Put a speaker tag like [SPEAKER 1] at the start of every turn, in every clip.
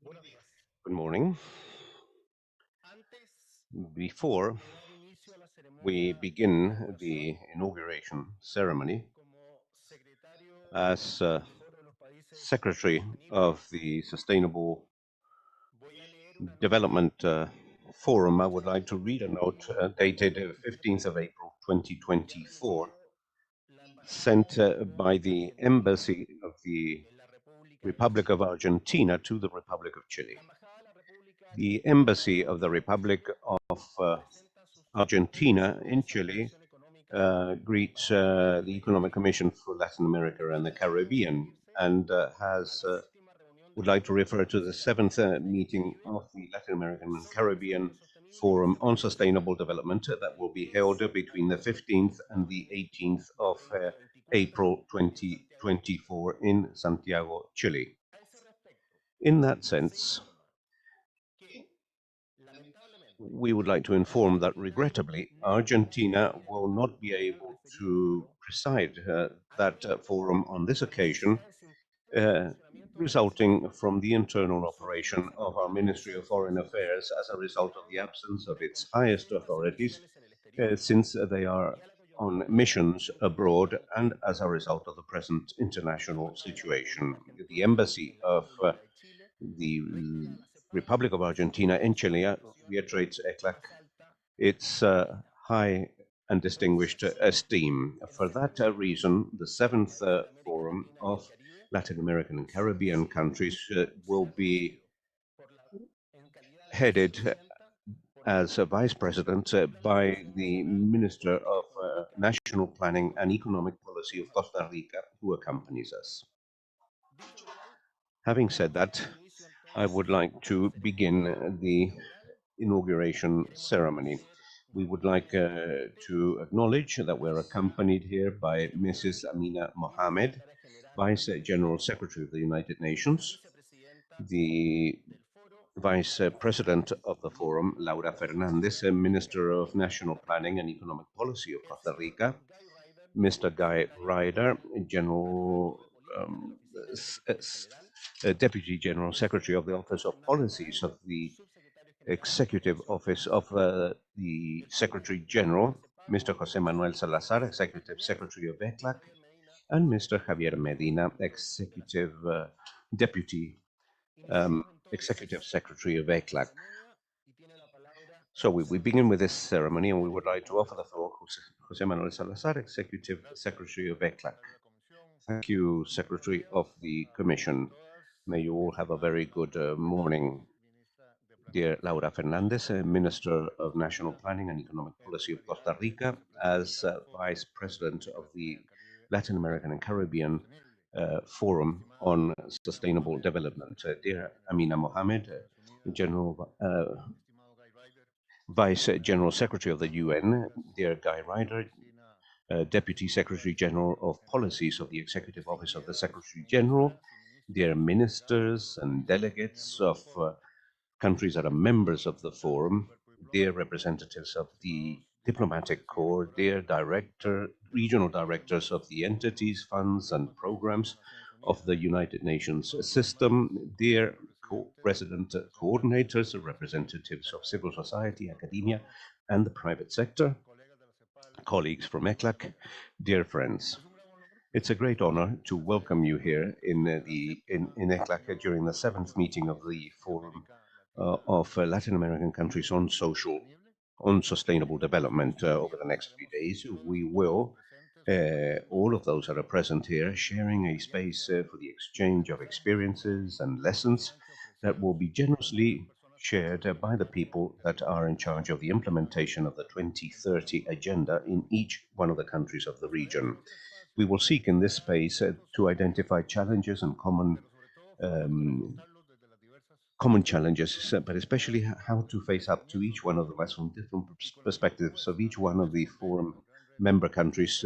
[SPEAKER 1] Good morning. Before we begin the inauguration ceremony, as Secretary of the Sustainable Development Forum, I would like to read a note dated 15th of April 2024, sent by the Embassy of the Republic of Argentina to the Republic of Chile. The Embassy of the Republic of Argentina in Chile greets the Economic Commission for Latin America and the Caribbean and would like to refer to the seventh meeting of the Latin American and Caribbean Forum on Sustainable Development that will be held between the 15th and the 18th of April 2024 in Santiago, Chile. In that sense, we would like to inform that regrettably, Argentina will not be able to preside that forum on this occasion, uh, resulting from the internal operation of our Ministry of Foreign Affairs as a result of the absence of its highest authorities, since they are on missions abroad and as a result of the present international situation. The embassy of the Republic of Argentina in Chile reiterates ECLAC its high and distinguished esteem. For that reason, the seventh Forum of Latin American and Caribbean countries will be headed as a vice president by the Minister of National Planning and Economic Policy of Costa Rica, who accompanies us. Having said that, I would like to begin the inauguration ceremony. We would like to acknowledge that we're accompanied here by Mrs. Amina Mohamed, Vice General Secretary of the United Nations, the Vice President of the Forum, Laura Fernandez, Minister of National Planning and Economic Policy of Costa Rica, Mr. Guy Ryder, Deputy General Secretary of the Office of Policies of the Executive Office of the Secretary General, Mr. Jose Manuel Salazar, Executive Secretary of ECLAC, and Mr. Javier Medina, Deputy Executive Secretary of ECLAC. So we begin with this ceremony, and we would like to offer the floor to Jose Manuel Salazar, Executive Secretary of ECLAC. Thank you, Secretary of the Commission. May you all have a very good morning. Dear Laura Fernandez, Minister of National Planning and Economic Policy of Costa Rica, as Vice President of the Latin American and Caribbean Forum on Sustainable Development. Dear Amina Mohamed, Vice General Secretary of the UN, dear Guy Ryder, Deputy Secretary General of Policies of the Executive Office of the Secretary General, dear ministers and delegates of countries that are members of the forum, dear representatives of the diplomatic corps, dear regional directors of the entities, funds, and programs of the United Nations system, dear resident coordinators, representatives of civil society, academia, and the private sector, colleagues from ECLAC, dear friends. It's a great honor to welcome you here in ECLAC during the seventh meeting of the Forum of Latin American countries on sustainable development. Over the next few days, we will, all of those that are present here, sharing a space for the exchange of experiences and lessons that will be generously shared by the people that are in charge of the implementation of the 2030 agenda in each one of the countries of the region. We will seek in this space to identify challenges and common challenges, but especially how to face up to each one of them from different perspectives of each one of the forum member countries,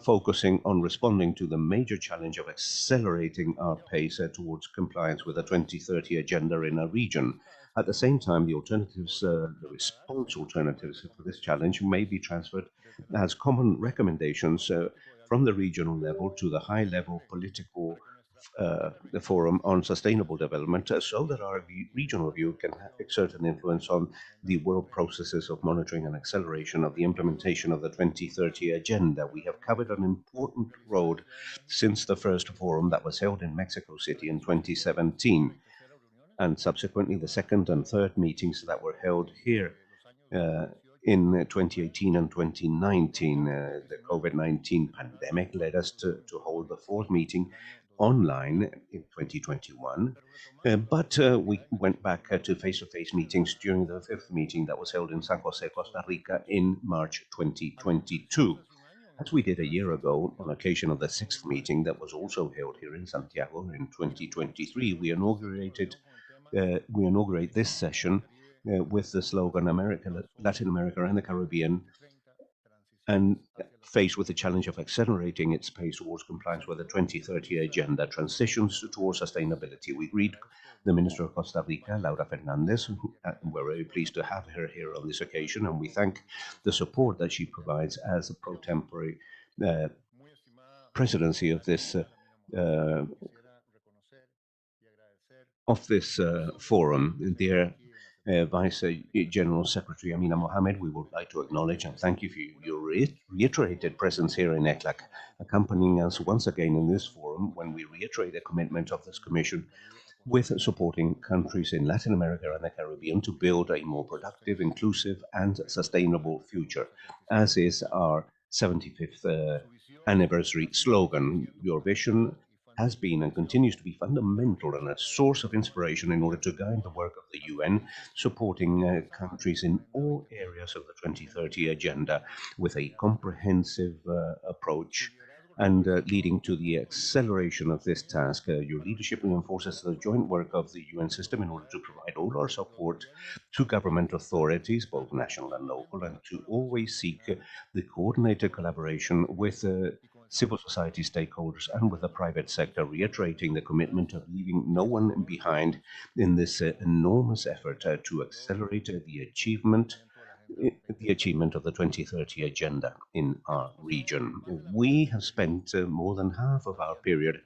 [SPEAKER 1] focusing on responding to the major challenge of accelerating our pace towards compliance with the 2030 agenda in our region. At the same time, the response alternatives for this challenge may be transferred as common recommendations from the regional level to the high-level political the Forum on Sustainable Development, so that our regional view can exert an influence on the world processes of monitoring and acceleration of the implementation of the 2030 Agenda. We have covered an important road since the first forum that was held in Mexico City in 2017, and subsequently the second and third meetings that were held here in 2018 and 2019. The COVID-19 pandemic led us to hold the fourth meeting online in 2021, but we went back to face-to-face meetings during the fifth meeting that was held in San Jose, Costa Rica in March 2022. As we did a year ago on occasion of the sixth meeting that was also held here in Santiago in 2023, we inaugurate this session with the slogan Latin America and the Caribbean, and faced with the challenge of accelerating its pace towards compliance with the 2030 Agenda, transitions towards sustainability. We greet the Minister of Costa Rica, Laura Fernandez. We're very pleased to have her here on this occasion, and we thank the support that she provides as a pro-tempore presidency of this forum. Dear Vice General Secretary Amina Mohamed, we would like to acknowledge and thank you for your reiterated presence here in ECLAC, accompanying us once again in this forum when we reiterate the commitment of this Commission with supporting countries in Latin America and the Caribbean to build a more productive, inclusive, and sustainable future, as is our 75th anniversary slogan. Your vision has been and continues to be fundamental and a source of inspiration in order to guide the work of the UN, supporting countries in all areas of the 2030 Agenda with a comprehensive approach and leading to the acceleration of this task. Your leadership reinforces the joint work of the UN system in order to provide all our support to government authorities, both national and local, and to always seek the coordinated collaboration with civil society stakeholders and with the private sector, reiterating the commitment of leaving no one behind in this enormous effort to accelerate the achievement of the 2030 Agenda in our region. We have spent more than half of our period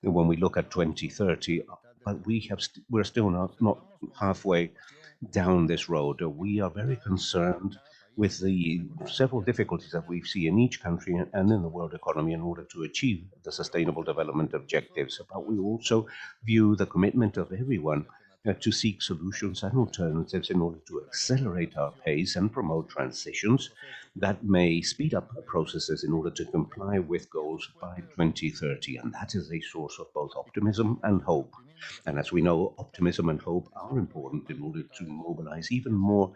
[SPEAKER 1] when we look at 2030, but we're still not halfway down this road. We are very concerned with the several difficulties that we see in each country and in the world economy in order to achieve the sustainable development objectives. But we also view the commitment of everyone to seek solutions and alternatives in order to accelerate our pace and promote transitions that may speed up processes in order to comply with goals by 2030. And that is a source of both optimism and hope. And as we know, optimism and hope are important in order to mobilize even more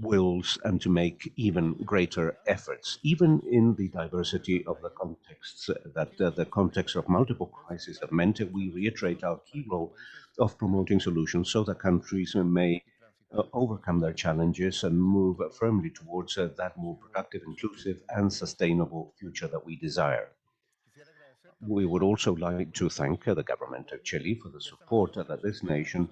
[SPEAKER 1] wills and to make even greater efforts, even in the diversity of the contexts that the context of multiple crises have meant. We reiterate our key role of promoting solutions so that countries may overcome their challenges and move firmly towards that more productive, inclusive, and sustainable future that we desire. We would also like to thank the government of Chile for the support that this nation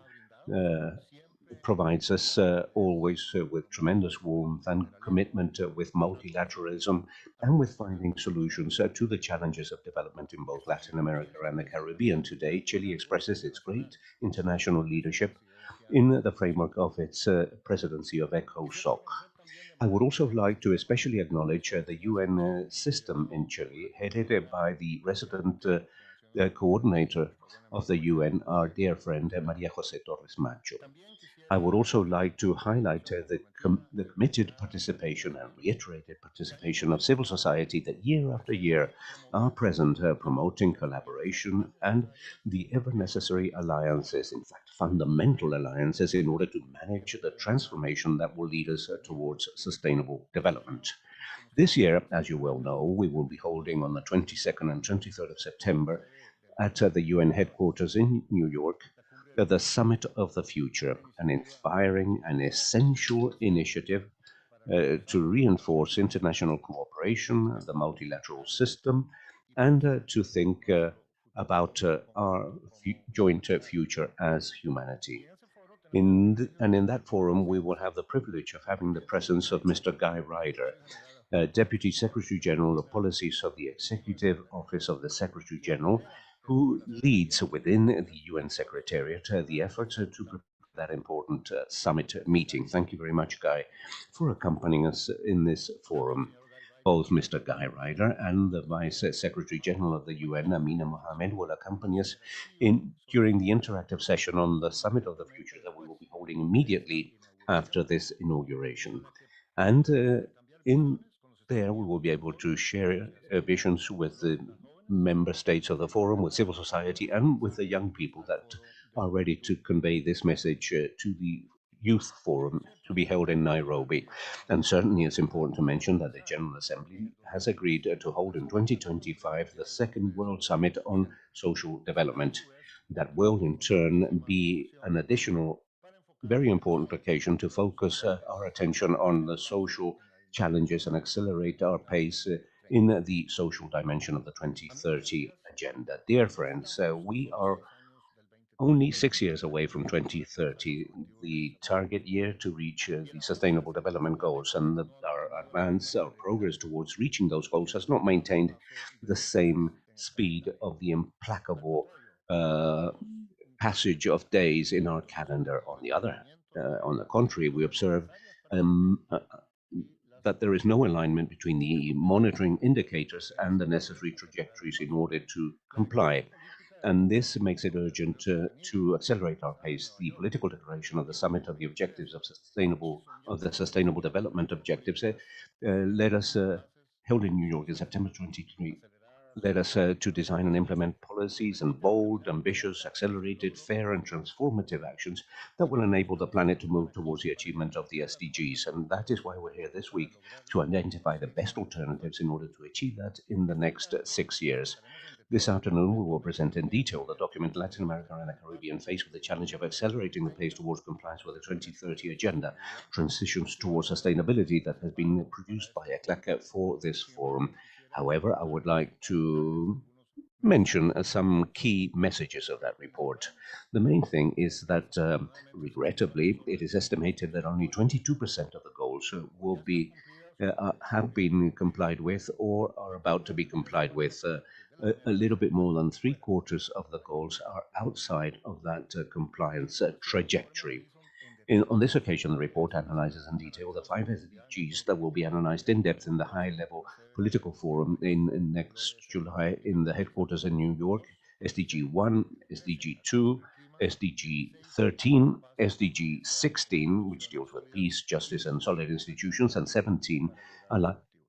[SPEAKER 1] provides us always with tremendous warmth and commitment with multilateralism and with finding solutions to the challenges of development in both Latin America and the Caribbean. Today, Chile expresses its great international leadership in the framework of its presidency of ECOSOC. I would also like to especially acknowledge the UN system in Chile, headed by the resident coordinator of the UN, our dear friend Maria Jose Torres Macho. I would also like to highlight the committed participation and reiterated participation of civil society that year after year are present, promoting collaboration and the ever necessary alliances, in fact fundamental alliances, in order to manage the transformation that will lead us towards sustainable development. This year, as you well know, we will be holding on the 22nd and 23rd of September at the UN headquarters in New York, the Summit of the Future, an inspiring and essential initiative to reinforce international cooperation, the multilateral system, and to think about our joint future as humanity. In that forum, we will have the privilege of having the presence of Mr. Guy Ryder, Deputy Secretary General of Policies of the Executive Office of the Secretary General, who leads within the UN Secretariat the efforts to prepare that important summit meeting. Thank you very much, Guy, for accompanying us in this forum. Both Mr. Guy Ryder and the Vice Secretary General of the UN, Amina Mohammed, will accompany us during the interactive session on the Summit of the Future that we will be holding immediately after this inauguration. And in there, we will be able to share visions with the member states of the forum, with civil society, and with the young people that are ready to convey this message to the Youth Forum to be held in Nairobi. And certainly it's important to mention that the General Assembly has agreed to hold in 2025 the second World Summit on Social Development. That will in turn be an additional very important occasion to focus our attention on the social challenges and accelerate our pace in the social dimension of the 2030 agenda. Dear friends, we are only 6 years away from 2030, the target year to reach the Sustainable Development Goals, and our progress towards reaching those goals has not maintained the same speed of the implacable passage of days in our calendar. On the contrary, we observe that there is no alignment between the monitoring indicators and the necessary trajectories in order to comply. And this makes it urgent to accelerate our pace. The political declaration of the Summit of the Objectives of the Sustainable Development Objectives held in New York in September 2023, led us to design and implement policies and bold, ambitious, accelerated, fair, and transformative actions that will enable the planet to move towards the achievement of the SDGs. And that is why we're here this week, to identify the best alternatives in order to achieve that in the next 6 years. This afternoon, we will present in detail the document Latin America and the Caribbean face with the challenge of accelerating the pace towards compliance with the 2030 Agenda, transitions towards sustainability, that has been produced by ECLAC for this forum. However, I would like to mention some key messages of that report. The main thing is that, regrettably, it is estimated that only 22% of the goals have been complied with or are about to be complied with. A little bit more than 3/4 of the goals are outside of that compliance trajectory. On this occasion, the report analyzes in detail the 5 SDGs that will be analyzed in depth in the high-level political forum in next July in the headquarters in New York. SDG 1, SDG 2, SDG 13, SDG 16, which deals with peace, justice, and solid institutions, and 17,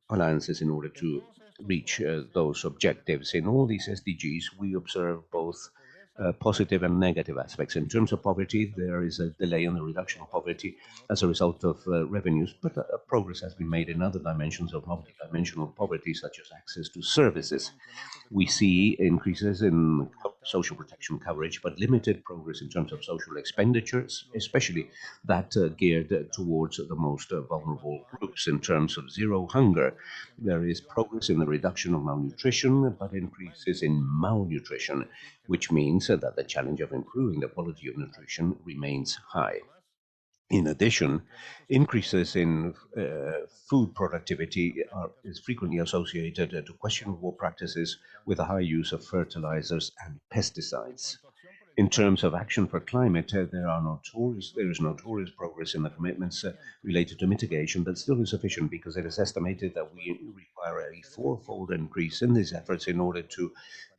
[SPEAKER 1] alliances in order to reach those objectives. In all these SDGs, we observe both positive and negative aspects. In terms of poverty, there is a delay in the reduction of poverty as a result of revenues, but progress has been made in other dimensions of multidimensional poverty, such as access to services. We see increases in social protection coverage, but limited progress in terms of social expenditures, especially that geared towards the most vulnerable groups. In terms of zero hunger, there is progress in the reduction of malnutrition, but increases in malnutrition, which means that the challenge of improving the quality of nutrition remains high. In addition, increases in food productivity is frequently associated to questionable practices with a high use of fertilizers and pesticides. In terms of action for climate, there is notorious progress in the commitments related to mitigation, but still insufficient because it is estimated that we require a fourfold increase in these efforts in order to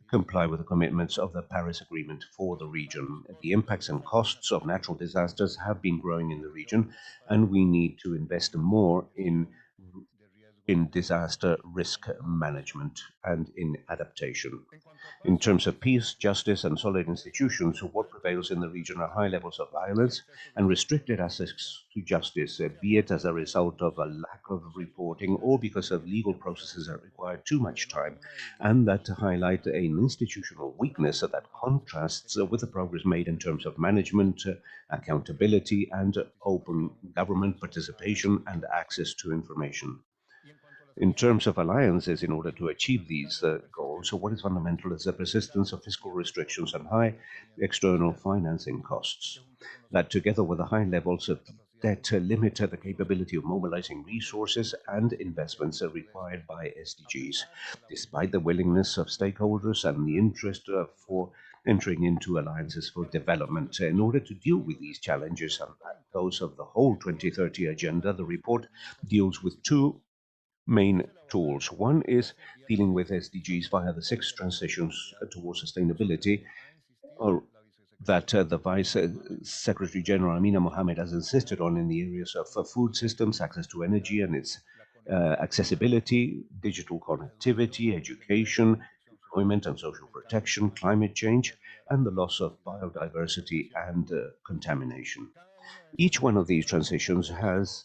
[SPEAKER 1] comply with the commitments of the Paris Agreement for the region. The impacts and costs of natural disasters have been growing in the region, and we need to invest more in disaster risk management and in adaptation. In terms of peace, justice, and solid institutions, what prevails in the region are high levels of violence and restricted access to justice, be it as a result of a lack of reporting or because of legal processes that require too much time, and that highlight an institutional weakness that contrasts with the progress made in terms of management, accountability, and open government participation and access to information. In terms of alliances, in order to achieve these goals, what is fundamental is the persistence of fiscal restrictions and high external financing costs, that together with the high levels of that limit the capability of mobilizing resources and investments required by SDGs, despite the willingness of stakeholders and the interest for entering into alliances for development. In order to deal with these challenges and those of the whole 2030 agenda, the report deals with two main tools. One is dealing with SDGs via the six transitions towards sustainability, or that the Vice Secretary General Amina Mohammed has insisted on in the areas of food systems, access to energy and its accessibility, digital connectivity, education, employment and social protection, climate change, and the loss of biodiversity and contamination. Each one of these transitions has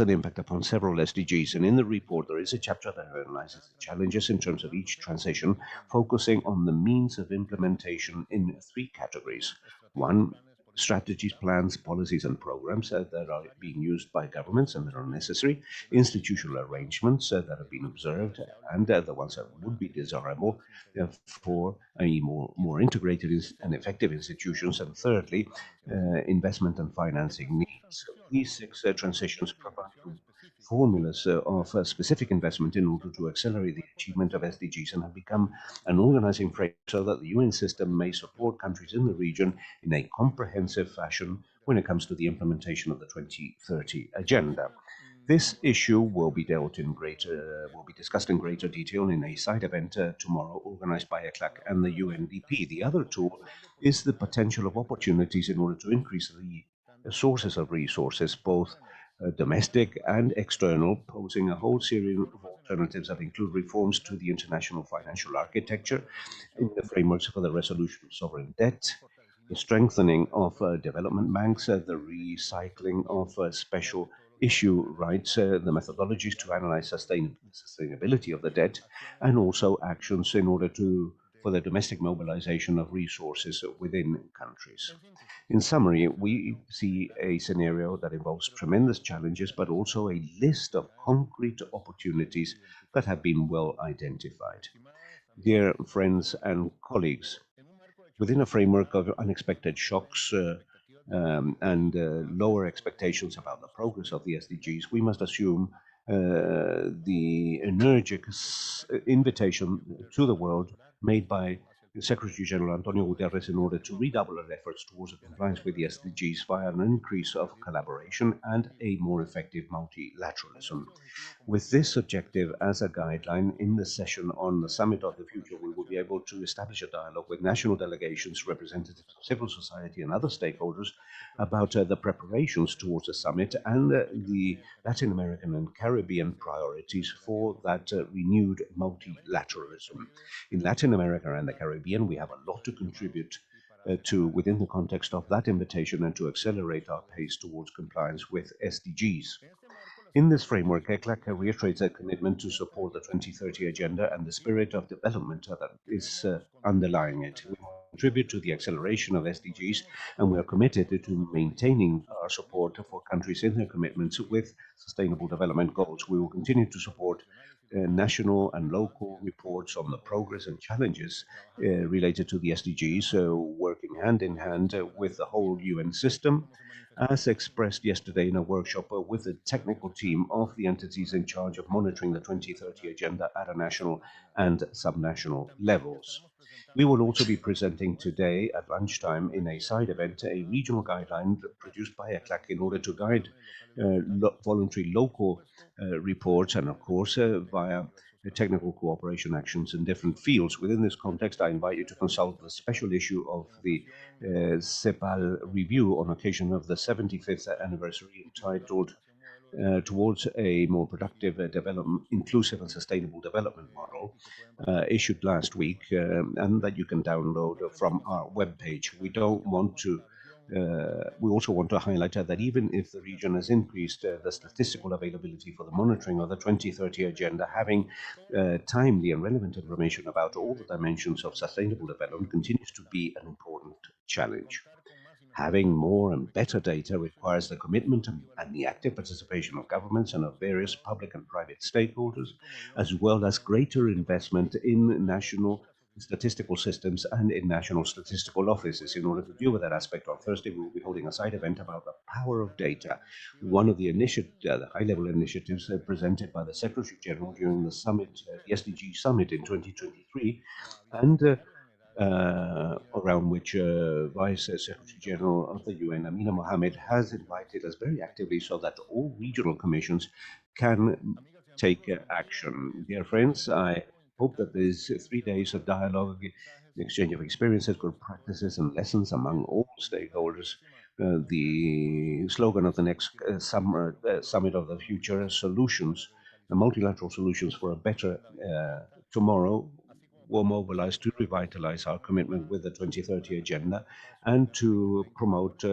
[SPEAKER 1] an impact upon several SDGs, and in the report there is a chapter that analyzes the challenges in terms of each transition, focusing on the means of implementation in three categories. One, strategies, plans, policies, and programs that are being used by governments and that are necessary, institutional arrangements that have been observed, and the ones that would be desirable for a more integrated and effective institutions, and thirdly, investment and financing needs. These six transitions provide formulas of specific investment in order to accelerate the achievement of SDGs and have become an organizing framework so that the UN system may support countries in the region in a comprehensive fashion when it comes to the implementation of the 2030 agenda. This issue will be discussed in greater detail in a side event tomorrow organized by ECLAC and the UNDP. The other tool is the potential of opportunities in order to increase the sources of resources, both domestic and external, posing a whole series of alternatives that include reforms to the international financial architecture in the frameworks for the resolution of sovereign debt, the strengthening of development banks, the recycling of special issue rights, the methodologies to analyze sustainability of the debt, and also actions in order for the domestic mobilization of resources within countries. In summary, we see a scenario that involves tremendous challenges, but also a list of concrete opportunities that have been well identified. Dear friends and colleagues, within a framework of unexpected shocks and lower expectations about the progress of the SDGs, we must assume the energic invitation to the world made by Secretary General Antonio Guterres in order to redouble our efforts towards compliance with the SDGs via an increase of collaboration and a more effective multilateralism. With this objective as a guideline, in the session on the Summit of the Future, we will be able to establish a dialogue with national delegations, representatives of civil society, and other stakeholders about the preparations towards the summit and the Latin American and Caribbean priorities for that renewed multilateralism. In Latin America and the Caribbean, we have a lot to contribute to within the context of that invitation and to accelerate our pace towards compliance with SDGs. In this framework, ECLAC reiterates a commitment to support the 2030 agenda and the spirit of development that is underlying it. We contribute to the acceleration of SDGs, and we are committed to maintaining our support for countries in their commitments with sustainable development goals. We will continue to support national and local reports on the progress and challenges related to the SDGs, working hand in hand with the whole UN system, as expressed yesterday in a workshop with the technical team of the entities in charge of monitoring the 2030 agenda at a national and subnational levels. We will also be presenting today at lunchtime in a side event a regional guideline produced by ECLAC in order to guide voluntary local reports and, of course, via technical cooperation actions in different fields. Within this context, I invite you to consult the special issue of the CEPAL review on occasion of the 75th anniversary entitled Towards a More Productive, Inclusive and Sustainable Development Model, issued last week, and that you can download from our webpage. We also want to highlight that even if the region has increased the statistical availability for the monitoring of the 2030 agenda, having timely and relevant information about all the dimensions of sustainable development continues to be an important challenge. Having more and better data requires the commitment and the active participation of governments and of various public and private stakeholders, as well as greater investment in national statistical systems and in national statistical offices. In order to deal with that aspect, on Thursday we will be holding a side event about the power of data, one of the the high-level initiatives presented by the Secretary General during the summit, the SDG summit in 2023, and around which Vice Secretary General of the UN, Amina Mohammed, has invited us very actively so that all regional commissions can take action. Dear friends, I hope that these 3 days of dialogue, the exchange of experiences, good practices, and lessons among all stakeholders, the slogan of the next Summit of the Future, solutions, the multilateral solutions for a better tomorrow, will mobilize to revitalize our commitment with the 2030 agenda and to promote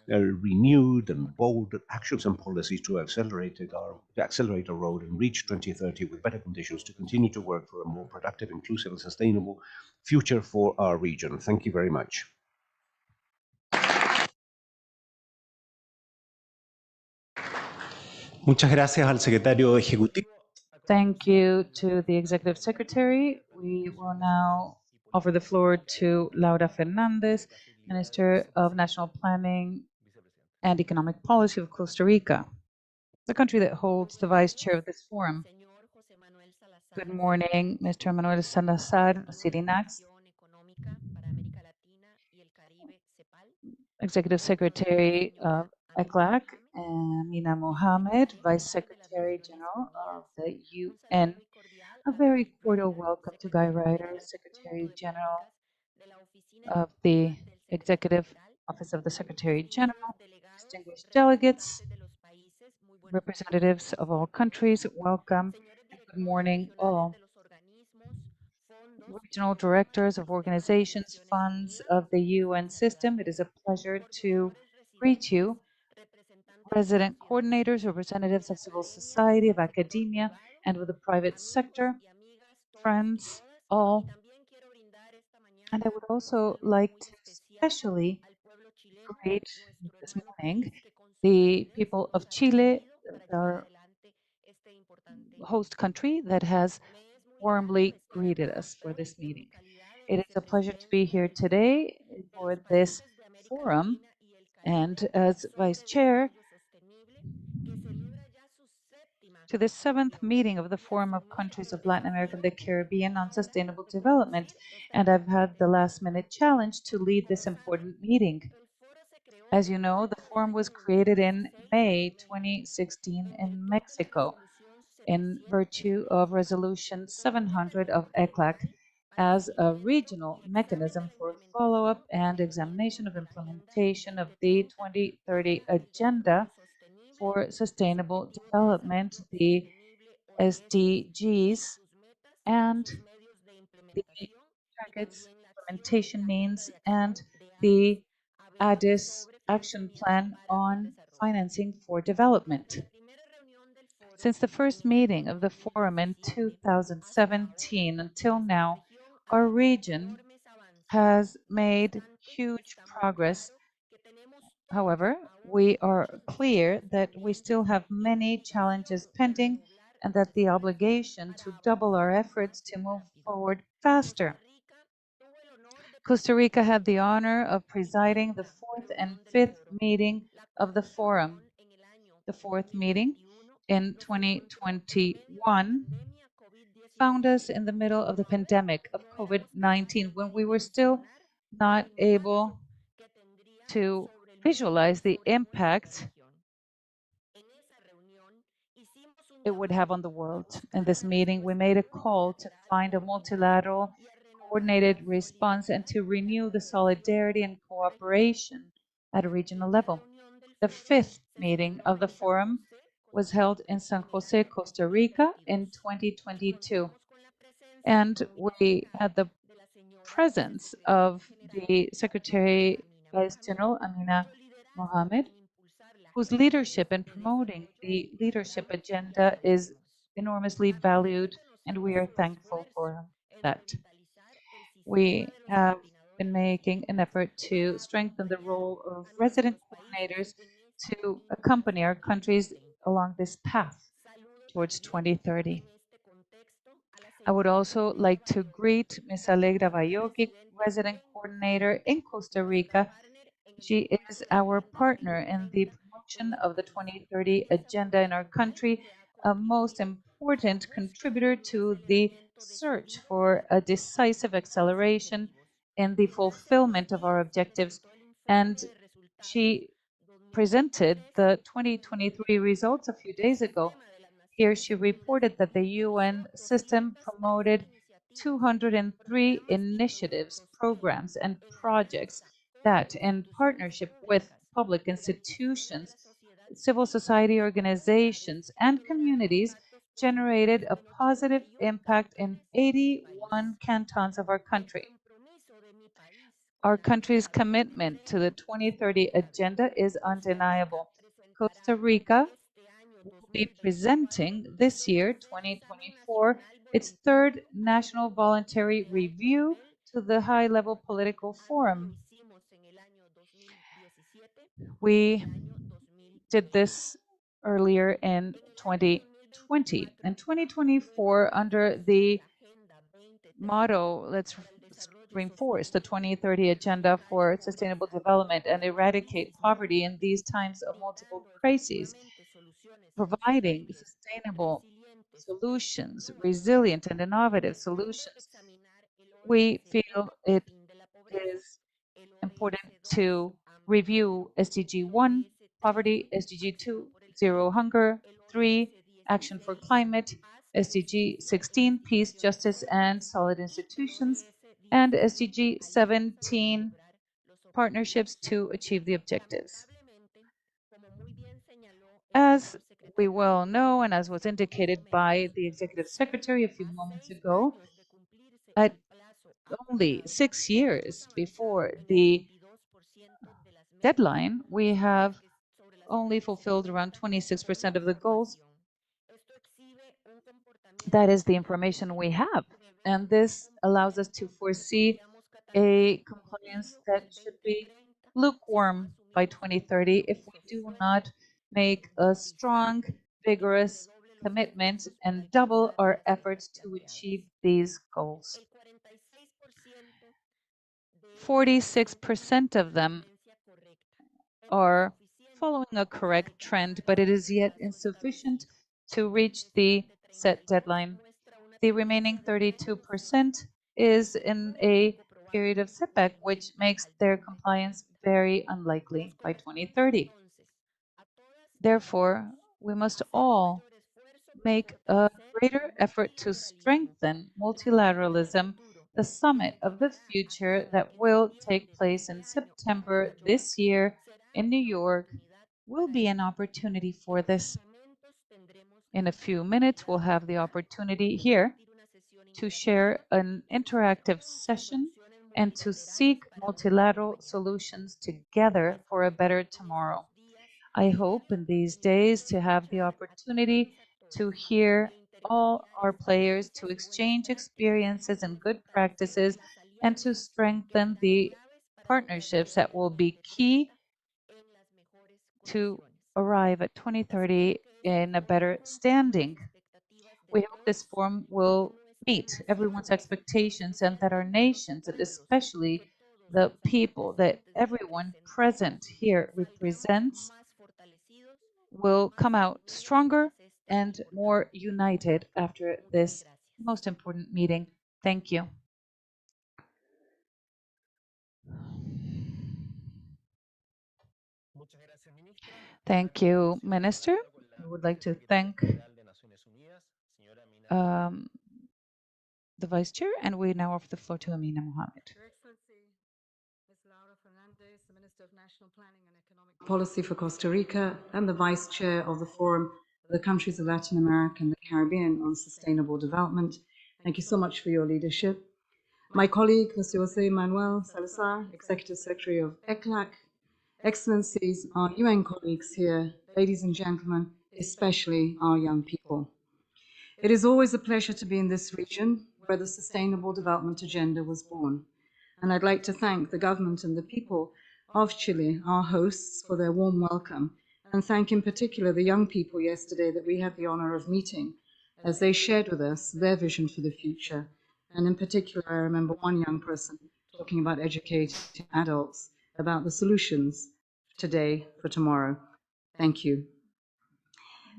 [SPEAKER 1] renewed and bold actions and policies to accelerate our road and reach 2030 with better conditions to continue to work for a more productive, inclusive, and sustainable future for our region. Thank you very much.
[SPEAKER 2] Muchas gracias al secretario ejecutivo.
[SPEAKER 3] Thank you to the Executive Secretary. We will now offer the floor to Laura Fernandez, Minister of National Planning and Economic Policy of Costa Rica, the country that holds the vice chair of this forum. Good morning, Mr. Manuel Salazar Sirinax, Executive Secretary of ECLAC, and Amina Mohammed, Vice Secretary General of the UN. A very cordial welcome to Guy Ryder, Secretary General of the Executive Office of the Secretary General, distinguished delegates, representatives of all countries, welcome and good morning all. Regional directors of organizations, funds of the UN system, it is a pleasure to greet you. Resident coordinators, representatives of civil society, of academia, and with the private sector, friends, all. And I would also like to especially greet this morning the people of Chile, our host country that has warmly greeted us for this meeting. It is a pleasure to be here today for this forum, and as Vice Chair, to the 7th meeting of the Forum of Countries of Latin America and the Caribbean on Sustainable Development, and I've had the last-minute challenge to lead this important meeting. As you know, the forum was created in May 2016 in Mexico in virtue of Resolution 700 of ECLAC as a regional mechanism for follow-up and examination of implementation of the 2030 Agenda for Sustainable Development, the SDGs, and the targets, implementation means, and the Addis Action Plan on Financing for Development. Since the first meeting of the forum in 2017 until now, our region has made huge progress. However, we are clear that we still have many challenges pending and that the obligation to double our efforts to move forward faster. Costa Rica had the honor of presiding the 4th and 5th meeting of the forum. The 4th meeting in 2021 found us in the middle of the pandemic of COVID-19 when we were still not able to visualize the impact it would have on the world. In this meeting, we made a call to find a multilateral coordinated response and to renew the solidarity and cooperation at a regional level. The 5th meeting of the forum was held in San Jose, Costa Rica in 2022. And we had the presence of the Secretary Vice General Amina Mohammed, whose leadership in promoting the leadership agenda is enormously valued, and we are thankful for that. We have been making an effort to strengthen the role of resident coordinators to accompany our countries along this path towards 2030. I would also like to greet Ms. Alegra Bayoki, resident coordinator in Costa Rica. She is our partner in the promotion of the 2030 agenda in our country, a most important contributor to the search for a decisive acceleration in the fulfillment of our objectives. And she presented the 2023 results a few days ago. Here she reported that the UN system promoted 203 initiatives, programs, and projects that, in partnership with public institutions, civil society organizations, and communities, generated a positive impact in 81 cantons of our country. Our country's commitment to the 2030 agenda is undeniable. Costa Rica will be presenting this year, 2024, its third National Voluntary Review to the High-Level Political Forum. We did this earlier in 2020. In 2024, under the motto, let's reinforce the 2030 Agenda for Sustainable Development and eradicate poverty in these times of multiple crises, providing sustainable solutions, resilient and innovative solutions. We feel it is important to review SDG 1, poverty, SDG 2, zero hunger, 3, action for climate, SDG 16, peace, justice, and solid institutions, and SDG 17, partnerships to achieve the objectives. As we well know, and as was indicated by the Executive Secretary a few moments ago, at only 6 years before the deadline, we have only fulfilled around 26% of the goals. That is the information we have, and this allows us to foresee a compliance that should be lukewarm by 2030 if we do not make a strong, vigorous commitment and double our efforts to achieve these goals. 46% of them are following a correct trend, but it is yet insufficient to reach the set deadline. The remaining 32% is in a period of setback, which makes their compliance very unlikely by 2030. Therefore, we must all make a greater effort to strengthen multilateralism. The summit of the future that will take place in September this year in New York will be an opportunity for this. In a few minutes, we'll have the opportunity here to share an interactive session and to seek multilateral solutions together for a better tomorrow. I hope in these days to have the opportunity to hear all our players, to exchange experiences and good practices, and to strengthen the partnerships that will be key to arrive at 2030 in a better standing. We hope this forum will meet everyone's expectations and that our nations, and especially the people that everyone present here represents, will come out stronger and more united after this most important meeting. Thank you. Thank you, Minister. I would like to thank the Vice Chair, and we now offer the floor to Amina Mohammed.
[SPEAKER 4] Your Excellency, Ms. Laura Fernandez, the Minister of National Planning and Economic Policy for Costa Rica, and the Vice Chair of the Forum of the Countries of Latin America and the Caribbean on Sustainable Development. Thank you so much for your leadership. My colleague, Mr. Jose Manuel Salazar, Executive Secretary of ECLAC, Excellencies, our UN colleagues here, ladies and gentlemen, especially our young people. It is always a pleasure to be in this region where the Sustainable Development Agenda was born. And I'd like to thank the government and the people of Chile, our hosts, for their warm welcome, and thank in particular the young people yesterday that we had the honor of meeting as they shared with us their vision for the future. And in particular, I remember one young person talking about educating adults about the solutions today for tomorrow. Thank you.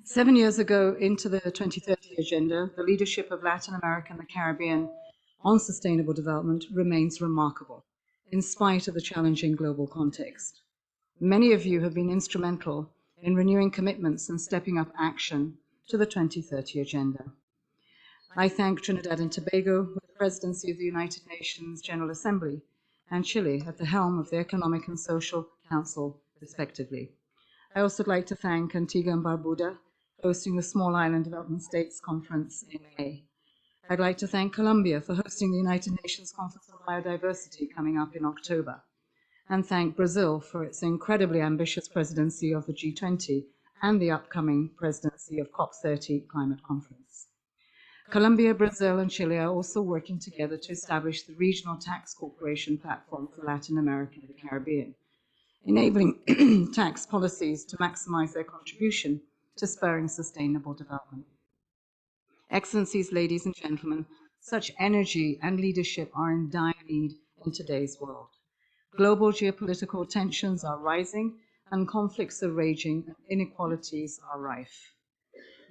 [SPEAKER 4] 7 years ago, into the 2030 agenda, the leadership of Latin America and the Caribbean on sustainable development remains remarkable, in spite of the challenging global context. Many of you have been instrumental in renewing commitments and stepping up action to the 2030 agenda. I thank Trinidad and Tobago, with the presidency of the United Nations General Assembly, and Chile at the helm of the Economic and Social Council, respectively. I also would like to thank Antigua and Barbuda, hosting the Small Island Development States Conference in May. I'd like to thank Colombia for hosting the United Nations Conference on Biodiversity coming up in October, and thank Brazil for its incredibly ambitious presidency of the G20 and the upcoming presidency of COP30 Climate Conference. Colombia, Brazil, and Chile are also working together to establish the Regional Tax Cooperation Platform for Latin America and the Caribbean, enabling tax policies to maximize their contribution to spurring sustainable development. Excellencies, ladies and gentlemen, such energy and leadership are in dire need in today's world. Global geopolitical tensions are rising and conflicts are raging and inequalities are rife.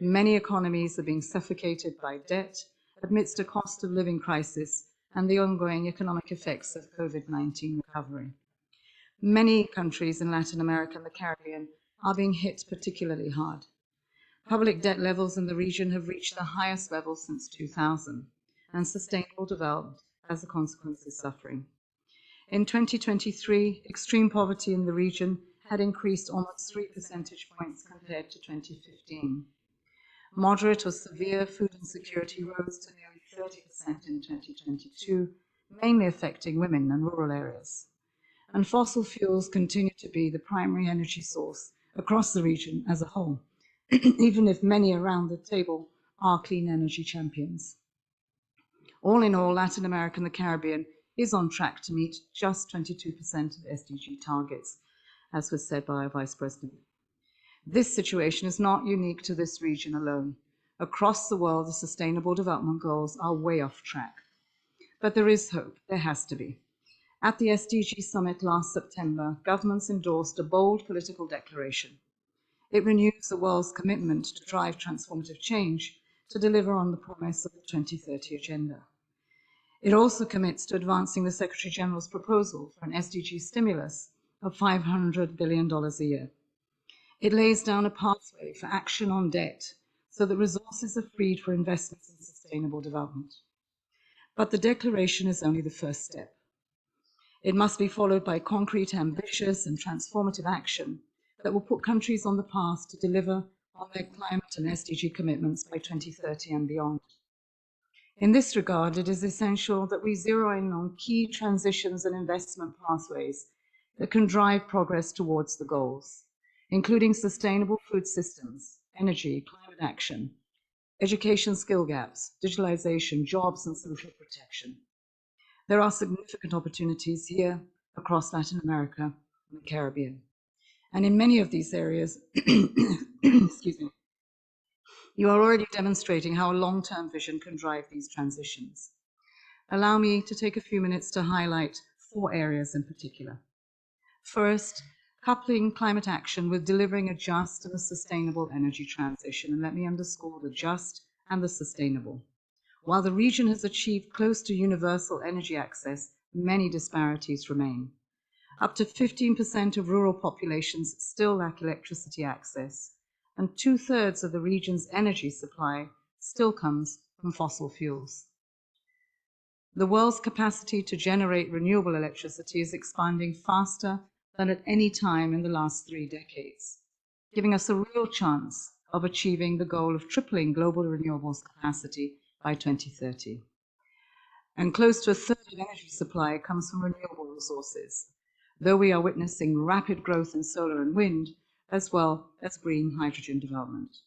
[SPEAKER 4] Many economies are being suffocated by debt amidst a cost of living crisis and the ongoing economic effects of COVID-19 recovery. Many countries in Latin America and the Caribbean are being hit particularly hard. Public debt levels in the region have reached the highest level since 2000, and sustainable development as a consequence is suffering. In 2023, extreme poverty in the region had increased almost 3 percentage points compared to 2015. Moderate or severe food insecurity rose to nearly 30% in 2022, mainly affecting women and rural areas. And fossil fuels continue to be the primary energy source across the region as a whole, even if many around the table are clean energy champions. All in all, Latin America and the Caribbean is on track to meet just 22% of SDG targets, as was said by our Vice President. This situation is not unique to this region alone. Across the world, the Sustainable Development Goals are way off track. But there is hope. There has to be. At the SDG Summit last September, governments endorsed a bold political declaration. It renews the world's commitment to drive transformative change to deliver on the promise of the 2030 Agenda. It also commits to advancing the Secretary General's proposal for an SDG stimulus of $500 billion a year. It lays down a pathway for action on debt so that resources are freed for investments in sustainable development. But the declaration is only the first step. It must be followed by concrete, ambitious, and transformative action that will put countries on the path to deliver on their climate and SDG commitments by 2030 and beyond. In this regard, it is essential that we zero in on key transitions and investment pathways that can drive progress towards the goals, including sustainable food systems, energy, climate action, education skill gaps, digitalization, jobs, and social protection. There are significant opportunities here across Latin America and the Caribbean. And in many of these areas, excuse me, you are already demonstrating how a long-term vision can drive these transitions. Allow me to take a few minutes to highlight 4 areas in particular. First, coupling climate action with delivering a just and a sustainable energy transition. And let me underscore the just and the sustainable. While the region has achieved close to universal energy access, many disparities remain. Up to 15% of rural populations still lack electricity access, and 2/3 of the region's energy supply still comes from fossil fuels. The world's capacity to generate renewable electricity is expanding faster than at any time in the last 3 decades, giving us a real chance of achieving the goal of tripling global renewables capacity by 2030. And close to 1/3 of energy supply comes from renewable resources, though we are witnessing rapid growth in solar and wind, as well as green hydrogen development.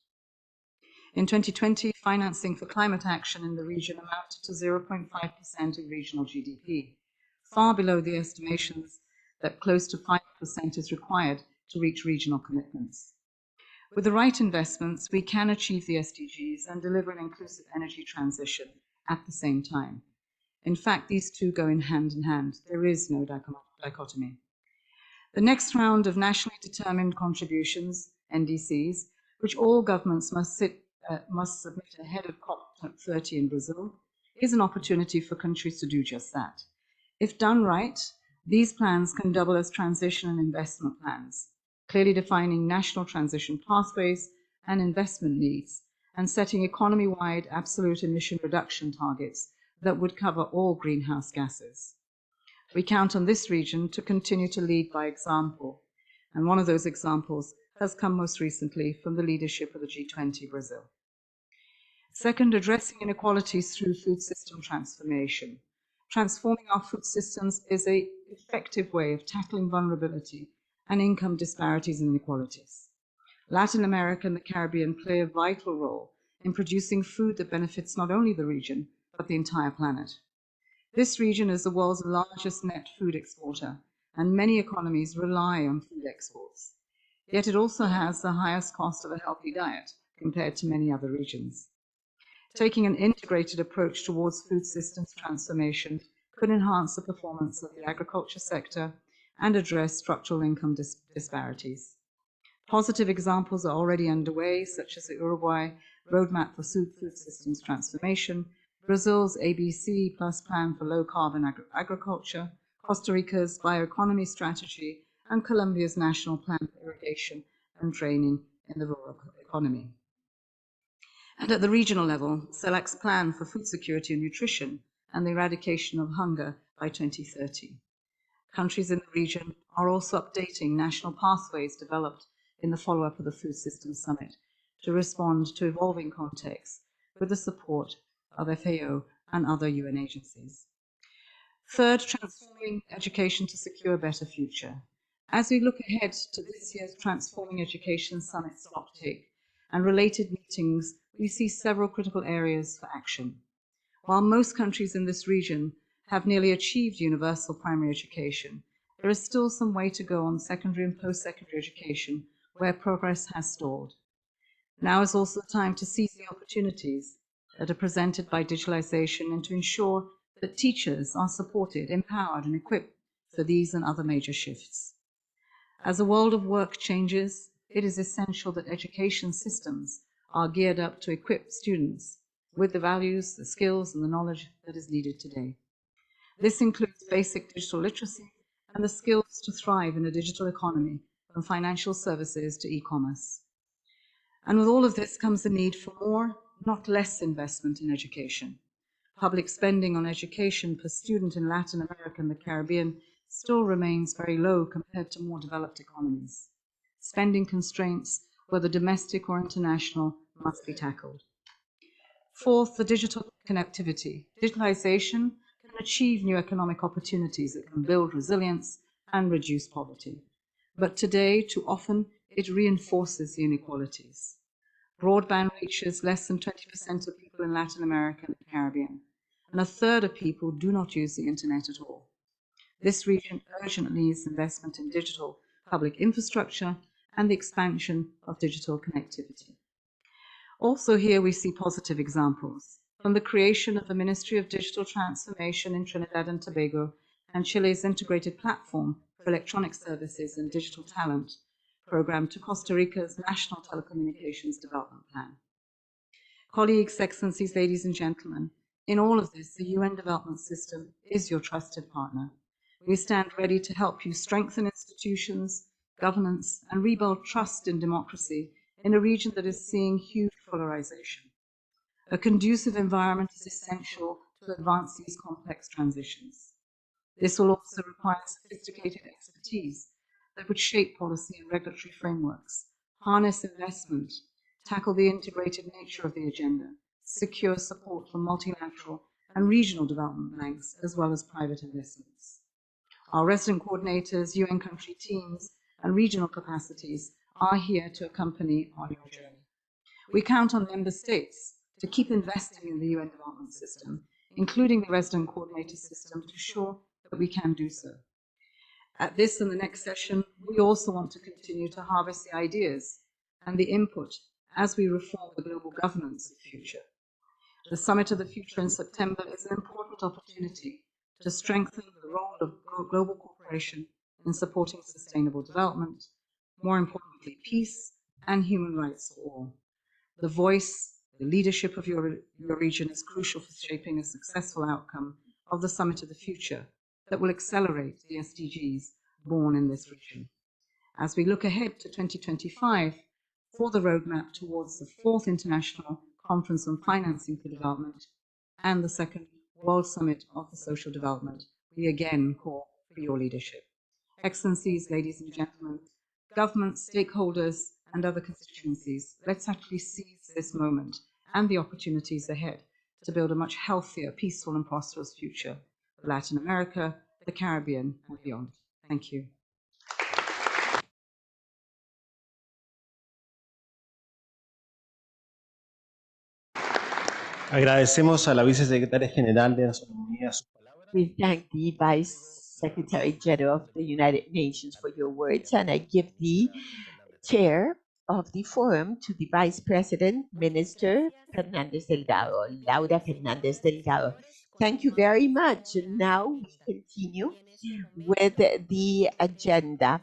[SPEAKER 4] In 2020, financing for climate action in the region amounted to 0.5% of regional GDP, far below the estimations that close to 5% is required to reach regional commitments. With the right investments, we can achieve the SDGs and deliver an inclusive energy transition at the same time. In fact, these two go in hand. There is no dichotomy. The next round of nationally determined contributions, NDCs, which all governments must submit ahead of COP30 in Brazil, is an opportunity for countries to do just that. If done right, these plans can double as transition and investment plans, clearly defining national transition pathways and investment needs, and setting economy-wide absolute emission reduction targets that would cover all greenhouse gases. We count on this region to continue to lead by example, and one of those examples has come most recently from the leadership of the G20 Brazil. Second, addressing inequalities through food system transformation. Transforming our food systems is an effective way of tackling vulnerability and income disparities and inequalities. Latin America and the Caribbean play a vital role in producing food that benefits not only the region, but the entire planet. This region is the world's largest net food exporter, and many economies rely on food exports. Yet it also has the highest cost of a healthy diet compared to many other regions. Taking an integrated approach towards food systems transformation could enhance the performance of the agriculture sector and address structural income disparities. Positive examples are already underway, such as the Uruguay Roadmap for Food Systems Transformation, Brazil's ABC Plus Plan for Low Carbon Agriculture, Costa Rica's Bioeconomy Strategy, and Colombia's National Plan for Irrigation and Draining in the Rural Economy. And at the regional level, CELAC's Plan for Food Security and Nutrition and the Eradication of Hunger by 2030. Countries in the region are also updating national pathways developed in the follow-up of the Food Systems Summit to respond to evolving contexts with the support of FAO and other UN agencies. Third, transforming education to secure a better future. As we look ahead to this year's Transforming Education Summit stocktake and related meetings, we see several critical areas for action. While most countries in this region have nearly achieved universal primary education, there is still some way to go on secondary and post-secondary education where progress has stalled. Now is also the time to seize the opportunities that are presented by digitalization and to ensure that teachers are supported, empowered, and equipped for these and other major shifts. As the world of work changes, it is essential that education systems are geared up to equip students with the values, the skills, and the knowledge that is needed today. This includes basic digital literacy and the skills to thrive in a digital economy, from financial services to e-commerce. And with all of this comes the need for more, not less, investment in education. Public spending on education per student in Latin America and the Caribbean still remains very low compared to more developed economies. Spending constraints, whether domestic or international, must be tackled. Fourth, the digital connectivity. Digitalization can achieve new economic opportunities that can build resilience and reduce poverty. But today, too often, it reinforces the inequalities. Broadband reaches less than 20% of people in Latin America and the Caribbean, and a third of people do not use the internet at all. This region urgently needs investment in digital public infrastructure and the expansion of digital connectivity. Also here we see positive examples, from the creation of the Ministry of Digital Transformation in Trinidad and Tobago and Chile's Integrated Platform for Electronic Services and Digital Talent program to Costa Rica's National Telecommunications Development Plan. Colleagues, excellencies, ladies and gentlemen, in all of this, the UN Development System is your trusted partner. We stand ready to help you strengthen institutions, governance, and rebuild trust in democracy in a region that is seeing huge polarization. A conducive environment is essential to advance these complex transitions. This will also require sophisticated expertise that would shape policy and regulatory frameworks, harness investment, tackle the integrated nature of the agenda, secure support from multilateral and regional development banks, as well as private investments. Our resident coordinators, UN country teams, and regional capacities are here to accompany on your journey. We count on member states to keep investing in the UN development system, including the resident coordinator system, to ensure that we can do so. At this and the next session, we also want to continue to harvest the ideas and the input as we reform the global governance of the future. The Summit of the Future in September is an important opportunity to strengthen the role of global cooperation in supporting sustainable development, more importantly, peace and human rights for all. The voice, the leadership of your region is crucial for shaping a successful outcome of the Summit of the Future that will accelerate the SDGs born in this region. As we look ahead to 2025 for the roadmap towards the fourth International Conference on Financing for Development and the second World Summit of the Social Development, we again call for your leadership. Excellencies, ladies and gentlemen, governments, stakeholders, and other constituencies, let's actually seize this moment and the opportunities ahead to build a much healthier, peaceful, and prosperous future for Latin America, the Caribbean, and beyond. Thank you.
[SPEAKER 2] Agradecemos a la vicesecretaria general de Naciones Unidas.
[SPEAKER 5] We thank the Vice Secretary General of the United Nations for your words, and I give the chair of the forum to the Vice President, Minister Fernandez Delgado, Laura Fernandez Delgado. Thank you very much. And now we continue with the agenda.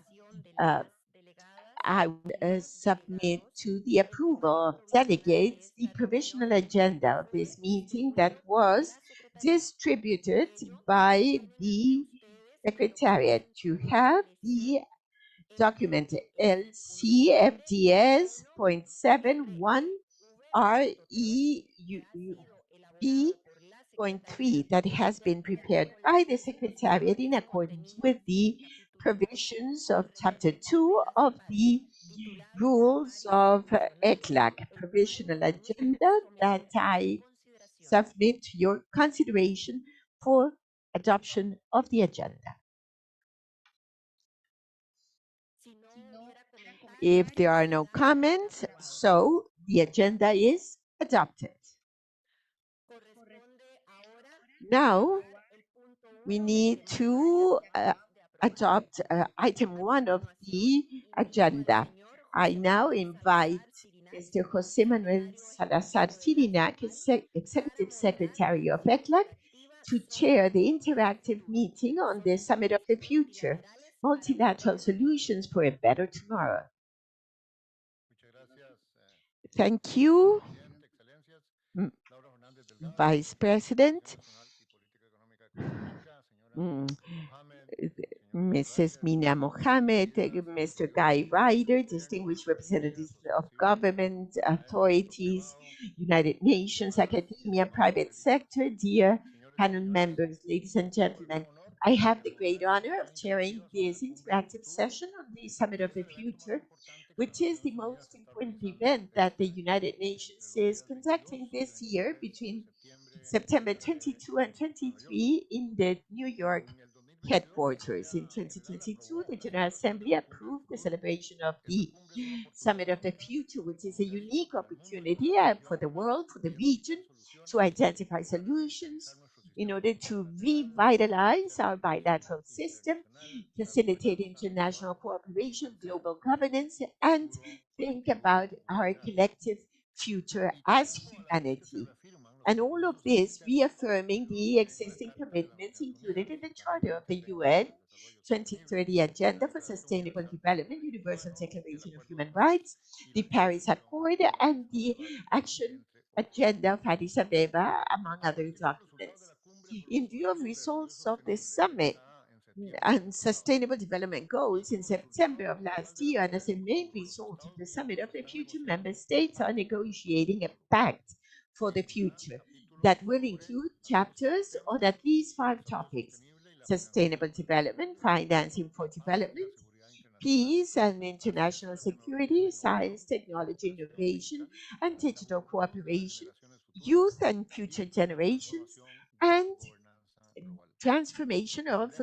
[SPEAKER 5] I would submit to the approval of delegates the provisional agenda of this meeting that was distributed by the Secretariat. You have the document LCFDS.71 REUP.3 that has been prepared by the Secretariat in accordance with the provisions of Chapter 2 of the Rules of ECLAC provisional agenda that I submit to your consideration for adoption of the agenda. If there are no comments, so the agenda is adopted. Now, we need to adopt item 1 of the agenda. I now invite Mr. José Manuel Salazar Sirinac, Executive Secretary of ECLAC, to chair the interactive meeting on the Summit of the Future, Multilateral Solutions for a Better Tomorrow. Thank you, Vice President. Mrs. Mina Mohammed, Mr. Guy Ryder, distinguished representatives of government, authorities, United Nations, academia, private sector, dear panel members, ladies and gentlemen. I have the great honor of chairing this interactive session on the Summit of the Future, which is the most important event that the United Nations is conducting this year between September 22 and 23 in the New York headquarters. In 2022, the General Assembly approved the celebration of the Summit of the Future, which is a unique opportunity for the world, for the region, to identify solutions in order to revitalize our bilateral system, facilitate international cooperation, global governance, and think about our collective future as humanity. And all of this reaffirming the existing commitments included in the Charter of the UN 2030 Agenda for Sustainable Development, Universal Declaration of Human Rights, the Paris Accord, and the Action Agenda of Addis Ababa, among other documents. In view of results of the summit and Sustainable Development Goals in September of last year, and as a main result of the Summit of the Future, member states are negotiating a pact for the future that will include chapters on at least 5 topics: sustainable development, financing for development, peace and international security, science, technology, innovation, and digital cooperation, youth and future generations, and transformation of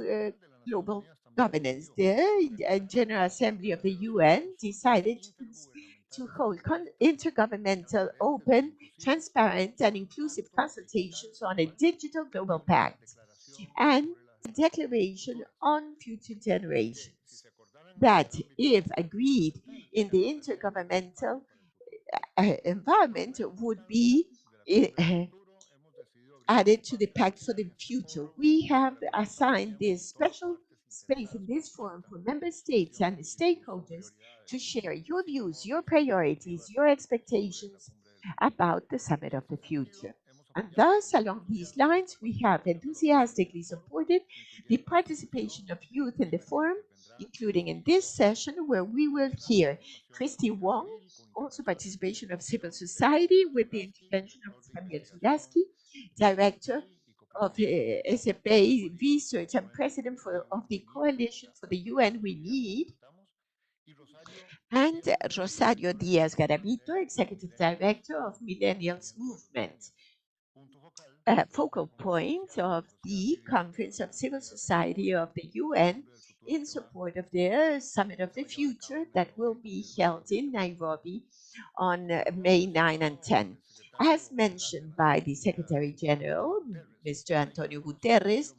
[SPEAKER 5] global governance. The General Assembly of the UN decided to hold intergovernmental, open, transparent, and inclusive consultations on a digital global pact and a declaration on future generations. that, if agreed in the intergovernmental environment, would be uh, added to the Pact for the Future. We have assigned this special space in this forum for member states and stakeholders to share your views, your priorities, your expectations about the Summit of the Future. And thus, along these lines, we have enthusiastically supported the participation of youth in the forum, including in this session where we will hear Christy Wong, also participation of civil society with the intervention of Samuel Zulaski, Director of SFA Research and President of the Coalition for the UN We Need, and Rosario Diaz Garavito, Executive Director of Millennials Movement, a focal point of the Conference of Civil Society of the UN in support of the Summit of the Future that will be held in Nairobi on May 9 and 10. As mentioned by the Secretary General, Mr. Antonio Guterres,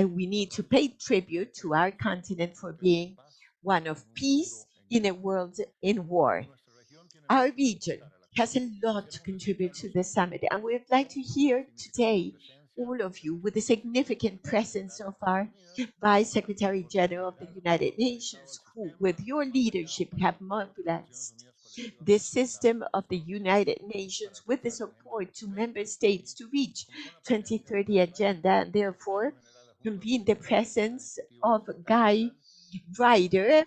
[SPEAKER 5] we need to pay tribute to our continent for being one of peace in a world in war. Our region has a lot to contribute to the summit, and we would like to hear today all of you with the significant presence of our Vice Secretary General of the United Nations, who, with your leadership, have mobilized the system of the United Nations with the support to member states to reach 2030 agenda, and therefore convene the presence of Guy Ryder,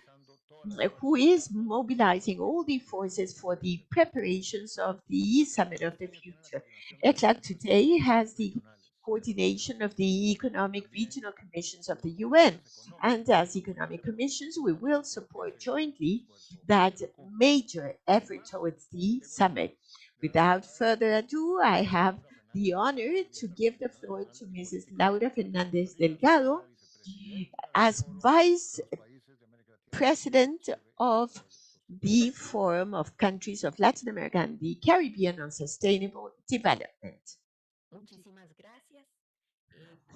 [SPEAKER 5] who is mobilizing all the forces for the preparations of the Summit of the Future. ECLAC today has the coordination of the Economic Regional Commissions of the UN. And as Economic Commissions, we will support jointly that major effort towards the summit. Without further ado, I have the honor to give the floor to Mrs. Laura Fernandez Delgado as Vice President of the Forum of Countries of Latin America and the Caribbean on Sustainable Development.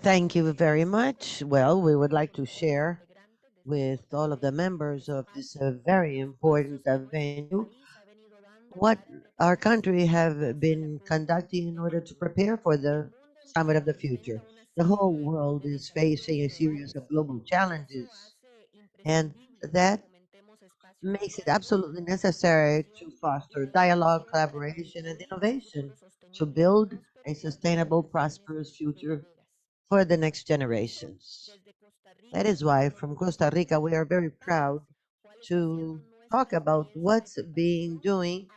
[SPEAKER 6] Thank you very much. Well, we would like to share with all of the members of this very important venue what our country have been conducting in order to prepare for the summit of the future. The whole world is facing a series of global challenges, and that makes it absolutely necessary to foster dialogue, collaboration, and innovation to build a sustainable, prosperous future for the next generations. That is why from Costa Rica we are very proud to talk about what's being doing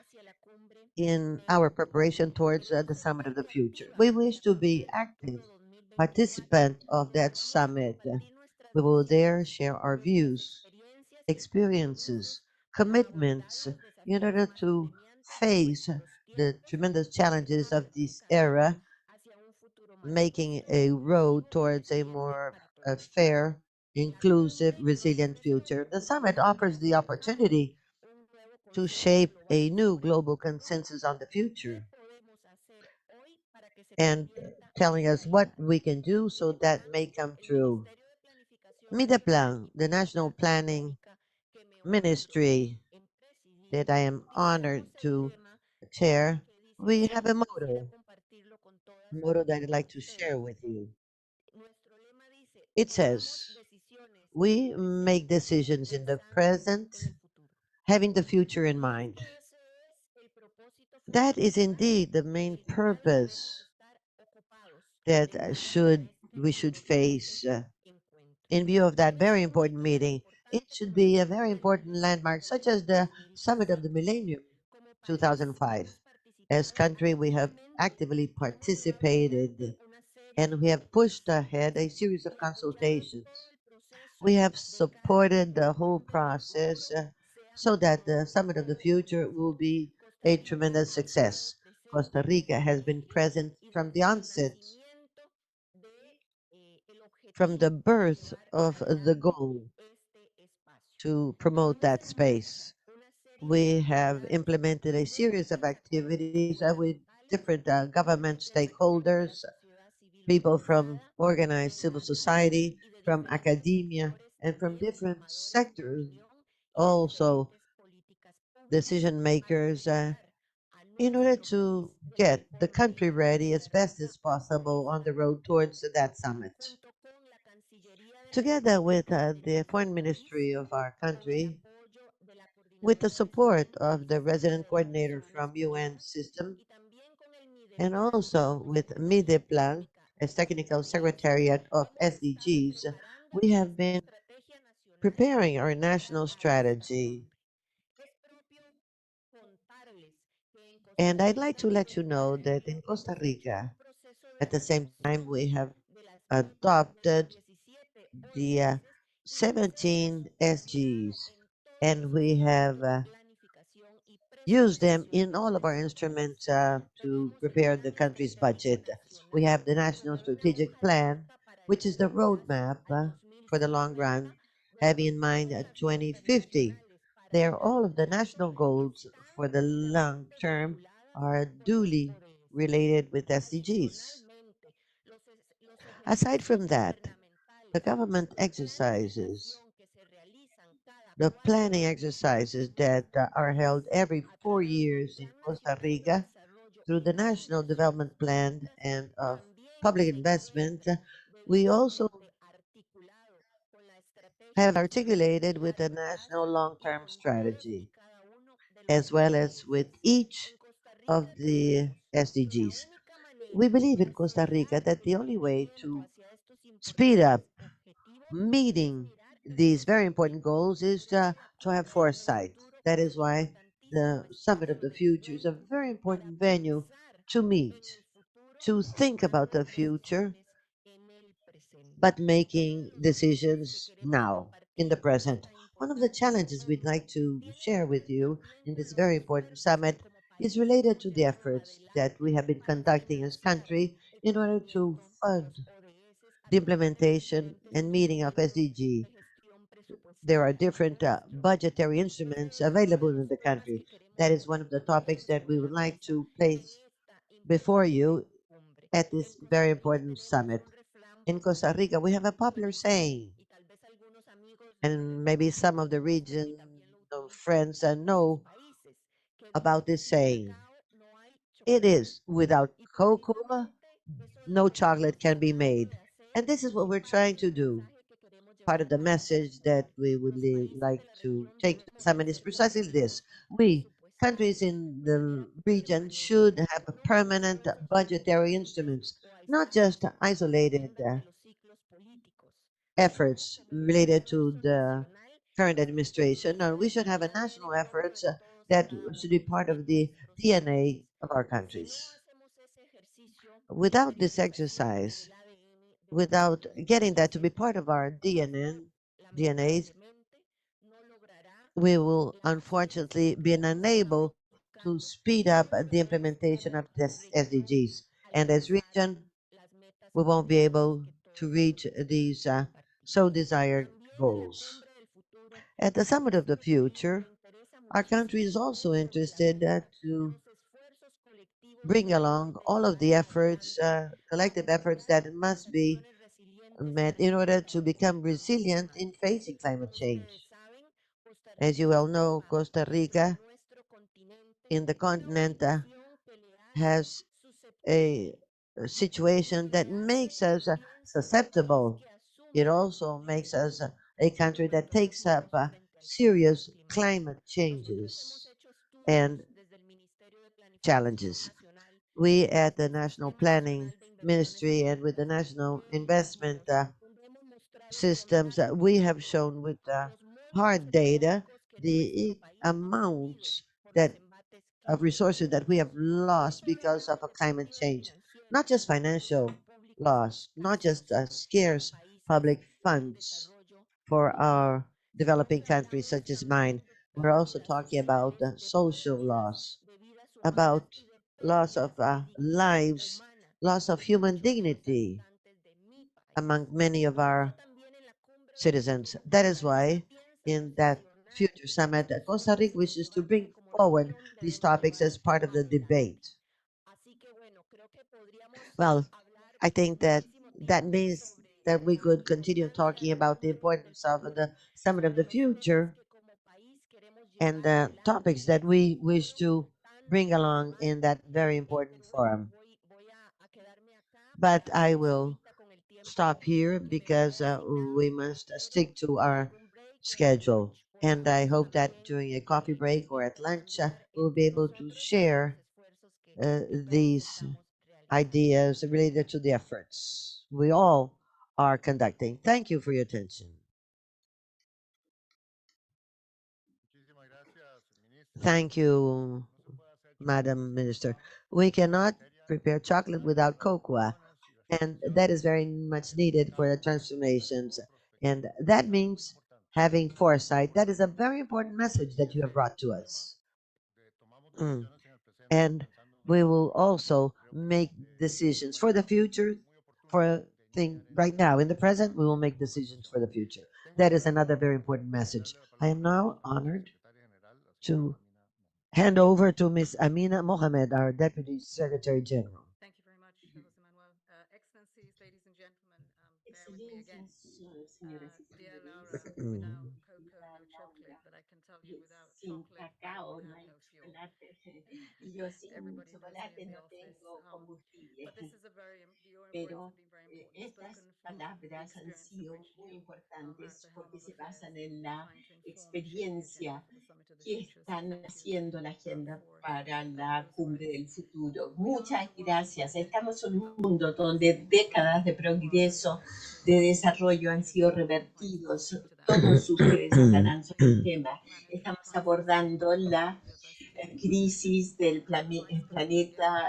[SPEAKER 6] in our preparation towards the Summit of the Future. We wish to be active participant of that summit. We will there share our views, experiences, commitments in order to face the tremendous challenges of this era, making a road towards a more fair, inclusive, resilient future. The summit offers the opportunity to shape a new global consensus on the future and telling us what we can do so that may come true. Mideplan, the National Planning Ministry that I am honored to chair, we have a motto that I'd like to share with you. It says, we make decisions in the present, having the future in mind. That is indeed the main purpose that we should face in view of that very important meeting. It should be a very important landmark, such as the Summit of the Millennium 2005. As country, we have actively participated and we have pushed ahead a series of consultations. We have supported the whole process so that the Summit of the Future will be a tremendous success. Costa Rica has been present from the onset, from the birth of the goal to promote that space. We have implemented a series of activities with different government stakeholders, people from organized civil society, from academia, and from different sectors also decision makers in order to get the country ready as best as possible on the road towards that summit. Together with the foreign ministry of our country, with the support of the resident coordinator from UN system, and also with MIDEPLAN as technical secretariat of SDGs, we have been preparing our national strategy. And I'd like to let you know that in Costa Rica, at the same time, we have adopted the 17 SGs, and we have used them in all of our instruments to prepare the country's budget. We have the National Strategic Plan, which is the roadmap for the long run, having in mind 2050. There, all of the national goals for the long term are duly related with SDGs. Aside from that, the government exercises, the planning exercises that are held every 4 years in Costa Rica through the National Development Plan and of Public Investment, we also have articulated with the National Long-Term Strategy, as well as with each of the SDGs. We believe in Costa Rica that the only way to speed up meeting these very important goals is to have foresight. That is why the Summit of the Future is a very important venue to meet, to think about the future, but making decisions now, in the present. One of the challenges we'd like to share with you in this very important summit is related to the efforts that we have been conducting as country in order to fund the implementation and meeting of SDG. There are different budgetary instruments available in the country. That is one of the topics that we would like to place before you at this very important summit. In Costa Rica, we have a popular saying, and maybe some of the region of friends know about this saying. It is without cocoa, no chocolate can be made. And this is what we're trying to do. Part of the message that we would like to take to the summit is precisely this. We, countries in the region, should have permanent budgetary instruments, not just isolated efforts related to the current administration. No, we should have a national efforts that should be part of the DNA of our countries. Without this exercise, without getting that to be part of our DNAs, we will unfortunately be unable to speed up the implementation of this SDGs. And as region, we won't be able to reach these so desired goals. At the Summit of the Future, our country is also interested to bring along all of the efforts, collective efforts that must be met in order to become resilient in facing climate change. As you well know, Costa Rica in the continent has a situation that makes us susceptible. It also makes us a country that takes up serious climate changes and challenges. We at the National Planning Ministry and with the National Investment Systems, we have shown with hard data the amounts that of resources that we have lost because of a climate change. Not just financial loss, not just scarce public funds for our developing countries such as mine. We're also talking about social loss, about loss of lives, loss of human dignity among many of our citizens. That is why in that future summit, Costa Rica wishes to bring forward these topics as part of the debate. Well, I think that that means that we could continue talking about the importance of the summit of the future and the topics that we wish to bring along in that very important forum. But I will stop here because we must stick to our schedule. And I hope that during a coffee break or at lunch, we'll be able to share these ideas related to the efforts we all are conducting. Thank you for your attention. Thank you, Madam Minister. We cannot prepare chocolate without cocoa, and that is very much needed for the transformations. And that means having foresight. That is a very important message that you have brought to us. Mm. And we will also make decisions for the future, for thing right now. In the present, we will make decisions for the future. That is another very important message. I am now honored to hand over to Ms. Amina Mohamed, our Deputy Secretary General.
[SPEAKER 4] Thank you very much, Jose Manuel. Excellencies, ladies and gentlemen, bear with me again. Dear Laura, without cocoa, no chocolate, but I can tell you without chocolate, I would have no fuel. Everybody knows me in the office. But this is your words have been very important, spoken from the experience of which you, at the helm of affairs, trying to inform and shape the agenda for the Summit of the Future. So thank you for
[SPEAKER 7] la
[SPEAKER 4] those
[SPEAKER 7] cumbre
[SPEAKER 4] words.
[SPEAKER 7] del futuro.
[SPEAKER 4] We are in
[SPEAKER 7] Muchas
[SPEAKER 4] a world
[SPEAKER 7] gracias.
[SPEAKER 4] where
[SPEAKER 7] Estamos en un mundo donde
[SPEAKER 4] policies
[SPEAKER 7] décadas de
[SPEAKER 4] are
[SPEAKER 7] progreso, de desarrollo han sido
[SPEAKER 4] quite
[SPEAKER 7] revertidos.
[SPEAKER 4] to that.
[SPEAKER 7] Todos ustedes estarán sobre el tema.
[SPEAKER 4] Planetary
[SPEAKER 7] Estamos
[SPEAKER 4] crisis,
[SPEAKER 7] abordando la
[SPEAKER 4] biodiversity,
[SPEAKER 7] crisis del
[SPEAKER 4] widespread
[SPEAKER 7] planeta,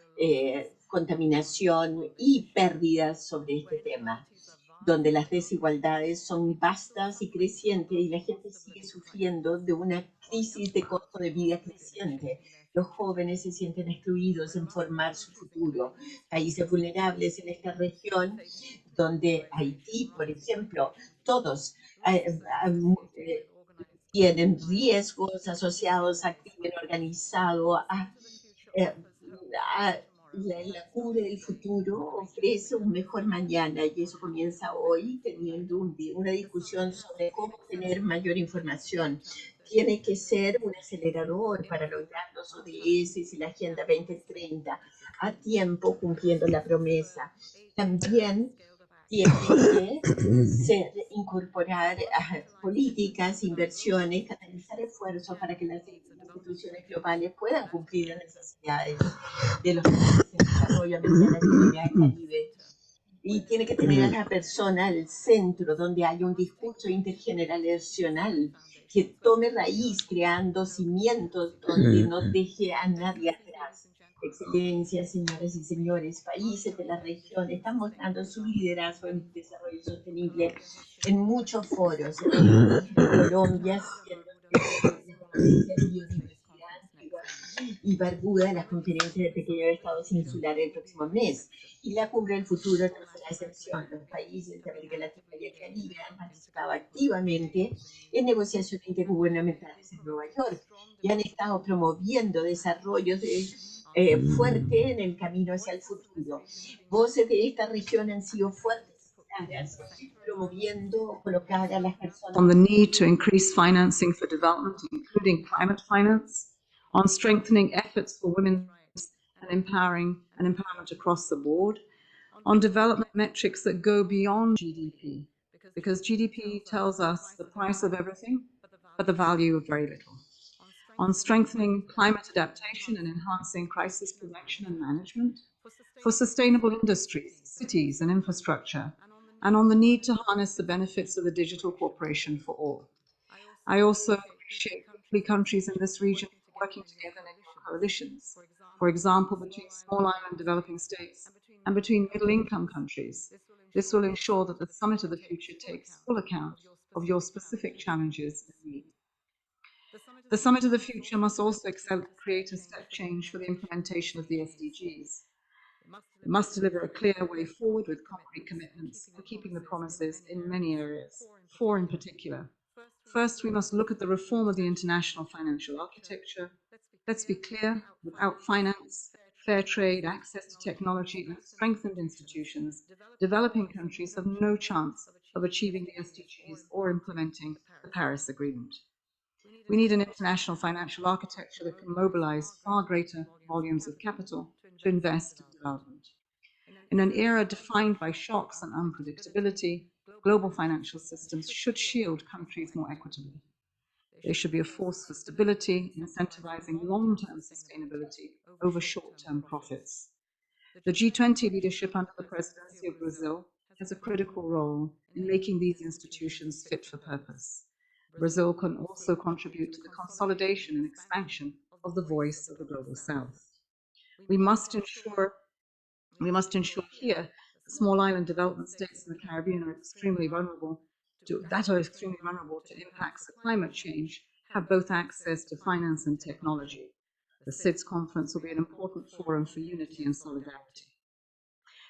[SPEAKER 4] biodiversity losses,
[SPEAKER 7] contaminación
[SPEAKER 4] on this
[SPEAKER 7] y
[SPEAKER 4] issue,
[SPEAKER 7] pérdidas sobre
[SPEAKER 4] where
[SPEAKER 7] este tema,
[SPEAKER 4] inequalities are vast
[SPEAKER 7] donde
[SPEAKER 4] and
[SPEAKER 7] las
[SPEAKER 4] growing,
[SPEAKER 7] desigualdades
[SPEAKER 4] and
[SPEAKER 7] son
[SPEAKER 4] people are still
[SPEAKER 7] vastas y
[SPEAKER 4] suffering from
[SPEAKER 7] crecientes
[SPEAKER 4] the
[SPEAKER 7] y la gente
[SPEAKER 4] cost of
[SPEAKER 7] sigue
[SPEAKER 4] living
[SPEAKER 7] sufriendo
[SPEAKER 4] crisis.
[SPEAKER 7] de una
[SPEAKER 4] While young
[SPEAKER 7] crisis de
[SPEAKER 4] people
[SPEAKER 7] costo de
[SPEAKER 4] feel
[SPEAKER 7] vida
[SPEAKER 4] excluded in
[SPEAKER 7] creciente.
[SPEAKER 4] shaping their
[SPEAKER 7] Los
[SPEAKER 4] future,
[SPEAKER 7] jóvenes se sienten excluidos
[SPEAKER 4] where
[SPEAKER 7] en
[SPEAKER 4] vulnerable
[SPEAKER 7] formar su
[SPEAKER 4] countries,
[SPEAKER 7] futuro.
[SPEAKER 4] including those
[SPEAKER 7] Países
[SPEAKER 4] facing
[SPEAKER 7] vulnerables en esta
[SPEAKER 4] severe
[SPEAKER 7] región,
[SPEAKER 4] safety
[SPEAKER 7] donde
[SPEAKER 4] polarization,
[SPEAKER 7] Haití, por
[SPEAKER 4] rising
[SPEAKER 7] ejemplo,
[SPEAKER 4] migration flows,
[SPEAKER 7] todos
[SPEAKER 4] risks associated with organized
[SPEAKER 7] tienen
[SPEAKER 4] crime,
[SPEAKER 7] riesgos asociados a
[SPEAKER 4] individuals'
[SPEAKER 7] crimen
[SPEAKER 4] rights.
[SPEAKER 7] organizado,
[SPEAKER 4] The Summit of the Future
[SPEAKER 7] eh,
[SPEAKER 4] offers hope for a better tomorrow, and
[SPEAKER 7] la
[SPEAKER 4] that
[SPEAKER 7] cumbre
[SPEAKER 4] starts
[SPEAKER 7] del
[SPEAKER 4] today
[SPEAKER 7] futuro
[SPEAKER 4] with the region's
[SPEAKER 7] ofrece un
[SPEAKER 4] leaders
[SPEAKER 7] mejor mañana y
[SPEAKER 4] on
[SPEAKER 7] eso
[SPEAKER 4] how we
[SPEAKER 7] comienza
[SPEAKER 4] can
[SPEAKER 7] hoy
[SPEAKER 4] benefit from that.
[SPEAKER 7] teniendo una
[SPEAKER 4] The summit
[SPEAKER 7] discusión
[SPEAKER 4] is
[SPEAKER 7] sobre
[SPEAKER 4] an
[SPEAKER 7] cómo tener
[SPEAKER 4] accelerator
[SPEAKER 7] mayor
[SPEAKER 4] for
[SPEAKER 7] información.
[SPEAKER 4] Chapter 13
[SPEAKER 7] Tiene que
[SPEAKER 4] and the
[SPEAKER 7] ser un
[SPEAKER 4] SDGs
[SPEAKER 7] acelerador
[SPEAKER 4] in
[SPEAKER 7] para
[SPEAKER 4] time,
[SPEAKER 7] lograr los
[SPEAKER 4] on time,
[SPEAKER 7] ODS y la Agenda
[SPEAKER 4] and promising
[SPEAKER 7] 2030
[SPEAKER 4] to
[SPEAKER 7] a
[SPEAKER 4] succeed.
[SPEAKER 7] tiempo cumpliendo la
[SPEAKER 4] This is the
[SPEAKER 7] promesa.
[SPEAKER 4] 8th
[SPEAKER 7] También
[SPEAKER 4] Scaled Up Action
[SPEAKER 7] tiene
[SPEAKER 4] Plan
[SPEAKER 7] que
[SPEAKER 4] for
[SPEAKER 7] incorporar
[SPEAKER 4] cross-sectorized efforts
[SPEAKER 7] políticas,
[SPEAKER 4] with our global
[SPEAKER 7] inversiones, canalizar
[SPEAKER 4] institutions
[SPEAKER 7] esfuerzos para que
[SPEAKER 4] gathering the
[SPEAKER 7] las
[SPEAKER 4] needs of developing
[SPEAKER 7] instituciones
[SPEAKER 4] countries
[SPEAKER 7] globales puedan
[SPEAKER 4] at
[SPEAKER 7] cumplir las
[SPEAKER 4] America's
[SPEAKER 7] necesidades
[SPEAKER 4] core.
[SPEAKER 7] de los países en desarrollo, América Latina, el
[SPEAKER 4] At the
[SPEAKER 7] Caribe.
[SPEAKER 4] center,
[SPEAKER 7] Y
[SPEAKER 4] where
[SPEAKER 7] tiene que
[SPEAKER 4] development
[SPEAKER 7] tener a
[SPEAKER 4] must
[SPEAKER 7] la
[SPEAKER 4] take root
[SPEAKER 7] persona al
[SPEAKER 4] and
[SPEAKER 7] centro, donde haya un
[SPEAKER 4] must take
[SPEAKER 7] discurso
[SPEAKER 4] root with solid
[SPEAKER 7] intergeneracional que
[SPEAKER 4] foundations. Let's
[SPEAKER 7] tome
[SPEAKER 4] be clear,
[SPEAKER 7] raíz, creando
[SPEAKER 4] no conspiracy
[SPEAKER 7] cimientos donde no
[SPEAKER 4] theories.
[SPEAKER 7] deje a nadie
[SPEAKER 4] Excellencies, ladies
[SPEAKER 7] atrás.
[SPEAKER 4] and gentlemen,
[SPEAKER 7] Excelencias,
[SPEAKER 4] countries
[SPEAKER 7] señoras y
[SPEAKER 4] in the region
[SPEAKER 7] señores,
[SPEAKER 4] are
[SPEAKER 7] países de
[SPEAKER 4] showing
[SPEAKER 7] la
[SPEAKER 4] their
[SPEAKER 7] región
[SPEAKER 4] leadership in
[SPEAKER 7] están mostrando
[SPEAKER 4] sustainable
[SPEAKER 7] su
[SPEAKER 4] development
[SPEAKER 7] liderazgo
[SPEAKER 4] in many
[SPEAKER 7] en desarrollo
[SPEAKER 4] forums.
[SPEAKER 7] sostenible
[SPEAKER 4] Colombia hosting
[SPEAKER 7] en
[SPEAKER 4] the
[SPEAKER 7] muchos foros, en
[SPEAKER 4] COP26,
[SPEAKER 7] Colombia,
[SPEAKER 4] Trinidad and
[SPEAKER 7] siendo
[SPEAKER 4] Barbuda hosting
[SPEAKER 7] la
[SPEAKER 4] Small Island
[SPEAKER 7] conferencia de
[SPEAKER 4] Development States
[SPEAKER 7] biodiversidad,
[SPEAKER 4] Conference next
[SPEAKER 7] Antigua
[SPEAKER 4] month.
[SPEAKER 7] y Barbuda, la
[SPEAKER 4] Where the
[SPEAKER 7] conferencia de
[SPEAKER 4] Summit
[SPEAKER 7] pequeños
[SPEAKER 4] of the
[SPEAKER 7] estados
[SPEAKER 4] Future
[SPEAKER 7] insulares el
[SPEAKER 4] will be
[SPEAKER 7] próximo
[SPEAKER 4] no
[SPEAKER 7] mes.
[SPEAKER 4] exception.
[SPEAKER 7] Y la cumbre del futuro no
[SPEAKER 4] All
[SPEAKER 7] será
[SPEAKER 4] Latin American
[SPEAKER 7] excepción. Los
[SPEAKER 4] countries
[SPEAKER 7] países de
[SPEAKER 4] have been
[SPEAKER 7] América Latina
[SPEAKER 4] actively
[SPEAKER 7] y el
[SPEAKER 4] engaged
[SPEAKER 7] Caribe
[SPEAKER 4] in
[SPEAKER 7] han participado
[SPEAKER 4] intergovernmental
[SPEAKER 7] activamente
[SPEAKER 4] negotiations in New
[SPEAKER 7] en
[SPEAKER 4] York
[SPEAKER 7] negociaciones
[SPEAKER 4] and have
[SPEAKER 7] intergubernamentales
[SPEAKER 4] been
[SPEAKER 7] en Nueva
[SPEAKER 4] promoting
[SPEAKER 7] York
[SPEAKER 4] strong
[SPEAKER 7] y han
[SPEAKER 4] development
[SPEAKER 7] estado promoviendo desarrollos
[SPEAKER 4] practices on sustainability.
[SPEAKER 7] fuerte en el camino hacia el
[SPEAKER 4] Voices from this
[SPEAKER 7] futuro.
[SPEAKER 4] region have been
[SPEAKER 7] Voces
[SPEAKER 4] loud
[SPEAKER 7] de esta región han
[SPEAKER 4] and
[SPEAKER 7] sido fuertes
[SPEAKER 4] determined to put
[SPEAKER 7] y
[SPEAKER 4] people at
[SPEAKER 7] claras,
[SPEAKER 4] the center of our efforts.
[SPEAKER 7] promoviendo colocar a las personas
[SPEAKER 4] On the need to increase financing for development, including climate finance, on strengthening efforts for women's rights and empowerment across the board, on development metrics that go beyond GDP, because GDP tells us the price of everything, but the value of very little. On strengthening climate adaptation and enhancing crisis prevention and management, for sustainable industries, cities, and infrastructure, and on the need to harness the benefits of the digital cooperation for all. I also appreciate free countries in this region working together in equal coalitions, for example, between small island developing states and between middle income countries. This will ensure that the Summit of the Future takes full account of your specific challenges and needs. The Summit of the Future must also create a step change for the implementation of the SDGs. It must deliver a clear way forward with concrete commitments and keeping the promises in many areas, four in particular. First, we must look at the reform of the international financial architecture. Let's be clear, without finance, fair trade, access to technology, and strengthened institutions, developing countries have no chance of achieving the SDGs or implementing the Paris Agreement. We need an international financial architecture that can mobilize far greater volumes of capital to invest in development. In an era defined by shocks and unpredictability, global financial systems should shield countries more equitably. They should be a force for stability, incentivizing long-term sustainability over short-term profits. The G20 leadership under the presidency of Brazil has a critical role in making these institutions fit for purpose. Brazil can also contribute to the consolidation and expansion of the voice of the Global South. We must ensure here the small island development states in the Caribbean are extremely vulnerable to impacts of climate change, have both access to finance and technology. The CIDS conference will be an important forum for unity and solidarity.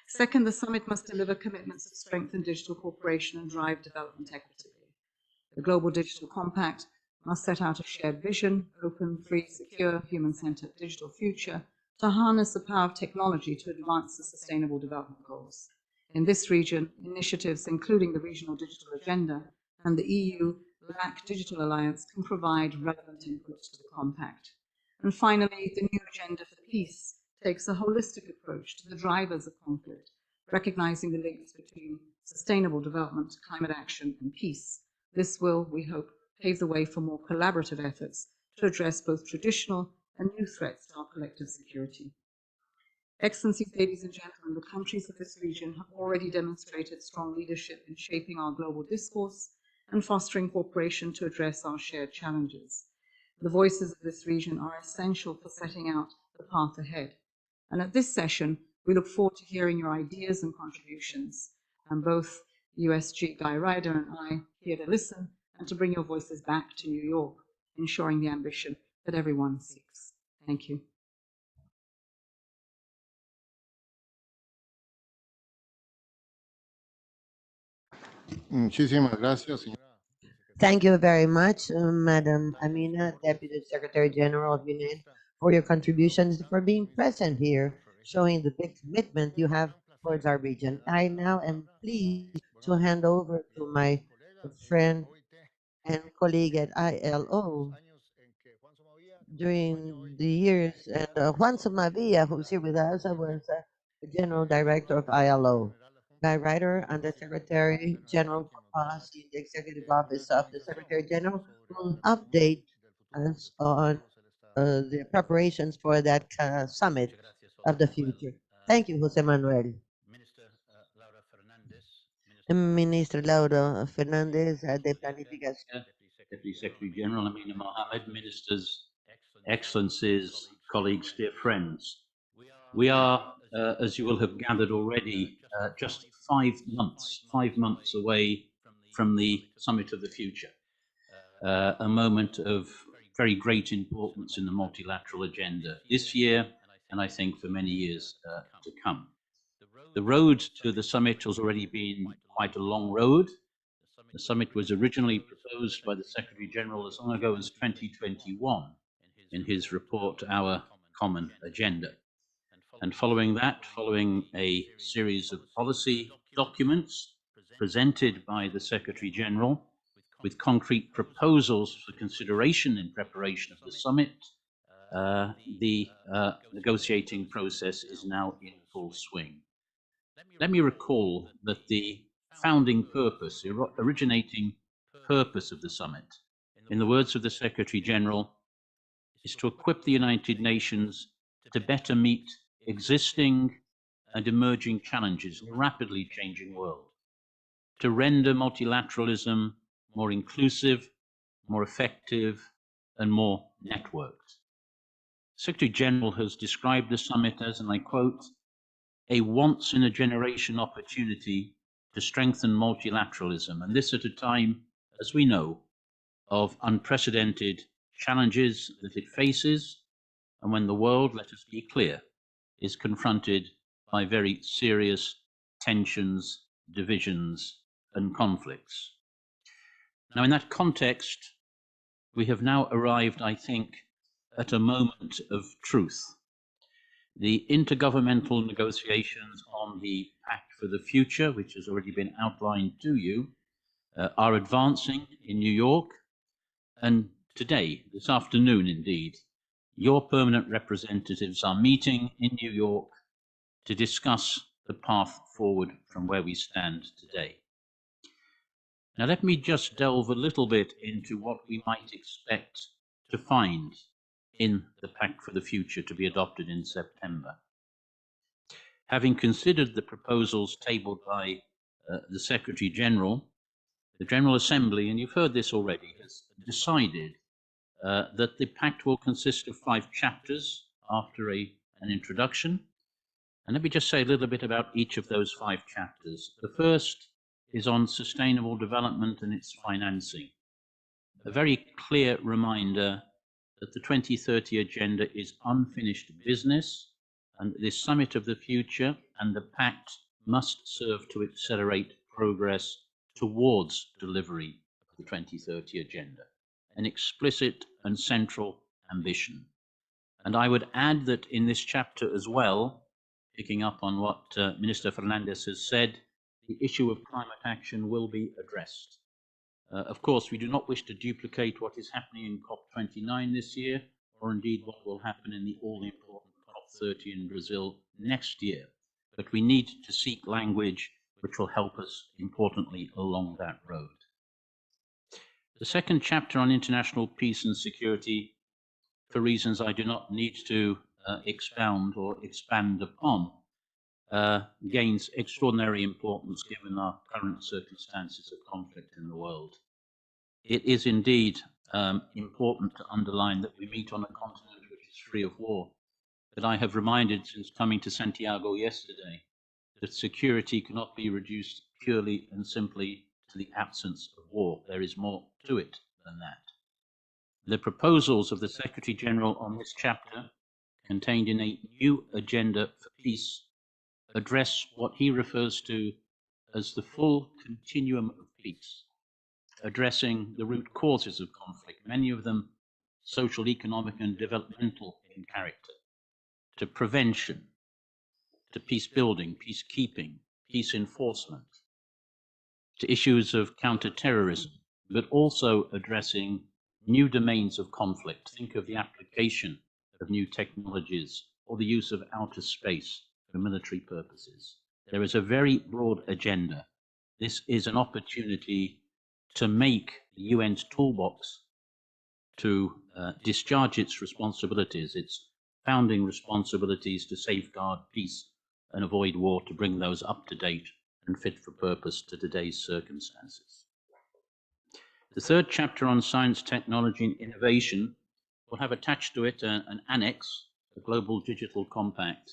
[SPEAKER 4] Second, the summit must deliver commitments to strengthen digital cooperation and drive development equitably. The Global Digital Compact must set out a shared vision, open, free, secure, human-centered digital future to harness the power of technology to advance the Sustainable Development Goals. In this region, initiatives including the Regional Digital Agenda and the EU-LAC Digital Alliance can provide relevant input to the Compact. And finally, the new Agenda for Peace takes a holistic approach to the drivers of conflict, recognizing the links between sustainable development, climate action, and peace. This will, we hope, pave the way for more collaborative efforts to address both traditional and new threats to our collective security. Excellencies, ladies and gentlemen, the countries of this region have already demonstrated strong leadership in shaping our global discourse and fostering cooperation to address our shared challenges. The voices of this region are essential for setting out the path ahead. And at this session, we look forward to hearing your ideas and contributions. And both USG Guy Ryder and I here to listen and to bring your voices back to New York, ensuring the ambition that everyone seeks. Thank you.
[SPEAKER 8] Muchísimas gracias, señora.
[SPEAKER 6] Thank you very much, Madam Amina, Deputy Secretary General of UNAID, for your contributions, for being present here, showing the big commitment you have towards our region. I now am pleased to hand over to my friend and colleague at ILO during the years, and Juan Somavia, who's here with us, was the General Director of ILO. Guy Ryder, Undersecretary General for Policy in the Executive Office of the Secretary General, will update us on the preparations for that summit of the future. Thank you, Jose Manuel. Minister Laura Fernandez de Planificación.
[SPEAKER 9] Deputy Secretary General Amina Mohammed, Ministers, Excellencies, colleagues, dear friends. We are, as you will have gathered already, just 5 months away from the Summit of the Future, a moment of very great importance in the multilateral agenda this year, and I think for many years to come. The road to the summit has already been quite a long road. The summit was originally proposed by the Secretary General as long ago as 2021 in his report, Our Common Agenda. And following that, following a series of policy documents presented by the Secretary General with concrete proposals for consideration in preparation of the summit, the negotiating process is now in full swing. Let me recall that the founding purpose, the originating purpose of the summit, in the words of the Secretary General, is to equip the United Nations to better meet existing and emerging challenges in a rapidly changing world, to render multilateralism more inclusive, more effective, and more networked. Secretary General has described the summit as, and I quote, a once-in-a-generation opportunity to strengthen multilateralism, and this at a time, as we know, of unprecedented challenges that it faces, and when the world, let us be clear, is confronted by very serious tensions, divisions, and conflicts. Now, in that context, we have now arrived, I think, at a moment of truth. The intergovernmental negotiations on the Pact for the Future, which has already been outlined to you, are advancing in New York, and today, this afternoon indeed, your permanent representatives are meeting in New York to discuss the path forward from where we stand today. Now, let me just delve a little bit into what we might expect to find in the Pact for the Future to be adopted in September. Having considered the proposals tabled by the Secretary General, the General Assembly, and you've heard this already, has decided that the Pact will consist of 5 chapters after an introduction. And let me just say a little bit about each of those 5 chapters. The first is on sustainable development and its financing. A very clear reminder that the 2030 Agenda is unfinished business, and this Summit of the Future and the Pact must serve to accelerate progress towards delivery of the 2030 Agenda, an explicit and central ambition. And I would add that in this chapter as well, picking up on what Minister Fernandez has said, the issue of climate action will be addressed. Of course, we do not wish to duplicate what is happening in COP29 this year, or indeed what will happen in the all-important COP30 in Brazil next year. But we need to seek language which will help us, importantly, along that road. The second chapter on international peace and security, for reasons I do not need to expound or expand upon, gains extraordinary importance given our current circumstances of conflict in the world. It is indeed important to underline that we meet on a continent which is free of war. But I have reminded since coming to Santiago yesterday that security cannot be reduced purely and simply to the absence of war. There is more to it than that. The proposals of the Secretary General on this chapter, contained in a new agenda for peace, address what he refers to as the full continuum of peace, addressing the root causes of conflict, many of them social, economic, and developmental in character, to prevention, to peace building, peacekeeping, peace enforcement, to issues of counterterrorism, but also addressing new domains of conflict. Think of the application of new technologies or the use of outer space for military purposes. There is a very broad agenda. This is an opportunity to make the UN's toolbox to discharge its responsibilities, its founding responsibilities to safeguard peace and avoid war, to bring those up to date and fit for purpose to today's circumstances. The third chapter on science, technology, and innovation will have attached to it an annex, the Global Digital Compact.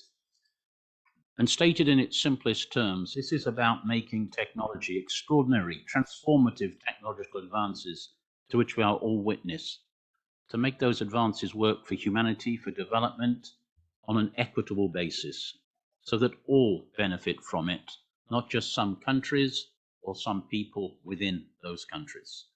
[SPEAKER 9] And stated in its simplest terms, this is about making technology extraordinary, transformative technological advances to which we are all witness, to make those advances work for humanity, for development, on an equitable basis, so that all benefit from it, not just some countries or some people within those countries.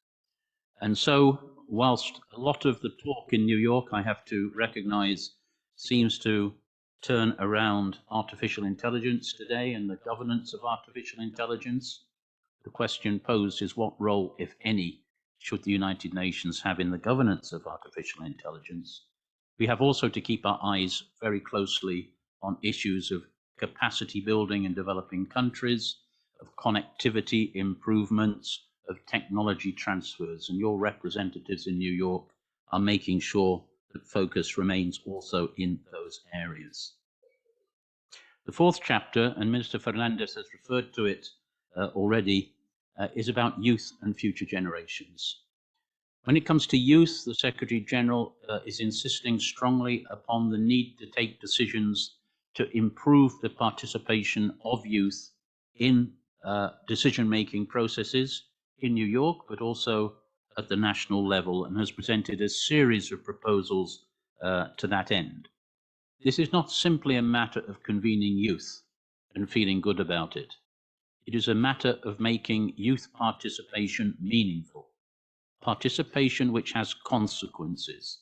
[SPEAKER 9] And so, whilst a lot of the talk in New York, I have to recognize, seems to turn around artificial intelligence today and the governance of artificial intelligence, the question posed is what role, if any, should the United Nations have in the governance of artificial intelligence? We have also to keep our eyes very closely on issues of capacity building in developing countries, of connectivity improvements, of technology transfers, and your representatives in New York are making sure that focus remains also in those areas. The fourth chapter, and Minister Fernandez has referred to it already, is about youth and future generations. When it comes to youth, the Secretary General is insisting strongly upon the need to take decisions to improve the participation of youth in decision-making processes in New York, but also at the national level, and has presented a series of proposals to that end. This is not simply a matter of convening youth and feeling good about it. It is a matter of making youth participation meaningful, participation which has consequences,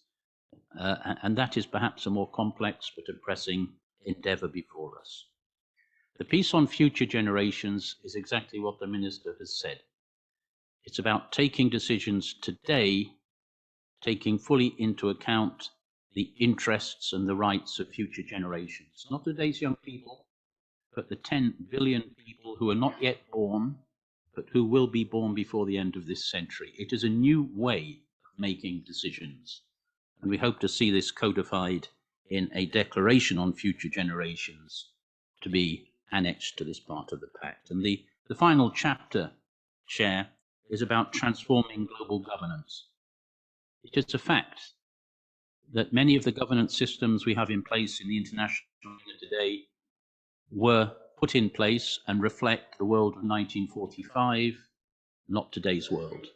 [SPEAKER 9] and that is perhaps a more complex but a pressing endeavor before us. The piece on future generations is exactly what the Minister has said. It's about taking decisions today taking fully into account the interests and the rights of future generations, not today's young people, but the 10 billion people who are not yet born, but who will be born before the end of this century. It is a new way of making decisions, and we hope to see this codified in a declaration on future generations to be annexed to this part of the pact. And the final chapter, Chair, is about transforming global governance. It is a fact that many of the governance systems we have in place in the international arena today were put in place and reflect the world of 1945, not today's world.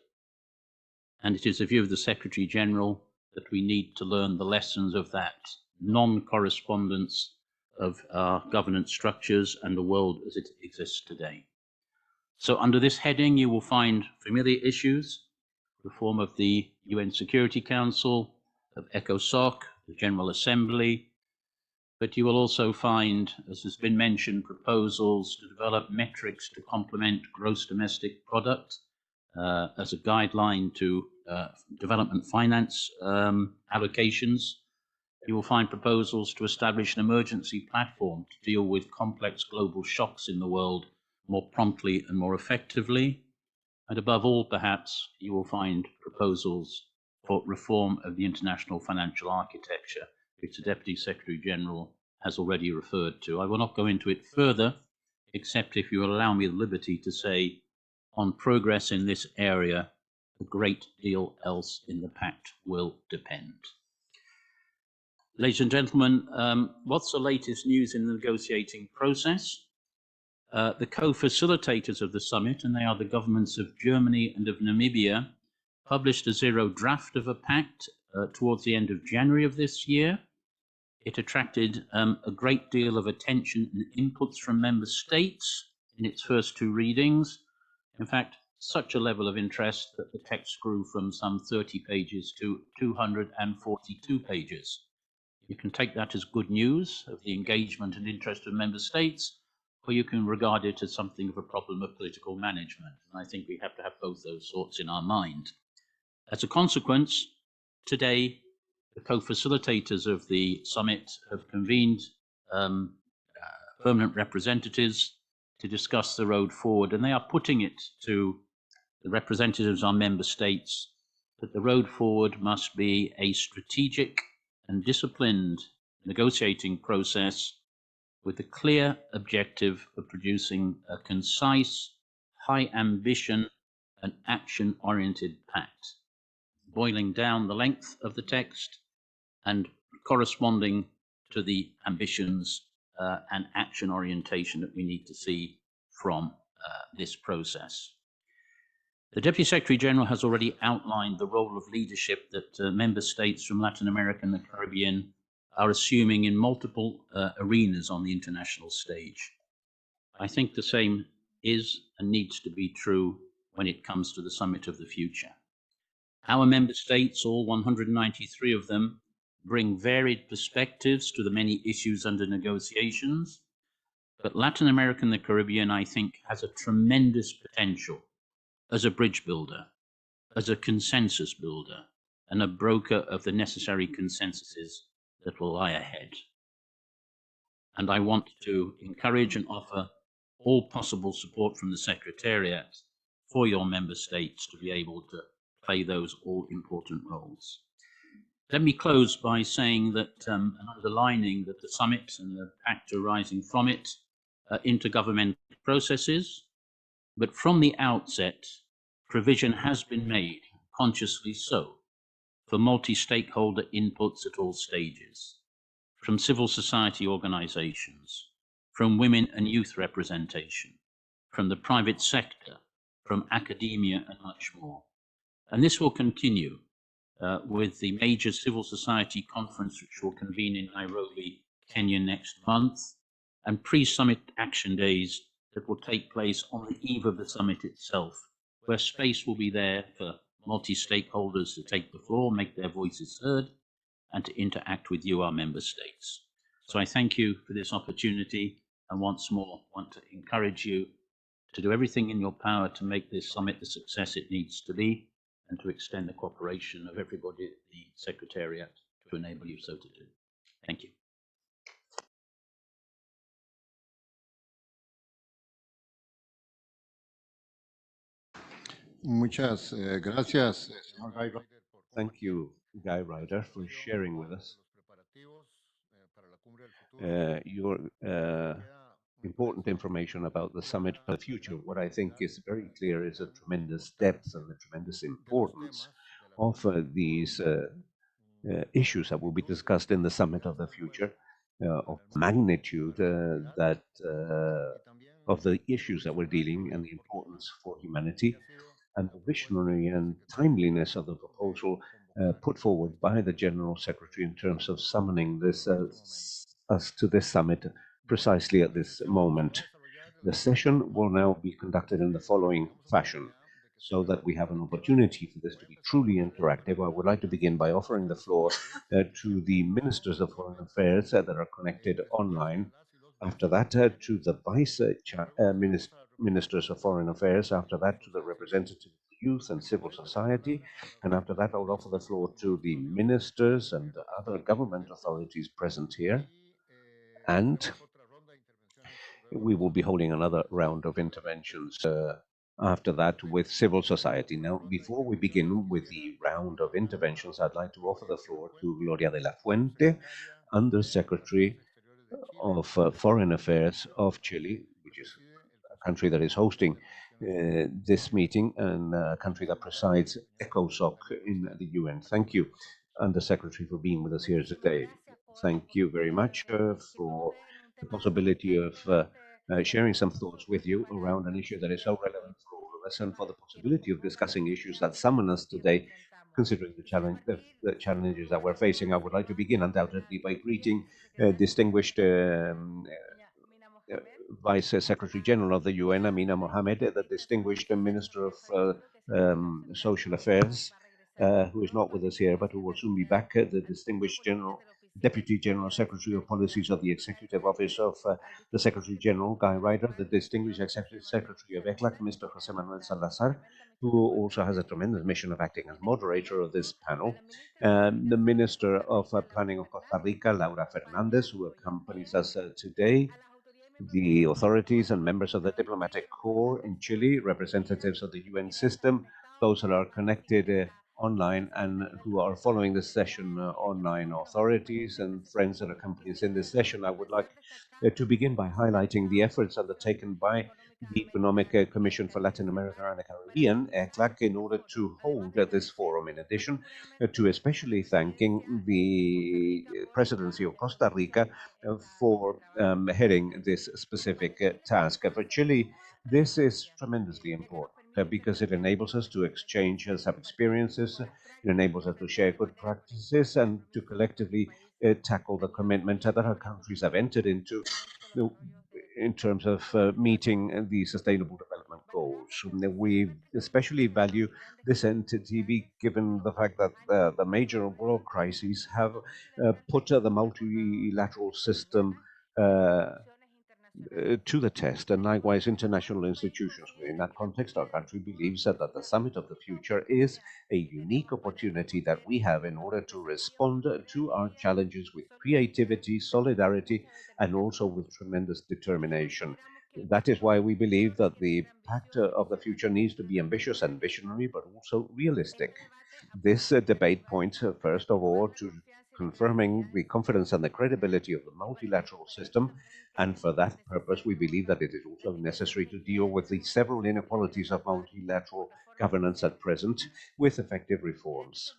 [SPEAKER 9] And it is the view of the Secretary General that we need to learn the lessons of that non-correspondence of our governance structures and the world as it exists today. So under this heading, you will find familiar issues: reform of the UN Security Council, of ECOSOC, the General Assembly, but you will also find, as has been mentioned, proposals to develop metrics to complement gross domestic product as a guideline to development finance allocations. You will find proposals to establish an emergency platform to deal with complex global shocks in the world more promptly and more effectively. And above all, perhaps, you will find proposals for reform of the international financial architecture, which the Deputy Secretary General has already referred to. I will not go into it further, except if you will allow me the liberty to say, on progress in this area, a great deal else in the pact will depend. Ladies and gentlemen, what's the latest news in the negotiating process? The co-facilitators of the summit, and they are the governments of Germany and of Namibia, published a zero draft of a pact towards the end of January of this year. It attracted a great deal of attention and inputs from member states in its first two readings. In fact, such a level of interest that the text grew from some 30 pages to 242 pages. You can take that as good news of the engagement and interest of member states, or you can regard it as something of a problem of political management. And I think we have to have both those thoughts in our mind. As a consequence, today, the co-facilitators of the summit have convened permanent representatives to discuss the road forward, and they are putting it to the representatives of our member states that the road forward must be a strategic and disciplined negotiating process with the clear objective of producing a concise, high ambition and action-oriented pact, boiling down the length of the text and corresponding to the ambitions and action orientation that we need to see from this process. The Deputy Secretary General has already outlined the role of leadership that member states from Latin America and the Caribbean are assuming in multiple arenas on the international stage. I think the same is and needs to be true when it comes to the Summit of the Future. Our member states, all 193 of them, bring varied perspectives to the many issues under negotiations, but Latin America and the Caribbean, I think, has a tremendous potential as a bridge builder, as a consensus builder, and a broker of the necessary consensuses that will lie ahead. And I want to encourage and offer all possible support from the Secretariat for your member states to be able to play those all-important roles. Let me close by saying that, and underlining that the summit and the pact arising from it are intergovernmental processes, but from the outset, provision has been made, consciously so, for multi-stakeholder inputs at all stages, from civil society organizations, from women and youth representation, from the private sector, from academia, and much more. And this will continue with the major civil society conference, which will convene in Nairobi, Kenya next month, and pre-summit action days that will take place on the eve of the summit itself, where space will be there for multi-stakeholders to take the floor, make their voices heard, and to interact with you, our member states. So I thank you for this opportunity, and once more want to encourage you to do everything in your power to make this summit the success it needs to be. and to extend the cooperation of everybody at the Secretariat to enable you so to do. Thank you.
[SPEAKER 8] Muchas gracias, señor Guy Ryder.
[SPEAKER 1] Thank you, Guy Ryder, for sharing with us your important information about the summit for the future. What I think is very clear is the tremendous depth and the tremendous importance of these issues that will be discussed in the summit of the future, of magnitude of the issues that we're dealing and the importance for humanity, and the visionary and timeliness of the proposal put forward by the General Secretary in terms of summoning this us to this summit precisely at this moment. The session will now be conducted in the following fashion. So that we have an opportunity for this to be truly interactive, I would like to begin by offering the floor to the Ministers of Foreign Affairs that are connected online. After that, to the Ministers of Foreign Affairs. After that, to the representatives of youth and civil society. And after that, I will offer the floor to the ministers and other government authorities present here. And we will be holding another round of interventions after that with civil society. Now, before we begin with the round of interventions, I'd like to offer the floor to Gloria de la Fuente, Under Secretary of Foreign Affairs of Chile, which is a country that is hosting this meeting and a country that presides ECOSOC in the UN. Thank you, Under Secretary, for being with us here today. Thank you very much for the possibility of sharing some thoughts with you around an issue that is so relevant for all of us, and for the possibility of discussing issues that summon us today, considering the challenges that we're facing. I would like to begin undoubtedly by greeting distinguished Vice Secretary General of the UN, Amina Mohammed, the distinguished Minister of Social Affairs, who is not with us here, but who will soon be back, the distinguished Deputy General Secretary of Policies of the Executive Office of the Secretary General, Guy Ryder, the distinguished Executive Secretary of ECLAC, Mr. José Manuel Salazar, who also has a tremendous mission of acting as moderator of this panel, the Minister of Planning of Costa Rica, Laura Fernandez, who accompanies us today, the authorities and members of the diplomatic corps in Chile, representatives of the UN system, those that are connected online and who are following this session online, authorities and friends that accompany us in this session. I would like to begin by highlighting the efforts undertaken by the Economic Commission for Latin America and the Caribbean, ECLAC, in order to hold this forum. In addition to especially thanking the presidency of Costa Rica for heading this specific task. For Chile, this is tremendously important because it enables us to exchange some experiences, it enables us to share good practices and to collectively tackle the commitment that our countries have entered into in terms of meeting the Sustainable Development Goals. We especially value this entity given the fact that the major world crises have put the multilateral system to the test, and likewise international institutions. In that context, our country believes that the Summit of the Future is a unique opportunity that we have in order to respond to our challenges with creativity, solidarity, and also with tremendous determination. That is why we believe that the Pact of the Future needs to be ambitious and visionary, but also realistic. This debate points, first of all, to confirming the confidence and the credibility of the multilateral system. And for that purpose, we believe that it is also necessary to deal with the several inequalities of multilateral governance at present with effective reforms.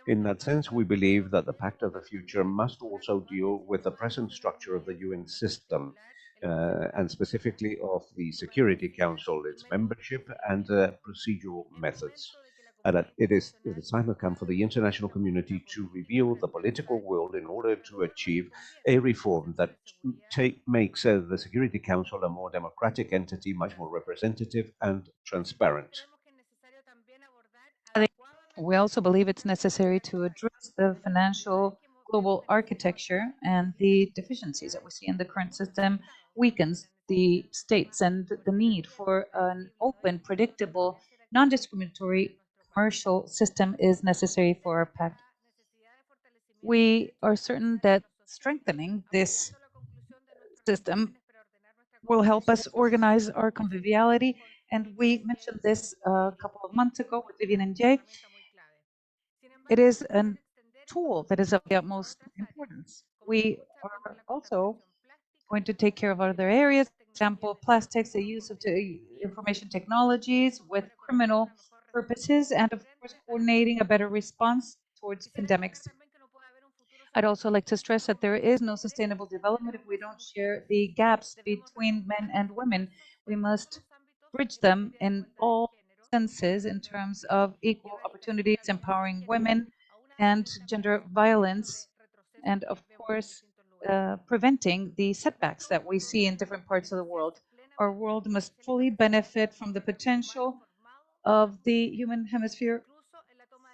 [SPEAKER 1] In that sense, we believe that the Pact of the Future must also deal with the present structure of the UN system, and specifically of the Security Council, its membership and procedural methods. And that the time has come for the international community to reveal the political will in order to achieve a reform that makes the Security Council a more democratic entity, much more representative and transparent.
[SPEAKER 3] We also believe it's necessary to address the financial global architecture and the deficiencies that we see in the current system weakens the states, and the need for an open, predictable, non-discriminatory commercial system is necessary for our pact. We are certain that strengthening this system will help us organize our conviviality, and we mentioned this a couple of months ago with Vivian and Jay. It is a tool that is of the utmost importance. We are also going to take care of other areas, for example, plastics, the use of information technologies with criminal purposes, and of course, coordinating a better response towards pandemics. I'd also like to stress that there is no sustainable development if we don't share the gaps between men and women. We must bridge them in all senses in terms of equal opportunities, empowering women, and gender violence, and of course, preventing the setbacks that we see in different parts of the world. Our world must fully benefit from the potential of the human hemisphere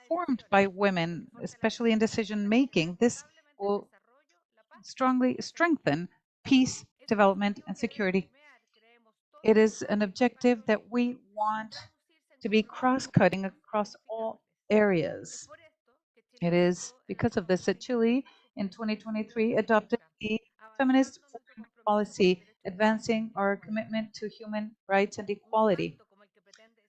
[SPEAKER 3] formed by women, especially in decision making. This will strongly strengthen peace, development, and security. It is an objective that we want to be cross-cutting across all areas. It is because of this that Chile in 2023 adopted the feminist foreign policy, advancing our commitment to human rights and equality.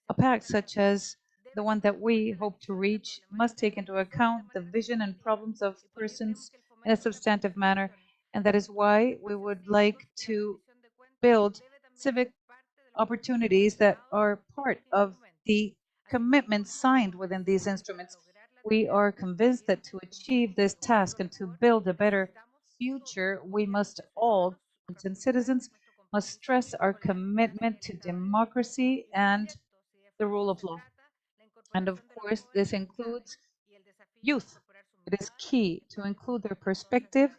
[SPEAKER 3] A pact such as the one that we hope to reach must take into account the vision and problems of persons in a substantive manner, and that is why we would like to build civic opportunities that are part of the commitments signed within these instruments. We are convinced that to achieve this task and to build a better future, we must all, and citizens, must stress our commitment to democracy and the rule of law. And of course, this includes youth. It is key to include their perspective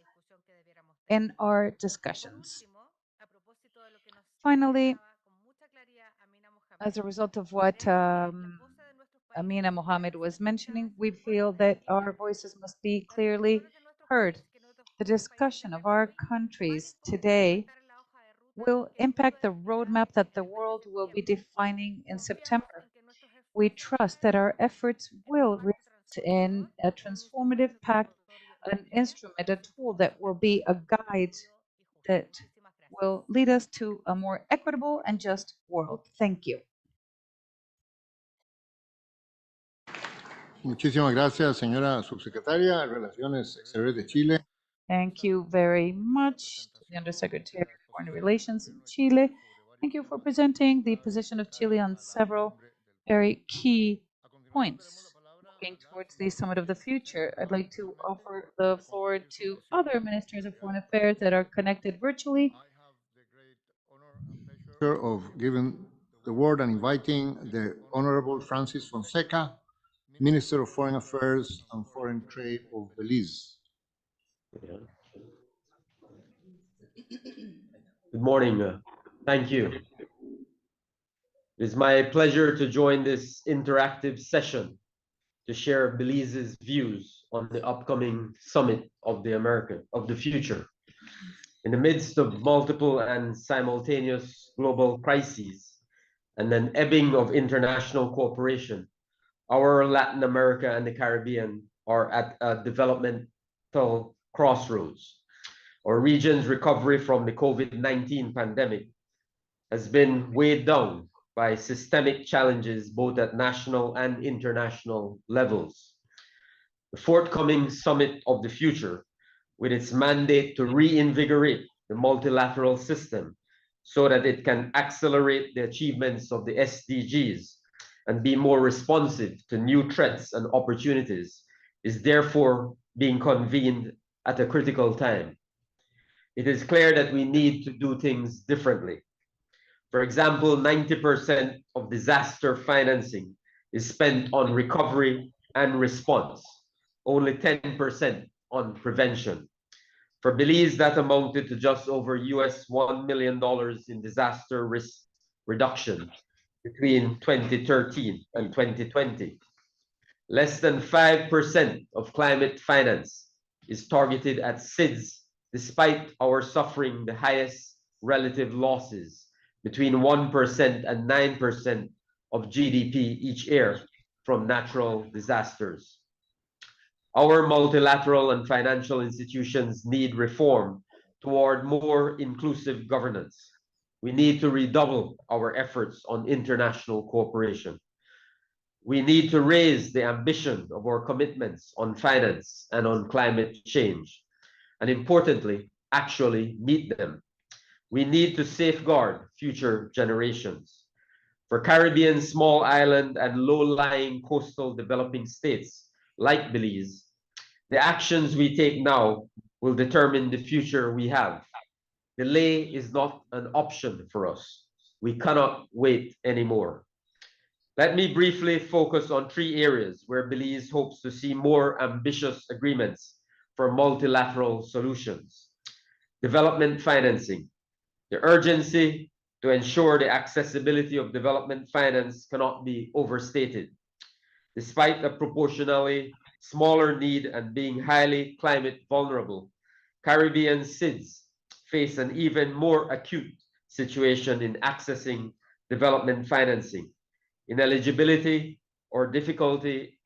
[SPEAKER 3] in our discussions. Finally, as a result of what Amina Mohammed was mentioning, we feel that our voices must be clearly heard. The discussion of our countries today will impact the roadmap that the world will be defining in September. We trust that our efforts will result in a transformative pact, an instrument, a tool that will be a guide that will lead us to a more equitable and just world. Thank you.
[SPEAKER 8] Muchísimas gracias, señora subsecretaria de Relaciones Exteriores de Chile.
[SPEAKER 3] Thank you very much to the Undersecretary of Foreign Relations in Chile. Thank you for presenting the position of Chile on several very key points looking towards the Summit of the Future. I'd like to offer the floor to other ministers of foreign affairs that are connected virtually.
[SPEAKER 8] Of giving the word and inviting the Honorable Francis Fonseca, Minister of Foreign Affairs and Foreign Trade of Belize.
[SPEAKER 10] Good morning. Thank you. It is my pleasure to join this interactive session to share Belize's views on the upcoming Summit of the Future. In the midst of multiple and simultaneous global crises and an ebbing of international cooperation, our Latin America and the Caribbean are at a developmental crossroads. Our region's recovery from the COVID-19 pandemic has been weighed down by systemic challenges both at national and international levels. The forthcoming Summit of the Future, with its mandate to reinvigorate the multilateral system so that it can accelerate the achievements of the SDGs and be more responsive to new threats and opportunities, is therefore being convened at a critical time. It is clear that we need to do things differently. For example, 90% of disaster financing is spent on recovery and response, only 10% on prevention. For Belize, that amounted to just over $1 million in disaster risk reduction between 2013 and 2020. Less than 5% of climate finance is targeted at SIDS, despite our suffering the highest relative losses between 1% and 9% of GDP each year from natural disasters. Our multilateral and financial institutions need reform toward more inclusive governance. We need to redouble our efforts on international cooperation. We need to raise the ambition of our commitments on finance and on climate change, and importantly, actually meet them. We need to safeguard future generations. For Caribbean, small island, and low-lying coastal developing states like Belize, the actions we take now will determine the future we have. Delay is not an option for us. We cannot wait anymore. Let me briefly focus on 3 areas where Belize hopes to see more ambitious agreements for multilateral solutions. Development financing. The urgency to ensure the accessibility of development finance cannot be overstated. Despite a proportionally smaller need and being highly climate vulnerable, Caribbean SIDS face an even more acute situation in accessing development financing. Ineligibility or difficulty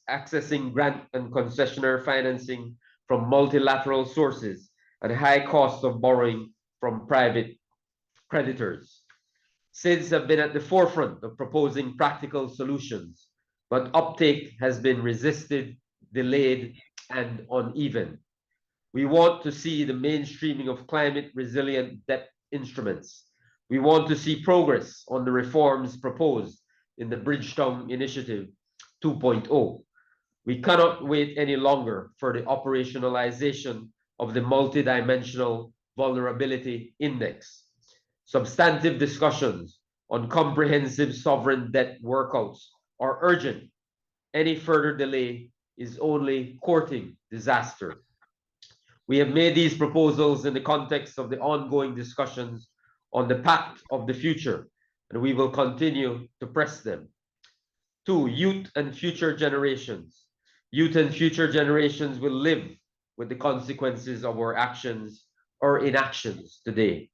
[SPEAKER 10] accessing grant and concessionaire financing from multilateral sources and high cost of borrowing from private creditors. SIDS have been at the forefront of proposing practical solutions, but uptake has been resisted, delayed, and uneven. We want to see the mainstreaming of climate resilient debt instruments. We want to see progress on the reforms proposed in the Bridgetown Initiative 2.0. We cannot wait any longer for the operationalization of the Multidimensional Vulnerability Index. Substantive discussions on comprehensive sovereign debt workouts are urgent. Any further delay is only courting disaster. We have made these proposals in the context of the ongoing discussions on the Pact of the Future, and we will continue to press them. 2, youth and future generations. Youth and future generations will live with the consequences of our actions or inactions today.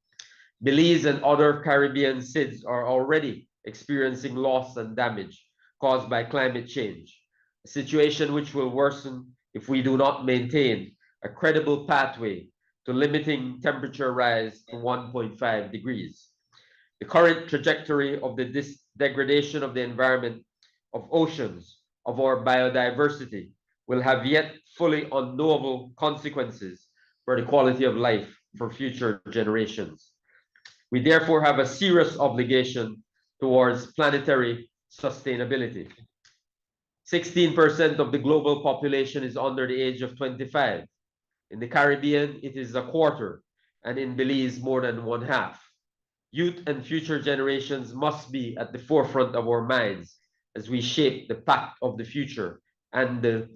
[SPEAKER 10] Belize and other Caribbean SIDS are already experiencing loss and damage caused by climate change, a situation which will worsen if we do not maintain a credible pathway to limiting temperature rise to 1.5 degrees. The current trajectory of the degradation of the environment, of oceans, of our biodiversity will have yet fully unknowable consequences for the quality of life for future generations. We therefore have a serious obligation towards planetary sustainability. 16% of the global population is under the age of 25. In the Caribbean, it is a quarter, and in Belize, more than 1/2. Youth and future generations must be at the forefront of our minds as we shape the Pact of the Future and the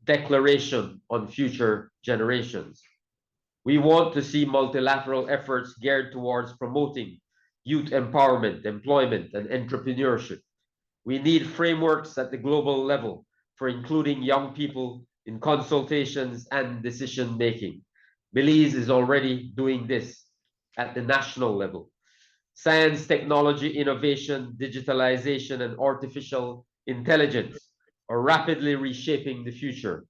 [SPEAKER 10] Declaration on Future Generations. We want to see multilateral efforts geared towards promoting youth empowerment, employment, and entrepreneurship. We need frameworks at the global level for including young people in consultations and decision-making. Belize is already doing this at the national level. Science, technology, innovation, digitalization, and artificial intelligence are rapidly reshaping the future.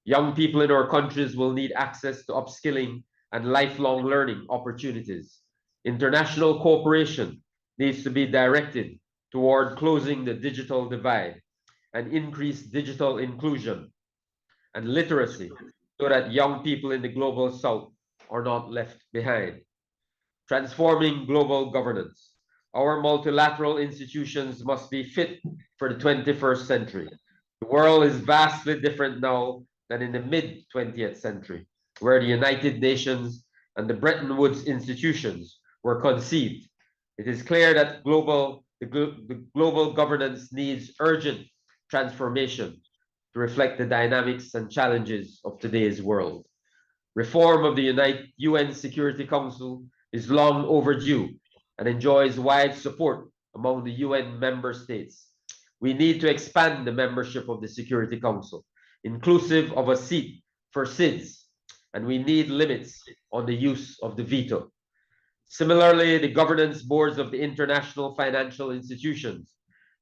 [SPEAKER 10] Young people in our countries will need access to upskilling and lifelong learning opportunities. International cooperation needs to be directed toward closing the digital divide and increase digital inclusion and literacy so that young people in the global south are not left behind. Transforming global governance. Our multilateral institutions must be fit for the 21st century. The world is vastly different now than in the mid-20th century, where the United Nations and the Bretton Woods institutions were conceived. It is clear that the global governance needs urgent transformation to reflect the dynamics and challenges of today's world. Reform of the UN Security Council is long overdue and enjoys wide support among the UN member states. We need to expand the membership of the Security Council, inclusive of a seat for SIDS, and we need limits on the use of the veto. Similarly, the governance boards of the international financial institutions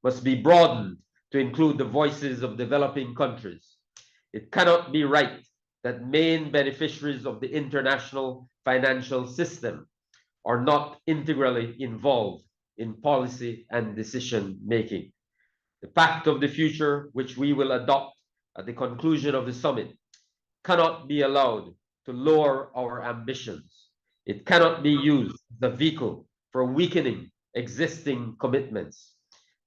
[SPEAKER 10] must be broadened to include the voices of developing countries. It cannot be right that main beneficiaries of the international financial system are not integrally involved in policy and decision making. The Pact of the Future, which we will adopt at the conclusion of the summit, cannot be allowed to lower our ambitions. It cannot be used as a vehicle for weakening existing commitments.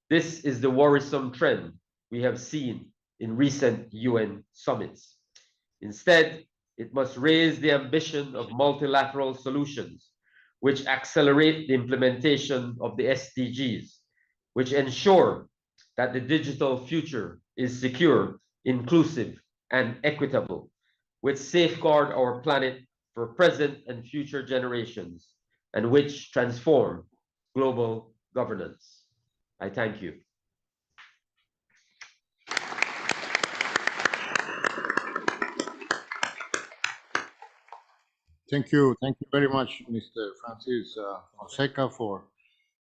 [SPEAKER 10] This is the worrisome trend we have seen in recent UN summits. Instead, it must raise the ambition of multilateral solutions, which accelerate the implementation of the SDGs, which ensure that the digital future is secure, inclusive, and equitable, which safeguard our planet for present and future generations, and which transform global governance. I thank you.
[SPEAKER 8] Thank you very much, Mr. Francis Fonseca, for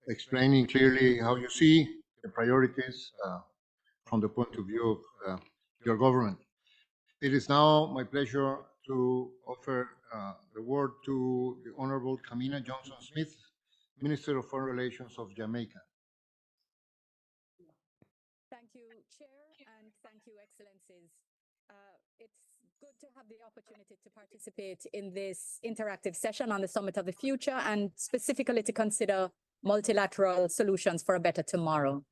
[SPEAKER 8] explaining clearly how you see the priorities from the point of view of your government. It is now my pleasure to offer the word to the Honorable Kamina Johnson-Smith, Minister of Foreign Relations of Jamaica.
[SPEAKER 11] Thank you, Chair, and thank you, Excellencies. It's good to have the opportunity to participate in this interactive session on the Summit of the Future and specifically to consider multilateral solutions for a better tomorrow.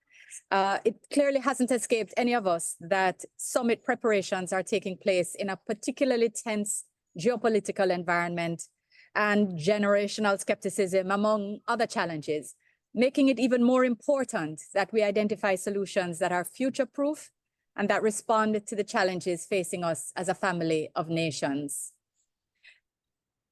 [SPEAKER 11] It clearly hasn't escaped any of us that summit preparations are taking place in a particularly tense geopolitical environment and generational skepticism, among other challenges, making it even more important that we identify solutions that are future-proof and that respond to the challenges facing us as a family of nations.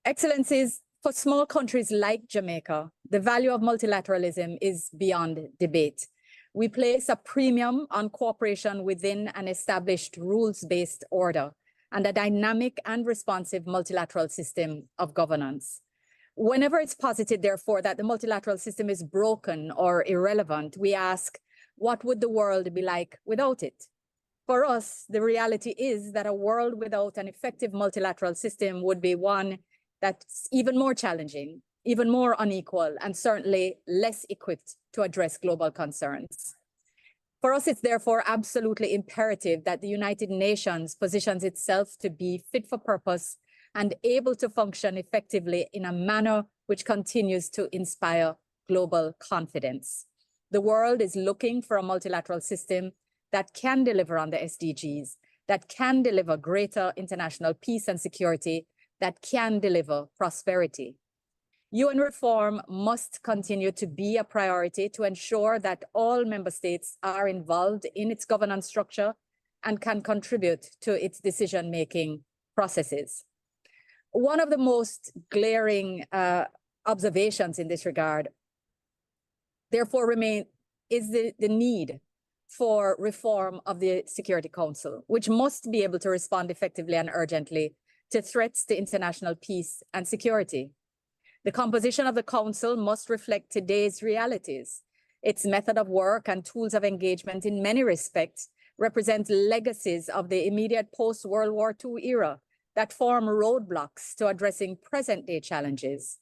[SPEAKER 11] Excellencies, for small countries like Jamaica, the value of multilateralism is beyond debate. We place a premium on cooperation within an established rules-based order and a dynamic and responsive multilateral system of governance. Whenever it's posited, therefore, that the multilateral system is broken or irrelevant, we ask, what would the world be like without it? For us, the reality is that a world without an effective multilateral system would be one that's even more challenging, even more unequal, and certainly less equipped to address global concerns. For us, it's therefore absolutely imperative that the United Nations positions itself to be fit for purpose and able to function effectively in a manner which continues to inspire global confidence. The world is looking for a multilateral system that can deliver on the SDGs, that can deliver greater international peace and security, that can deliver prosperity. UN reform must continue to be a priority to ensure that all member states are involved in its governance structure and can contribute to its decision-making processes. One of the most glaring observations in this regard, therefore, is the need for reform of the Security Council, which must be able to respond effectively and urgently to threats to international peace and security. The composition of the Council must reflect today's realities. Its method of work and tools of engagement in many respects represent legacies of the immediate post-World War II era that form roadblocks to addressing present-day challenges.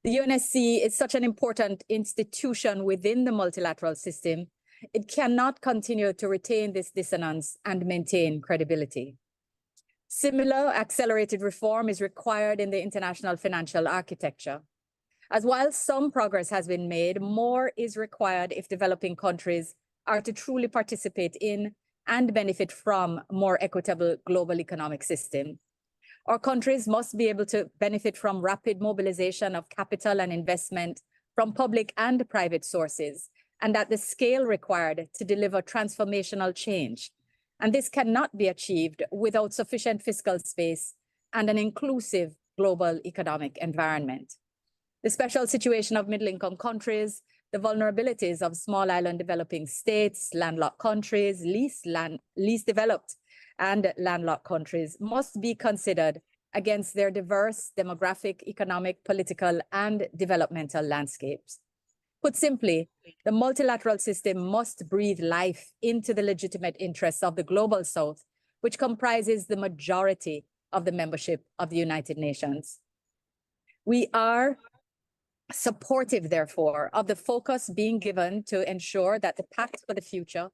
[SPEAKER 11] The UNSC is such an important institution within the multilateral system. It cannot continue to retain this dissonance and maintain credibility. Similar accelerated reform is required in the international financial architecture. As while some progress has been made, more is required if developing countries are to truly participate in and benefit from a more equitable global economic system. Our countries must be able to benefit from rapid mobilization of capital and investment from public and private sources, and at the scale required to deliver transformational change. And this cannot be achieved without sufficient fiscal space and an inclusive global economic environment. The special situation of middle-income countries, the vulnerabilities of small island developing states, landlocked countries, least developed and landlocked countries must be considered against their diverse demographic, economic, political, and developmental landscapes. Put simply, the multilateral system must breathe life into the legitimate interests of the Global South, which comprises the majority of the membership of the United Nations. We are supportive, therefore, of the focus being given to ensure that the Pact for the Future,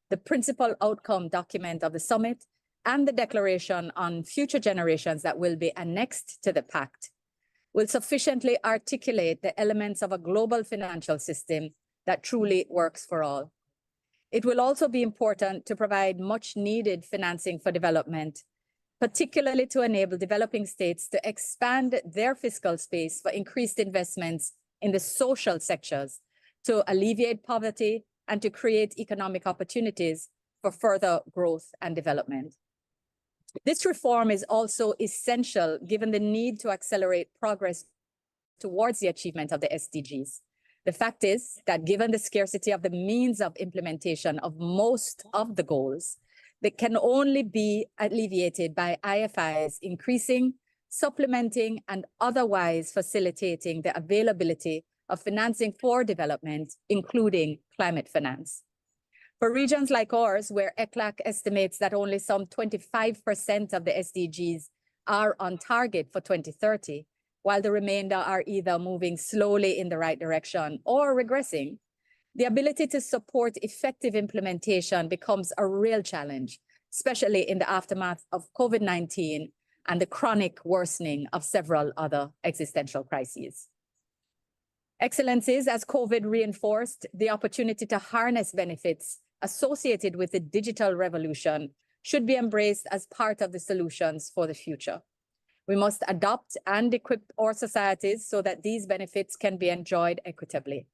[SPEAKER 11] the principal outcome document of the summit, and the declaration on future generations that will be annexed to the Pact will sufficiently articulate the elements of a global financial system that truly works for all. It will also be important to provide much needed financing for development, particularly to enable developing states to expand their fiscal space for increased investments in the social sectors, to alleviate poverty and to create economic opportunities for further growth and development. This reform is also essential given the need to accelerate progress towards the achievement of the SDGs. The fact is that given the scarcity of the means of implementation of most of the goals, that can only be alleviated by IFIs increasing, supplementing, and otherwise facilitating the availability of financing for development, including climate finance. For regions like ours, where ECLAC estimates that only some 25% of the SDGs are on target for 2030, while the remainder are either moving slowly in the right direction or regressing, the ability to support effective implementation becomes a real challenge, especially in the aftermath of COVID-19 and the chronic worsening of several other existential crises. Excellencies, as COVID reinforced, the opportunity to harness benefits associated with the digital revolution should be embraced as part of the solutions for the future. We must adopt and equip our societies so that these benefits can be enjoyed equitably.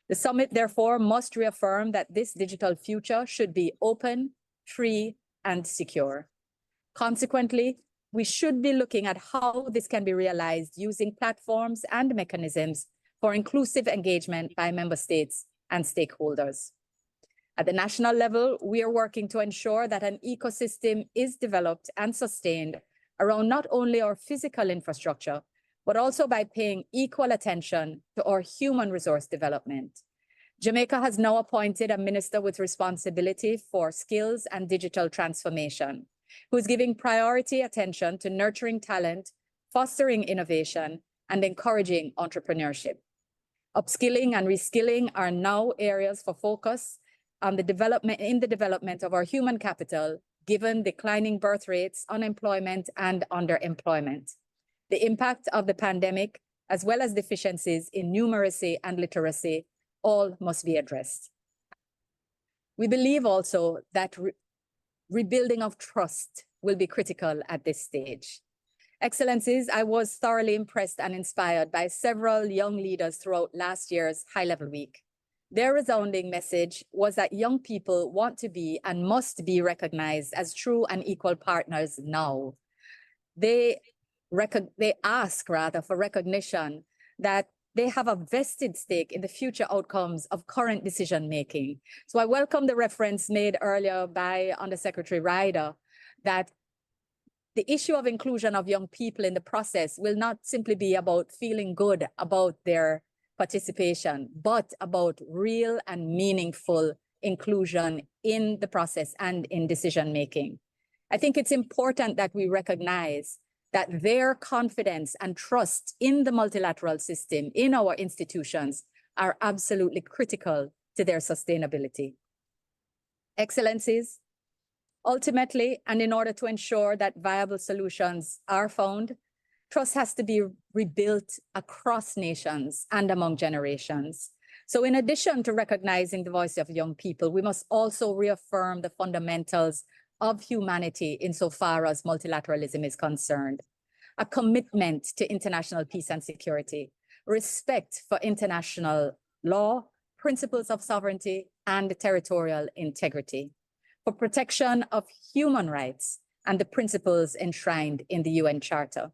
[SPEAKER 11] The summit, therefore, must reaffirm that this digital future should be open, free, and secure. Consequently, we should be looking at how this can be realized using platforms and mechanisms for inclusive engagement by member states and stakeholders. At the national level, we are working to ensure that an ecosystem is developed and sustained around not only our physical infrastructure, but also by paying equal attention to our human resource development. Jamaica has now appointed a minister with responsibility for skills and digital transformation, who is giving priority attention to nurturing talent, fostering innovation, and encouraging entrepreneurship. Upskilling and reskilling are now areas for focus on the development of our human capital, given declining birth rates, unemployment, and underemployment. The impact of the pandemic, as well as deficiencies in numeracy and literacy, all must be addressed. We believe also that rebuilding of trust will be critical at this stage. Excellencies, I was thoroughly impressed and inspired by several young leaders throughout last year's high-level week. Their resounding message was that young people want to be and must be recognized as true and equal partners now. They ask for recognition that they have a vested stake in the future outcomes of current decision-making. So I welcome the reference made earlier by Undersecretary Ryder that the issue of inclusion of young people in the process will not simply be about feeling good about their participation, but about real and meaningful inclusion in the process and in decision-making. I think it's important that we recognize that their confidence and trust in the multilateral system, in our institutions, are absolutely critical to their sustainability. Excellencies, ultimately, and in order to ensure that viable solutions are found, trust has to be rebuilt across nations and among generations. So in addition to recognizing the voice of young people, we must also reaffirm the fundamentals of humanity insofar as multilateralism is concerned. A commitment to international peace and security, respect for international law, principles of sovereignty, and territorial integrity, for protection of human rights and the principles enshrined in the UN Charter.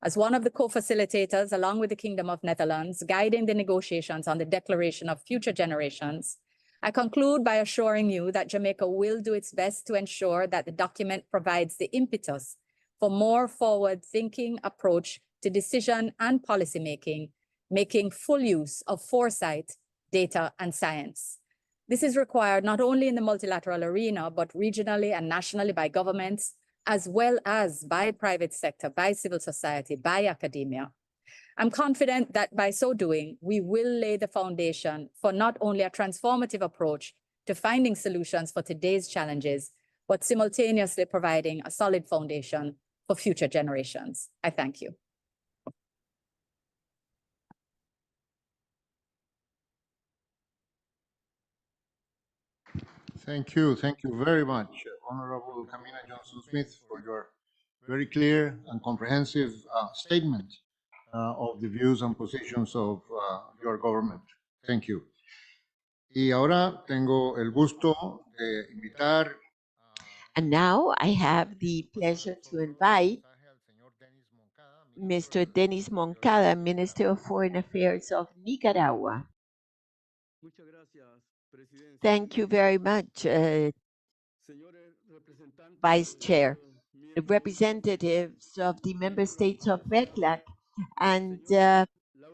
[SPEAKER 11] As one of the co-facilitators, along with the Kingdom of Netherlands, guiding the negotiations on the Declaration of Future Generations, I conclude by assuring you that Jamaica will do its best to ensure that the document provides the impetus for more forward-thinking approach to decision and policymaking, making full use of foresight, data, and science. This is required not only in the multilateral arena, but regionally and nationally by governments, as well as by private sector, by civil society, by academia. I'm confident that by so doing, we will lay the foundation for not only a transformative approach to finding solutions for today's challenges, but simultaneously providing a solid foundation for future generations. I thank you.
[SPEAKER 8] Thank you. Thank you very much, Honorable Camina Johnson-Smith, for your very clear and comprehensive statement of the views and positions of your government. Thank you. Y ahora tengo el gusto de invitar.
[SPEAKER 5] And now I have the pleasure to invite Mr. Denis Moncada, Minister of Foreign Affairs of Nicaragua. Thank you very much, Vice Chair, representatives of the member states of RECLAC, and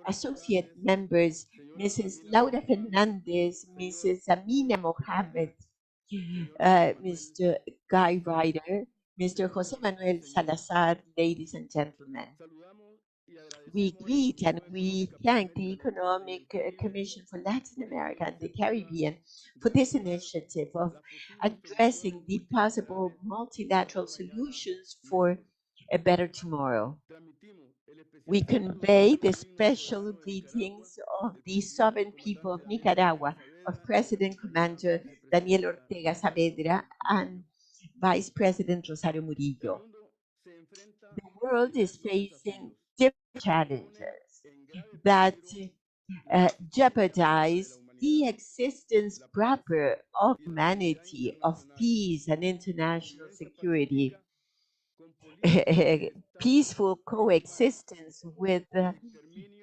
[SPEAKER 5] associate members, Mrs. Laura Fernandez, Mrs. Amina Mohammed, Mr. Guy Ryder, Mr. Jose Manuel Salazar, ladies and gentlemen. We greet and we thank the Economic Commission for Latin America and the Caribbean for this initiative of addressing the possible multilateral solutions for a better tomorrow. We convey the special greetings of the sovereign people of Nicaragua, of President Commander Daniel Ortega Saavedra and Vice President Rosario Murillo. The world is facing different challenges that jeopardize the existence proper of humanity, of peace and international security. Peaceful coexistence with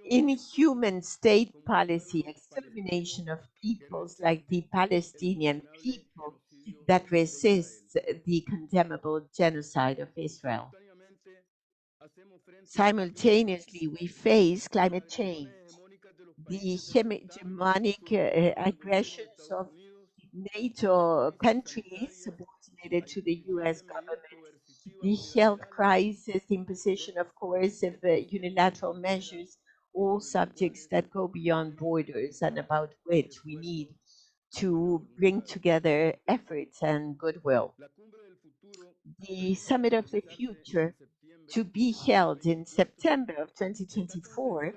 [SPEAKER 5] inhuman state policy, extermination of peoples like the Palestinian people that resists the condemnable genocide of Israel. Simultaneously, we face climate change, the hegemonic aggressions of NATO countries subordinated to the US government, the health crisis, the imposition of coercive unilateral measures, all subjects that go beyond borders and about which we need to bring together efforts and goodwill. The Summit of the Future, to be held in September of 2024,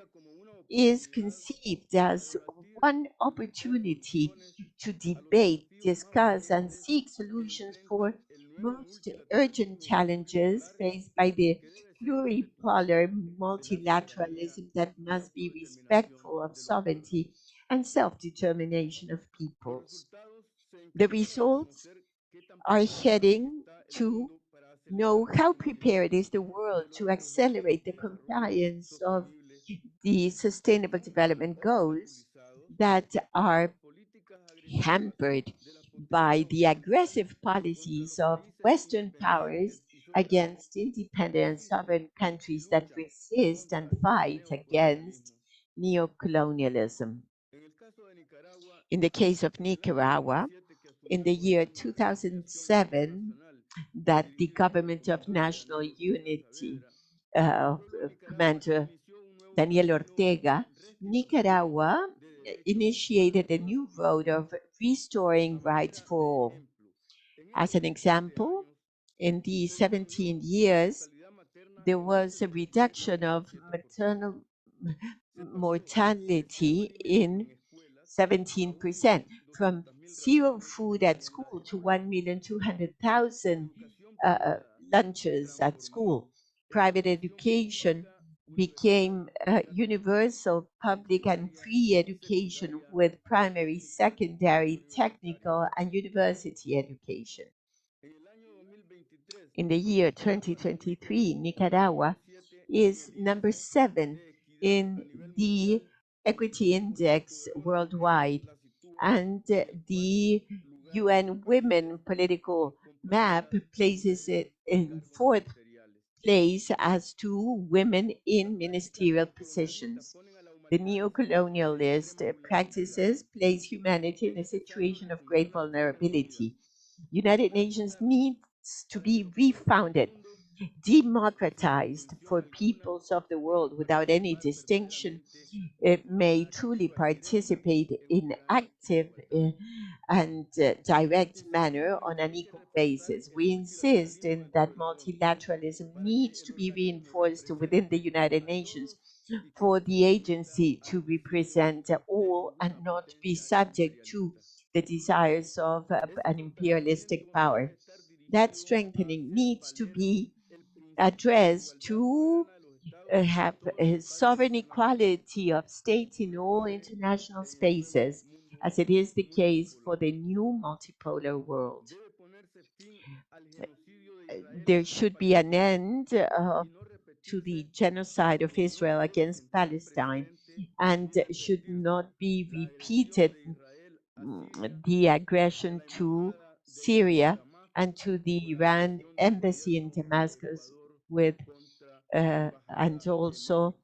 [SPEAKER 5] is conceived as one opportunity to debate, discuss, and seek solutions for most urgent challenges faced by the pluripolar multilateralism that must be respectful of sovereignty and self-determination of peoples. The results are heading to know how prepared is the world to accelerate the compliance of the Sustainable Development Goals that are hampered by the aggressive policies of Western powers against independent sovereign countries that resist and fight against neocolonialism. In the case of Nicaragua, in the year 2007, that the Government of National Unity, Commander Daniel Ortega, Nicaragua initiated a new road of restoring rights for all. As an example, in the 17 years, there was a reduction of maternal mortality in 17%, from zero food at school to 1,200,000 lunches at school. Private education became universal, public and free education with primary, secondary, technical, and university education. In the year 2023, Nicaragua is number 7 in the Equity Index worldwide, and the UN Women Political Map places it in 4th place as to women in ministerial positions. The neo-colonialist practices place humanity in a situation of great vulnerability. United Nations needs to be refounded, democratized for peoples of the world without any distinction. It may truly participate in active and direct manner on an equal basis. We insist in that multilateralism needs to be reinforced within the United Nations for the agency to represent all and not be subject to the desires of an imperialistic power. That strengthening needs to be addressed to have a sovereign equality of states in all international spaces, as it is the case for the new multipolar world. There should be an end to the genocide of Israel against Palestine and should not be repeated the aggression to Syria and to the Iran embassy in Damascus with and also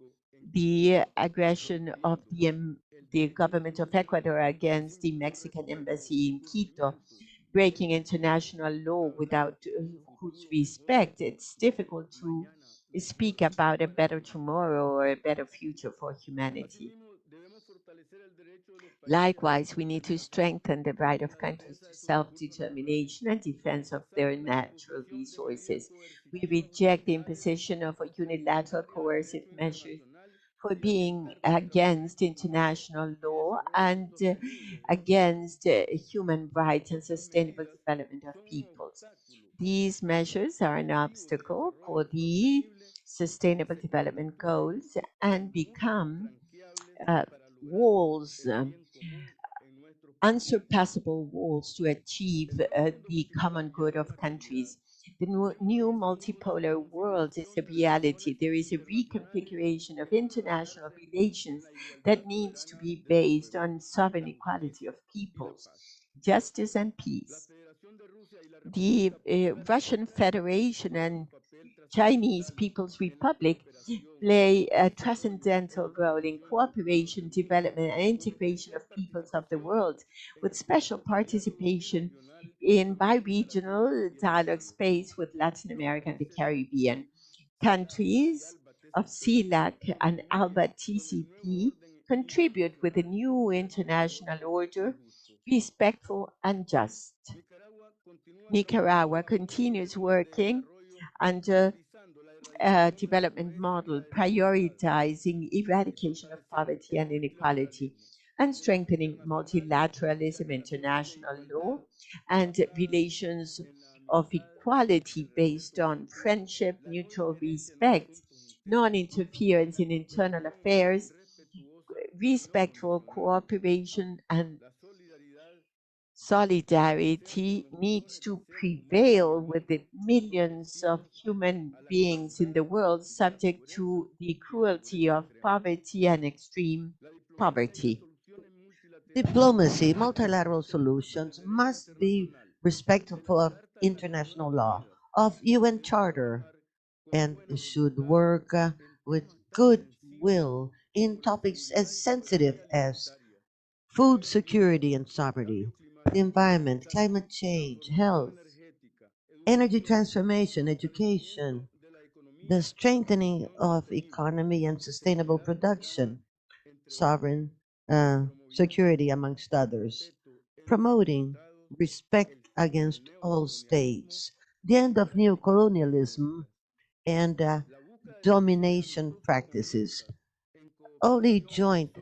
[SPEAKER 5] the aggression of the government of Ecuador against the Mexican embassy in Quito, breaking international law without whose respect it's difficult to speak about a better tomorrow or a better future for humanity. Likewise, we need to strengthen the right of countries to self-determination and defense of their natural resources. We reject the imposition of a unilateral coercive measures for being against international law and against human rights and sustainable development of peoples. These measures are an obstacle for the Sustainable Development Goals and become walls, unsurpassable walls to achieve the common good of countries. The new multipolar world is a reality. There is a reconfiguration of international relations that needs to be based on sovereign equality of peoples, justice and peace. The Russian Federation and Chinese People's Republic play a transcendental role in cooperation, development, and integration of peoples of the world, with special participation in bi-regional dialogue space with Latin America and the Caribbean. Countries of CELAC and ALBA TCP contribute with a new international order, respectful and just. Nicaragua continues working under a development model prioritizing eradication of poverty and inequality and strengthening multilateralism, international law, and relations of equality based on friendship, mutual respect, non-interference in internal affairs, respectful cooperation, and solidarity needs to prevail with the millions of human beings in the world subject to the cruelty of poverty and extreme poverty.
[SPEAKER 6] Diplomacy, multilateral solutions must be respectful of international law, of UN Charter, and should work with goodwill in topics as sensitive as food security and sovereignty, the environment, climate change, health, energy transformation, education, the strengthening of economy and sustainable production, sovereign security, amongst others, promoting respect against all states, the end of neocolonialism and domination practices. Only joint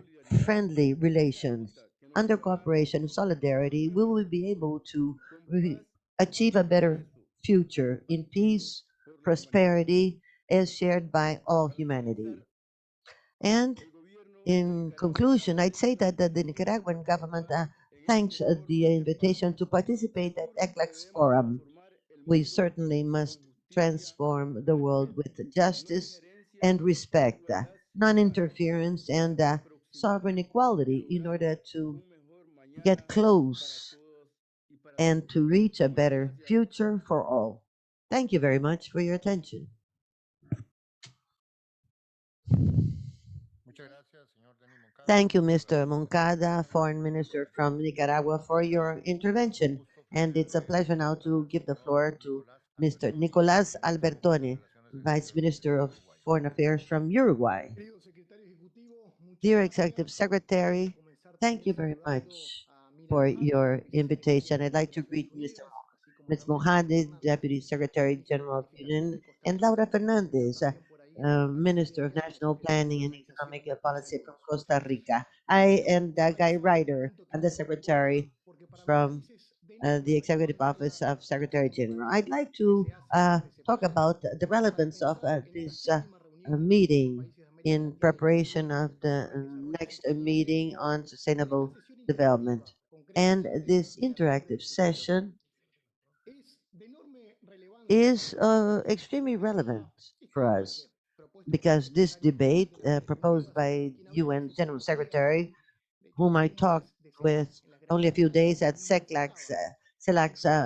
[SPEAKER 6] friendly relations under cooperation and solidarity will we be able to achieve a better future in peace, prosperity, as shared by all humanity. And in conclusion, I'd say that the Nicaraguan government thanks the invitation to participate at ECLAC's forum. We certainly must transform the world with justice and respect, non-interference, and sovereign equality in order to get close and to reach a better future for all. Thank you very much for your attention. Thank you, Mr. Moncada, Foreign Minister from Nicaragua, for your intervention. And it's a pleasure now to give the floor to Mr. Nicolás Albertone, Vice Minister of Foreign Affairs from Uruguay. Dear Executive Secretary, thank you very much for your invitation. I'd like to greet Ms. Mohamed, Deputy Secretary General of Union, and Laura Fernandez, Minister of National Planning and Economic Policy from Costa Rica. I am Guy Ryder, I'm the Secretary from the Executive Office of Secretary General. I'd like to talk about the relevance of this meeting in preparation of the next meeting on sustainable development. And this interactive session is extremely relevant for us because this debate proposed by UN General Secretary, whom I talked with only a few days at CELAC's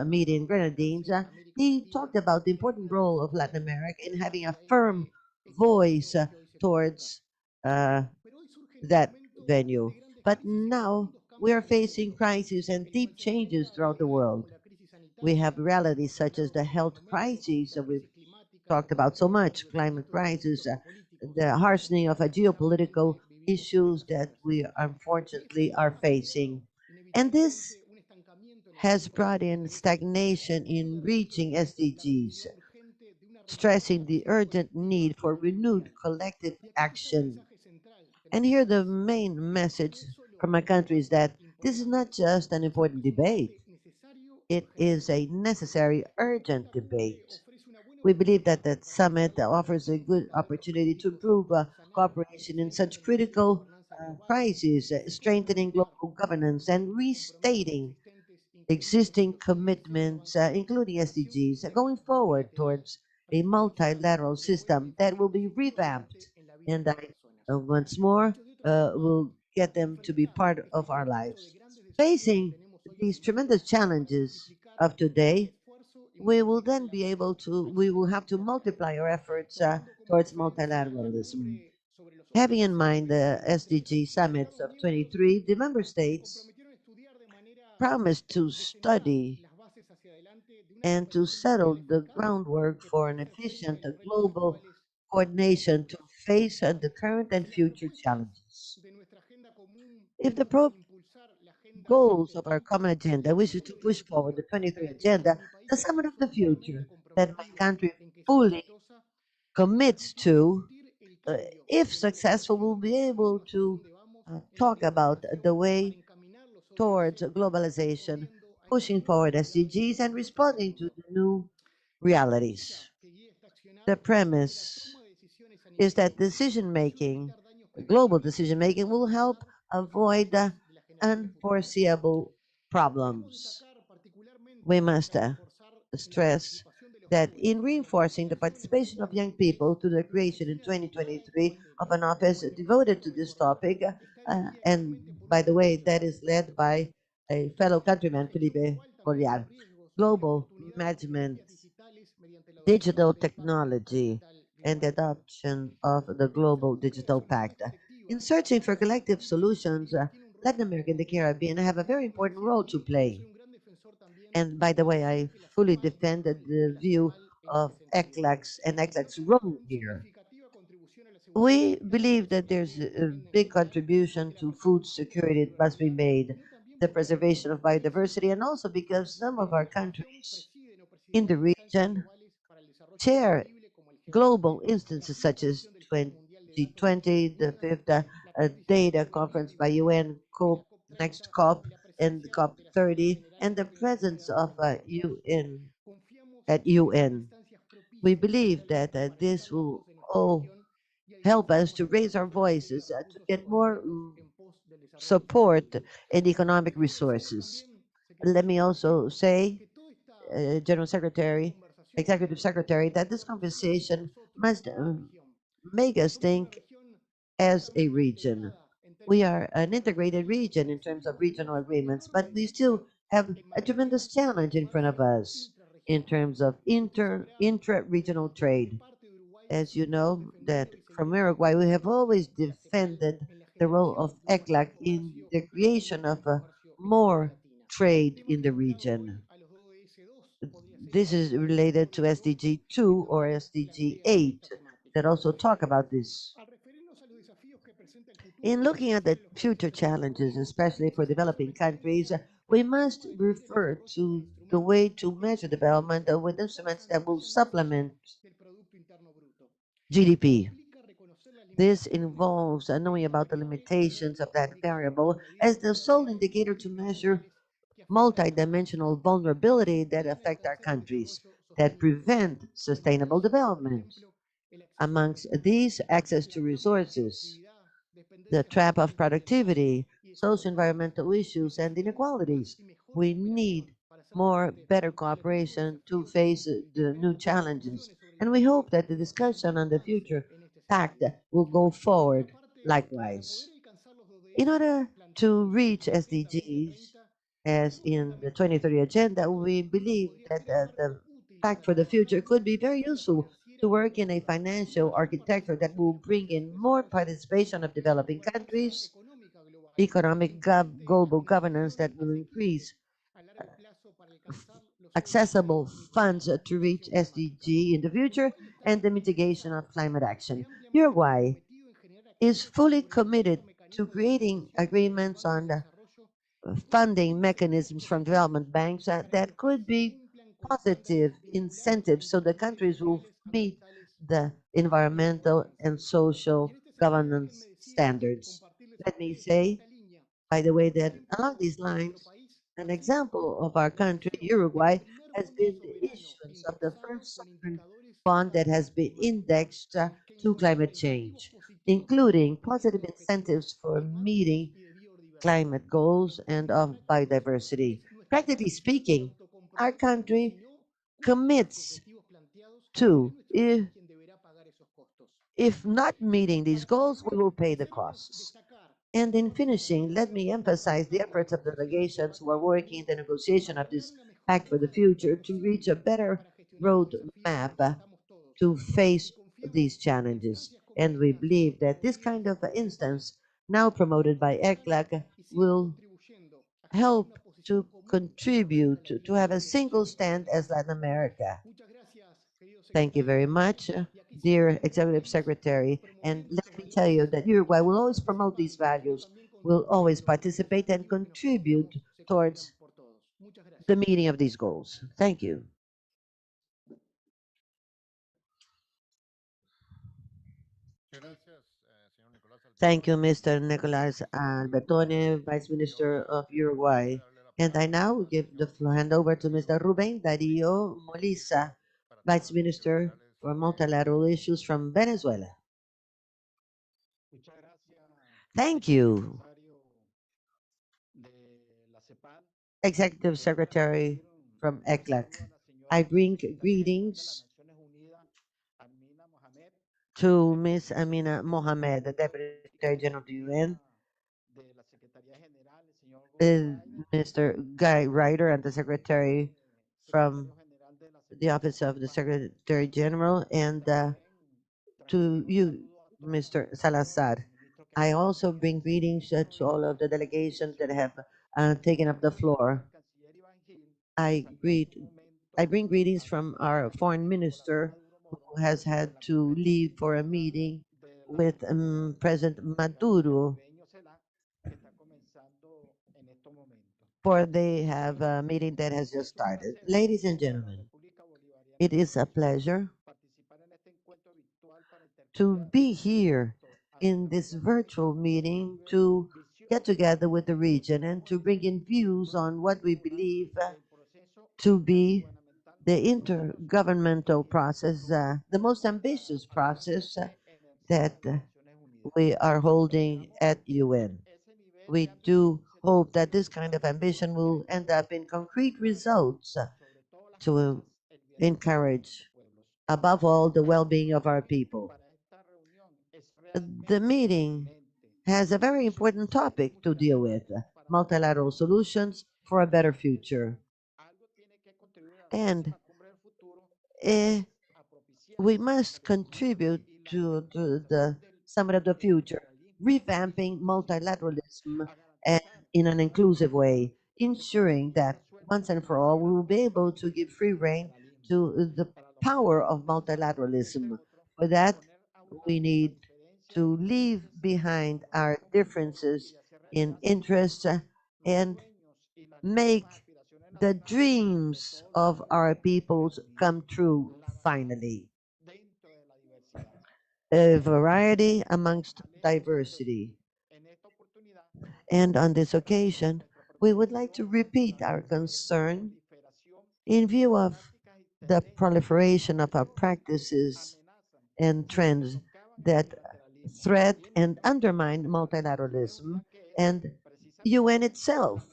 [SPEAKER 6] meeting in Grenadines, he talked about the important role of Latin America in having a firm voice towards that venue. But now we are facing crises and deep changes throughout the world. We have realities such as the health crisis that we've talked about so much, climate crisis, the harshening of geopolitical issues that we unfortunately are facing. And this has brought in stagnation in reaching SDGs, stressing the urgent need for renewed collective action. And here the main message from my country is that this is not just an important debate. It is a necessary, urgent debate. We believe that that summit offers a good opportunity to improve cooperation in such critical crises, strengthening global governance and restating existing commitments, including SDGs, going forward towards a multilateral system that will be revamped. And I, once more, will get them to be part of our lives. Facing these tremendous challenges of today, we will then be able to, we will have to multiply our efforts towards multilateralism. Having in mind the SDG summits of 23, the member states promised to study and to settle the groundwork for an efficient global coordination to face the current and future challenges. If the goals of our common agenda wishes to push forward the 23 agenda, the summit of the future that my country fully commits to, if successful, will be able to talk about the way towards globalization, pushing forward SDGs and responding to the new realities. The premise is that decision making, global decision making, will help avoid unforeseeable problems. We must stress that in reinforcing the participation of young people to the creation in 2023 of an office devoted to this topic, and by the way, that is led by a fellow countryman, Felipe Coriar. Global management, digital technology, and the adoption of the Global Digital Pact. In searching for collective solutions, Latin America and the Caribbean have a very important role to play. And by the way, I fully defended the view of ECLAC's and ECLAC's role here. We believe that there's a big contribution to food security that must be made, the preservation of biodiversity, and also because some of our countries in the region share global instances such as G20, the fifth data conference by UN, COP, next COP, and COP 30, and the presence of UN at UN. We believe that this will all help us to raise our voices, to get more support and economic resources. Let me also say, General Secretary, Executive Secretary, that this conversation must make us think as a region. We are an integrated region in terms of regional agreements, but we still have a tremendous challenge in front of us in terms of intra-regional trade. As you know, that from Uruguay, we have always defended the role of ECLAC in the creation of more trade in the region. This is related to SDG 2 or SDG 8 that also talk about this. In looking at the future challenges, especially for developing countries, we must refer to the way to measure development with instruments that will supplement GDP. This involves knowing about the limitations of that variable as the sole indicator to measure multidimensional vulnerability that affect our countries, that prevent sustainable development. Amongst these, access to resources, the trap of productivity, socio-environmental issues, and inequalities. We need more better cooperation to face the new challenges. And we hope that the discussion on the future pact will go forward likewise. In order to reach SDGs, as in the 2030 agenda, we believe that the pact for the future could be very useful to work in a financial architecture that will bring in more participation of developing countries, economic global governance that will increase accessible funds to reach SDG in the future, and the mitigation of climate action. Uruguay is fully committed to creating agreements on the funding mechanisms from development banks that could be positive incentives so the countries will meet the environmental and social governance standards. Let me say, by the way, that along these lines, an example of our country, Uruguay, has been the issuance of the first sovereign bond that has been indexed to climate change, including positive incentives for meeting climate goals and of biodiversity. Practically speaking, our country commits to, if not meeting these goals, we will pay the costs. And in finishing, let me emphasize the efforts of delegations who are working in the negotiation of this pact for the future to reach a better roadmap to face these challenges. And we believe that this kind of instance, now promoted by ECLAC, will help to contribute to have a single stand as Latin America. Thank you very much, dear Executive Secretary. And let me tell you that Uruguay will always promote these values, will always participate and contribute towards the meeting of these goals. Thank you. Thank you, Mr. Nicolas Albertone, Vice Minister of Uruguay. And I now give the hand over to Mr. Ruben Darío Molisa, Vice Minister for Multilateral Issues from Venezuela. Thank you, Executive Secretary from ECLAC. I bring greetings to Ms. Amina Mohamed, the Deputy Secretary General of the UN, Mr. Guy Ryder, and the Secretary from the Office of the Secretary General, and to you, Mr. Salazar. I also bring greetings to all of the delegations that have taken up the floor. I bring greetings from our foreign minister who has had to leave for a meeting with President Maduro, for they have a meeting that has just started. Ladies and gentlemen, it is a pleasure to be here in this virtual meeting to get together with the region and to bring in views on what we believe to be the intergovernmental process, the most ambitious process that we are holding at UN. We do hope that this kind of ambition will end up in concrete results to encourage, above all, the well-being of our people. The meeting has a very important topic to deal with, multilateral solutions for a better future. And we must contribute to the Summit of the Future, revamping multilateralism and in an inclusive way, ensuring that once and for all we will be able to give free rein to the power of multilateralism. For that, we need to leave behind our differences in interests and make the dreams of our peoples come true finally. A variety amongst diversity. And on this occasion, we would like to repeat our concern in view of the proliferation of our practices and trends that threat and undermine multilateralism and UN itself,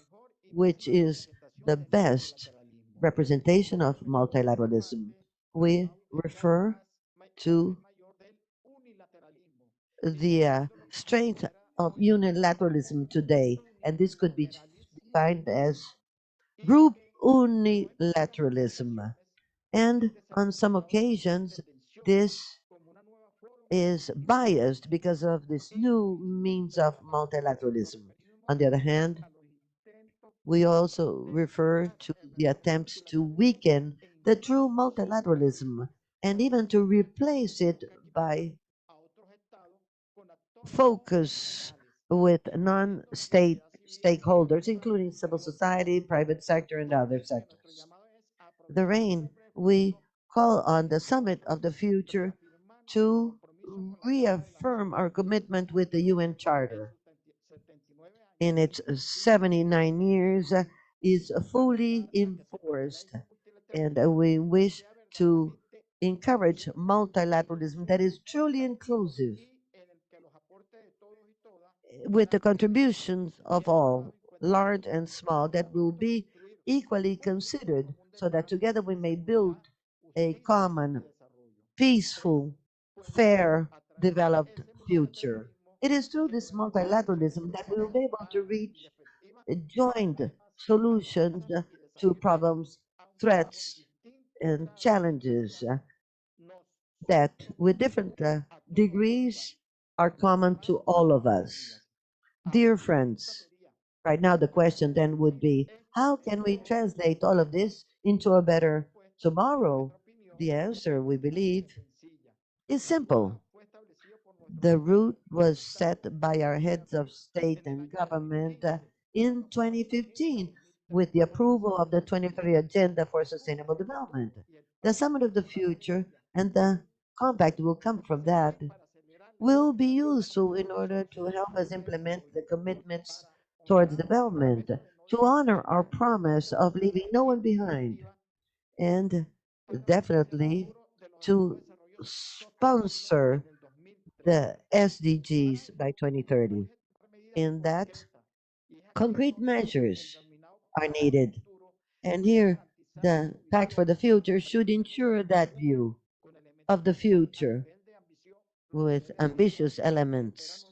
[SPEAKER 6] which is the best representation of multilateralism. We refer to the strength of unilateralism today, and this could be defined as group unilateralism. And on some occasions, this is biased because of this new means of multilateralism. On the other hand, we also refer to the attempts to weaken the true multilateralism and even to replace it by focus with non-state stakeholders, including civil society, private sector, and other sectors. The RAIN, we call on the Summit of the Future to reaffirm our commitment with the UN Charter. In its 79 years, is fully enforced, and we wish to encourage multilateralism that is truly inclusive with the contributions of all, large and small, that will be equally considered so that together we may build a common, peaceful, fair, developed future. It is through this multilateralism that we will be able to reach joint solutions to problems, threats, and challenges that, with different degrees, are common to all of us. Dear friends, right now the question then would be, how can we translate all of this into a better tomorrow? The answer, we believe, is simple. The route was set by our heads of state and government in 2015 with the approval of the 2030 Agenda for Sustainable Development. The Summit of the Future and the compact will come from that will be useful in order to help us implement the commitments towards development, to honor our promise of leaving no one behind, and definitely to sponsor the SDGs by 2030. In that, concrete measures are needed. And here, the Pact for the Future should ensure that view of the future with ambitious elements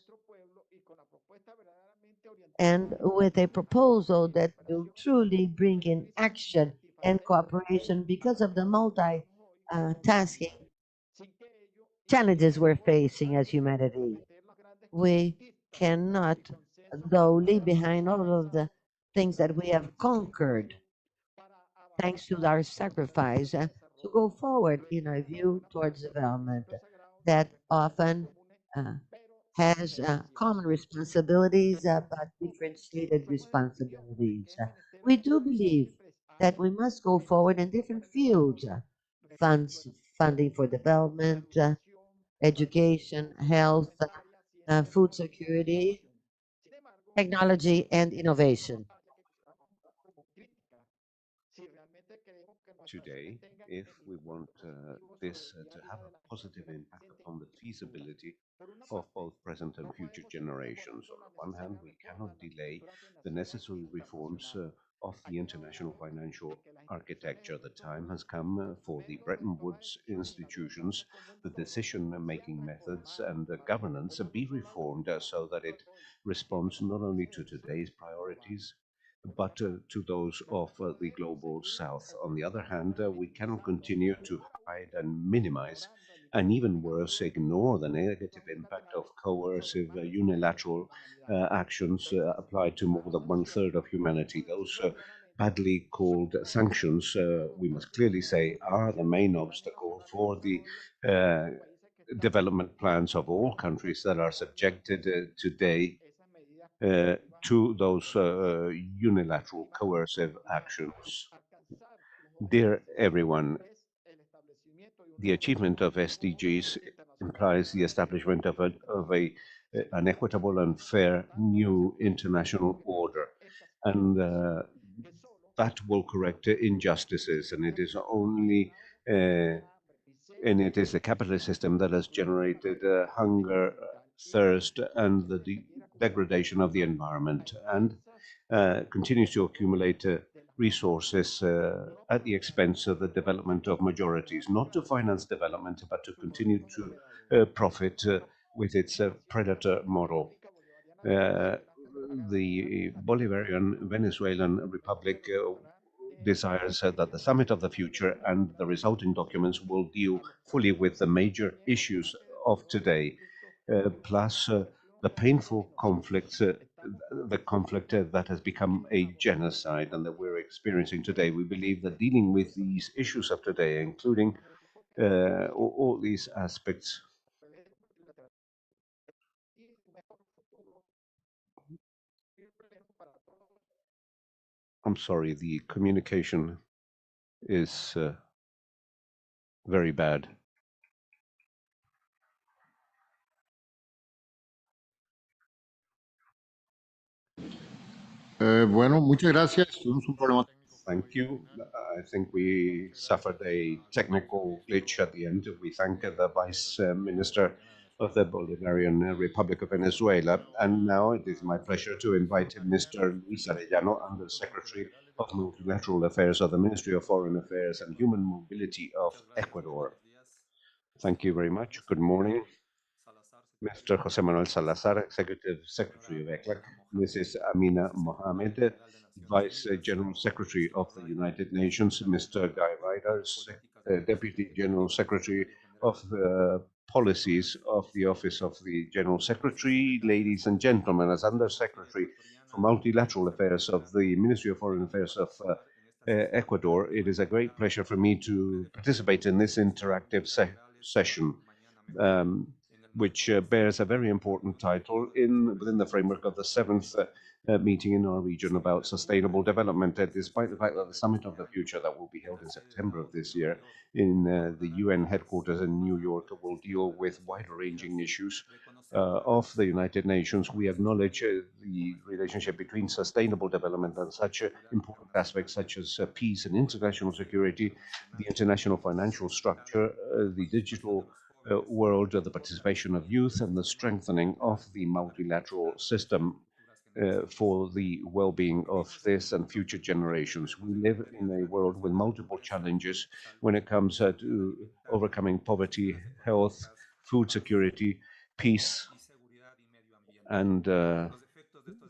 [SPEAKER 6] and with a proposal that will truly bring in action and cooperation because of the multi-tasking challenges we're facing as humanity. We cannot, though, leave behind all of the things that we have conquered thanks to our sacrifice to go forward in our view towards development that often uh, has common responsibilities but differentiated responsibilities. We do believe that we must go forward in different fields, funds, funding for development, education, health, food security, technology, and innovation.
[SPEAKER 1] Today, if we want this to have a positive impact upon the feasibility of both present and future generations. On the one hand, we cannot delay the necessary reforms of the international financial architecture. The time has come for the Bretton Woods institutions, the decision-making methods and the governance be reformed so that it responds not only to today's priorities, but to those of the global south. On the other hand, we cannot continue to hide and minimize, and even worse, ignore the negative impact of coercive unilateral actions applied to more than one-third of humanity. Those badly called sanctions, we must clearly say, are the main obstacle for the development plans of all countries that are subjected today to those unilateral coercive actions. Dear everyone, the achievement of SDGs implies the establishment of an equitable and fair new international order. And that will correct injustices, and it is only and it is the capitalist system that has generated hunger, thirst, and the degradation of the environment, and continues to accumulate resources at the expense of the development of majorities, not to finance development, but to continue to profit with its predator model. The Bolivarian Venezuelan Republic desires that the summit of the future and the resulting documents will deal fully with the major issues of today, plus the painful conflicts, the conflict that has become a genocide and that we're experiencing today. We believe that dealing with these issues of today, including all these aspects, I'm sorry, the communication is very bad.
[SPEAKER 8] Bueno, muchas gracias. Tuvimos un problema.
[SPEAKER 1] Thank you. I think we suffered a technical glitch at the end. We thank the Vice Minister of the Bolivarian Republic of Venezuela. And now it is my pleasure to invite Mr. Luis Arellano, Under Secretary of Multilateral Affairs of the Ministry of Foreign Affairs and Human Mobility of Ecuador. Thank you very much. Good morning. Mr. Jose Manuel Salazar, Executive Secretary of ECLAC, Mrs. Amina Mohamed, Vice General Secretary of the United Nations, Mr. Guy Ryder, Deputy General Secretary of Policies of the Office of the General Secretary, ladies and gentlemen, as Under Secretary for Multilateral Affairs of the Ministry of Foreign Affairs of Ecuador, it is a great pleasure for me to participate in this interactive session. Which bears a very important title within the framework of the seventh meeting in our region about sustainable development, despite the fact that the Summit of the Future that will be held in September of this year in the UN headquarters in New York will deal with wide-ranging issues of the United Nations. We acknowledge the relationship between sustainable development and such important aspects such as peace and international security, the international financial structure, the digital world, the participation of youth, and the strengthening of the multilateral system for the well-being of this and future generations. We live in a world with multiple challenges when it comes to overcoming poverty, health, food security, peace, and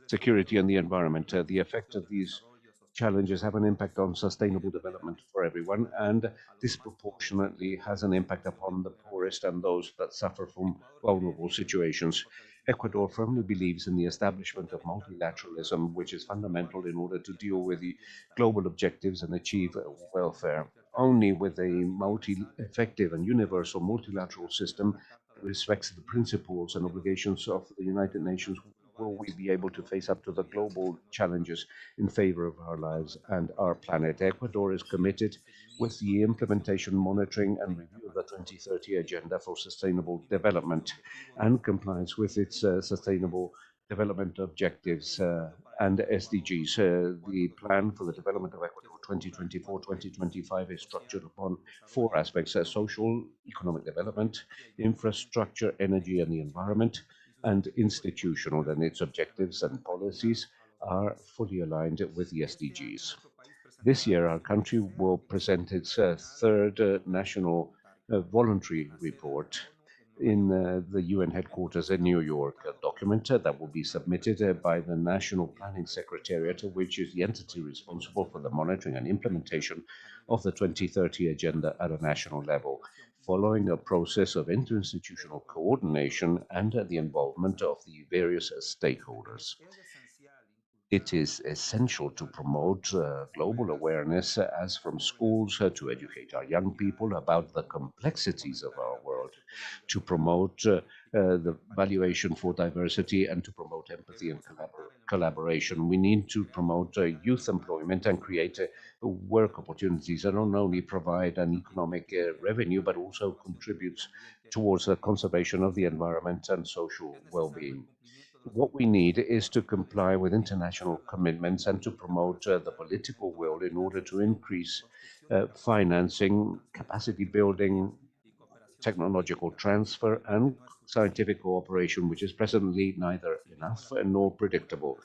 [SPEAKER 1] security and the environment. The effect of these challenges have an impact on sustainable development for everyone, and disproportionately has an impact upon the poorest and those that suffer from vulnerable situations. Ecuador firmly believes in the establishment of multilateralism, which is fundamental in order to deal with the global objectives and achieve welfare. Only with a effective and universal multilateral system that respects the principles and obligations of the United Nations will we be able to face up to the global challenges in favor of our lives and our planet. Ecuador is committed with the implementation, monitoring, and review of the 2030 Agenda for Sustainable Development and compliance with its sustainable development objectives and SDGs. The plan for the development of Ecuador 2024-2025 is structured upon four aspects: social, economic development, infrastructure, energy, and the environment, and institutional, and its objectives and policies are fully aligned with the SDGs. This year, our country will present its third national voluntary report in the UN headquarters in New York. A document that will be submitted by the National Planning Secretariat, which is the entity responsible for the monitoring and implementation of the 2030 agenda at a national level, following a process of interinstitutional coordination and the involvement of the various stakeholders. It is essential to promote global awareness as from schools to educate our young people about the complexities of our world, to promote the valuation for diversity and to promote empathy and collaboration. We need to promote youth employment and create work opportunities that not only provide an economic revenue, but also contributes towards the conservation of the environment and social well-being. What we need is to comply with international commitments and to promote the political will in order to increase financing, capacity building, technological transfer, and scientific cooperation, which is presently neither enough nor predictable.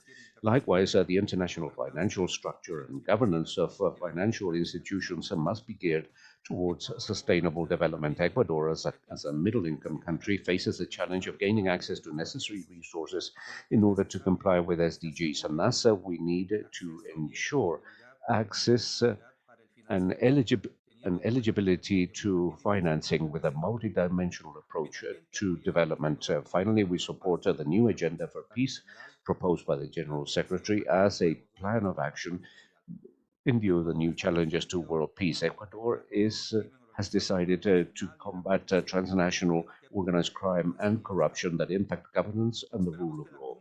[SPEAKER 1] Likewise, the international financial structure and governance of financial institutions must be geared towards sustainable development. Ecuador, as a middle-income country, faces the challenge of gaining access to necessary resources in order to comply with SDGs, and thus we need to ensure access and eligibility to financing with a multidimensional approach to development. Finally, we support the new agenda for peace proposed by the General Secretary as a plan of action in view of the new challenges to world peace. Ecuador has decided to combat transnational organized crime and corruption that impact governance and the rule of law.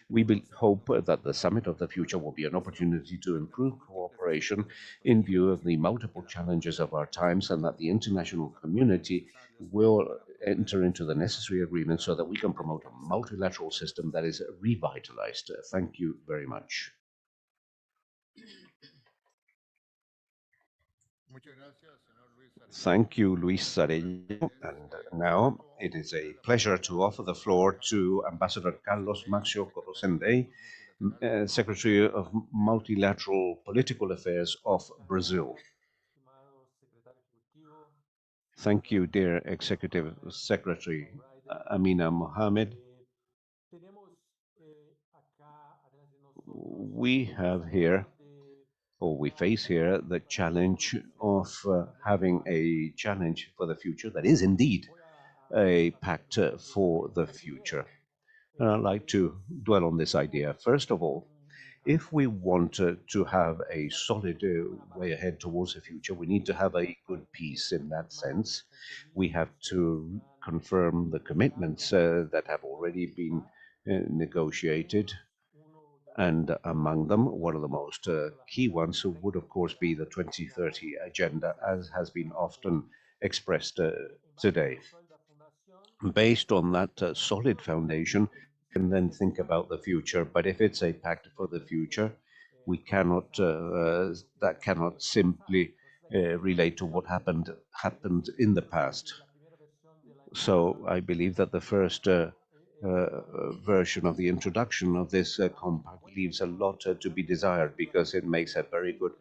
[SPEAKER 1] We hope that the Summit of the Future will be an opportunity to improve cooperation in view of the multiple challenges of our times, and that the international community will enter into the necessary agreements so that we can promote a multilateral system that is revitalized. Thank you very much. Thank you, Luis Sarello. And now it is a pleasure to offer the floor to Ambassador Carlos Maxio Corosendey, Secretary of Multilateral Political Affairs of Brazil. Thank you, dear Executive Secretary Amina Mohamed. We have here, or we face here, the challenge of having a challenge for the future that is indeed a pact for the future. And I'd like to dwell on this idea. First of all, if we want to have a solid way ahead towards the future, we need to have a good peace. In that sense, we have to confirm the commitments that have already been negotiated. And among them, one of the most key ones would, of course, be the 2030 agenda, as has been often expressed today. Based on that solid foundation, we can then think about the future. But if it's a pact for the future, we cannot, that cannot simply relate to what happened in the past. So I believe that the first version of the introduction of this compact leaves a lot to be desired, because it makes a very good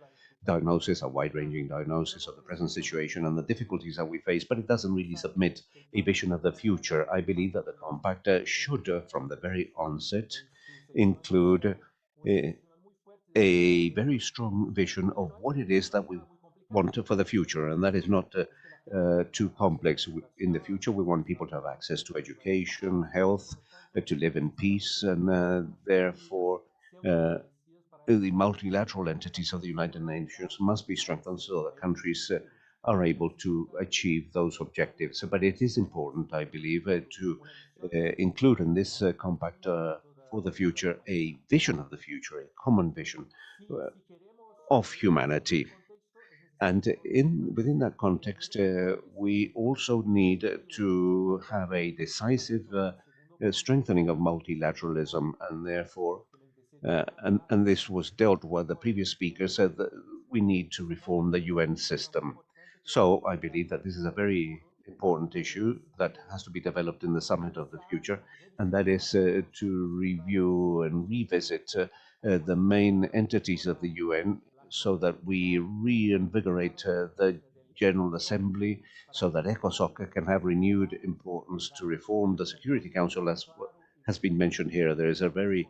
[SPEAKER 1] diagnosis, a wide-ranging diagnosis of the present situation and the difficulties that we face, but it doesn't really submit a vision of the future. I believe that the compact should, from the very onset, include a very strong vision of what it is that we want for the future, and that is not too complex. In the future, we want people to have access to education, health, to live in peace, and therefore the multilateral entities of the United Nations must be strengthened so that countries are able to achieve those objectives. But it is important, I believe, to include in this compact for the future a vision of the future, a common vision of humanity. And within that context, we also need to have a decisive strengthening of multilateralism, and therefore, and this was dealt with. The previous speaker said that we need to reform the UN system. So I believe that this is a very important issue that has to be developed in the Summit of the Future, and that is to review and revisit the main entities of the UN, so that we reinvigorate the General Assembly so that ECOSOC can have renewed importance to reform the Security Council, as has been mentioned here. There is a very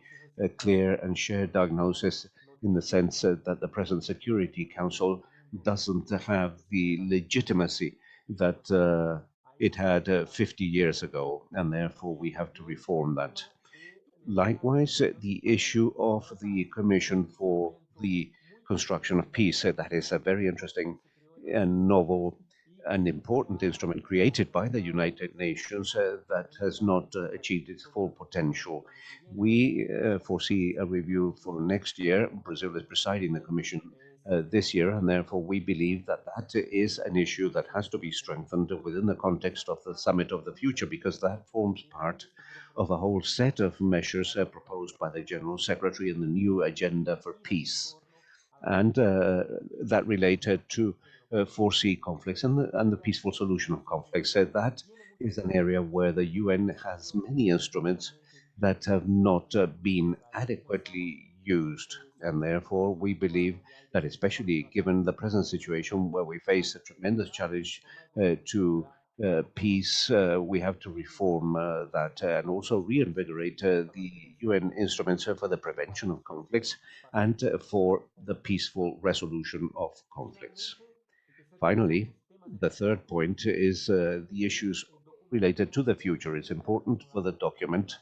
[SPEAKER 1] clear and shared diagnosis in the sense that the present Security Council doesn't have the legitimacy that it had 50 years ago, and therefore we have to reform that. Likewise, the issue of the Commission for the Construction of Peace, that is a very interesting and novel and important instrument created by the United Nations that has not achieved its full potential. We foresee a review for next year. Brazil is presiding the Commission this year, and therefore we believe that that is an issue that has to be strengthened within the context of the Summit of the Future, because that forms part of a whole set of measures proposed by the General Secretary in the new agenda for peace, and that related to foresee conflicts and the peaceful solution of conflicts. That is an area where the UN has many instruments that have not been adequately used, and therefore we believe that, especially given the present situation where we face a tremendous challenge to peace, we have to reform that and also reinvigorate the UN instruments for the prevention of conflicts and for the peaceful resolution of conflicts. Finally, the third point is the issues related to the future. It's important for the document,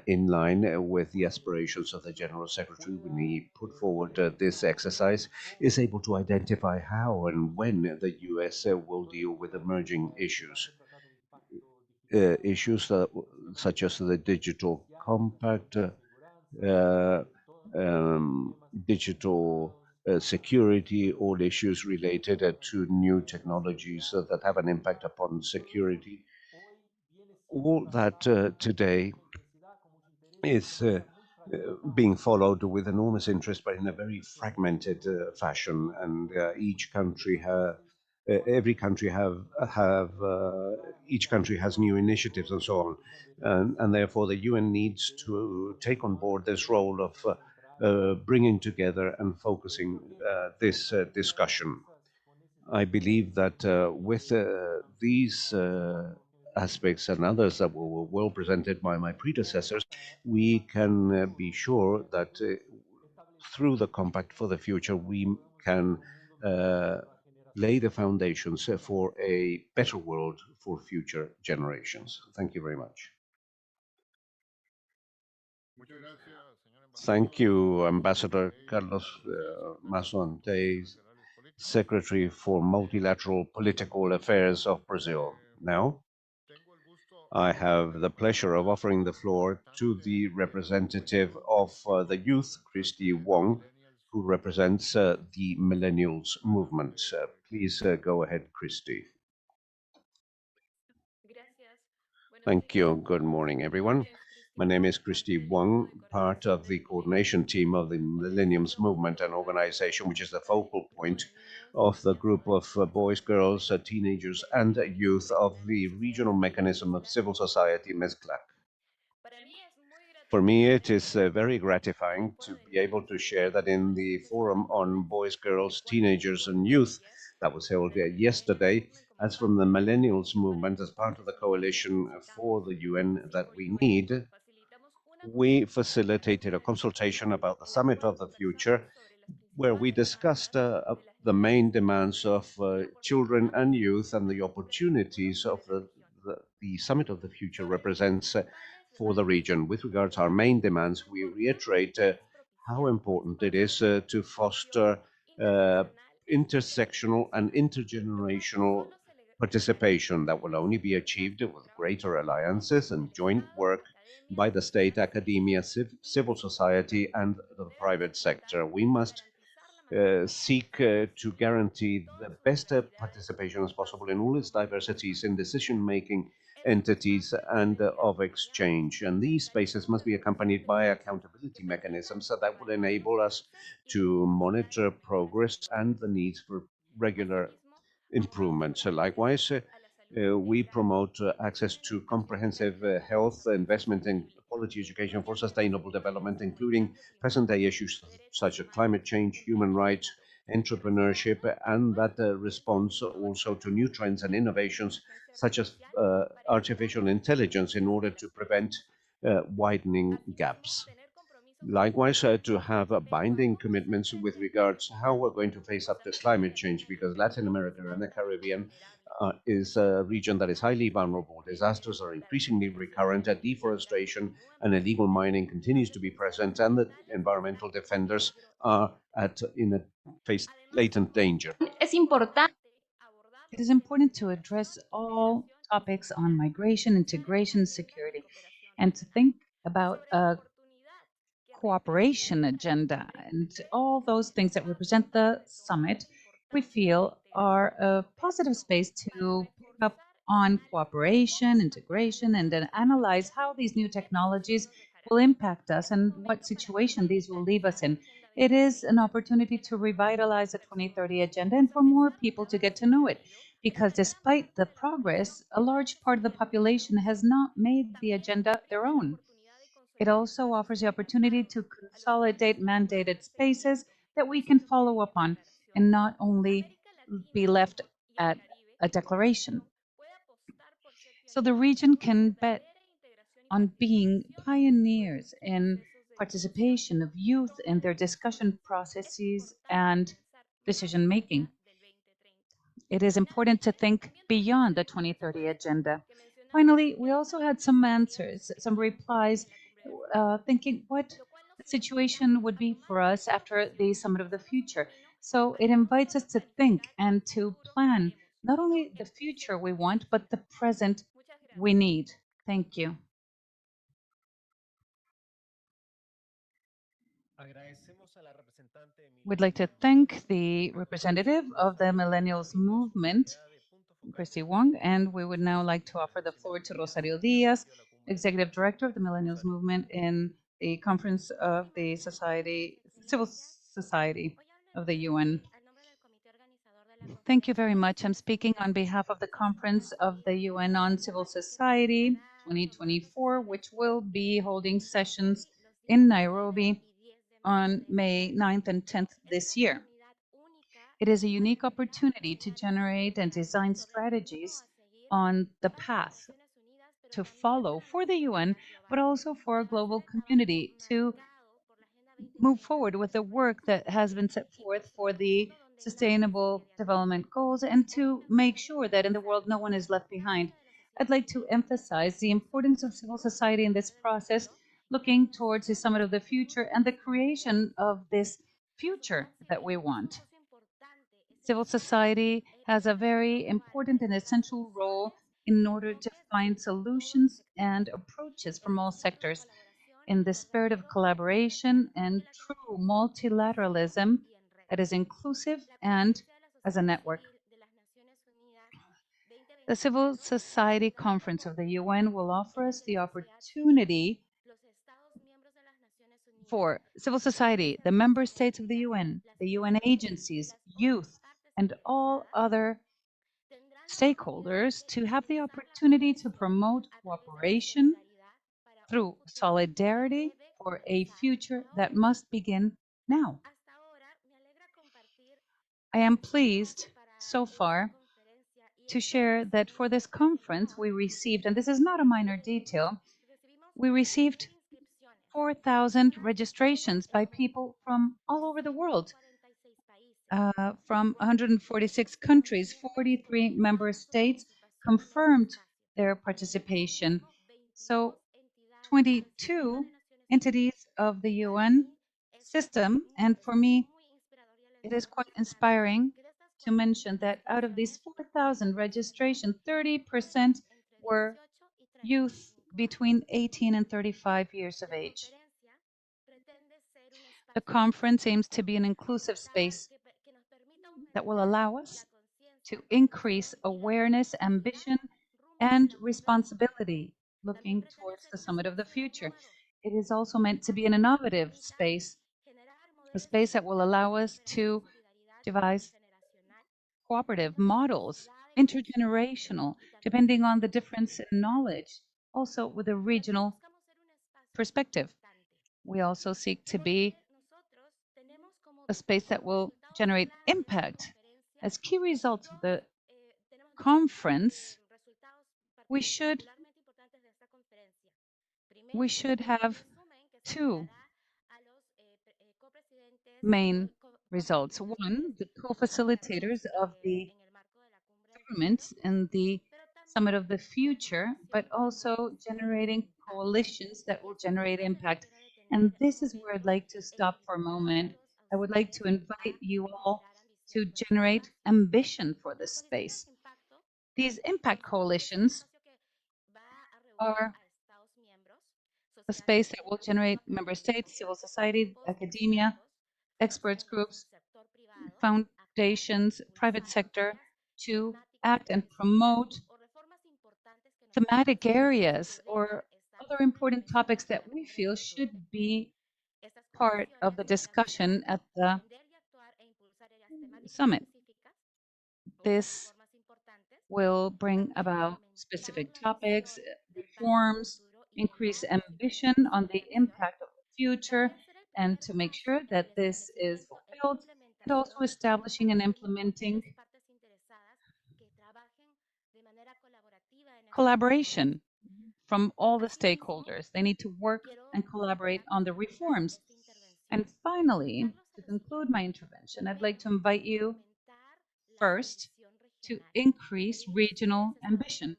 [SPEAKER 1] in line with the aspirations of the General Secretary, when he put forward this exercise, is able to identify how and when the US will deal with emerging issues. Issues such as the digital compact, digital security, all issues related to new technologies that have an impact upon security. All that today is being followed with enormous interest, but in a very fragmented fashion. And every country each country has new initiatives and so on. And therefore, the UN needs to take on board this role of bringing together and focusing this discussion. I believe that with these aspects and others that were well presented by my predecessors, we can be sure that through the Compact for the Future, we can lay the foundations for a better world for future generations. Thank you very much. Thank you, Ambassador Carlos Mazo Antey, Secretary for Multilateral Political Affairs of Brazil. Now, I have the pleasure of offering the floor to the representative of the youth, Christy Wong, who represents the Millennials Movement. Please go ahead, Christy. Thank you. Good morning, everyone. My name is Christy Wong, part of the coordination team of the Millennials Movement, an organization which is the focal point of the group of boys, girls, teenagers, and youth of the regional mechanism of civil society, MESCLAC. For me, it is very gratifying to be able to share that in the Forum on Boys, Girls, Teenagers, and Youth that was held yesterday, as from the Millennials Movement, as part of the coalition for the UN that we need, we facilitated a consultation about the Summit of the Future, where we discussed the main demands of children and youth and the opportunities of the Summit of the Future represents for the region. With regards to our main demands, we reiterate how important it is to foster intersectional and intergenerational participation that will only be achieved with greater alliances and joint work by the state, academia, civil society, and the private sector. We must seek to guarantee the best participation as possible in all its diversities in decision-making entities and of exchange. And these spaces must be accompanied by accountability mechanisms that will enable us to monitor progress and the needs for regular improvements. Likewise, we promote access to comprehensive health, investment in quality education for sustainable development, including present-day issues such as climate change, human rights, entrepreneurship, and that responds also to new trends and innovations such as artificial intelligence in order to prevent widening gaps. Likewise, to have binding commitments with regards to how we're going to face up to climate change, because Latin America and the Caribbean is a region that is highly vulnerable. Disasters are increasingly recurrent, deforestation and illegal mining continues to be present, and the environmental defenders are face latent danger.
[SPEAKER 3] It is important to address all topics on migration, integration, security, and to think about a cooperation agenda and all those things that represent the summit, we feel are a positive space to pick up on cooperation, integration, and then analyze how these new technologies will impact us and what situation these will leave us in. It is an opportunity to revitalize the 2030 agenda and for more people to get to know it. Because despite the progress, a large part of the population has not made the agenda their own. It also offers the opportunity to consolidate mandated spaces that we can follow up on and not only be left at a declaration. So the region can bet on being pioneers in participation of youth in their discussion processes and decision making. It is important to think beyond the 2030 agenda. Finally, we also had some answers, some replies, thinking what the situation would be for us after the Summit of the Future. So it invites us to think and to plan not only the future we want, but the present we need. Thank you. We'd like to thank the representative of the Millennials Movement, Christy Wong, and we would now like to offer the floor to Rosario Diaz, Executive Director of the Millennials Movement in the Conference of the Civil Society of the UN. Thank you very much. I'm speaking on behalf of the Conference of the UN on Civil Society 2024, which will be holding sessions in Nairobi on May 9th and 10th this year. It is a unique opportunity to generate and design strategies on the path to follow for the UN, but also for a global community to move forward with the work that has been set forth for the Sustainable Development Goals and to make sure that in the world no one is left behind. I'd like to emphasize the importance of civil society in this process, looking towards the Summit of the Future and the creation of this future that we want. Civil society has a very important and essential role in order to find solutions and approaches from all sectors in the spirit of collaboration and true multilateralism that is inclusive and as a network. The Civil Society Conference of the UN will offer us the opportunity for civil society, the member states of the UN agencies, youth, and all other stakeholders to have the opportunity to promote cooperation through solidarity for a future that must begin now. I am pleased so far to share that for this conference we received, and this is not a minor detail, we received 4,000 registrations by people from all over the world. From 146 countries, 43 member states confirmed their participation. So 22 entities of the UN system, and for me, it is quite inspiring to mention that out of these 4,000 registrations, 30% were youth between 18 and 35 years of age. The conference aims to be an inclusive space that will allow us to increase awareness, ambition, and responsibility looking towards the Summit of the Future. It is also meant to be an innovative space, a space that will allow us to devise cooperative models, intergenerational, depending on the difference in knowledge, also with a regional perspective. We also seek to be a space that will generate impact. As key results of the conference, we should have two main results. One, the co-facilitators of the governments in the Summit of the Future, but also generating coalitions that will generate impact. And this is where I'd like to stop for a moment. I would like to invite you all to generate ambition for this space. These impact coalitions are a space that will generate member states, civil society, academia, experts groups, foundations, private sector to act and promote thematic areas or other important topics that we feel should be part of the discussion at the summit. This will bring about specific topics, reforms, increase ambition on the impact of the future, and to make sure that this is fulfilled, and also establishing and implementing collaboration from all the stakeholders. They need to work and collaborate on the reforms. And finally, to conclude my intervention, I'd like to invite you first to increase regional ambition.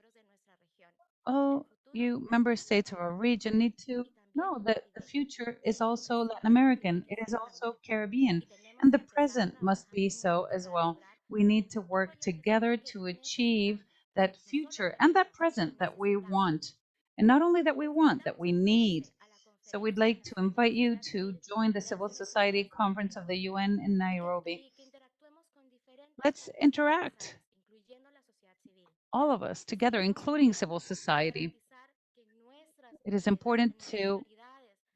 [SPEAKER 3] All you member states of our region need to know that the future is also Latin American, it is also Caribbean, and the present must be so as well. We need to work together to achieve that future and that present that we want. And not only that we want, that we need. So we'd like to invite you to join the Civil Society Conference of the UN in Nairobi. Let's interact, all of us together, including civil society. It is important to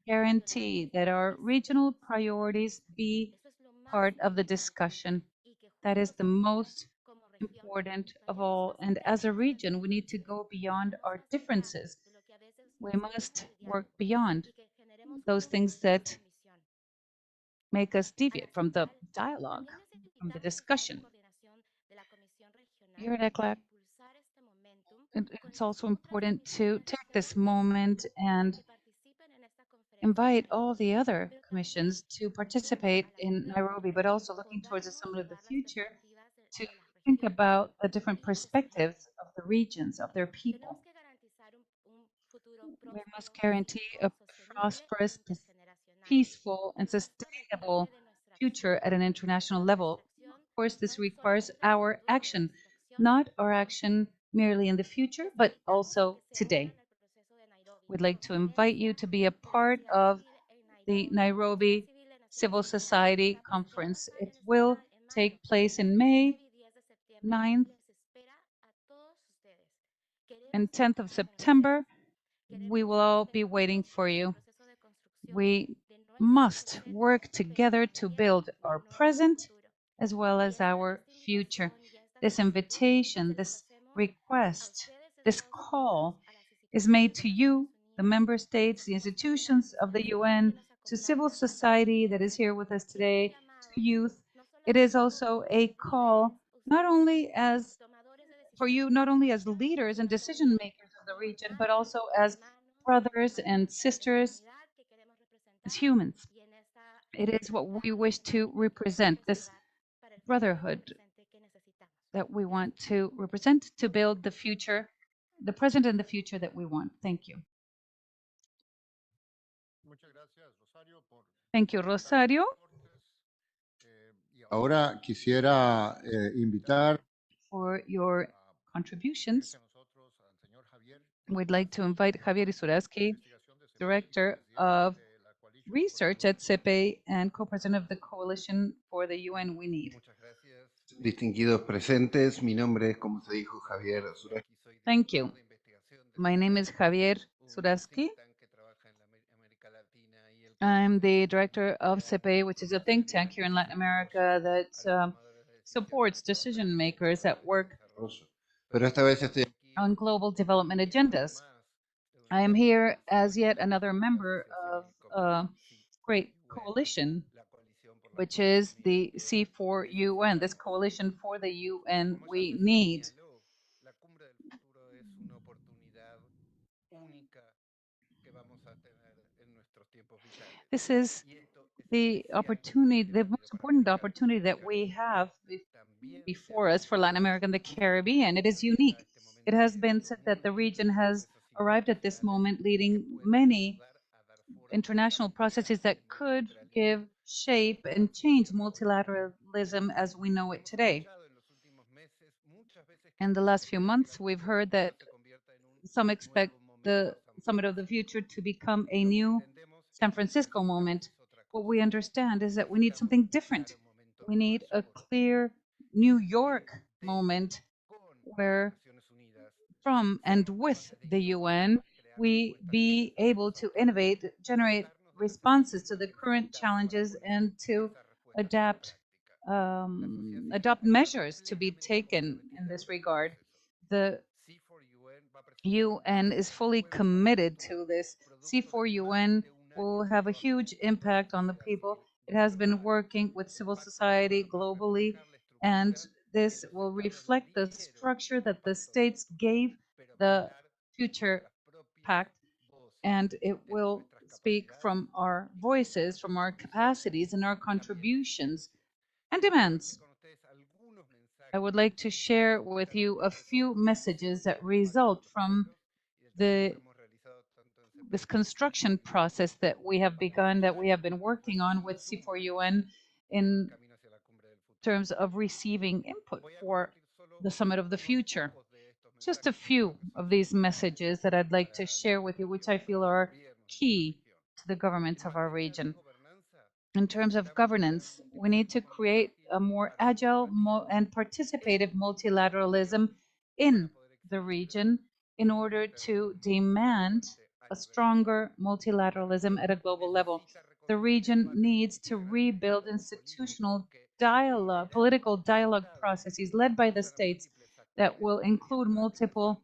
[SPEAKER 3] guarantee that our regional priorities be part of the discussion. That is the most important of all. And as a region, we need to go beyond our differences. We must work beyond those things that make us deviate from the dialogue, from the discussion. Here at ECLAC, it's also important to take this moment and invite all the other commissions to participate in Nairobi, but also looking towards the Summit of the Future to think about the different perspectives of the regions, of their people. We must guarantee a prosperous, peaceful, and sustainable future at an international level. Of course, this requires our action, not our action merely in the future, but also today. We'd like to invite you to be a part of the Nairobi Civil Society Conference. It will take place in May 9th and 10th of September. We will all be waiting for you. We must work together to build our present as well as our future. This invitation, this request, this call is made to you, the member states, the institutions of the UN, to civil society that is here with us today, to youth. It is also a call not only as for you, not only as leaders and decision makers of the region, but also as brothers and sisters, as humans. It is what we wish to represent, this brotherhood that we want to represent to build the future, the present and the future that we want. Thank you. Thank you, Rosario.
[SPEAKER 8] Ahora quisiera invitar
[SPEAKER 3] for your contributions. We'd like to invite Javier Isuraski, Director of Research at CEPE and co-president of the Coalition for the UN We Need.
[SPEAKER 12] Distinguidos presentes, mi nombre es, como se dijo, Javier Suraski.
[SPEAKER 3] Thank you. My name is Javier Suraski. I'm the director of CEPE, which is a think tank here in Latin America that supports decision makers that work on global development agendas. I am here as yet another member of a great coalition which is the C4UN, this coalition for the UN we need. This is the opportunity, the most important opportunity that we have before us for Latin America and the Caribbean. It is unique. It has been said that the region has arrived at this moment leading many international processes that could give shape and change multilateralism as we know it today. In the last few months, we've heard that some expect the Summit of the Future to become a new San Francisco moment. What we understand is that we need something different. We need a clear New York moment where from and with the UN, we be able to innovate, generate responses to the current challenges, and to adopt measures to be taken in this regard. The UN is fully committed to this. C4UN will have a huge impact on the people. It has been working with civil society globally, and this will reflect the structure that the states gave the future pact, and it will speak from our voices, from our capacities and our contributions and demands. I would like to share with you a few messages that result from this construction process that we have begun, that we have been working on with C4UN in terms of receiving input for the Summit of the Future. Just a few of these messages that I'd like to share with you, which I feel are key to the governments of our region. In terms of governance, we need to create a more agile and participative multilateralism in the region in order to demand a stronger multilateralism at a global level. The region needs to rebuild institutional dialogue, political dialogue processes led by the states that will include multiple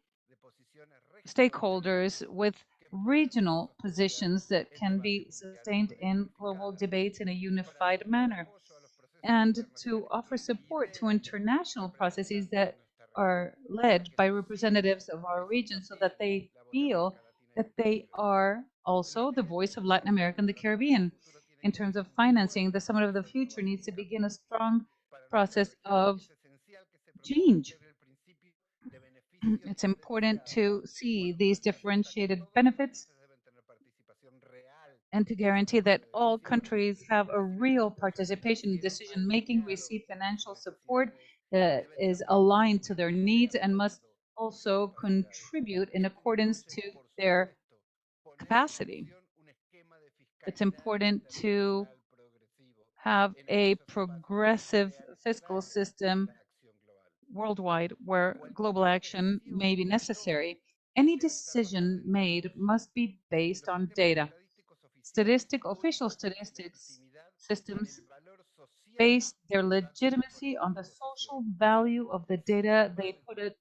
[SPEAKER 3] stakeholders with regional positions that can be sustained in global debates in a unified manner, and to offer support to international processes that are led by representatives of our region so that they feel that they are also the voice of Latin America and the Caribbean. In terms of financing, the Summit of the Future needs to begin a strong process of change. It's important to see these differentiated benefits and to guarantee that all countries have a real participation in decision-making, receive financial support that is aligned to their needs, and must also contribute in accordance to their capacity. It's important to have a progressive fiscal system worldwide where global action may be necessary. Any decision made must be based on data. Official statistics systems base their legitimacy on the social value of the data they put at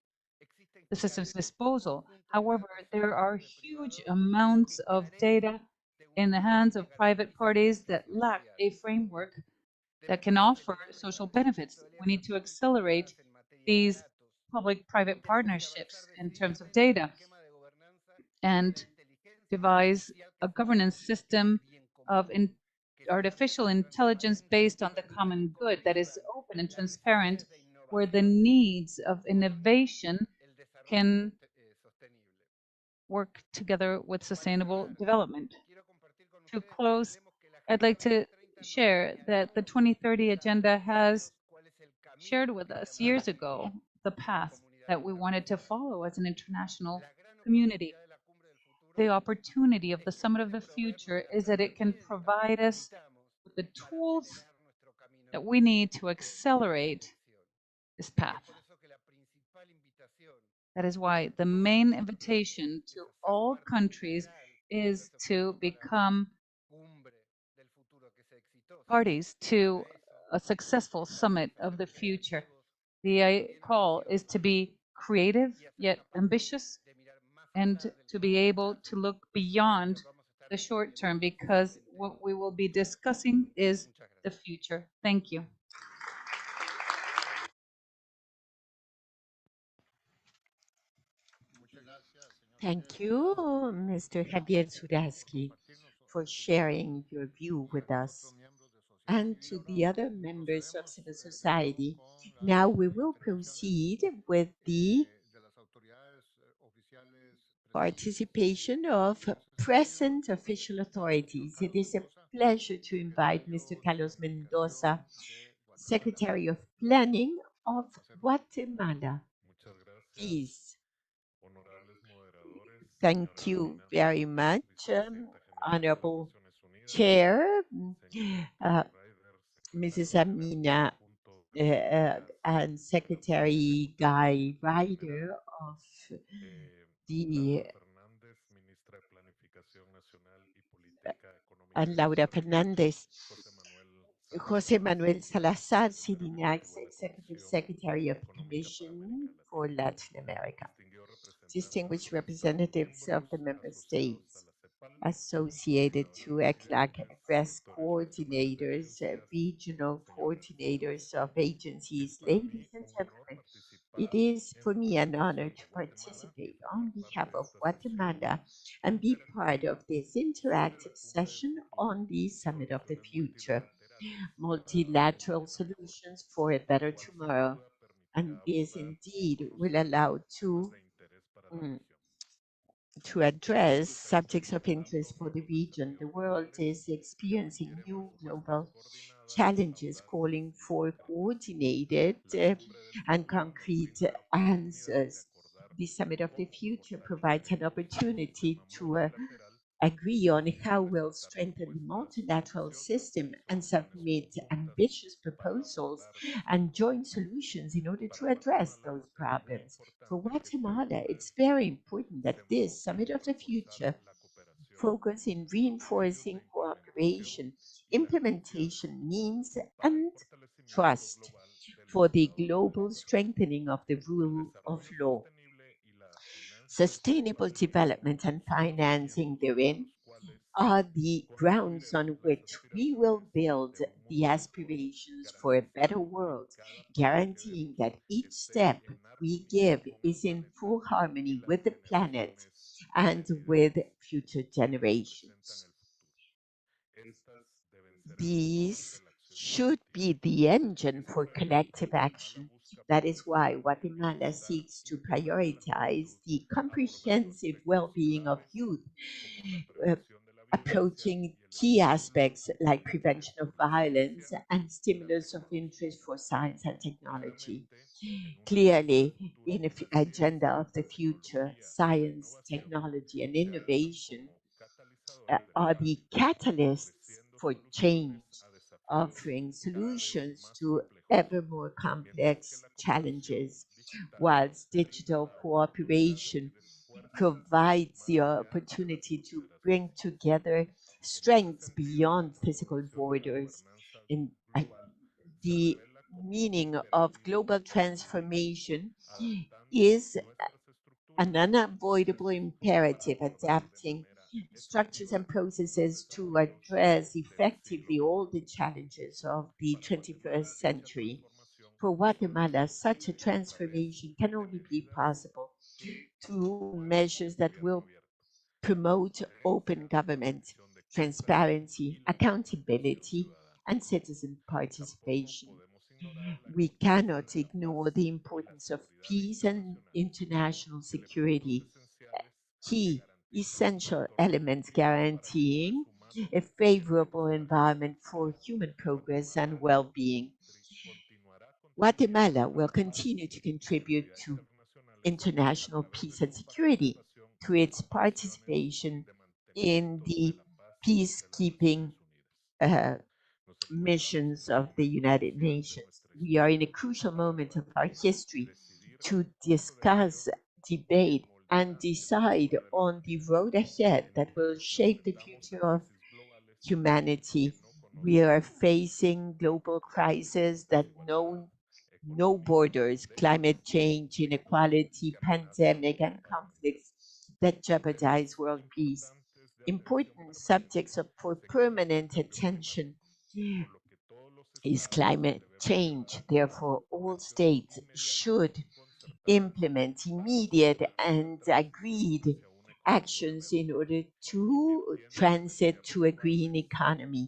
[SPEAKER 3] the system's disposal. However, there are huge amounts of data in the hands of private parties that lack a framework that can offer social benefits. We need to accelerate these public-private partnerships in terms of data and devise a governance system of artificial intelligence based on the common good that is open and transparent, where the needs of innovation can work together with sustainable development. To close, I'd like to share that the 2030 Agenda has shared with us years ago the path that we wanted to follow as an international community. The opportunity of the Summit of the Future is that it can provide us with the tools that we need to accelerate this path. That is why the main invitation to all countries is to become parties to a successful Summit of the Future. The call is to be creative yet ambitious, and to be able to look beyond the short term, because what we will be discussing is the future. Thank you.
[SPEAKER 5] Thank you, Mr. Javier Suraski, for sharing your view with us and to the other members of civil society. Now we will proceed with the participation of present official authorities. It is a pleasure to invite Mr. Carlos Mendoza, Secretary of Planning of Guatemala. Please. Thank you very much, Honorable Chair, Mrs. Amina, and Secretary Guy Ryder of the and Laura Fernandez, Jose Manuel Salazar, CDNAC's Executive Secretary of the Commission for Latin America, distinguished representatives of the member states associated to ECLAC, press coordinators, regional coordinators of agencies, ladies and gentlemen. It is for me an honor to participate on behalf of Guatemala and be part of this interactive session on the Summit of the Future, multilateral solutions for a better tomorrow. And this indeed will allow to address subjects of interest for the region. The world is experiencing new global challenges calling for coordinated and concrete answers. The Summit of the Future provides an opportunity to agree on how we'll strengthen the multilateral system and submit ambitious proposals and joint solutions in order to address those problems. For Guatemala, it's very important that this Summit of the Future focus in reinforcing cooperation, implementation means, and trust for the global strengthening of the rule of law. Sustainable development and financing therein are the grounds on which we will build the aspirations for a better world, guaranteeing that each step we give is in full harmony with the planet and with future generations. These should be the engine for collective action. That is why Guatemala seeks to prioritize the comprehensive well-being of youth, approaching key aspects like prevention of violence and stimulus of interest for science and technology. Clearly, in the agenda of the future, science, technology, and innovation are the catalysts for change, offering solutions to ever more complex challenges, whilst digital cooperation provides the opportunity to bring together strengths beyond physical borders. In the meaning of global transformation is an unavoidable imperative, adapting structures and processes to address effectively all the challenges of the 21st century. For Guatemala, such a transformation can only be possible through measures that will promote open government, transparency, accountability, and citizen participation. We cannot ignore the importance of peace and international security, key essential elements guaranteeing a favorable environment for human progress and well-being. Guatemala will continue to contribute to international peace and security through its participation in the peacekeeping missions of the United Nations. We are in a crucial moment of our history to discuss, debate, and decide on the road ahead that will shape the future of humanity. We are facing global crises that know no borders, climate change, inequality, pandemic, and conflicts that jeopardize world peace. important subjects for permanent attention is climate change. Therefore, all states should implement immediate and agreed actions in order to transit to a green economy,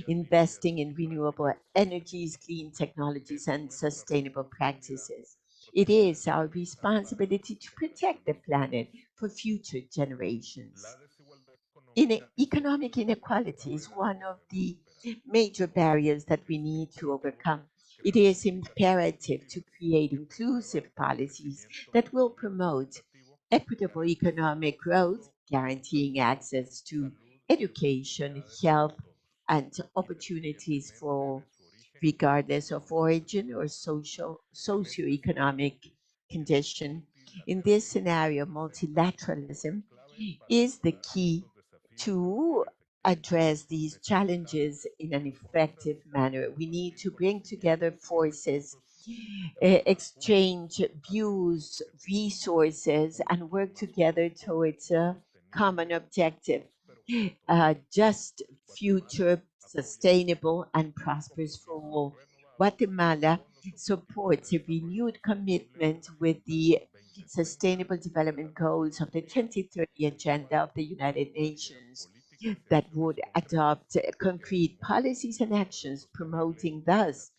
[SPEAKER 5] investing in renewable energies, clean technologies, and sustainable practices. It is our responsibility to protect the planet for future generations. Economic inequality is one of the major barriers that we need to overcome. It is imperative to create inclusive policies that will promote equitable economic growth, guaranteeing access to education, health, and opportunities for all, regardless of origin or socioeconomic condition. In this scenario, multilateralism is the key to address these challenges in an effective manner. We need to bring together forces, exchange views, resources, and work together towards a common objective, a just future, sustainable, and prosperous for all. Guatemala supports a renewed commitment with the Sustainable Development Goals of the 2030 Agenda of the United Nations that would adopt concrete policies and actions promoting thus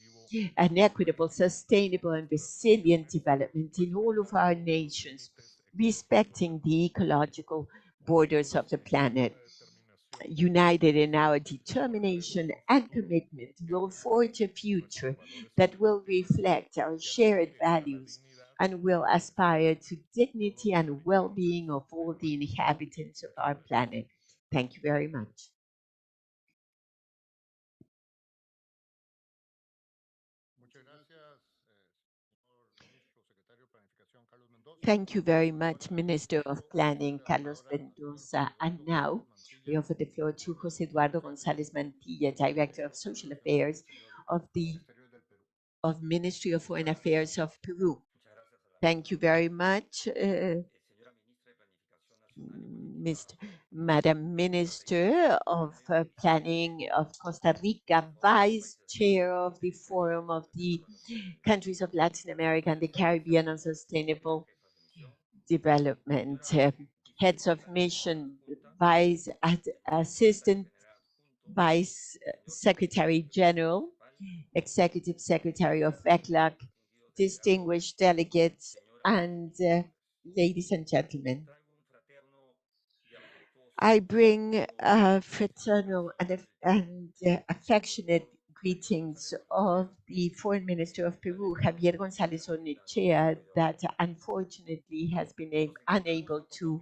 [SPEAKER 5] an equitable, sustainable, and resilient development in all of our nations, respecting the ecological borders of the planet. United in our determination and commitment, will forge a future that will reflect our shared values and will aspire to dignity and well-being of all the inhabitants of our planet. Thank you very much. Thank you very much, Minister of Planning, Carlos Mendoza. And now we offer the floor to José Eduardo González Mantilla, Director of Social Affairs of the Ministry of Foreign Affairs of Peru. Thank you very much, Madam Minister of Planning of Costa Rica, Vice Chair of the Forum of the Countries of Latin America and the Caribbean on Sustainable Development, Heads of Mission, Assistant Vice Secretary General, Executive Secretary of ECLAC, distinguished delegates, and ladies and gentlemen. I bring fraternal and affectionate greetings of the Foreign Minister of Peru, Javier González Ornechea, that unfortunately has been unable to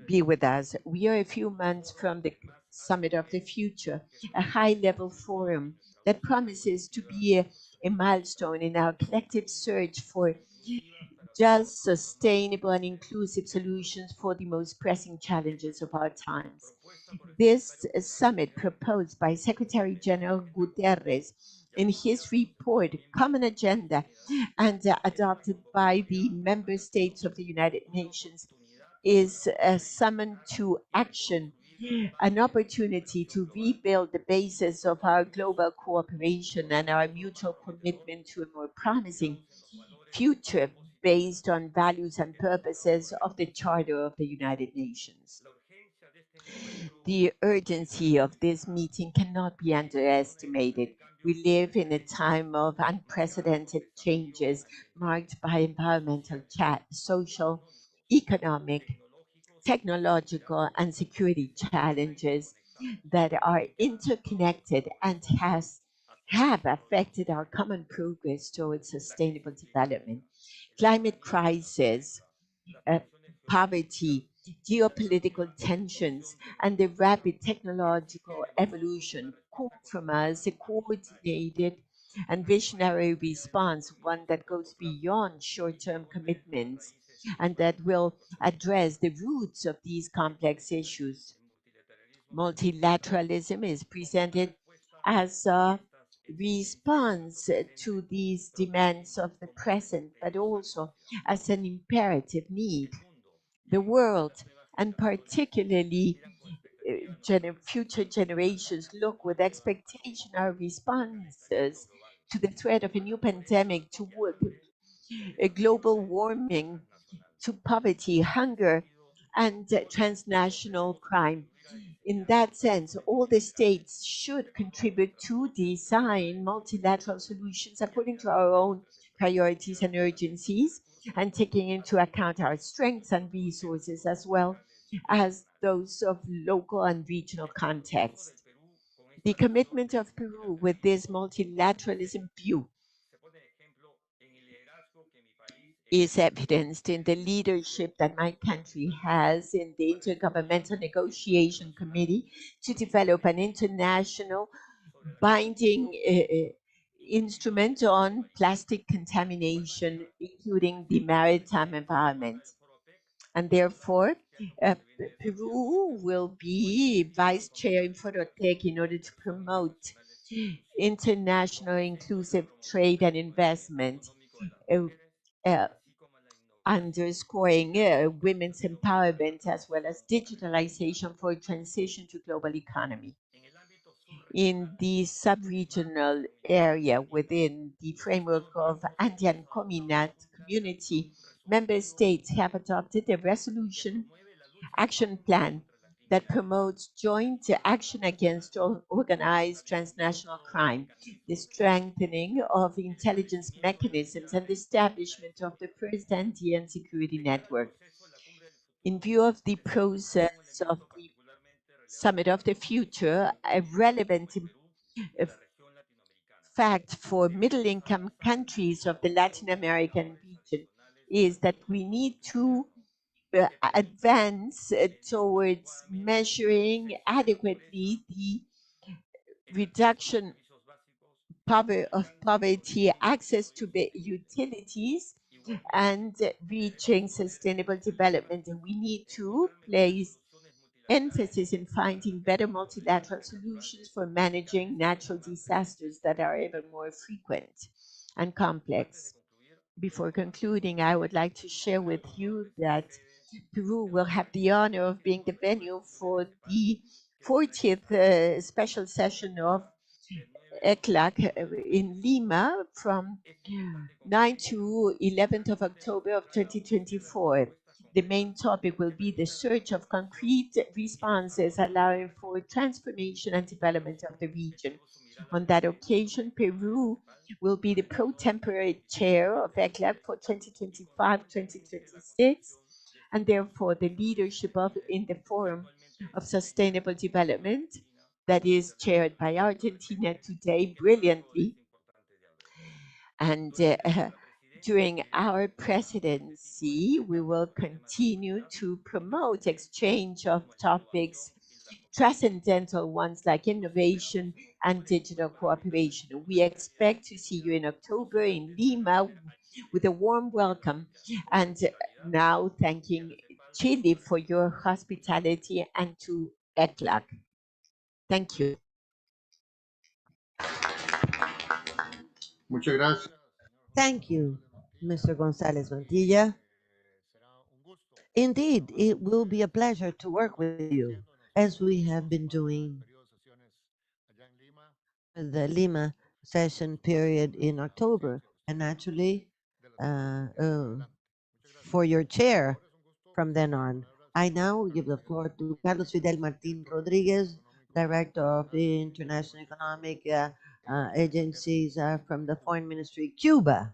[SPEAKER 5] be with us. We are a few months from the Summit of the Future, a high-level forum that promises to be a milestone in our collective search for just, sustainable, and inclusive solutions for the most pressing challenges of our times. This summit, proposed by Secretary General Guterres in his report, Common Agenda, and adopted by the member states of the United Nations, is a summon to action, an opportunity to rebuild the basis of our global cooperation and our mutual commitment to a more promising future based on values and purposes of the Charter of the United Nations. The urgency of this meeting cannot be underestimated. We live in a time of unprecedented changes marked by environmental, social, economic, technological, and security challenges that are interconnected and have affected our common progress towards sustainable development. Climate crisis, poverty, geopolitical tensions, and the rapid technological evolution call from us a coordinated and visionary response, one that goes beyond short-term commitments and that will address the roots of these complex issues. Multilateralism is presented as a response to these demands of the present, but also as an imperative need. The world, and particularly future generations look with expectation our responses to the threat of a new pandemic, to a global warming, to poverty, hunger, and transnational crime. In that sense, all the states should contribute to design multilateral solutions according to our own priorities and urgencies, and taking into account our strengths and resources as well as those of local and regional context. The commitment of Peru with this multilateralism view is evidenced in the leadership that my country has in the Intergovernmental Negotiation Committee to develop an international binding instrument on plastic contamination, including the maritime environment. And therefore, Peru will be vice chair in Phototech in order to promote international inclusive trade and investment, underscoring women's empowerment as well as digitalization for transition to global economy. In the sub-regional area within the framework of Andean Community, member states have adopted a resolution action plan that promotes joint action against organized transnational crime, the strengthening of intelligence mechanisms, and the establishment of the first Andean security network. In view of the process of the Summit of the Future, a relevant fact for middle-income countries of the Latin American region is that we need to advance towards measuring adequately the reduction of poverty, access to the utilities, and reaching sustainable development. And we need to place emphasis in finding better multilateral solutions for managing natural disasters that are even more frequent and complex. Before concluding, I would like to share with you that Peru will have the honor of being the venue for the 40th special session of ECLAC in Lima from 9 to 11th of October of 2024. The main topic will be the search of concrete responses allowing for transformation and development of the region. On that occasion, Peru will be the pro-tempore chair of ECLAC for 2025-2026, and therefore the leadership in the Forum of Sustainable Development that is chaired by Argentina today brilliantly. And during our presidency, we will continue to promote exchange of topics, transcendental ones like innovation and digital cooperation. We expect to see you in October in Lima with a warm welcome. And now thanking Chile for your hospitality and to ECLAC. Thank you.
[SPEAKER 8] Muchas gracias.
[SPEAKER 6] Thank you, Mr. González Mantilla. Indeed, it will be a pleasure to work with you, as we have been doing the Lima session period in October, and naturally for your chair from then on. I now give the floor to Carlos Fidel Martín Rodriguez, Director of the International Economic Agencies from the Foreign Ministry, Cuba.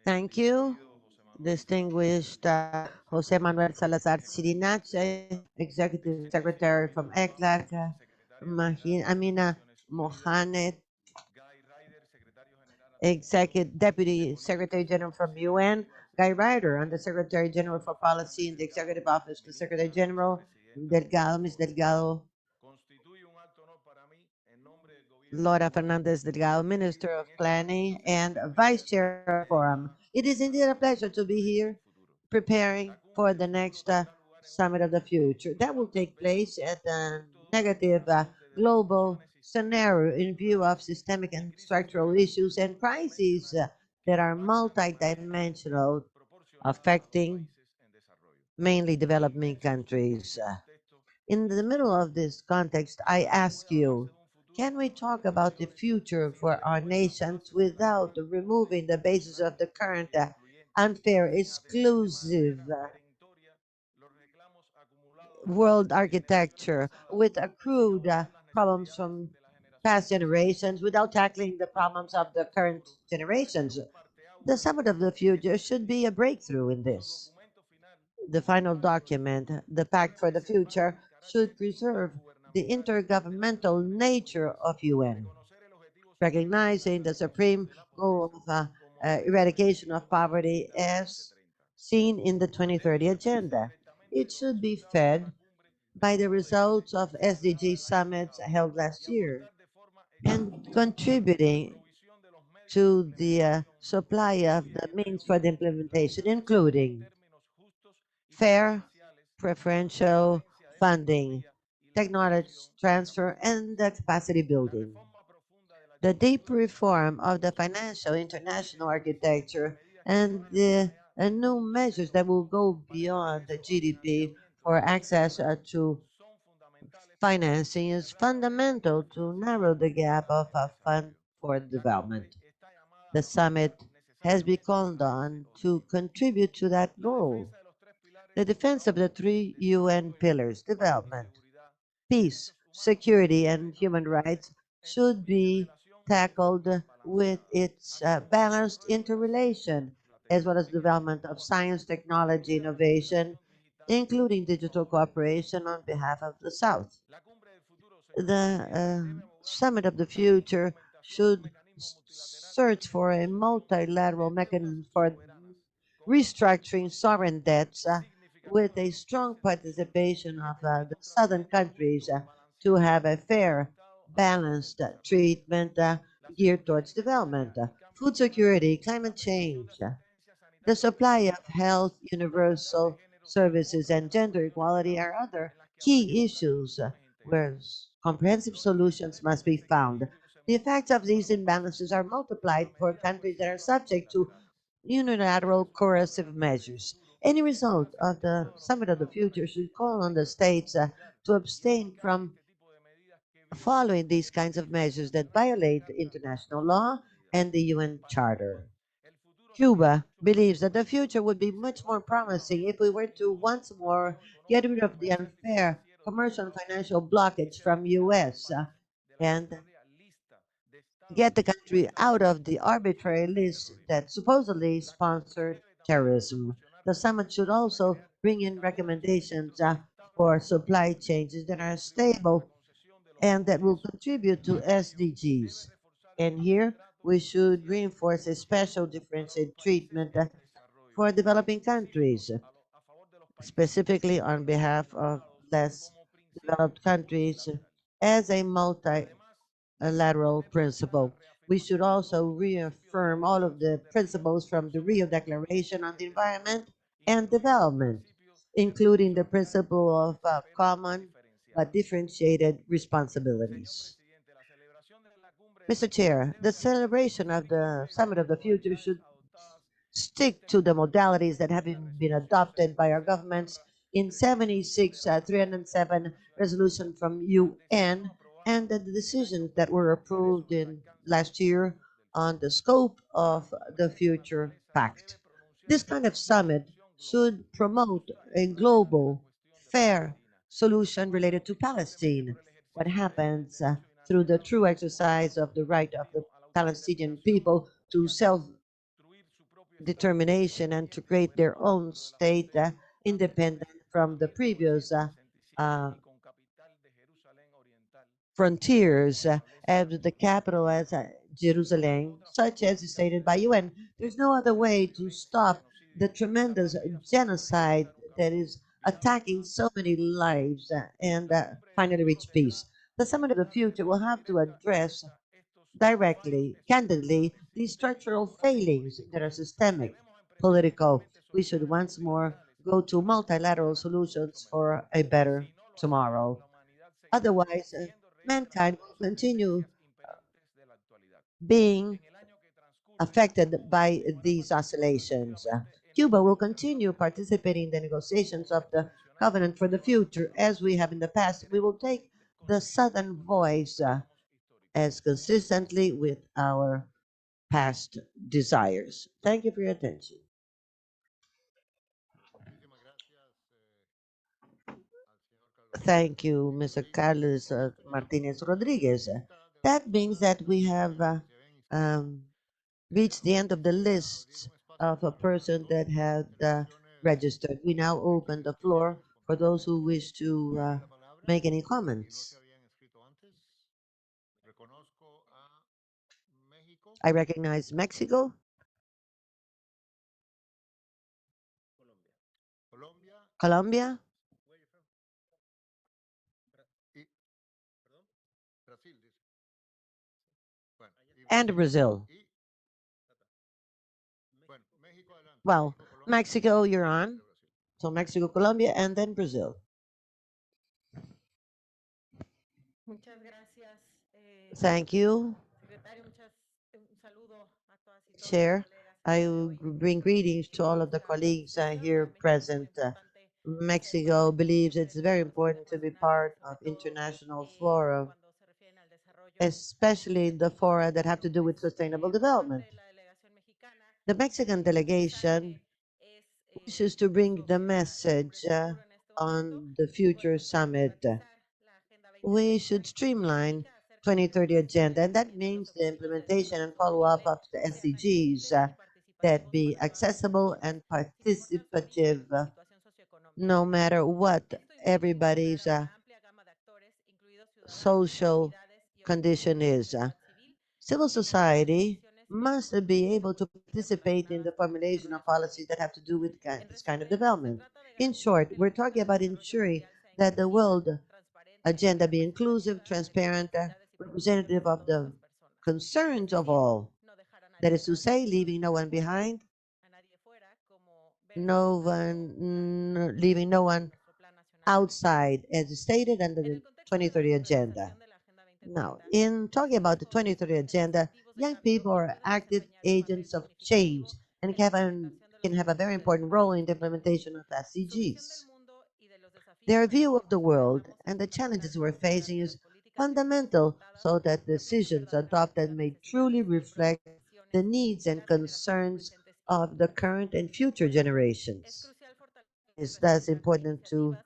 [SPEAKER 6] Thank you, distinguished Jose Manuel Salazar Sirinache, Executive Secretary from ECLAC, Amina Mohamed, Deputy Secretary General from UN, Guy Ryder, Under Secretary General for Policy in the Executive Office, the Secretary General, Delgado, Ms. Delgado, Laura Fernandez Delgado, Minister of Planning and Vice Chair of the Forum. It is indeed a pleasure to be here preparing for the next Summit of the Future. That will take place at a negative global scenario in view of systemic and structural issues and crises that are multidimensional, affecting mainly developing countries. In the middle of this context, I ask you, can we talk about the future for our nations without removing the basis of the current unfair, exclusive world architecture with accrued problems from past generations without tackling the problems of the current generations? The summit of the future should be a breakthrough in this. The final document, the Pact for the Future, should preserve the intergovernmental nature of UN, recognizing the supreme goal of eradication of poverty as seen in the 2030 Agenda. It should be fed by the results of SDG summits held last year and contributing to the supply of the means for the implementation, including fair, preferential funding, technology transfer, and the capacity building. The deep reform of the financial international architecture and the new measures that will go beyond the GDP for access to financing is fundamental to narrow the gap of a fund for development. The summit has been called on to contribute to that goal. The defense of the three UN pillars, development, peace, security, and human rights, should be tackled with its balanced interrelation, as well as development of science, technology, innovation, including digital cooperation on behalf of the South. The Summit of the Future should search for a multilateral mechanism for restructuring sovereign debts with a strong participation of the southern countries to have a fair, balanced treatment geared towards development, food security, climate change, the supply of health, universal services, and gender equality are other key issues where comprehensive solutions must be found. The effects of these imbalances are multiplied for countries that are subject to unilateral coercive measures. Any result of the Summit of the Future should call on the states to abstain from following these kinds of measures that violate international law and the UN Charter. Cuba believes that the future would be much more promising if we were to once more get rid of the unfair commercial and financial blockage from US and get the country out of the arbitrary list that supposedly sponsored terrorism. The summit should also bring in recommendations for supply chains that are stable and that will contribute to SDGs. And here we should reinforce a special differentiated treatment for developing countries, specifically on behalf of less developed countries as a multilateral principle. We should also reaffirm all of the principles from the Rio Declaration on the Environment and Development, including the principle of common but differentiated responsibilities. Mr. Chair, the celebration of the Summit of the Future should stick to the modalities that have been adopted by our governments in 76 307 resolution from UN and the decisions that were approved in last year on the scope of the future pact. This kind of summit should promote a global, fair solution related to Palestine. What happens through the true exercise of the right of the Palestinian people to self determination and to create their own state independent from the previous uh, frontiers and the capital as Jerusalem, such as stated by UN. There's no other way to stop the tremendous genocide that is attacking so many lives and finally reach peace. The Summit of the Future will have to address directly, candidly, these structural failings that are systemic, political. We should once more go to multilateral solutions for a better tomorrow. Otherwise, mankind will continue being affected by these oscillations. Cuba will continue participating in the negotiations of the Covenant for the Future as we have in the past. We will take the Southern voice as consistently with our past desires. Thank you for your attention. Thank you, Mr. Carlos Martinez Rodriguez. That means that we have um, reached the end of the list of a person that had registered. We now open the floor for those who wish to make any comments. I recognize Mexico. Colombia. And Brazil. Well, Mexico, you're on. So Mexico, Colombia, and then Brazil. Thank you. Chair, I will bring greetings to all of the colleagues here present. Mexico believes it's very important to be part of international fora, especially the fora that have to do with sustainable development. The Mexican delegation wishes to bring the message on the future summit. We should streamline 2030 agenda, and that means the implementation and follow-up of the SDGs that be accessible and participative, no matter what everybody's social condition is. Civil society must be able to participate in the formulation of policies that have to do with this kind of development. In short, we're talking about ensuring that the world agenda be inclusive, transparent, representative of the concerns of all. That is to say, leaving no one behind, leaving no one outside, as stated under the 2030 agenda. Now, in talking about the 2030 agenda, young people are active agents of change and can have a very important role in the implementation of SDGs. Their view of the world and the challenges we're facing is fundamental so that decisions adopted may truly reflect the needs and concerns of the current and future generations. It's thus important to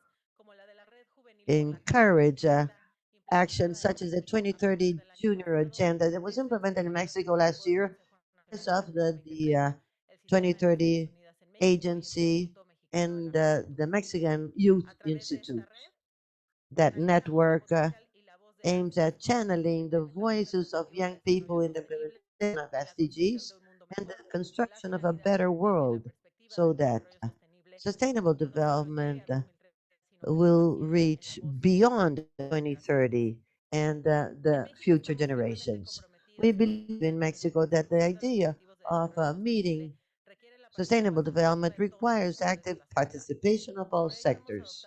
[SPEAKER 6] encourage actions such as the 2030 Junior Agenda that was implemented in Mexico last year as of the 2030 Agency and the Mexican Youth Institute. That network aims at channeling the voices of young people in the implementation of SDGs and the construction of a better world so that sustainable development will reach beyond 2030 and the future generations. We believe in Mexico that the idea of meeting sustainable development requires active participation of all sectors.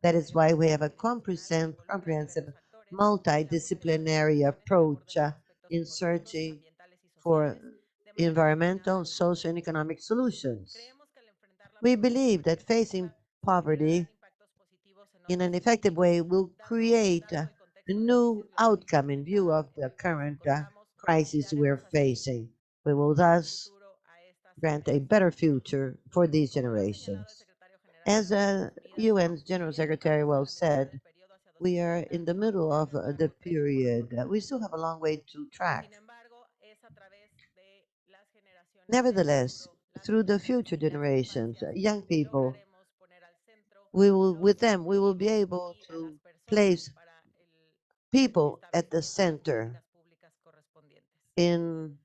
[SPEAKER 6] That is why we have a comprehensive multidisciplinary approach in searching for environmental, social, and economic solutions. We believe that facing poverty in an effective way will create a new outcome in view of the current crisis we're facing. We will thus grant a better future for these generations. As UN's General Secretary well said, we are in the middle of the period. We still have a long way to track. Nevertheless, through the future generations, young people, we will be able to place people at the center in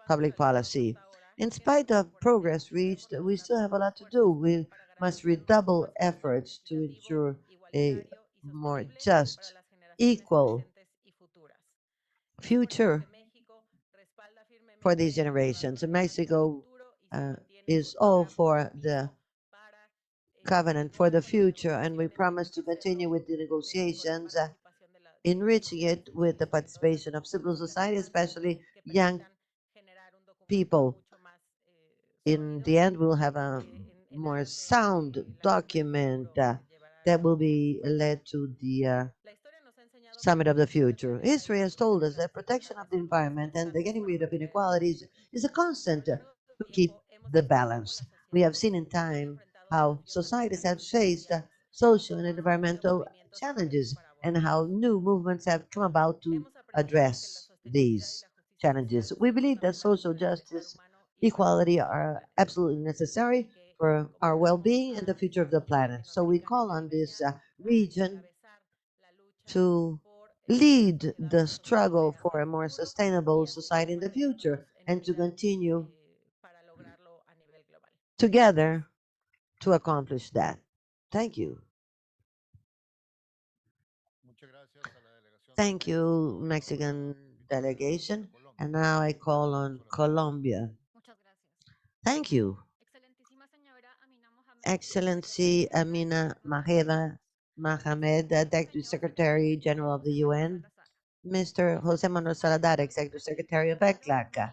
[SPEAKER 6] public policy. In spite of progress reached, we still have a lot to do. We must redouble efforts to ensure a more just, equal future for these generations. And Mexico is all for the covenant for the future, and we promise to continue with the negotiations, enriching it with the participation of civil society, especially young people, in the end, we'll have a more sound document that will be led to the Summit of the Future. History has told us that protection of the environment and the getting rid of inequalities is a constant to keep the balance. We have seen in time how societies have faced social and environmental challenges and how new movements have come about to address these challenges. We believe that social justice, equality are absolutely necessary for our well-being and the future of the planet. So we call on this region to lead the struggle for a more sustainable society in the future and to continue together to accomplish that. Thank you. Thank you, Mexican delegation. And now I call on Colombia. Thank you. Excellency Amina Maheda Mohamed, Deputy Secretary General of the UN, Mr. Jose Manuel Salazar, Executive Secretary of ECLAC,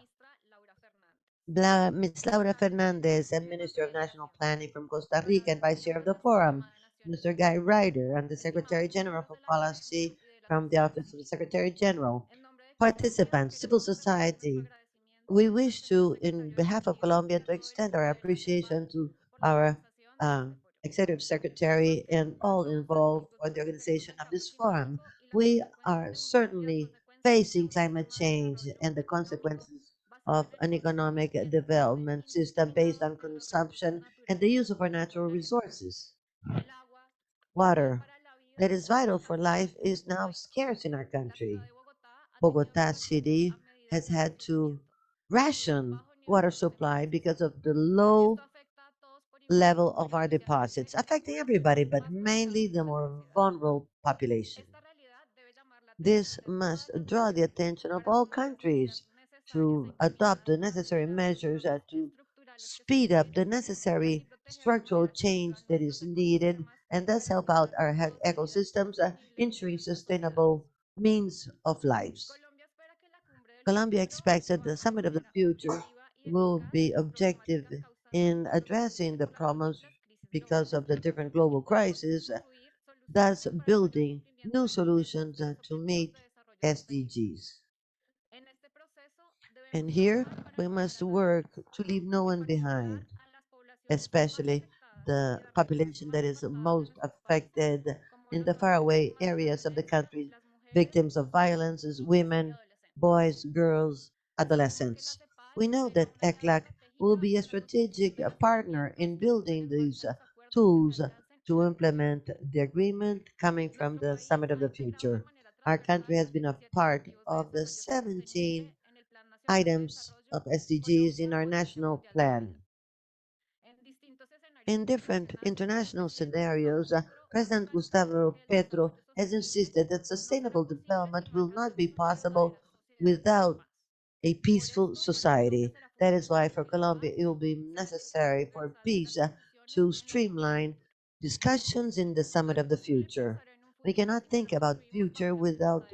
[SPEAKER 6] Ms. Laura Fernandez, and Minister of National Planning from Costa Rica and Vice Chair of the Forum, Mr. Guy Ryder, and the Secretary General for Policy from the Office of the Secretary General, participants, civil society. We wish to, in behalf of Colombia, to extend our appreciation to our uh, Executive Secretary and all involved for the organization of this forum. We are certainly facing climate change and the consequences of an economic development system based on consumption and the use of our natural resources. Water, that is vital for life, is now scarce in our country. Bogota City has had to ration water supply because of the low level of our deposits, affecting everybody, but mainly the more vulnerable population. This must draw the attention of all countries to adopt the necessary measures to speed up the necessary structural change that is needed and thus help out our ecosystems, ensuring sustainable means of lives. Colombia expects that the Summit of the Future will be objective in addressing the problems because of the different global crises, thus building new solutions to meet SDGs. And here we must work to leave no one behind, especially the population that is most affected in the faraway areas of the country, victims of violence, is women, boys, girls, adolescents. We know that ECLAC will be a strategic partner in building these tools to implement the agreement coming from the Summit of the Future. Our country has been a part of the 17 items of SDGs in our national plan. In different international scenarios, President Gustavo Petro has insisted that sustainable development will not be possible without a peaceful society. That is why for Colombia it will be necessary for peace to streamline discussions in the Summit of the Future. We cannot think about future without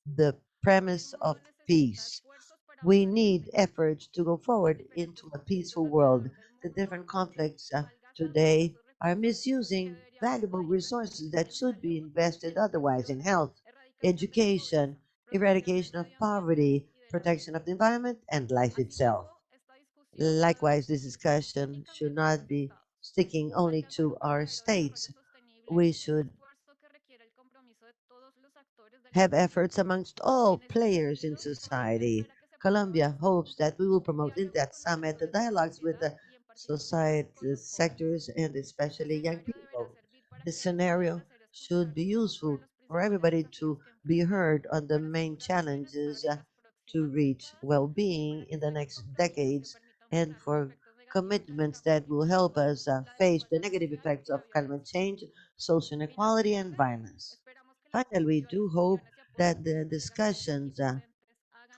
[SPEAKER 6] the premise of peace. We need efforts to go forward into a peaceful world. The different conflicts today are misusing valuable resources that should be invested otherwise in health, education, eradication of poverty, protection of the environment, and life itself. Likewise, this discussion should not be sticking only to our states. We should have efforts amongst all players in society. Colombia hopes that we will promote in that summit the dialogues with the society sectors and especially young people. This scenario should be useful for everybody to be heard on the main challenges to reach well-being in the next decades and for commitments that will help us face the negative effects of climate change, social inequality, and violence. Finally, we do hope that the discussions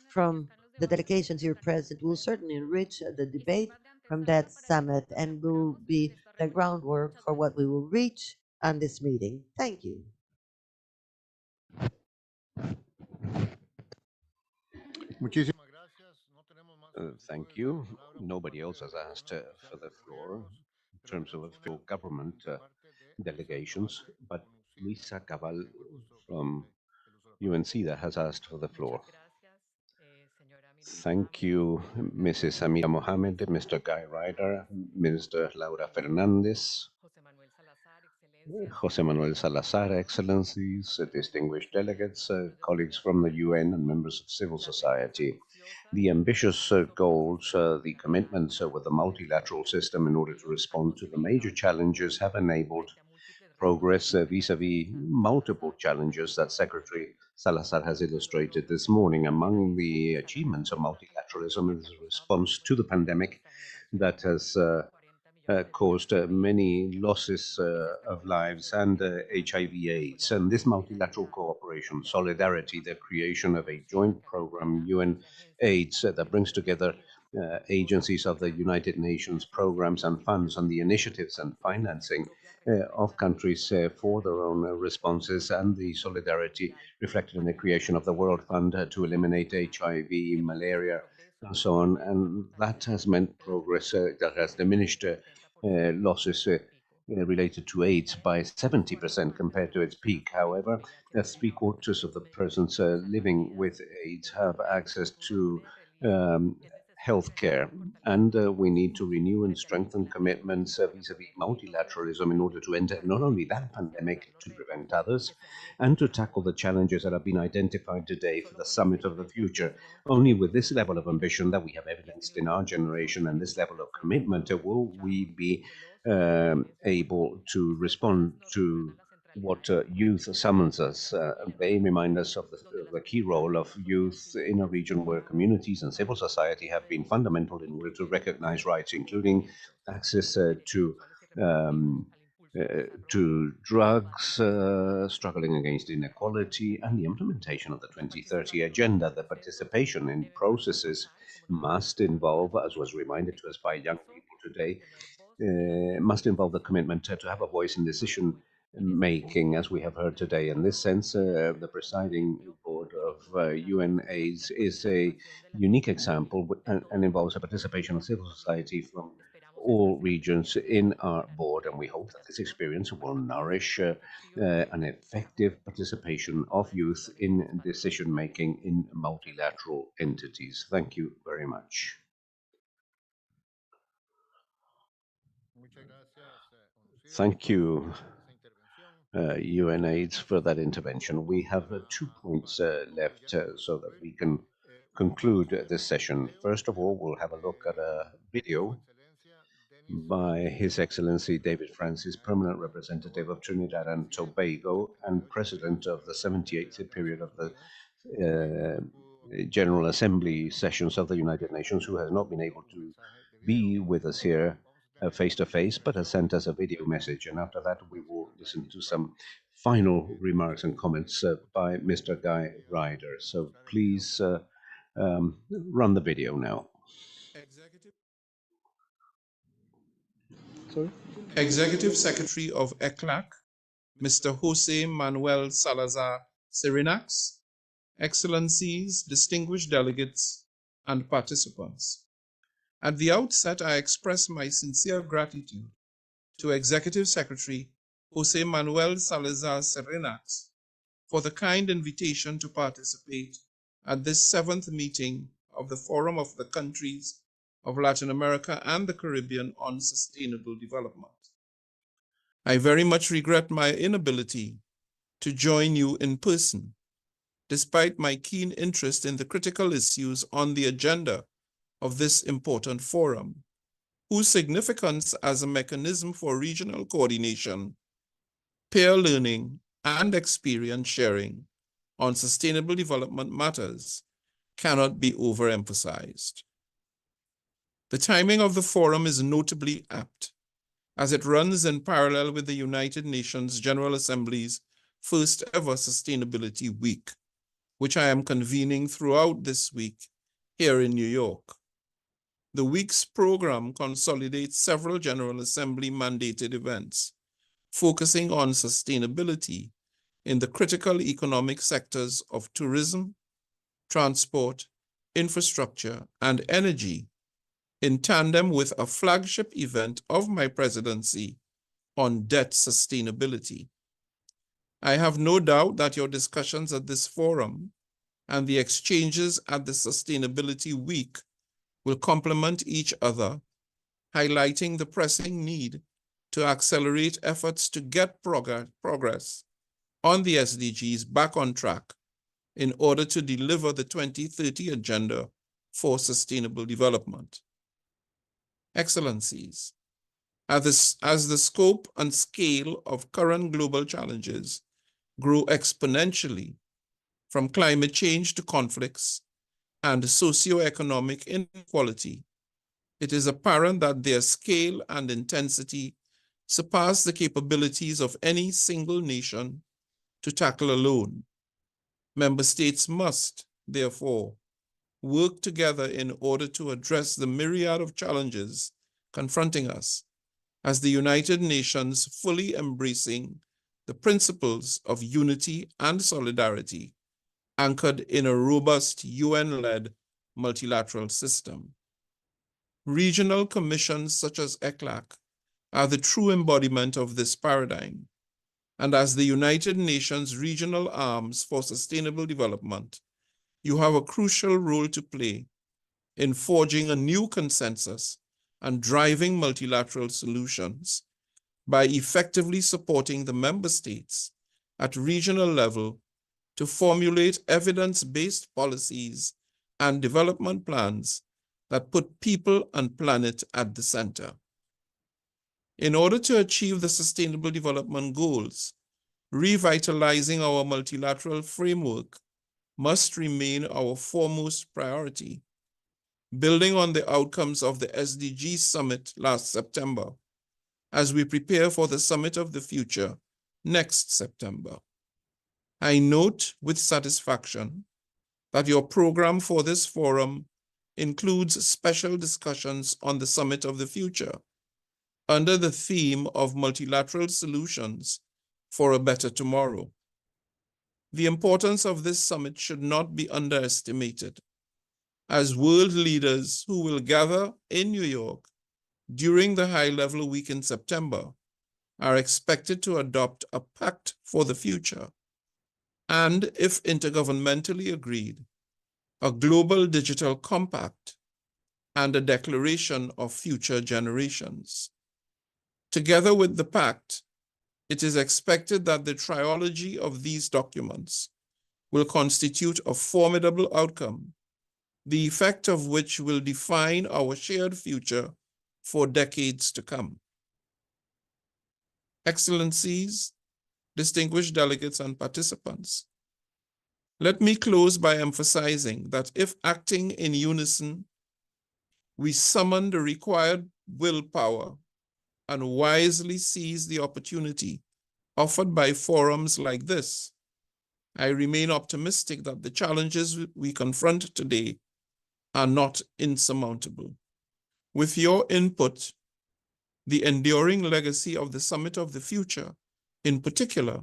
[SPEAKER 6] from the delegations here present will certainly enrich the debate from that summit and will be the groundwork for what we will reach on this meeting. Thank you.
[SPEAKER 8] Muchísimas gracias. No tenemos más
[SPEAKER 1] Thank you. Nobody else has asked for the floor in terms of official government delegations, but Luisa Cabal from UNCIDA has asked for the floor. Thank you, Mrs. Amira Mohammed, Mr. Guy Ryder, Minister Laura Fernandez, Jose Manuel Salazar, Excellencies, distinguished delegates, colleagues from the UN and members of civil society. The ambitious goals, the commitments with the multilateral system in order to respond to the major challenges have enabled progress vis-à-vis multiple challenges that Secretary Salazar has illustrated this morning. Among the achievements of multilateralism is a response to the pandemic that has caused many losses of lives and HIV/AIDS. And this multilateral cooperation, solidarity, the creation of a joint program, UN-AIDS, that brings together agencies of the United Nations, programs and funds, and the initiatives and financing of countries for their own responses, and the solidarity reflected in the creation of the World Fund to eliminate HIV, malaria, and so on. And that has meant progress that has diminished losses related to AIDS by 70% compared to its peak. However, 3/4 of the persons living with AIDS have access to healthcare, and we need to renew and strengthen commitments vis-à-vis multilateralism in order to enter not only that pandemic, to prevent others, and to tackle the challenges that have been identified today for the summit of the future. Only with this level of ambition that we have evidenced in our generation and this level of commitment will we be able to respond to what youth summons us. They remind us of the key role of youth in a region where communities and civil society have been fundamental in order to recognize rights, including access to drugs, struggling against inequality, and the implementation of the 2030 Agenda. The participation in processes must involve, as was reminded to us by young people today, must involve the commitment to have a voice in decision making, as we have heard today. In this sense, the presiding board of UN-AIDS is a unique example and involves a participation of civil society from all regions in our board, and we hope that this experience will nourish an effective participation of youth in decision making in multilateral entities. Thank you very much. Thank you, UNAIDS, for that intervention. We have 2 points left so that we can conclude this session. First of all, we'll have a look at a video by His Excellency David Francis, Permanent Representative of Trinidad and Tobago and President of the 78th period of the General Assembly sessions of the United Nations, who has not been able to be with us here face-to-face, but has sent us a video message. And after that, we will listen to some final remarks and comments by Mr. Guy Ryder. So please run the video now.
[SPEAKER 13] Executive Secretary of ECLAC, Mr. Jose Manuel Salazar Cerinax, Excellencies, distinguished delegates, and participants. At the outset, I express my sincere gratitude to Executive Secretary Jose Manuel Salazar Cerinax for the kind invitation to participate at this 7th meeting of the Forum of the Countries of Latin America and the Caribbean on Sustainable Development. I very much regret my inability to join you in person, despite my keen interest in the critical issues on the agenda of this important forum, whose significance as a mechanism for regional coordination, peer learning, and experience sharing on sustainable development matters cannot be overemphasized. The timing of the forum is notably apt, as it runs in parallel with the United Nations General Assembly's first ever Sustainability Week, which I am convening throughout this week here in New York. The week's program consolidates several General Assembly mandated events, focusing on sustainability in the critical economic sectors of tourism, transport, infrastructure, and energy in tandem with a flagship event of my presidency on debt sustainability. I have no doubt that your discussions at this forum and the exchanges at the Sustainability Week will complement each other, highlighting the pressing need to accelerate efforts to get progress on the SDGs back on track in order to deliver the 2030 Agenda for Sustainable Development. Excellencies, as the scope and scale of current global challenges grow exponentially, from climate change to conflicts and socioeconomic inequality, it is apparent that their scale and intensity surpass the capabilities of any single nation to tackle alone. Member states must, therefore, work together in order to address the myriad of challenges confronting us as the United Nations fully embracing the principles of unity and solidarity anchored in a robust UN-led multilateral system. Regional commissions such as ECLAC are the true embodiment of this paradigm, and as the United Nations regional arms for sustainable development, you have a crucial role to play in forging a new consensus and driving multilateral solutions by effectively supporting the member states at regional level to formulate evidence-based policies and development plans that put people and planet at the center. In order to achieve the Sustainable Development Goals, revitalizing our multilateral framework must remain our foremost priority. Building on the outcomes of the SDG Summit last September, as we prepare for the Summit of the Future next September. I note with satisfaction that your program for this forum includes special discussions on the Summit of the Future under the theme of multilateral solutions for a better tomorrow. The importance of this summit should not be underestimated, as world leaders who will gather in New York during the high-level week in September are expected to adopt a pact for the future, and if intergovernmentally agreed, a global digital compact and a declaration of future generations. Together with the pact, it is expected that the trilogy of these documents will constitute a formidable outcome, the effect of which will define our shared future for decades to come. Excellencies, distinguished delegates and participants, let me close by emphasizing that if acting in unison, we summon the required willpower and wisely seize the opportunity offered by forums like this, I remain optimistic that the challenges we confront today are not insurmountable. With your input, the enduring legacy of the Summit of the Future, in particular,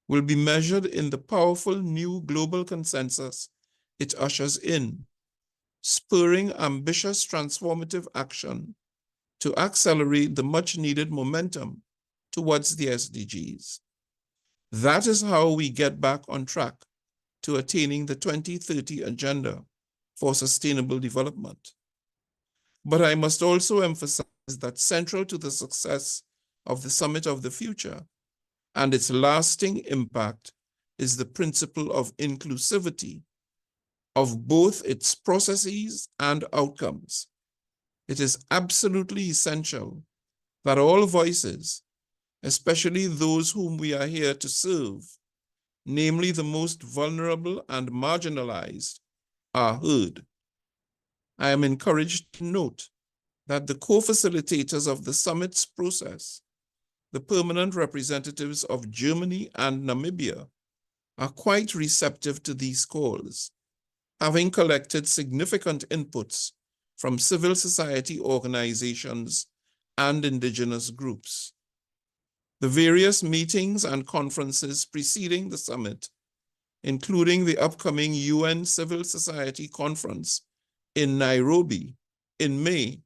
[SPEAKER 13] will be measured in the powerful new global consensus it ushers in, spurring ambitious transformative action to accelerate the much-needed momentum towards the SDGs. That is how we get back on track to attaining the 2030 Agenda for Sustainable Development. But I must also emphasize that central to the success of the Summit of the Future and its lasting impact is the principle of inclusivity of both its processes and outcomes. It is absolutely essential that all voices, especially those whom we are here to serve, namely the most vulnerable and marginalized, are heard. I am encouraged to note that the co-facilitators of the summit's process, the permanent representatives of Germany and Namibia, are quite receptive to these calls, having collected significant inputs from civil society organizations and indigenous groups. The various meetings and conferences preceding the summit including the upcoming UN Civil Society Conference in Nairobi in May,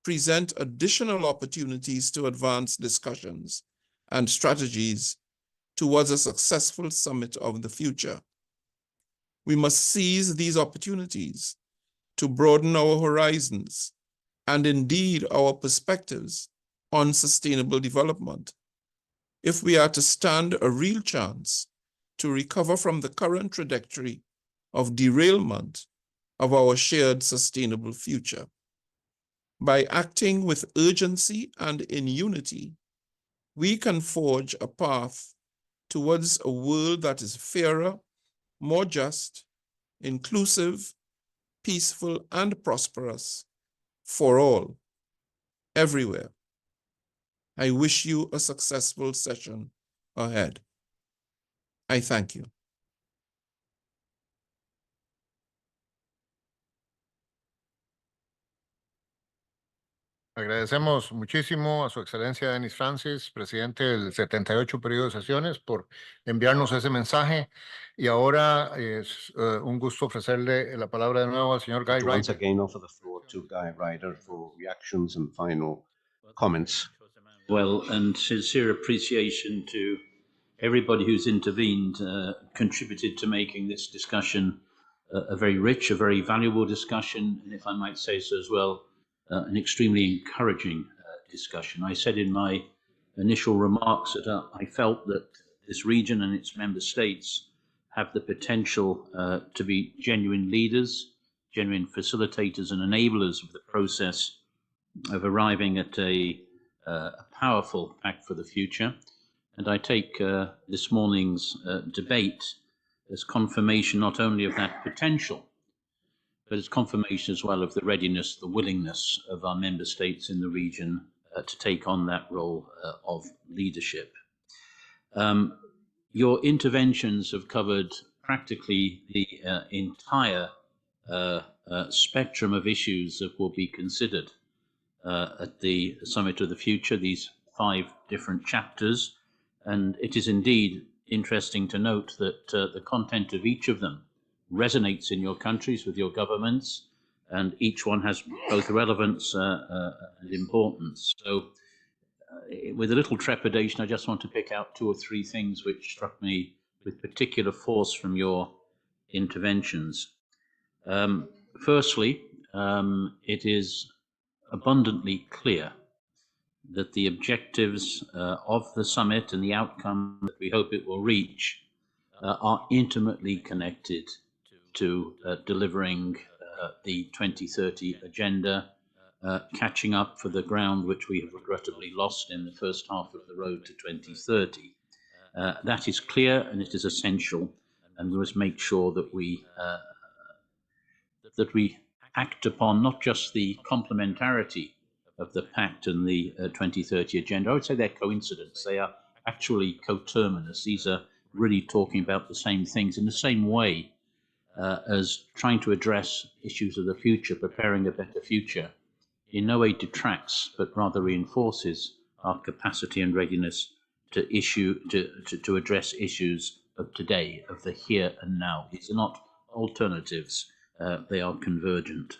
[SPEAKER 13] present additional opportunities to advance discussions and strategies towards a successful summit of the future. We must seize these opportunities to broaden our horizons and indeed our perspectives on sustainable development, if we are to stand a real chance to recover from the current trajectory of derailment of our shared sustainable future. By acting with urgency and in unity, we can forge a path towards a world that is fairer, more just, inclusive, peaceful, and prosperous for all, everywhere. I wish you a successful session ahead. I thank you.
[SPEAKER 8] Agradecemos muchísimo a Su Excelencia Denis Francis, presidente del 78 periodo de sesiones, por enviarnos ese mensaje. Y ahora es un gusto ofrecerle la palabra de nuevo al señor Guy
[SPEAKER 1] Once
[SPEAKER 8] Ryder.
[SPEAKER 1] again, offer the floor to Guy Ryder for reactions and final comments.
[SPEAKER 9] Well, and sincere appreciation to everybody who's intervened, contributed to making this discussion a very rich, a very valuable discussion, and if I might say so as well, an extremely encouraging discussion. I said in my initial remarks that I felt that this region and its member states have the potential to be genuine leaders, genuine facilitators and enablers of the process of arriving at a powerful pact for the future. And I take this morning's debate as confirmation not only of that potential, but as confirmation as well of the readiness, the willingness of our member states in the region to take on that role of leadership. Your interventions have covered practically the entire spectrum of issues that will be considered at the Summit of the Future, these 5 different chapters. And it is indeed interesting to note that the content of each of them resonates in your countries with your governments, and each one has both relevance and importance. So with a little trepidation, I just want to pick out 2 or 3 things which struck me with particular force from your interventions. Firstly, it is abundantly clear that the objectives of the summit and the outcome that we hope it will reach are intimately connected to delivering the 2030 agenda, catching up for the ground which we have regrettably lost in the first half of the road to 2030. That is clear and it is essential, and we must make sure that we act upon not just the complementarity of the pact and the 2030 agenda. I would say they're coincidence. They are actually coterminous. These are really talking about the same things in the same way as trying to address issues of the future, preparing a better future, in no way detracts, but rather reinforces our capacity and readiness to address issues of today, of the here and now. These are not alternatives, they are convergent.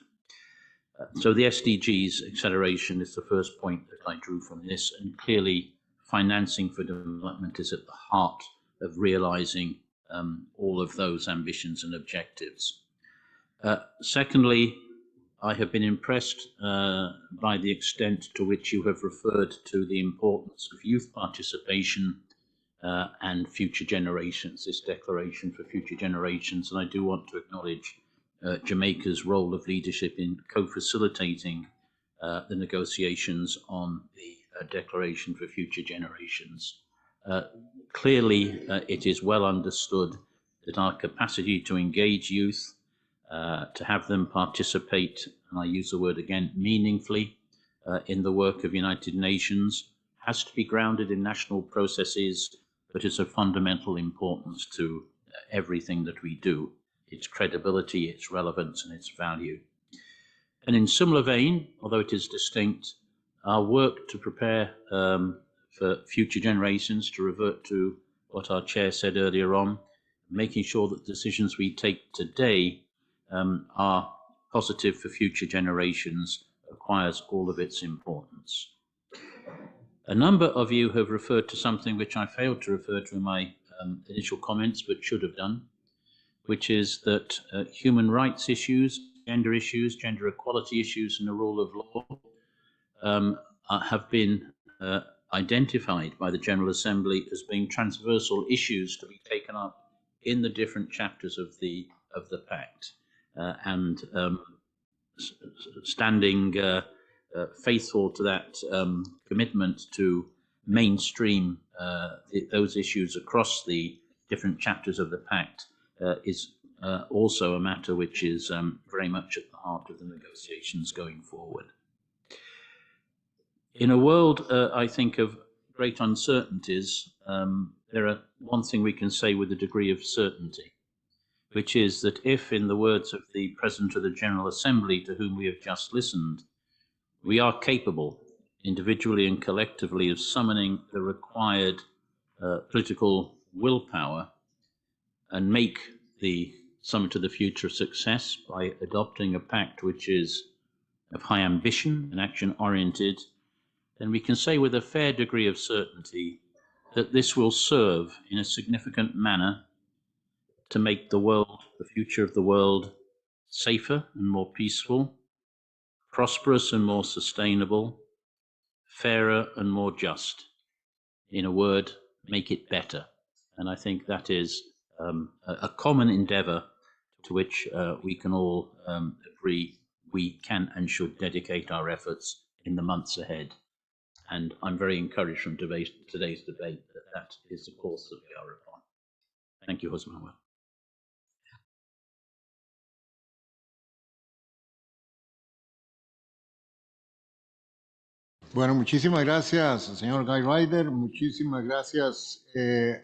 [SPEAKER 9] So the SDGs acceleration is the first point that I drew from this, and clearly financing for development is at the heart of realizing all of those ambitions and objectives. Secondly, I have been impressed by the extent to which you have referred to the importance of youth participation and future generations, this declaration for future generations. And I do want to acknowledge Jamaica's role of leadership in co-facilitating the negotiations on the Declaration for Future Generations. Clearly, it is well understood that our capacity to engage youth, to have them participate, and I use the word again, meaningfully in the work of United Nations, has to be grounded in national processes, but is of fundamental importance to everything that we do, its credibility, its relevance, and its value. And in similar vein, although it is distinct, our work to prepare for future generations, to revert to what our chair said earlier on, making sure that decisions we take today are positive for future generations acquires all of its importance. A number of you have referred to something which I failed to refer to in my initial comments, but should have done, which is that human rights issues, gender equality issues, and the rule of law have been identified by the General Assembly as being transversal issues to be taken up in the different chapters of the pact, and standing faithful to that commitment to mainstream those issues across the different chapters of the pact is also a matter which is very much at the heart of the negotiations going forward. In a world, I think, of great uncertainties, there are one thing we can say with a degree of certainty, which is that if, in the words of the President of the General Assembly, to whom we have just listened, we are capable, individually and collectively, of summoning the required political willpower and make the Summit of the Future a success by adopting a pact which is of high ambition and action-oriented, then we can say with a fair degree of certainty that this will serve in a significant manner to make the world, the future of the world, safer and more peaceful, prosperous and more sustainable, fairer and more just. In a word, make it better. And I think that is a common endeavor to which we can all agree we can and should dedicate our efforts in the months ahead. And I'm very encouraged from today's debate that that is the course that we are upon. Thank you, José Manuel.
[SPEAKER 8] Bueno, muchísimas gracias, señor Guy Ryder. Muchísimas gracias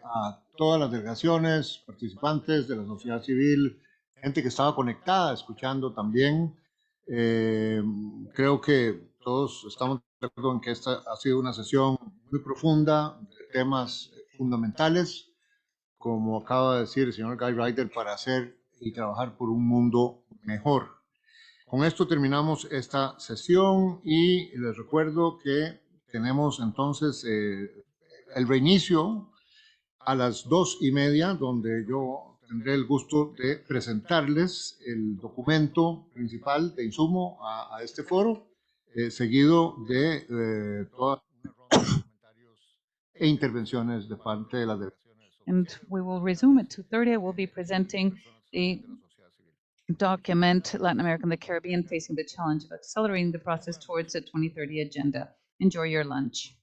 [SPEAKER 8] a todas las delegaciones, participantes de la sociedad civil, gente que estaba conectada, escuchando también. Creo que todos estamos de acuerdo en que esta ha sido una sesión muy profunda, de temas fundamentales, como acaba de decir el señor Guy Ryder, para hacer y trabajar por un mundo mejor. Con esto terminamos esta sesión y les recuerdo que tenemos entonces el reinicio a las 2:30, donde yo tendré el gusto de presentarles el documento principal de insumo a este foro, seguido de todas e intervenciones de parte de las delegaciones.
[SPEAKER 3] And we will resume at 2:30. We'll be presenting the document, Latin America and the Caribbean Facing the Challenge of Accelerating the Process Towards the 2030 Agenda. Enjoy your lunch.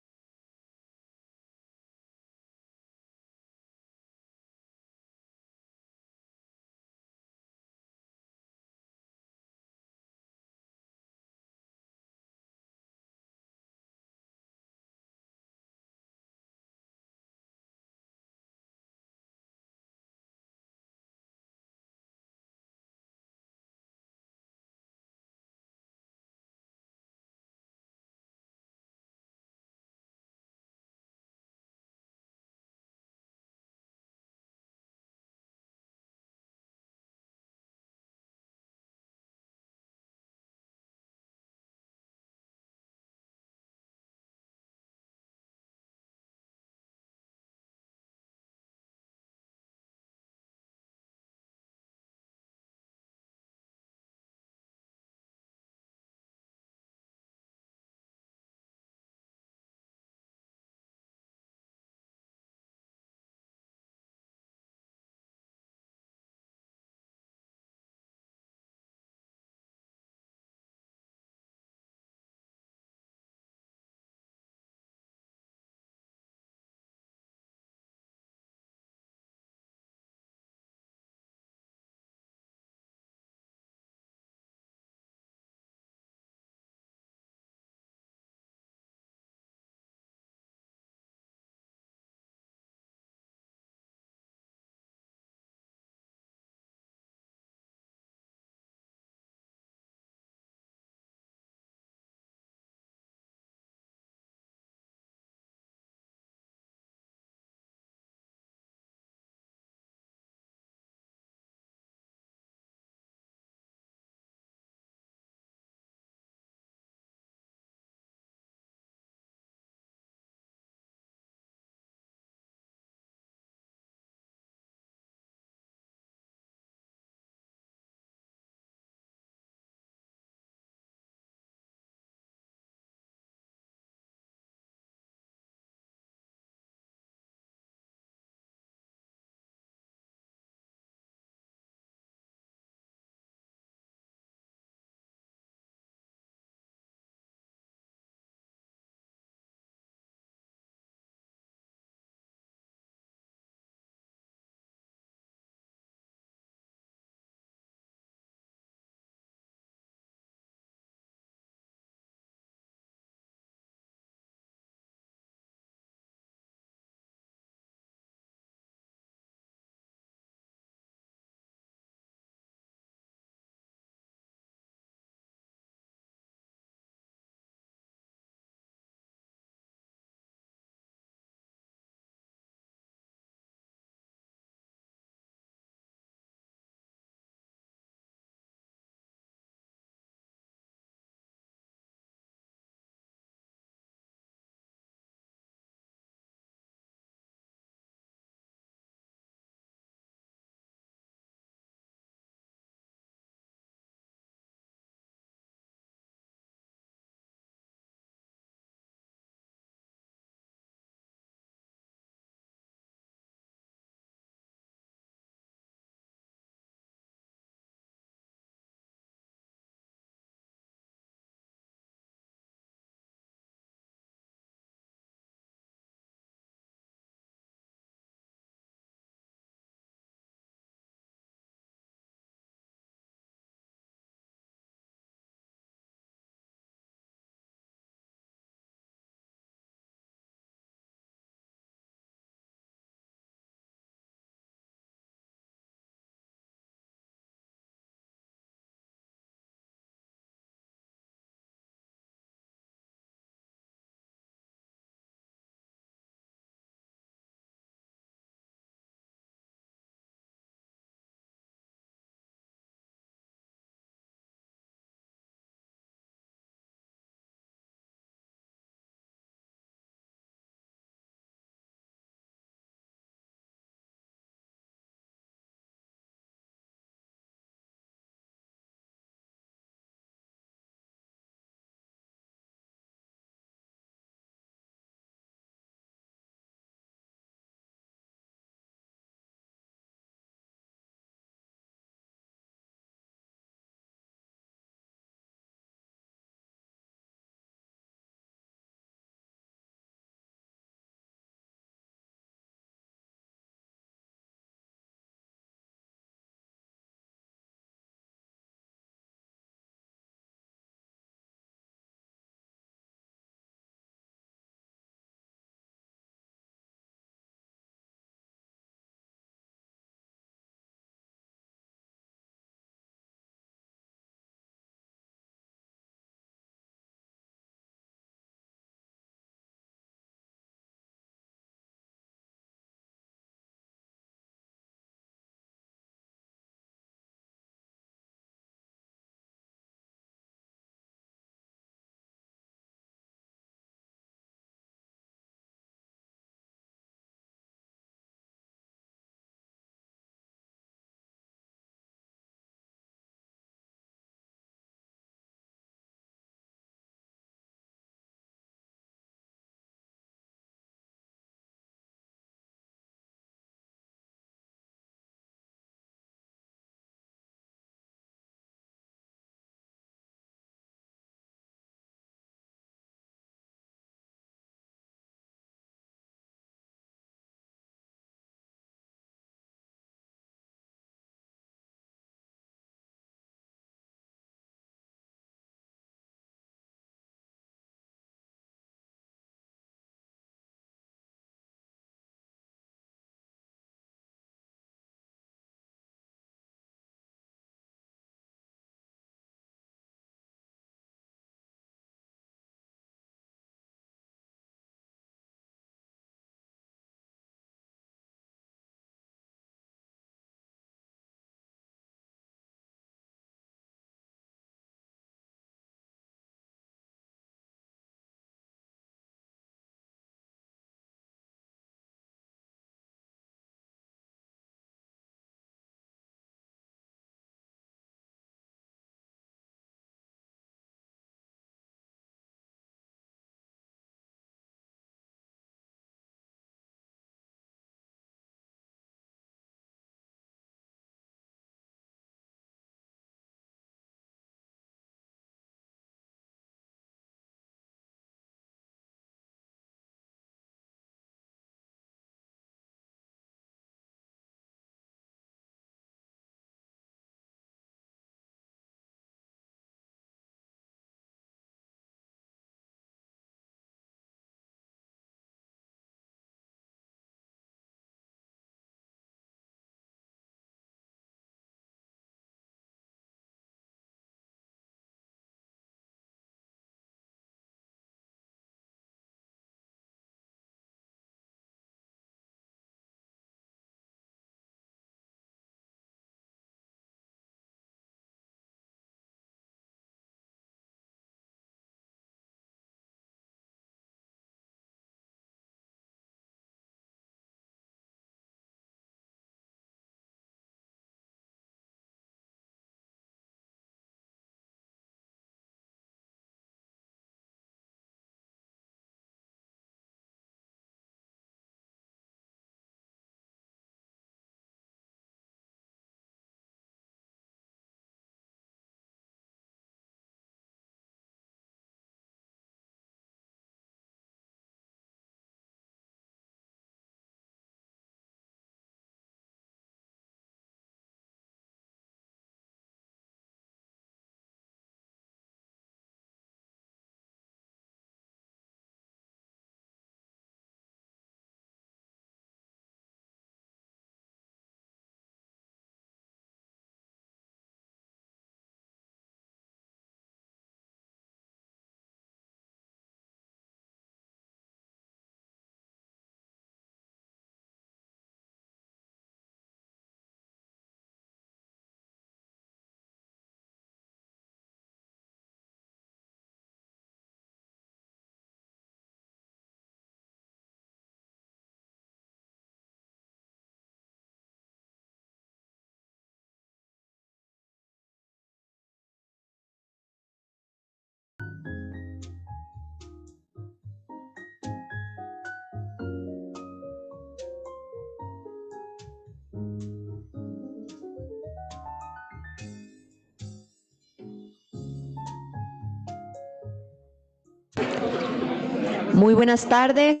[SPEAKER 14] Muy buenas tardes.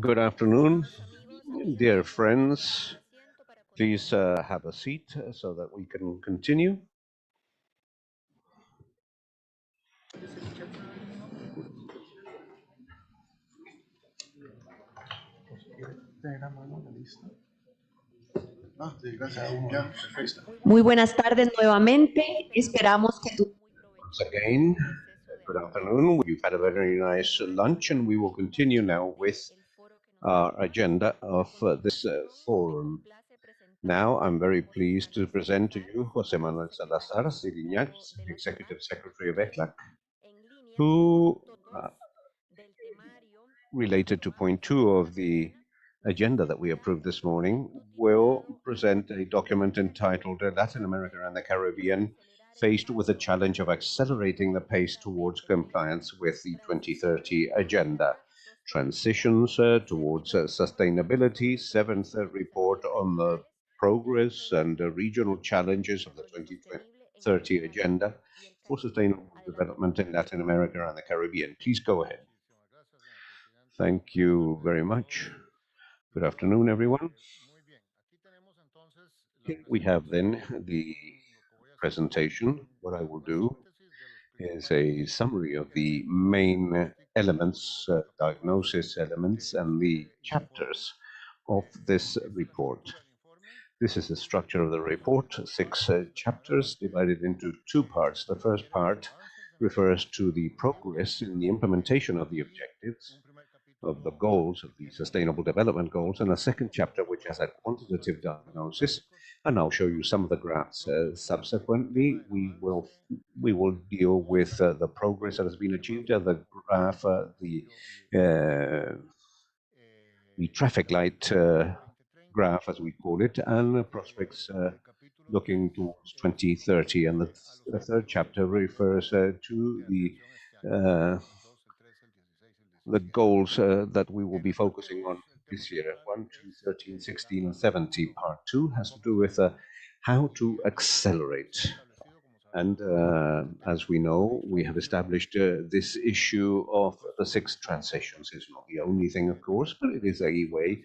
[SPEAKER 1] Good afternoon, dear friends. Please have a seat so that we can continue.
[SPEAKER 14] Muy buenas tardes nuevamente. Esperamos que tu
[SPEAKER 1] Once again, good afternoon. We've had a very nice lunch and we will continue now with our agenda of this forum. Now, I'm very pleased to present to you José Manuel Salazar Siriñac, Executive Secretary of ECLAC, who, related to point 2 of the agenda that we approved this morning, will present a document entitled Latin America and the Caribbean Faced with the Challenge of Accelerating the Pace Towards Compliance with the 2030 Agenda. Transitions towards Sustainability, 7th report on the progress and regional challenges of the 2030 Agenda for Sustainable Development in Latin America and the Caribbean. Please go ahead. Thank you very much. Good afternoon, everyone. Here we have then the presentation. What I will do is a summary of the main elements, diagnosis elements, and the chapters of this report. This is the structure of the report, 6 chapters divided into 2 parts. The first part refers to the progress in the implementation of the objectives, of the goals, of the Sustainable Development Goals, and a second chapter which has a quantitative diagnosis, and I'll show you some of the graphs. Subsequently, we will deal with the progress that has been achieved, the graph, the traffic light graph, as we call it, and prospects looking towards 2030. And the third chapter refers to the goals that we will be focusing on this year, 1, 2, 13, 16, and 17. Part 2 has to do with how to accelerate. And as we know, we have established this issue of the 6 transitions. It's not the only thing, of course, but it is a way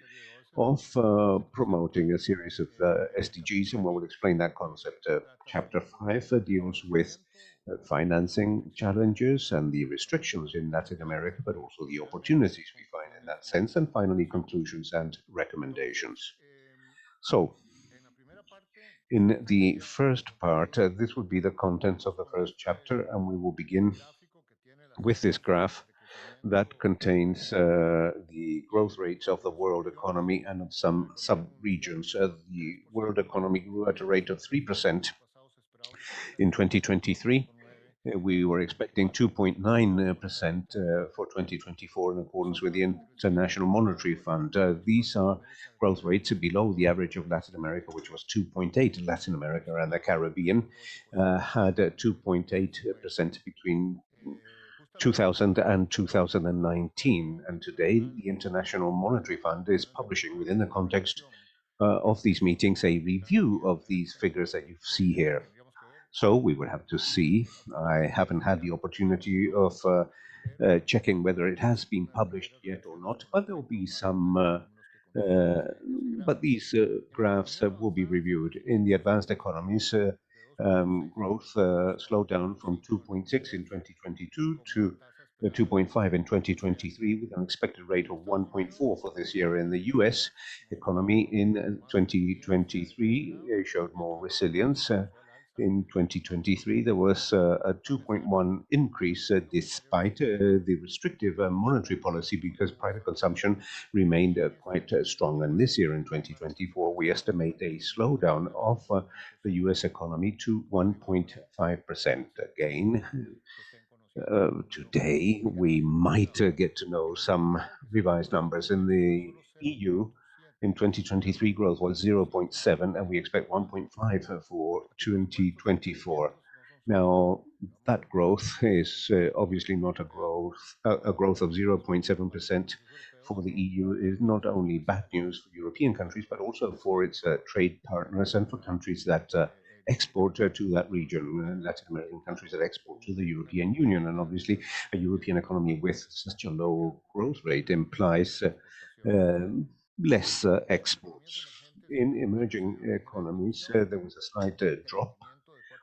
[SPEAKER 1] of promoting a series of SDGs, and we will explain that concept. Chapter 5 deals with financing challenges and the restrictions in Latin America, but also the opportunities we find in that sense, and finally conclusions and recommendations. So, in the first part, this would be the contents of the first chapter, and we will begin with this graph that contains the growth rates of the world economy and of some sub-regions. The world economy grew at a rate of 3% in 2023. We were expecting 2.9% for 2024 in accordance with the International Monetary Fund. These are growth rates below the average of Latin America, which was 2.8%. Latin America and the Caribbean had 2.8% between 2000 and 2019. And today, the International Monetary Fund is publishing, within the context of these meetings, a review of these figures that you see here. So we will have to see. I haven't had the opportunity of checking whether it has been published yet or not, but there will be some, but these graphs will be reviewed. In the advanced economies, growth slowed down from 2.6 in 2022 to 2.5 in 2023, with an expected rate of 1.4 for this year. In the US economy in 2023 showed more resilience. In 2023, there was a 2.1 increase despite the restrictive monetary policy, because private consumption remained quite strong. And this year, in 2024, we estimate a slowdown of the US economy to 1.5% again. Today, we might get to know some revised numbers. In the EU, in 2023, growth was 0.7, and we expect 1.5 for 2024. Now, that growth is obviously not a growth of 0.7% for the EU is not only bad news for European countries, but also for its trade partners and for countries that export to that region, Latin American countries that export to the European Union. And obviously, a European economy with such a low growth rate implies less exports. In emerging economies, there was a slight drop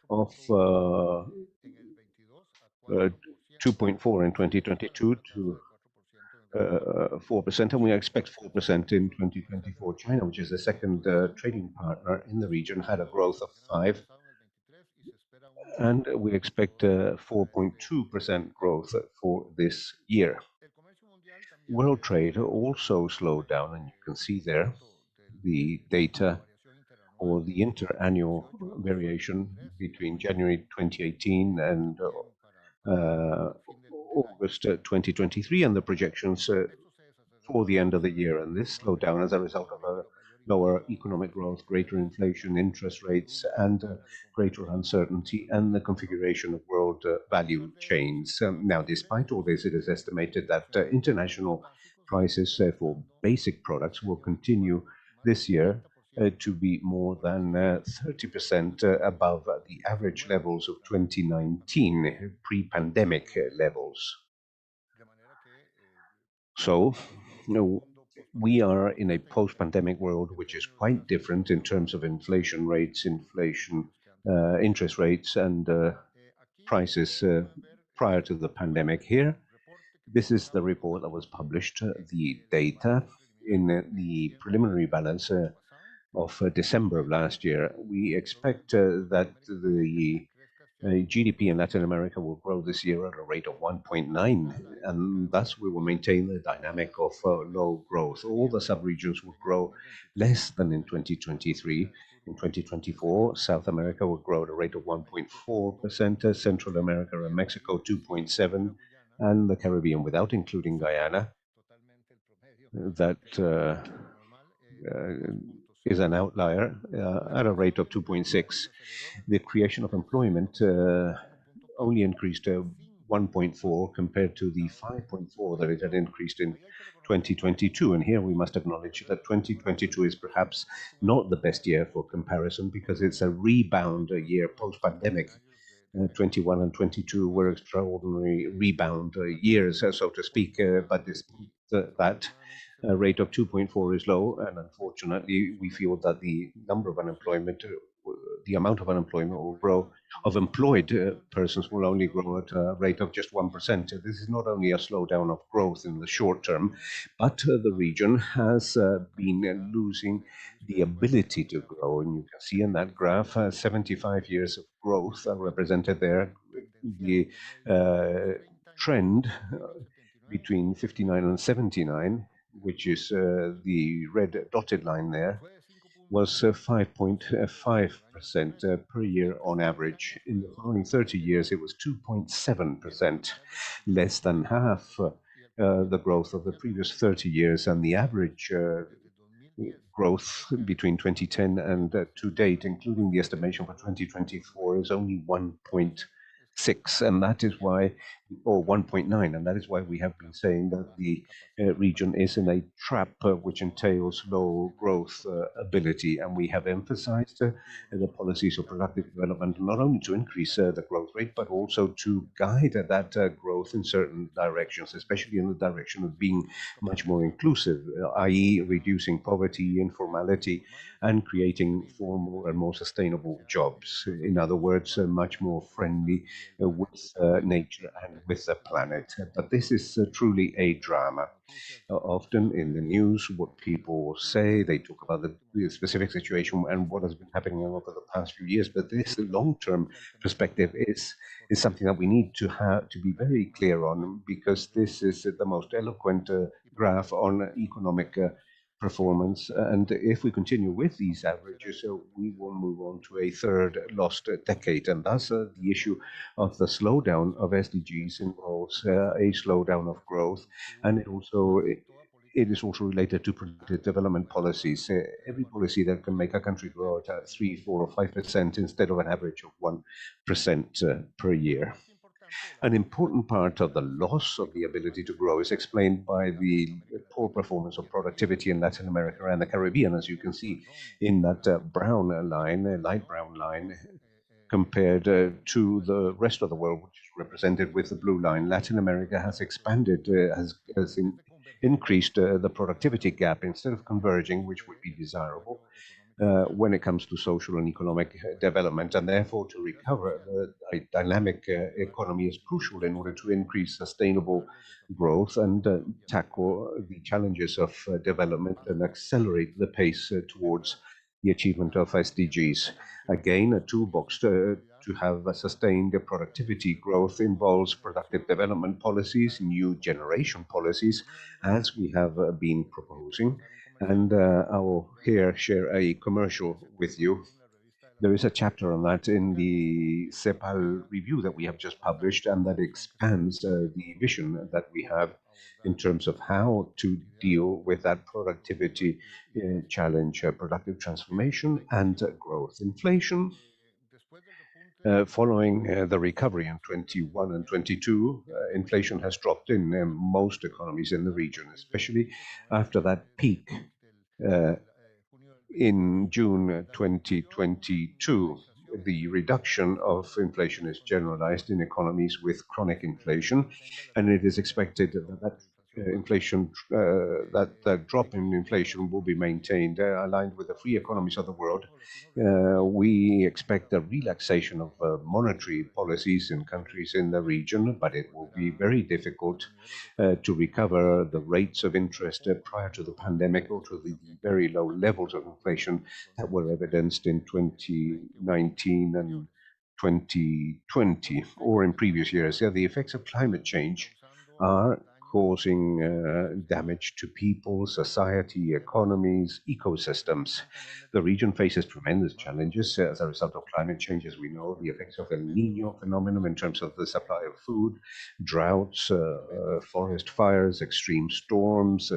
[SPEAKER 1] of 2.4 in 2022 to 4%, and we expect 4% in 2024. China, which is the second trading partner in the region, had a growth of 5%, and we expect 4.2% growth for this year. World trade also slowed down, and you can see there the data or the interannual variation between January 2018 and August 2023, and the projections for the end of the year. And this slowed down as a result of a lower economic growth, greater inflation, interest rates, and greater uncertainty, and the configuration of world value chains. Now, despite all this, it is estimated that international prices for basic products will continue this year to be more than 30% above the average levels of 2019, pre-pandemic levels. So, we are in a post-pandemic world, which is quite different in terms of inflation rates, interest rates, and prices prior to the pandemic. Here, this is the report that was published, the data in the preliminary balance of December of last year. We expect that the GDP in Latin America will grow this year at a rate of 1.9, and thus we will maintain the dynamic of low growth. All the subregions will grow less than in 2023. In 2024, South America will grow at a rate of 1.4%, Central America and Mexico 2.7%, and the Caribbean, without including Guyana, that is an outlier at a rate of 2.6%. The creation of employment only increased to 1.4% compared to the 5.4% that it had increased in 2022. And here we must acknowledge that 2022 is perhaps not the best year for comparison because it's a rebound year post-pandemic. 21 and 22 were extraordinary rebound years, so to speak, but that rate of 2.4 is low, and unfortunately, we feel that the number of unemployment, the amount of unemployment will grow, of employed persons will only grow at a rate of just 1%. This is not only a slowdown of growth in the short term, but the region has been losing the ability to grow. And you can see in that graph, 75 years of growth are represented there. The trend between 59 and 79, which is the red dotted line there, was 5.5% per year on average. In the following 30 years, it was 2.7%, less than half the growth of the previous 30 years, and the average growth between 2010 and to date, including the estimation for 2024, is only 1.6, and that is why, or 1.9, and that is why we have been saying that the region is in a trap which entails low growth ability, and we have emphasized the policies of productive development not only to increase the growth rate, but also to guide that growth in certain directions, especially in the direction of being much more inclusive, i.e. reducing poverty, informality, and creating formal and more sustainable jobs. In other words, much more friendly with nature and with the planet. But this is truly a drama. Often in the news, what people say, they talk about the specific situation and what has been happening over the past few years. But this long-term perspective is something that we need to be very clear on, because this is the most eloquent graph on economic performance. And if we continue with these averages, we will move on to a third lost decade. And thus the issue of the slowdown of SDGs involves a slowdown of growth, and it is also related to predictive development policies. Every policy that can make a country grow at 3, 4, or 5% instead of an average of 1% per year. An important part of the loss of the ability to grow is explained by the poor performance of productivity in Latin America and the Caribbean, as you can see in that brown line, light brown line, compared to the rest of the world, which is represented with the blue line. Latin America has expanded, has increased the productivity gap instead of converging, which would be desirable when it comes to social and economic development. And therefore, to recover a dynamic economy is crucial in order to increase sustainable growth and tackle the challenges of development and accelerate the pace towards the achievement of SDGs. Again, a toolbox to have a sustained productivity growth involves productive development policies, new generation policies, as we have been proposing. And I will here share a commercial with you. There is a chapter on that in the CEPAL review that we have just published, and that expands the vision that we have in terms of how to deal with that productivity challenge, productive transformation and growth. Inflation, following the recovery in 21 and 22, inflation has dropped in most economies in the region, especially after that peak in June 2022. The reduction of inflation is generalized in economies with chronic inflation, and it is expected that that drop in inflation will be maintained, aligned with the free economies of the world. We expect a relaxation of monetary policies in countries in the region, but it will be very difficult to recover the rates of interest prior to the pandemic or to the very low levels of inflation that were evidenced in 2019 and 2020 or in previous years. The effects of climate change are causing damage to people, society, economies, ecosystems. The region faces tremendous challenges as a result of climate change. As we know, the effects of El Niño phenomenon in terms of the supply of food, droughts, forest fires, extreme storms,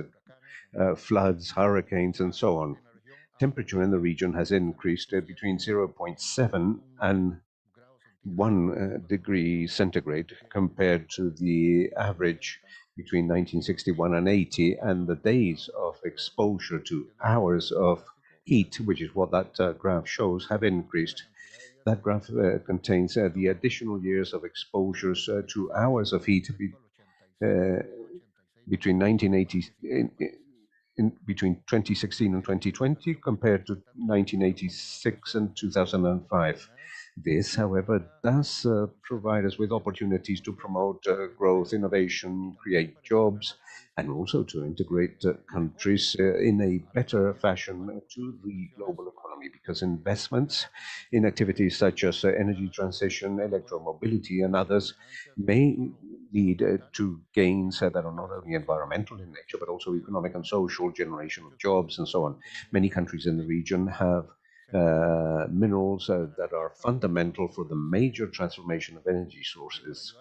[SPEAKER 1] floods, hurricanes, and so on. Temperature in the region has increased between 0.7 and 1 degree centigrade compared to the average between 1961 and 80, and the days of exposure to hours of heat, which is what that graph shows, have increased. That graph contains the additional years of exposures to hours of heat between 1980 between 2016 and 2020 compared to 1986 and 2005. This, however, does provide us with opportunities to promote growth, innovation, create jobs, and also to integrate countries in a better fashion to the global economy, because investments in activities such as energy transition, electromobility, and others may lead to gains that are not only environmental in nature, but also economic and social, generation of jobs, and so on. Many countries in the region have minerals that are fundamental for the major transformation of energy sources.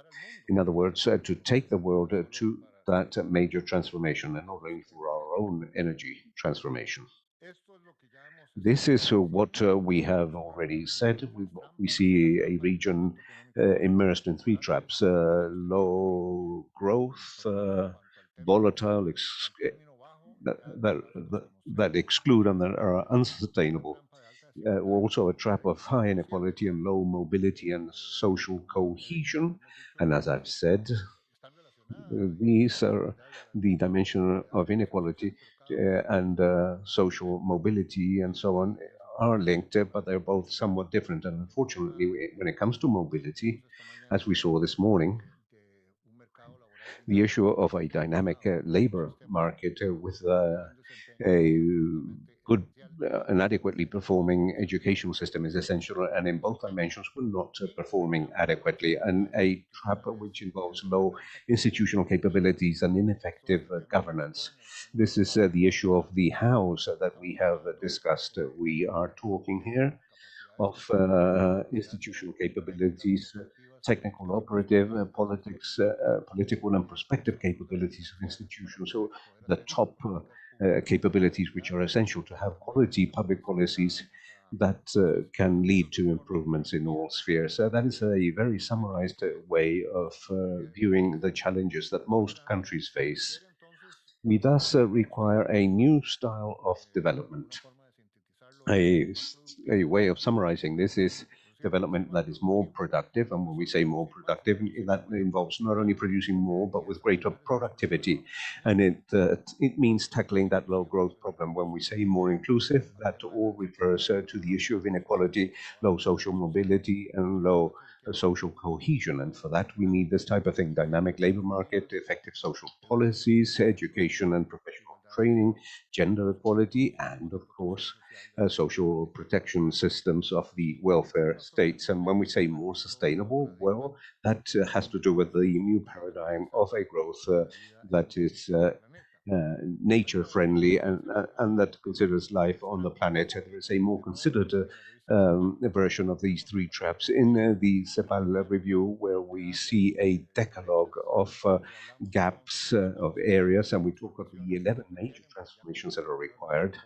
[SPEAKER 1] In other words, to take the world to that major transformation, and not only for our own energy transformation. This is what we have already said. We see a region immersed in three traps: low growth, volatile, that exclude and that are unsustainable. Also a trap of high inequality and low mobility and social cohesion. And as I've said, these are the dimension of inequality and social mobility and so on are linked, but they're both somewhat different. And unfortunately, when it comes to mobility, as we saw this morning, the issue of a dynamic labor market with a good and adequately performing educational system is essential, and in both dimensions we're not performing adequately, and a trap which involves low institutional capabilities and ineffective governance. This is the issue of the hows that we have discussed. We are talking here of institutional capabilities, technical, operative, political and prospective capabilities of institutions. So the top capabilities which are essential to have quality public policies that can lead to improvements in all spheres. That is a very summarized way of viewing the challenges that most countries face. We thus require a new style of development. A way of summarizing this is development that is more productive. And when we say more productive, that involves not only producing more, but with greater productivity. And it means tackling that low growth problem. When we say more inclusive, that all refers to the issue of inequality, low social mobility, and low social cohesion. And for that, we need this type of thing: dynamic labor market, effective social policies, education and professional training, gender equality, and of course, social protection systems of the welfare states. And when we say more sustainable, well, that has to do with the new paradigm of a growth that is nature friendly and that considers life on the planet. There is a more considered version of these three traps in the CEPAL review, where we see a decalogue of gaps of areas, and we talk of the 11 major transformations that are required.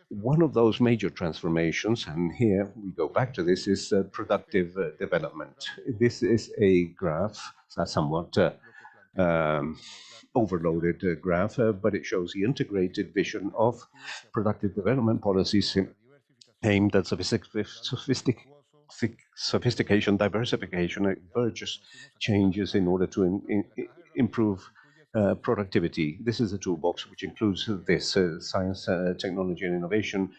[SPEAKER 1] One of those major transformations, and here we go back to this, is productive development. This is a graph, a somewhat overloaded graph, but it shows the integrated vision of productive development policies aimed at sophistication, diversification, and urges changes in order to improve productivity. This is a toolbox which includes this science, technology, and innovation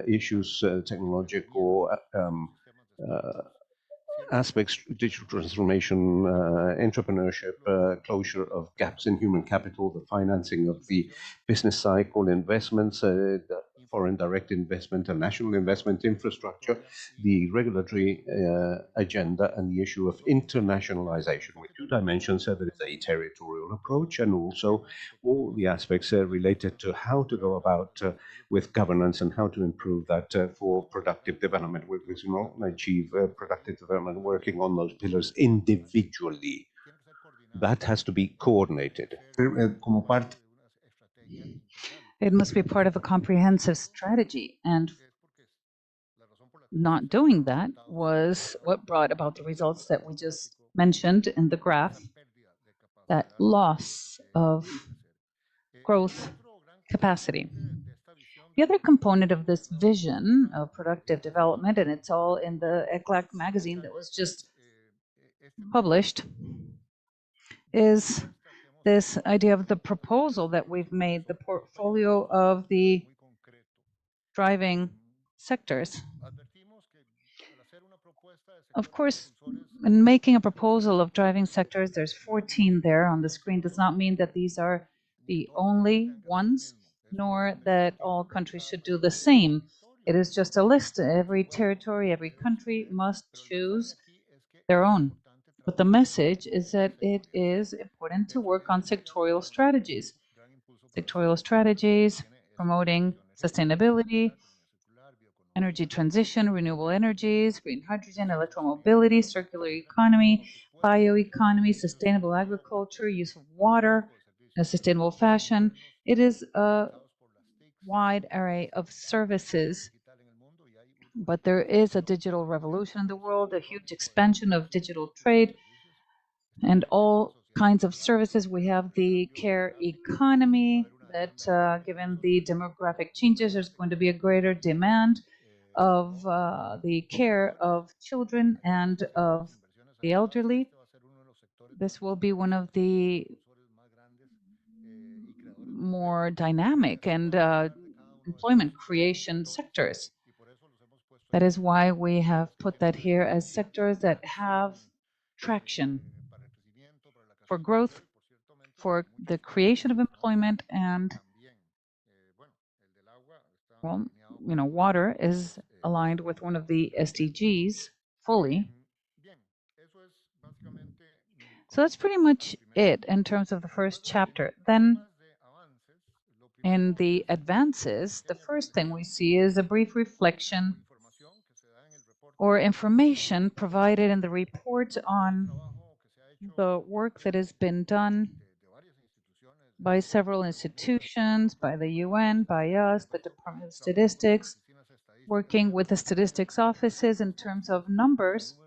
[SPEAKER 1] issues, technological aspects, digital transformation, entrepreneurship, closure of gaps in human capital, the financing of the business cycle, investments, foreign direct investment and national investment infrastructure, the regulatory agenda, and the issue of internationalization with two dimensions. There is a territorial approach and also all the aspects related to how to go about with governance and how to improve that for productive development. We will not achieve productive development working on those pillars individually. That has to be coordinated.
[SPEAKER 3] It must be part of a comprehensive strategy, and not doing that was what brought about the results that we just mentioned in the graph, that loss of growth capacity. The other component of this vision of productive development, and it's all in the ECLAC magazine that was just published, is this idea of the proposal that we've made, the portfolio of the driving sectors. Of course, in making a proposal of driving sectors, there's 14 there on the screen. Does not mean that these are the only ones, nor that all countries should do the same. It is just a list. Every territory, every country must choose their own. But the message is that it is important to work on sectorial strategies. Sectorial strategies promoting sustainability, energy transition, renewable energies, green hydrogen, electromobility, circular economy, bioeconomy, sustainable agriculture, use of water in a sustainable fashion. It is a wide array of services. But there is a digital revolution in the world, a huge expansion of digital trade and all kinds of services. We have the care economy that, given the demographic changes, there's going to be a greater demand of the care of children and of the elderly. This will be one of the more dynamic and employment creation sectors. That is why we have put that here as sectors that have traction for growth, for the creation of employment, and, well, you know, water is aligned with one of the SDGs fully. So that's pretty much it in terms of the first chapter. Then in the advances, the first thing we see is a brief reflection or information provided in the report on the work that has been done by several institutions, by the UN, by us, the Department of Statistics, working with the statistics offices in terms of numbers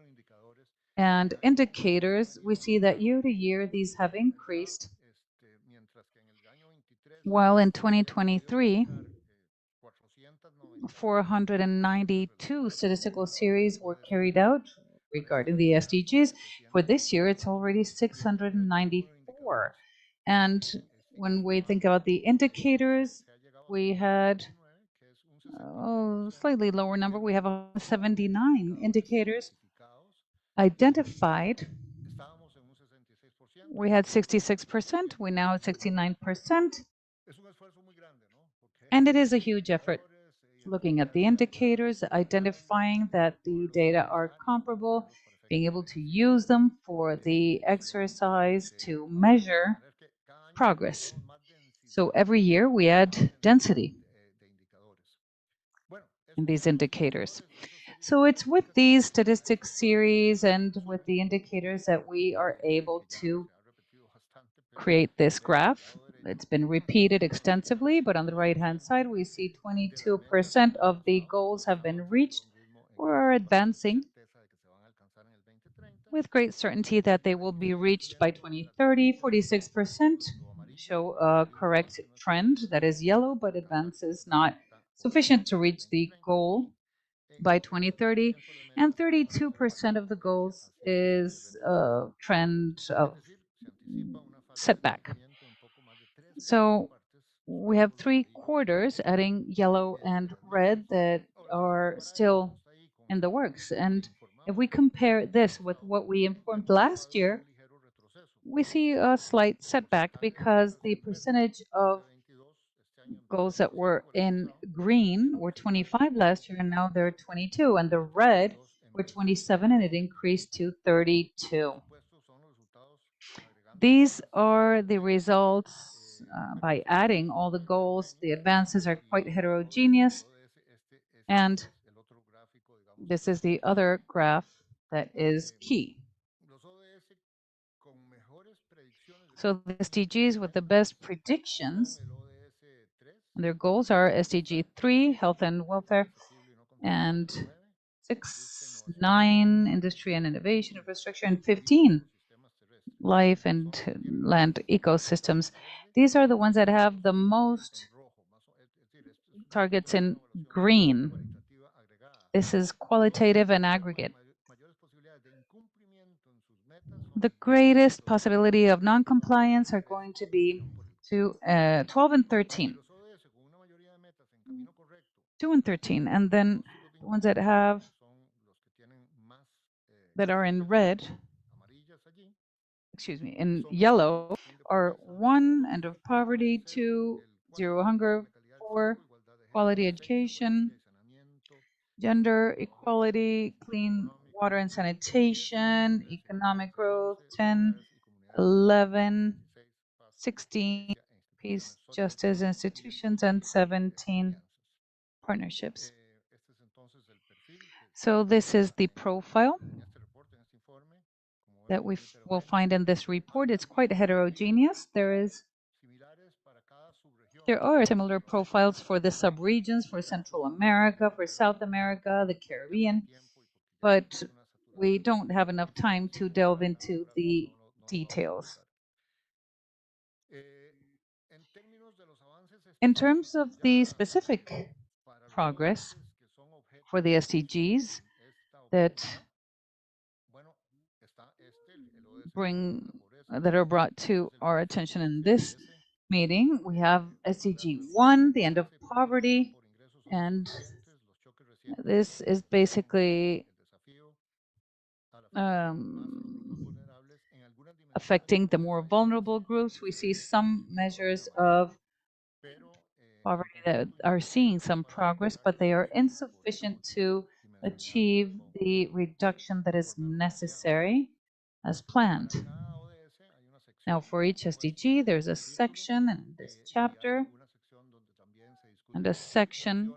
[SPEAKER 3] and indicators. We see that year to year, these have increased while in 2023, 492 statistical series were carried out regarding the SDGs. For this year, it's already 694. And when we think about the indicators, we had a slightly lower number. We have 79 indicators identified. We had 66%, we now have 69%. And it is a huge effort looking at the indicators, identifying that the data are comparable, being able to use them for the exercise to measure progress. So every year we add density in these indicators. So it's with these statistics series and with the indicators that we are able to create this graph. It's been repeated extensively, but on the right-hand side, we see 22% of the goals have been reached or are advancing with great certainty that they will be reached by 2030. 46% show a correct trend, that is yellow, but advance is not sufficient to reach the goal by 2030, and 32% of the goals is a trend of setback. So we have 3/4 adding yellow and red that are still in the works. And if we compare this with what we informed last year, we see a slight setback because the percentage of goals that were in green were 25 last year, and now they're 22, and the red were 27, and it increased to 32. These are the results by adding all the goals. The advances are quite heterogeneous, and this is the other graph that is key. So the SDGs with the best predictions, their goals are SDG 3, health and welfare, and 6, 9, industry and innovation, infrastructure, and 15, life and land ecosystems. These are the ones that have the most targets in green. This is qualitative and aggregate. The greatest possibility of non-compliance are going to be 12 and 13. 2 and 13, and then the ones that are in red, excuse me, in yellow are 1, end of poverty, 2, zero hunger, 4, quality education, gender equality, clean water and sanitation, economic growth, 10, 11, 16, peace, justice, institutions, and 17, partnerships. So this is the profile that we will find in this report. It's quite heterogeneous. There are similar profiles for the subregions, for Central America, for South America, the Caribbean, but we don't have enough time to delve into the details. In terms of the specific progress for the SDGs that are brought to our attention in this meeting, we have SDG 1, the end of poverty, and this is basically affecting the more vulnerable groups. We see some measures of poverty that are seeing some progress, but they are insufficient to achieve the reduction that is necessary as planned. Now, for each SDG, there's a section in this chapter and a section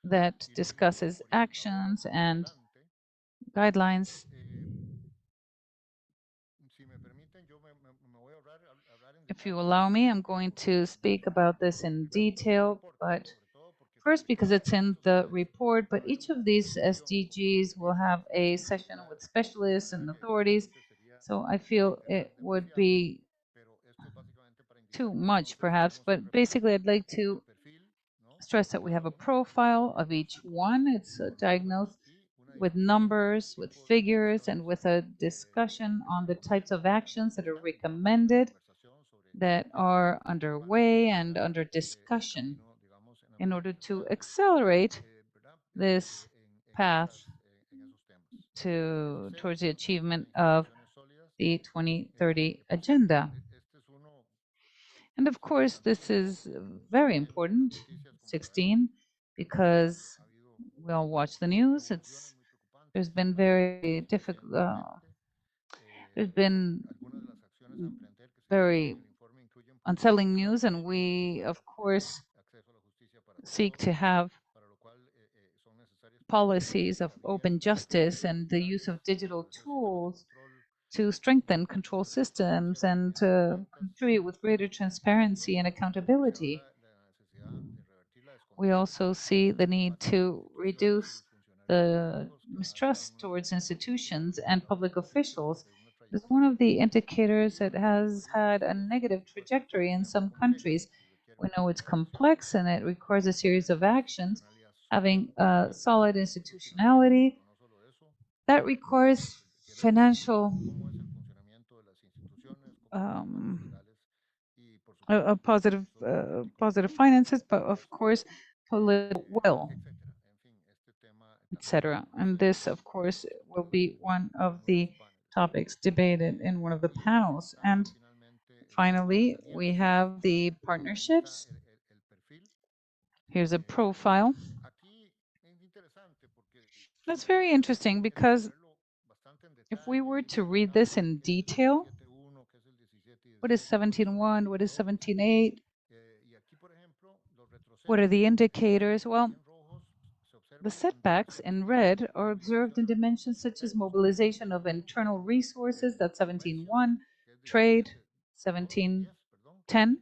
[SPEAKER 3] that discusses actions and guidelines. If you allow me, I'm going to speak about this in detail, but first because it's in the report, but each of these SDGs will have a session with specialists and authorities. So I feel it would be too much perhaps, but basically I'd like to stress that we have a profile of each one. It's diagnosed with numbers, with figures, and with a discussion on the types of actions that are recommended, that are underway and under discussion in order to accelerate this path towards the achievement of the 2030 agenda. And of course, this is very important, 16, because we all watch the news. There's been very difficult, there's been very unsettling news, and we, of course, seek to have policies of open justice and the use of digital tools to strengthen control systems and to contribute with greater transparency and accountability. We also see the need to reduce the mistrust towards institutions and public officials. It's one of the indicators that has had a negative trajectory in some countries. We know it's complex and it requires a series of actions. Having a solid institutionality, that requires financial positive finances, but of course political will, etc. And this, of course, will be one of the topics debated in one of the panels. And finally, we have the partnerships. Here's a profile. That's very interesting because if we were to read this in detail, what is 17.1? What is 17.8? What are the indicators? Well, the setbacks in red are observed in dimensions such as mobilization of internal resources, that's 17.1, trade, 17.10,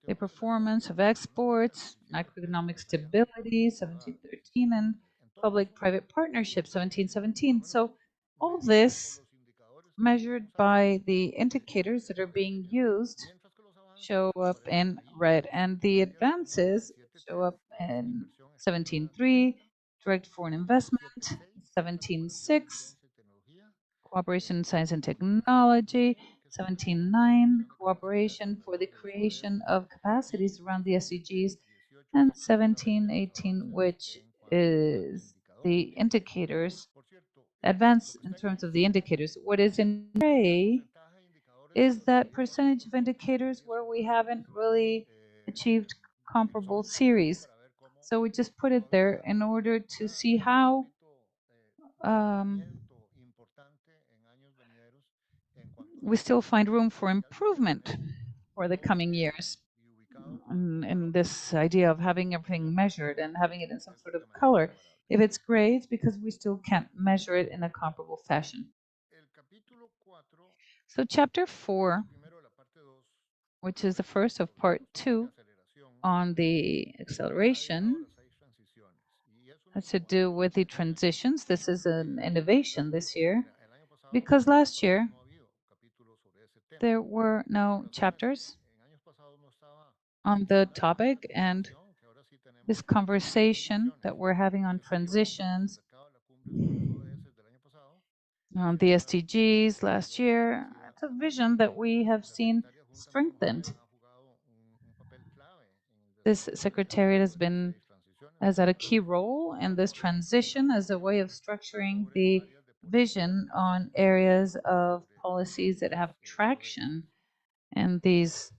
[SPEAKER 3] the performance of exports, macroeconomic stability, 17.13, and public-private partnerships, 17.17. So all this measured by the indicators that are being used show up in red, and the advances show up in 17.3, direct foreign investment, 17.6, cooperation in science and technology, 17.9, cooperation for the creation of capacities around the SDGs, and 17.18, which is the indicators, advance in terms of the indicators. What is in gray is that percentage of indicators where we haven't really achieved comparable series. So we just put it there in order to see how we still find room for improvement for the coming years. And this idea of having everything measured and having it in some sort of color. If it's gray, it's because we still can't measure it in a comparable fashion. So chapter 4, which is the first of part 2 on the acceleration, has to do with the transitions. This is an innovation this year, because last year there were no chapters on the topic, and this conversation that we're having on transitions, on the SDGs last year, it's a vision that we have seen strengthened. This secretariat has had a key role in this transition as a way of structuring the vision on areas of policies that have traction in these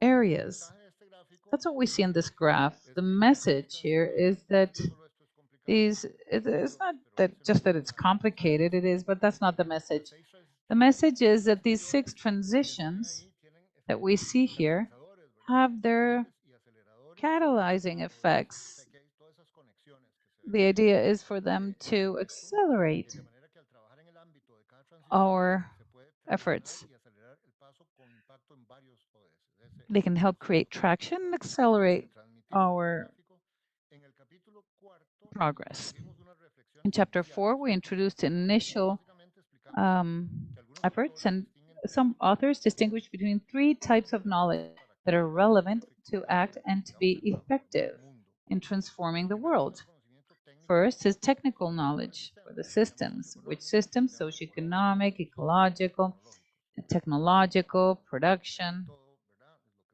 [SPEAKER 3] areas. That's what we see in this graph. The message here is that it's not that just that it's complicated, it is, but that's not the message. The message is that these 6 transitions that we see here have their catalyzing effects. The idea is for them to accelerate our efforts. They can help create traction and accelerate our progress. In chapter 4, we introduced an initial efforts, and some authors distinguish between 3 types of knowledge that are relevant to act and to be effective in transforming the world. First is technical knowledge for the systems, which systems, socioeconomic, ecological, technological, production,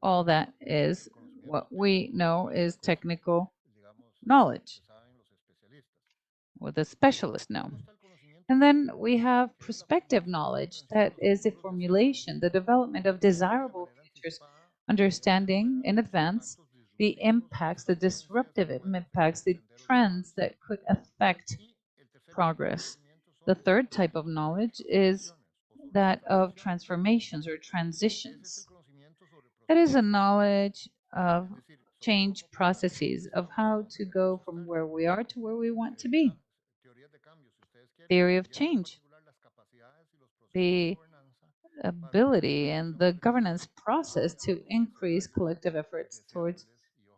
[SPEAKER 3] all that is what we know is technical knowledge, what the specialists know. And then we have prospective knowledge, that is the formulation, the development of desirable futures, understanding in advance the impacts, the disruptive impacts, the trends that could affect progress. The third type of knowledge is that of transformations or transitions. That is a knowledge of change processes, of how to go from where we are to where we want to be. Theory of change. The ability and the governance process to increase collective efforts towards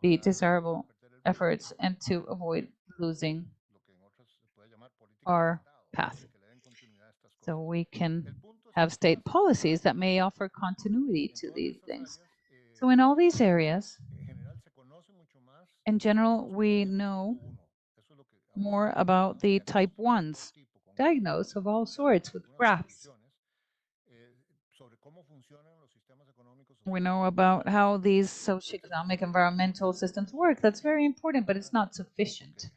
[SPEAKER 3] the desirable efforts and to avoid losing our path. So we can have state policies that may offer continuity to these things. So in all these areas, in general, we know more about the type 1s, diagnosed of all sorts with graphs. We know about how these socioeconomic environmental systems work. That's very important, but it's not sufficient.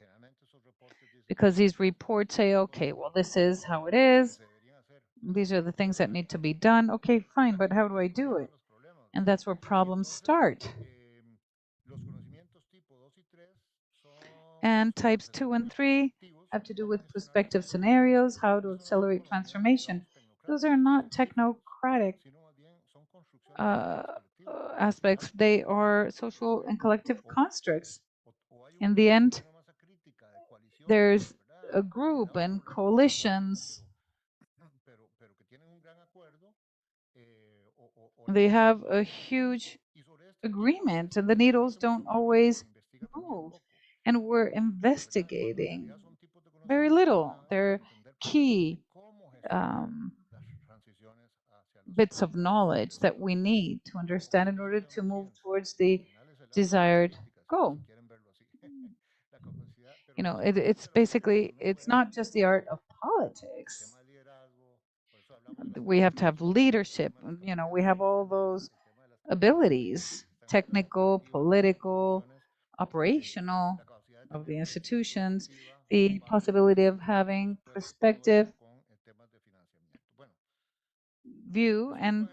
[SPEAKER 3] Because these reports say, okay, well, this is how it is. These are the things that need to be done. Okay, fine, but how do I do it? And that's where problems start. And types 2 and 3 have to do with prospective scenarios, how to accelerate transformation. Those are not technocratic aspects. They are social and collective constructs. In the end, there's a group and coalitions. They have a huge agreement, and the needles don't always move. And we're investigating very little. They're key bits of knowledge that we need to understand in order to move towards the desired goal. You know, it's basically, it's not just the art of politics. We have to have leadership. You know, we have all those abilities, technical, political, operational of the institutions, the possibility of having perspective, view, and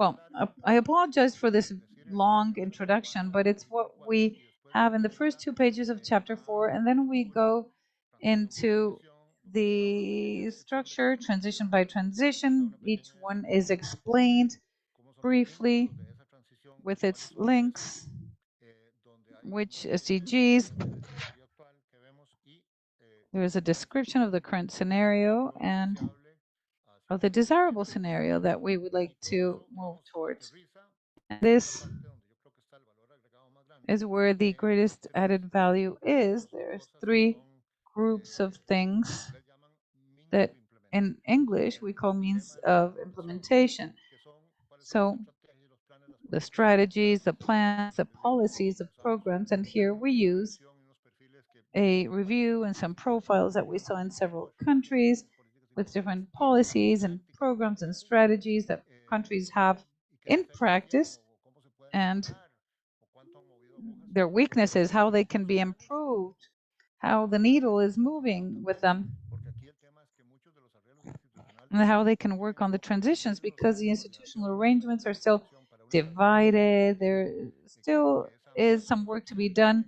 [SPEAKER 3] well, I apologize for this long introduction, but it's what we have in the first 2 pages of chapter 4, and then we go into the structure, transition by transition. Each one is explained briefly with its links, which SDGs. There is a description of the current scenario and of the desirable scenario that we would like to move towards. And this is where the greatest added value is. There's 3 groups of things that in English we call means of implementation. So the strategies, the plans, the policies, the programs, and here we use a review and some profiles that we saw in several countries with different policies and programs and strategies that countries have in practice, and their weaknesses, how they can be improved, how the needle is moving with them, and how they can work on the transitions, because the institutional arrangements are still divided. There still is some work to be done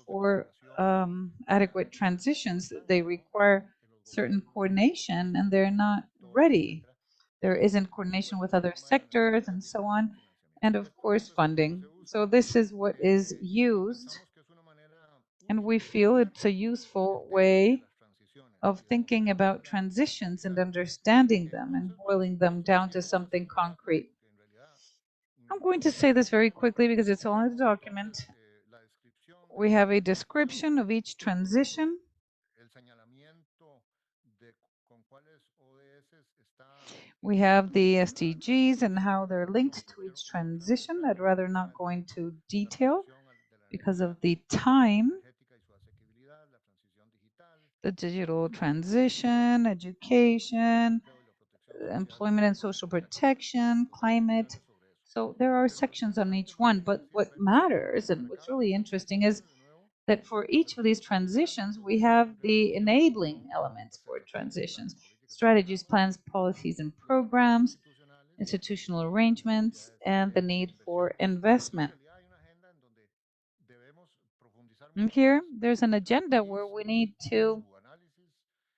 [SPEAKER 3] for adequate transitions. They require certain coordination, and they're not ready. There isn't coordination with other sectors and so on, and of course funding. So this is what is used, and we feel it's a useful way of thinking about transitions and understanding them and boiling them down to something concrete. I'm going to say this very quickly because it's all in the document. We have a description of each transition. We have the SDGs and how they're linked to each transition. I'd rather not go into detail because of the time. The digital transition, education, employment and social protection, climate. So there are sections on each one, but what matters and what's really interesting is that for each of these transitions, we have the enabling elements for transitions: strategies, plans, policies, and programs, institutional arrangements, and the need for investment. And here, there's an agenda where we need to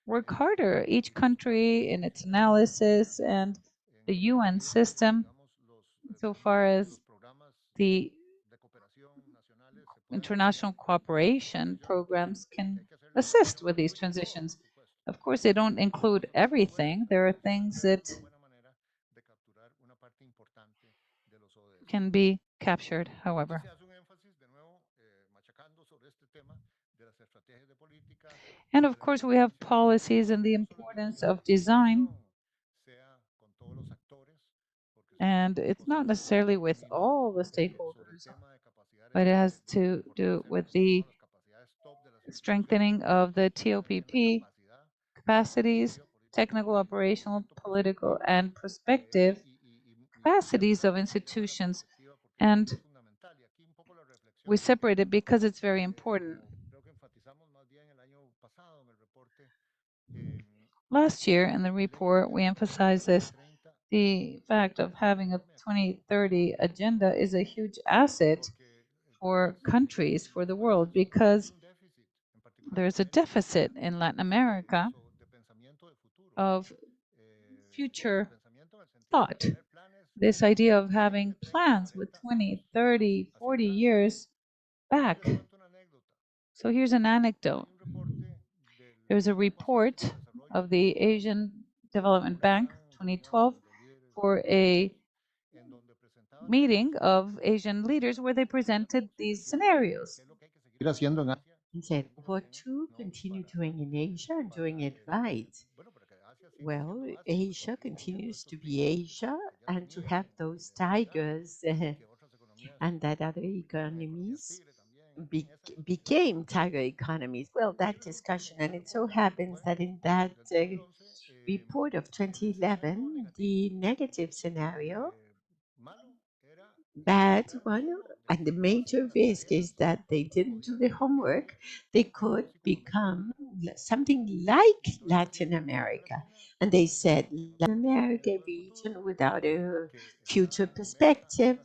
[SPEAKER 3] work harder, each country in its analysis and the UN system, so far as the international cooperation programs can assist with these transitions. Of course, they don't include everything. There are things that can be captured, however. And of course, we have policies and the importance of design. And it's not necessarily with all the stakeholders, but it has to do with the strengthening of the TOPP capacities, technical, operational, political, and prospective capacities of institutions. And we separate it because it's very important. Last year in the report, we emphasized this. The fact of having a 2030 agenda is a huge asset for countries, for the world, because there's a deficit in Latin America of future thought. This idea of having plans with 20, 30, 40 years back. So here's an anecdote. There's a report of the Asian Development Bank 2012 for a meeting of Asian leaders where they presented these scenarios.
[SPEAKER 5] And said, what to continue doing in Asia and doing it right? Well, Asia continues to be Asia and to have those tigers and that other economies became tiger economies. Well, that discussion, and it so happens that in that report of 2011, the negative scenario, bad one, and the major risk is that they didn't do the homework. They could become something like Latin America. And they said, Latin America region without a future perspective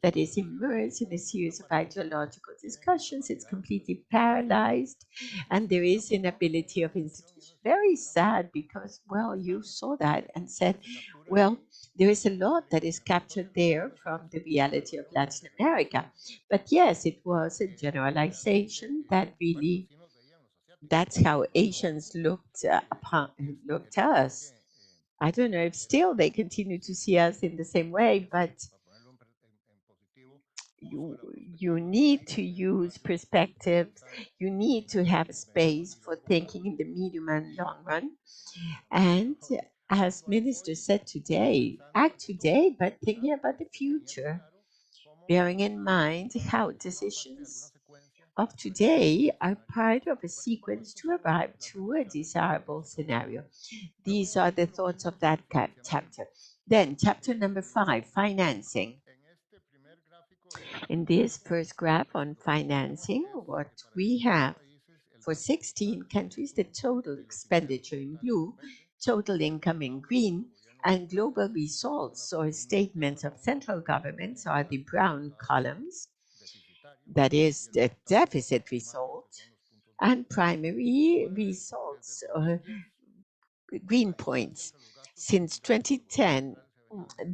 [SPEAKER 5] that is immersed in a series of ideological discussions. It's completely paralyzed, and there is inability of institutions. Very sad because, well, you saw that and said, well, there is a lot that is captured there from the reality of Latin America. But yes, it was a generalization that really, that's how Asians looked looked at us. I don't know if still they continue to see us in the same way, but you need to use perspectives. You need to have space for thinking in the medium and long run. And as Minister said today, act today, but thinking about the future, bearing in mind how decisions of today are part of a sequence to arrive to a desirable scenario. These are the thoughts of that chapter. Then, chapter number 5, financing. In this first graph on financing, what we have for 16 countries, the total expenditure in blue, total income in green, and global results or statements of central governments are the brown columns. That is the deficit result, and primary results or green points. Since 2010,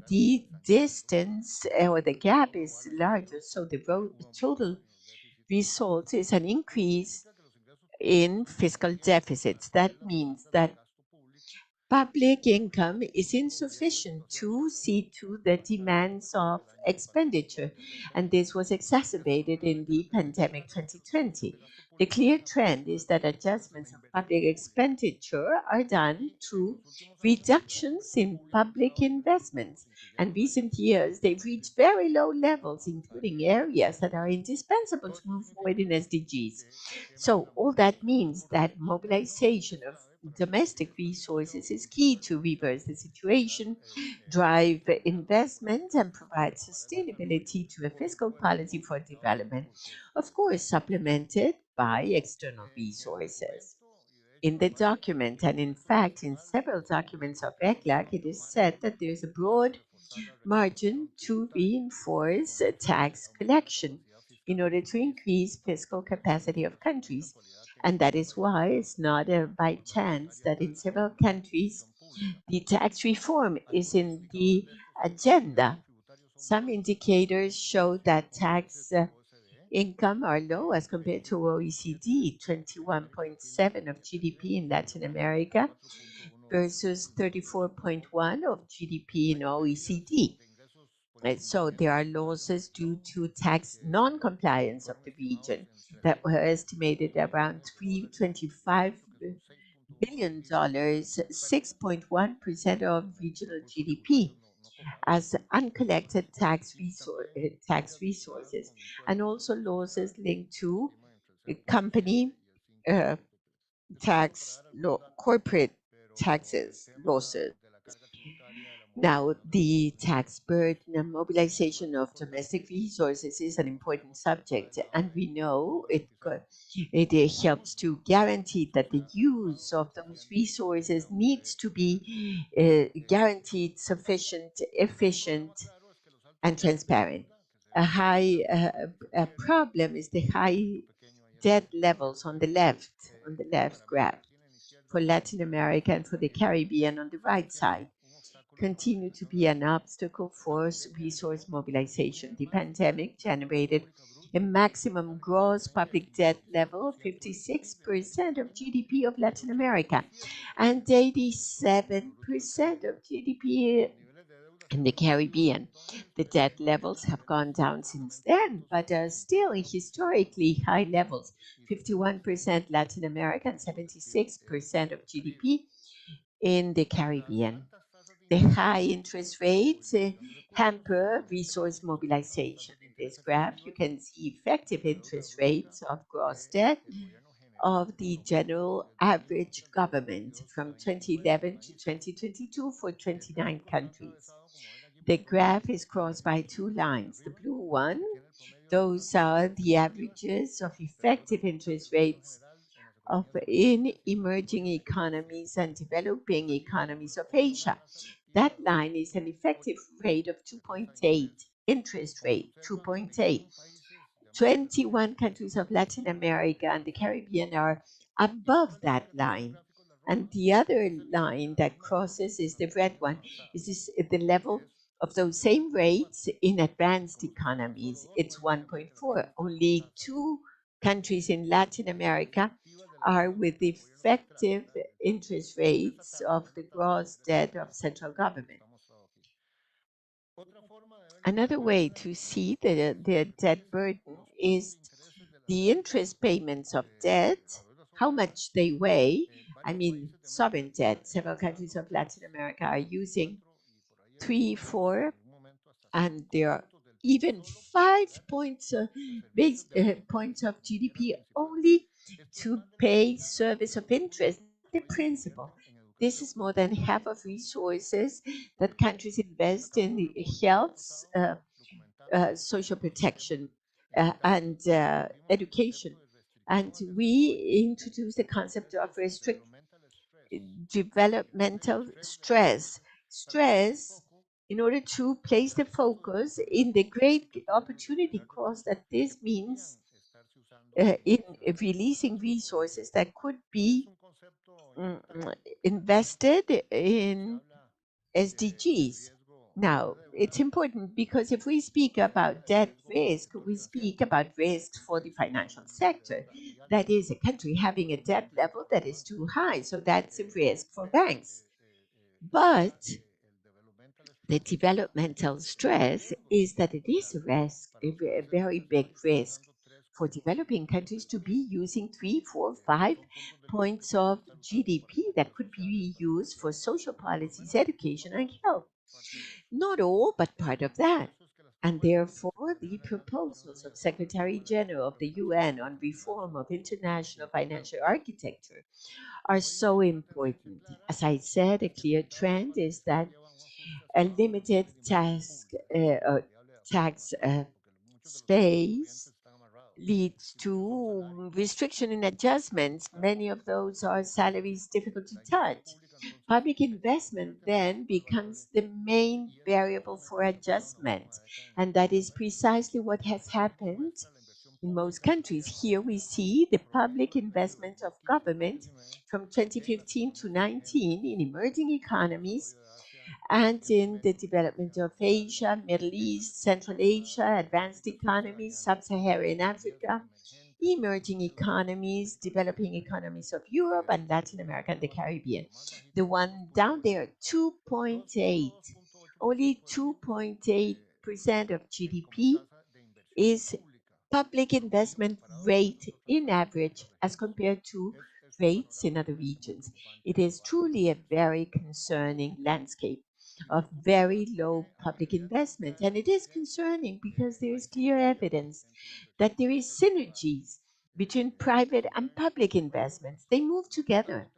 [SPEAKER 5] the distance or the gap is larger, so the total result is an increase in fiscal deficits. That means that public income is insufficient to see to the demands of expenditure, and this was exacerbated in the pandemic 2020. The clear trend is that adjustments of public expenditure are done through reductions in public investments. And recent years, they've reached very low levels, including areas that are indispensable to move forward in SDGs. So all that means that mobilization of domestic resources is key to reverse the situation, drive investment, and provide sustainability to a fiscal policy for development, of course, supplemented by external resources. In the document, and in fact, in several documents of ECLAC, it is said that there is a broad margin to reinforce tax collection in order to increase fiscal capacity of countries. And that is why it's not by chance that in several countries the tax reform is in the agenda. Some indicators show that tax income are low as compared to OECD, 21.7 of GDP in Latin America versus 34.1 of GDP in OECD. And so there are losses due to tax non-compliance of the region that were estimated around $325 billion, 6.1% of regional GDP as uncollected tax resources, and also losses linked to company corporate taxes losses. Now, the tax burden and mobilization of domestic resources is an important subject, and we know it helps to guarantee that the use of those resources needs to be guaranteed sufficient, efficient, and transparent. A problem is the high debt levels on the left graph for Latin America and for the Caribbean on the right side continue to be an obstacle for resource mobilization. The pandemic generated a maximum gross public debt level of 56% of GDP of Latin America and 87% of GDP in the Caribbean. The debt levels have gone down since then, but are still in historically high levels, 51% Latin America and 76% of GDP in the Caribbean. The high interest rates hamper resource mobilization. In this graph, you can see effective interest rates of gross debt of the general average government from 2011 to 2022 for 29 countries. The graph is crossed by two lines. The blue one, those are the averages of effective interest rates in emerging economies and developing economies of Asia. That line is an effective rate of 2.8, interest rate 2.8. 21 countries of Latin America and the Caribbean are above that line. And the other line that crosses is the red one, is the level of those same rates in advanced economies. It's 1.4. Only 2 countries in Latin America are with effective interest rates of the gross debt of central government. Another way to see the debt burden is the interest payments of debt, how much they weigh. I mean, sovereign debt. Several countries of Latin America are using 3, 4, and there are even 5 points, points of GDP only to pay service of interest, the principal. This is more than half of resources that countries invest in health, social protection, and education. And we introduced the concept of developmental stress. Stress in order to place the focus in the great opportunity cost that this means in releasing resources that could be invested in SDGs. Now, it's important because if we speak about debt risk, we speak about risk for the financial sector. That is a country having a debt level that is too high, so that's a risk for banks. But the developmental stress is that it is a risk, a very big risk for developing countries to be using 3, 4, 5 points of GDP that could be used for social policies, education, and health. Not all, but part of that. And therefore, the proposals of Secretary General of the UN on reform of international financial architecture are so important. As I said, a clear trend is that a limited tax space leads to restriction in adjustments. Many of those are salaries difficult to touch. Public investment then becomes the main variable for adjustment, and that is precisely what has happened in most countries. Here we see the public investment of government from 2015 to 19 in emerging economies and in the development of Asia, Middle East, Central Asia, advanced economies, Sub-Saharan Africa, emerging economies, developing economies of Europe and Latin America and the Caribbean. The one down there, 2.8, only 2.8% of GDP is public investment rate in average as compared to rates in other regions. It is truly a very concerning landscape of very low public investment. And it is concerning because there is clear evidence that there is synergies between private and public investments. They move together,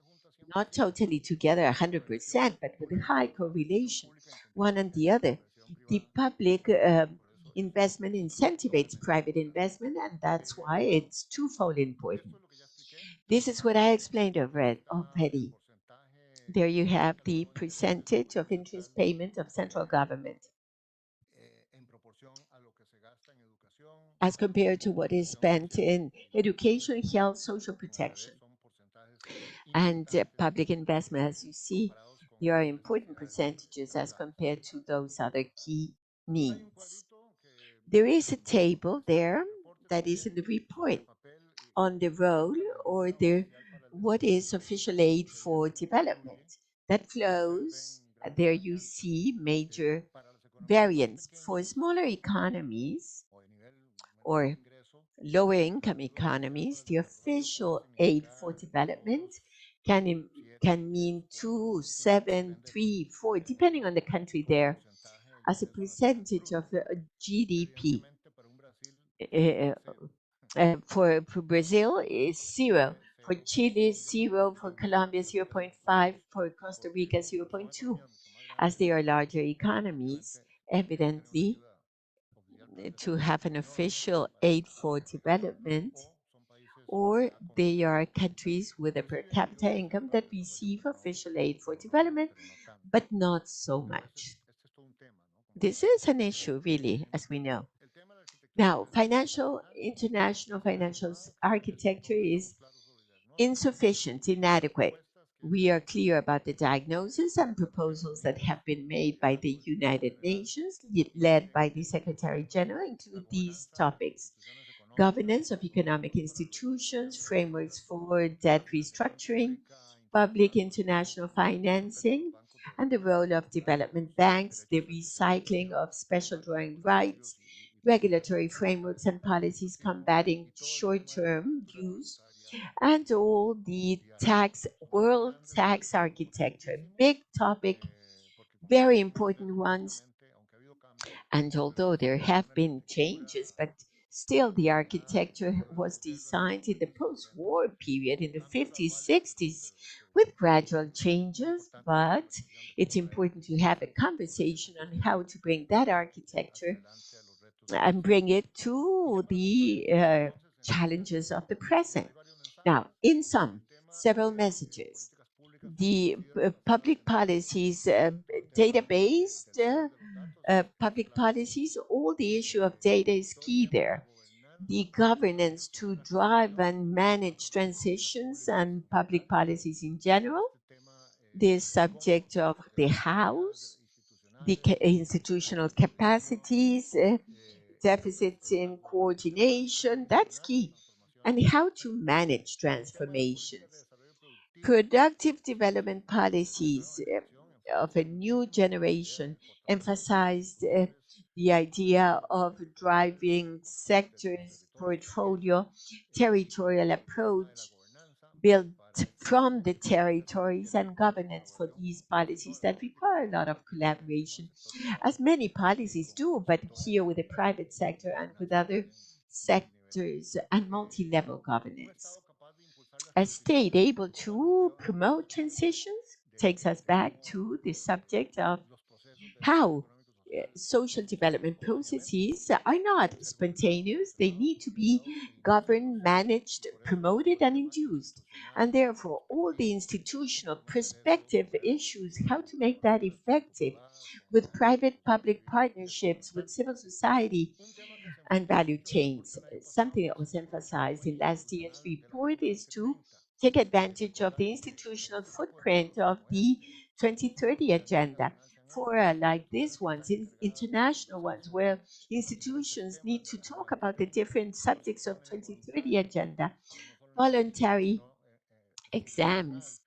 [SPEAKER 5] not totally together 100%, but with a high correlation, one and the other. The public investment incentivates private investment, and that's why it's twofold important. This is what I explained already. There you have the percentage of interest payment of central government as compared to what is spent in education, health, social protection. And public investment, as you see, there are important percentages as compared to those other key needs. There is a table there that is in the report on the role or what is official aid for development that flows. There you see major variance for smaller economies or lower income economies. The official aid for development can mean 2, 7, 3, 4, depending on the country there, as a percentage of GDP. For Brazil is 0, for Chile 0, for Colombia 0.5, for Costa Rica 0.2. As they are larger economies, evidently, to have an official aid for development, or they are countries with a per capita income that receive official aid for development, but not so much. This is an issue, really, as we know. Now, international financial architecture is insufficient, inadequate. We are clear about the diagnosis and proposals that have been made by the United Nations, led by the Secretary General, include these topics: governance of economic institutions, frameworks for debt restructuring, public international financing, and the role of development banks, the recycling of special drawing rights, regulatory frameworks and combating short-term views, and all the world tax architecture. Big topic, very important ones. And although there have been changes, but still the architecture was designed in the post-war period in the 50s, 60s, with gradual changes. But it's important to have a conversation on how to bring that architecture and bring it to the challenges of the present. Now, in sum, several messages. The public policies, data-based public policies, all the issue of data is key there. The governance to drive and manage transitions and public policies in general. The subject of the House, the institutional capacities, deficits in coordination, that's key. And how to manage transformations. Productive development policies of a new generation emphasized the idea of driving sectors, portfolio, territorial approach built from the territories and governance for these policies that require a lot of collaboration, as many policies do, but here with the private sector and with other sectors and multi-level governance. A state able to promote transitions takes us back to the subject of how social development processes are not spontaneous. They need to be governed, managed, promoted, and induced. And therefore, all the institutional perspective issues, how to make that effective with private-public partnerships, with civil society, and value chains. Something that was emphasized in last year's report is to take advantage of the institutional footprint of the 2030 agenda for like these ones, international ones, where institutions need to talk about the different subjects of 2030 agenda, voluntary exams,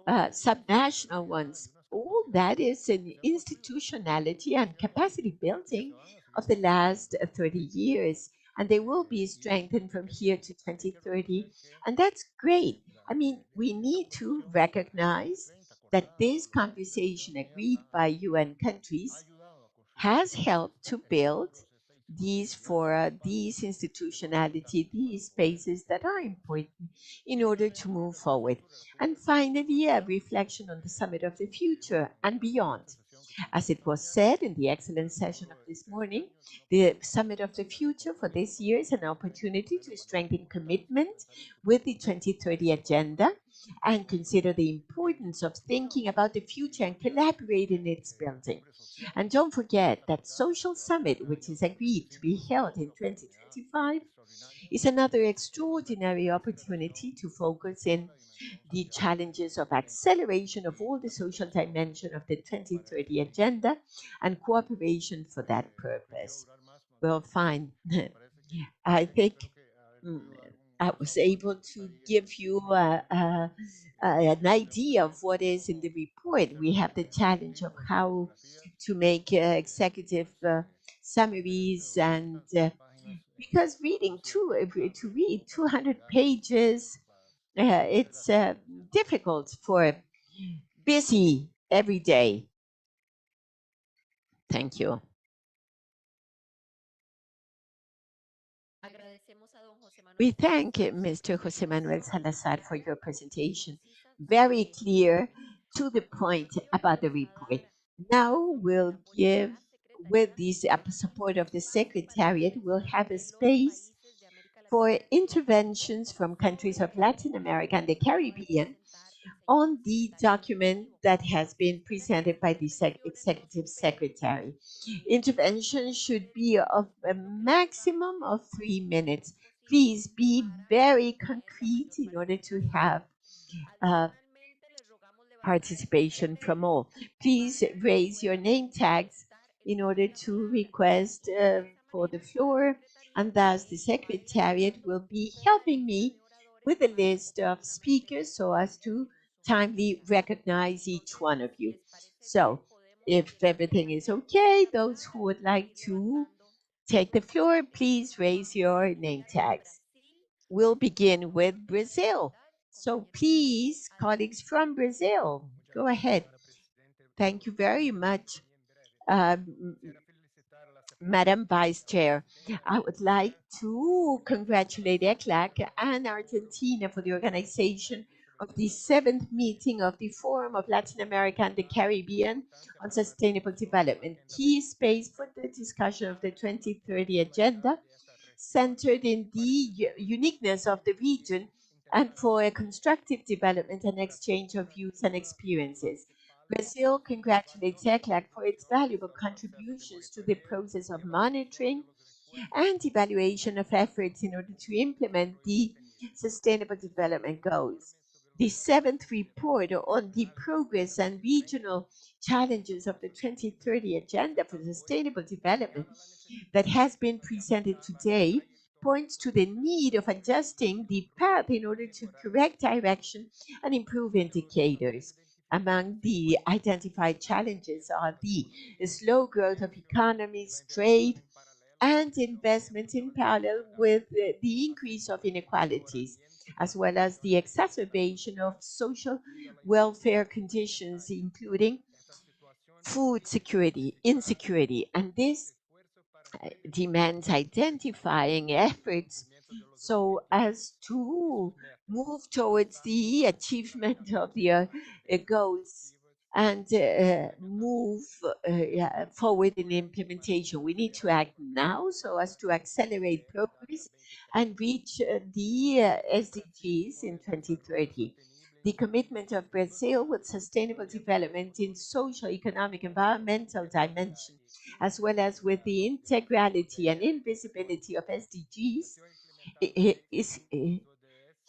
[SPEAKER 5] subnational ones. All that is an institutionality and capacity building of the last 30 years. And they will be strengthened from here to 2030. And that's great. I mean, we need to recognize that this conversation agreed by UN countries has helped to build these institutionality, these spaces that are important in order to move forward. And finally, a reflection on the Summit of the Future and beyond. As it was said in the excellent session of this morning, the Summit of the Future for this year is an opportunity to strengthen commitment with the 2030 agenda and consider the importance of thinking about the future and collaborate in its building. And don't forget that Social Summit, which is agreed to be held in 2025, is another extraordinary opportunity to focus in the challenges of acceleration of all the social dimension of the 2030 agenda and cooperation for that purpose. Well, fine. I think I was able to give you an idea of what is in the report. We have the challenge of how to make executive summaries, and because to read 200 pages, it's difficult for busy every day. Thank you. We thank Mr. Jose Manuel Salazar for your presentation. Very clear, to the point about the report. Now we'll give, with this support of the Secretariat, we'll have a space for interventions from countries of Latin America and the Caribbean on the document that has been presented by the Executive Secretary. Intervention should be of a maximum of 3 minutes. Please be very concrete in order to have participation from all. Please raise your name tags in order to request for the floor, and thus the Secretariat will be helping me with a list of speakers so as to timely recognize each one of you. So if everything is okay, those who would like to take the floor, please raise your name tags. We'll begin with Brazil. So please, colleagues from Brazil, go ahead. Thank you very much, Madam Vice Chair. I would like to congratulate ECLAC and Argentina for the organization of the 7th meeting of the Forum of Latin America and the Caribbean on Sustainable Development, key space for the discussion of the 2030 agenda, centered in the uniqueness of the region and for a constructive development and exchange of views and experiences. Brazil congratulates ECLAC for its valuable contributions to the process of monitoring and evaluation of efforts in order to implement the Sustainable Development Goals. The 7th report on the progress and regional challenges of the 2030 Agenda for Sustainable Development that has been presented today points to the need of adjusting the path in order to correct direction and improve indicators. Among the identified challenges are the slow growth of economies, trade, and investment in parallel with the increase of inequalities, as well as the exacerbation of social welfare conditions, including food security, insecurity, and this demands identifying efforts so as to move towards the achievement of the goals and move forward in implementation. We need to act now so as to accelerate progress and reach the SDGs in 2030. The commitment of Brazil with sustainable development in social, economic, environmental dimension, as well as with the integrality and invisibility of SDGs, is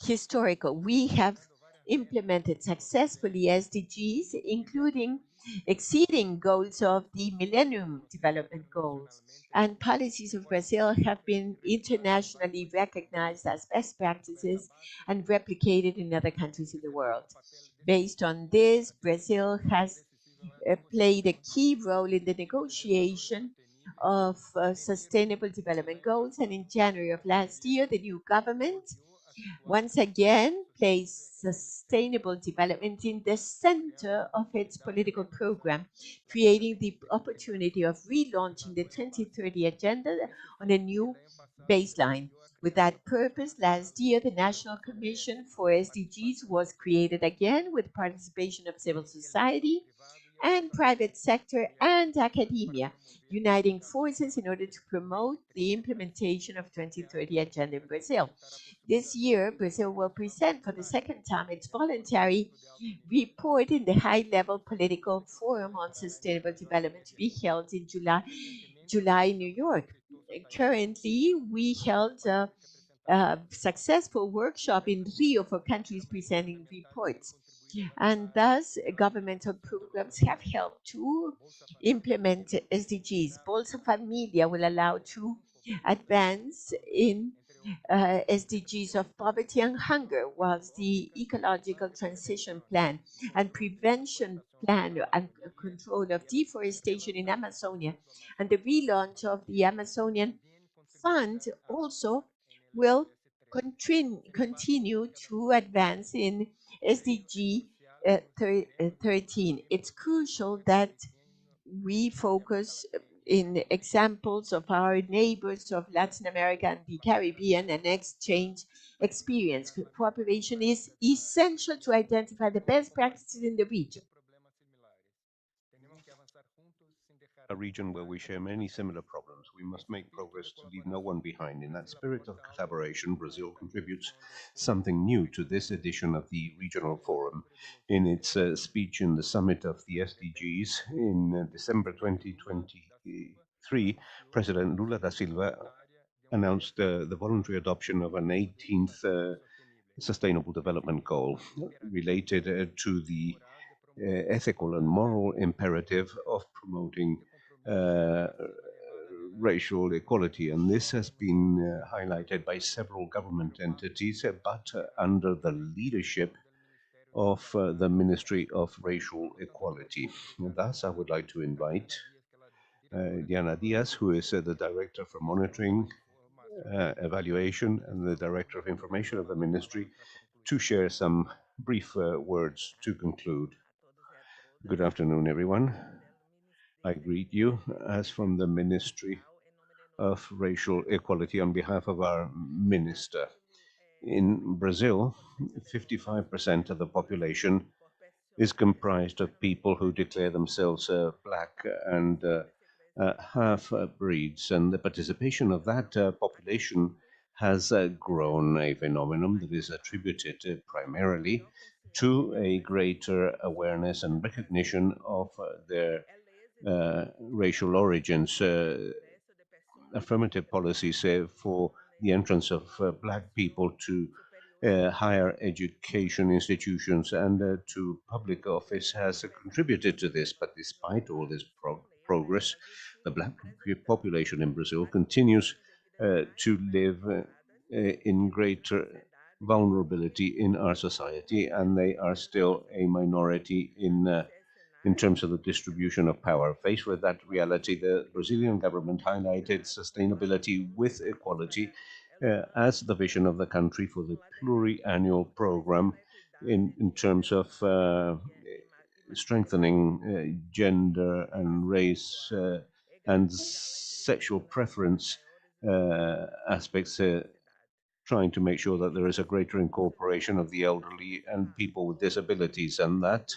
[SPEAKER 5] historical. We have implemented successfully SDGs, including exceeding goals of the Millennium Development Goals. And policies of Brazil have been internationally recognized as best practices and replicated in other countries in the world. Based on this, Brazil has played a key role in the negotiation of sustainable development goals. And in January of last year, the new government once again placed sustainable development in the center of its political program, creating the opportunity of relaunching the 2030 agenda on a new baseline. With that purpose, last year, the National Commission for SDGs was created again with participation of civil society and private sector and academia, uniting forces in order to promote the implementation of 2030 agenda in Brazil. This year, Brazil will present for the second time its voluntary report in the high-level political forum on sustainable development to be held in July in New York. Currently, we held a successful workshop in Rio for countries presenting reports. And thus, governmental programs have helped to implement SDGs. Bolsa Familia will allow to advance in SDGs of poverty and hunger, whilst the ecological transition plan and prevention plan and control of deforestation in Amazonia and the relaunch of the Amazonian Fund also will continue to advance in SDG 13. It's crucial that we focus in examples of our neighbors of Latin America and the Caribbean and exchange experience. Cooperation is essential to identify the best practices in the region.
[SPEAKER 1] A region where we share many similar problems. We must make progress to leave no one behind. In that spirit of collaboration, Brazil contributes something new to this edition of the Regional Forum. In its speech in the summit of the SDGs in December 2023, President Lula da Silva announced the voluntary adoption of an 18th Sustainable Development Goal related to the ethical and moral imperative of promoting racial equality, and this has been highlighted by several government entities, but under the leadership of the Ministry of Racial Equality. And thus, I would like to invite Diana Diaz, who is the Director for Monitoring, Evaluation, and the Director of Information of the Ministry, to share some brief words to conclude. Good afternoon, everyone. I greet you as from the Ministry of Racial Equality on behalf of our Minister. In Brazil, 55% of the population is comprised of people who declare themselves black and half-breeds, and the participation of that population has grown, a phenomenon that is attributed primarily to a greater awareness and recognition of their racial origins. Affirmative policies for the entrance of black people to higher education institutions and to public office has contributed to this. But despite all this progress, the black population in Brazil continues to live in greater vulnerability in our society, and they are still a minority in terms of the distribution of power. Faced with that reality, the Brazilian government highlighted sustainability with equality as the vision of the country for the pluriannual program in terms of strengthening gender and race and sexual preference aspects, trying to make sure that there is a greater incorporation of the elderly and people with disabilities, and that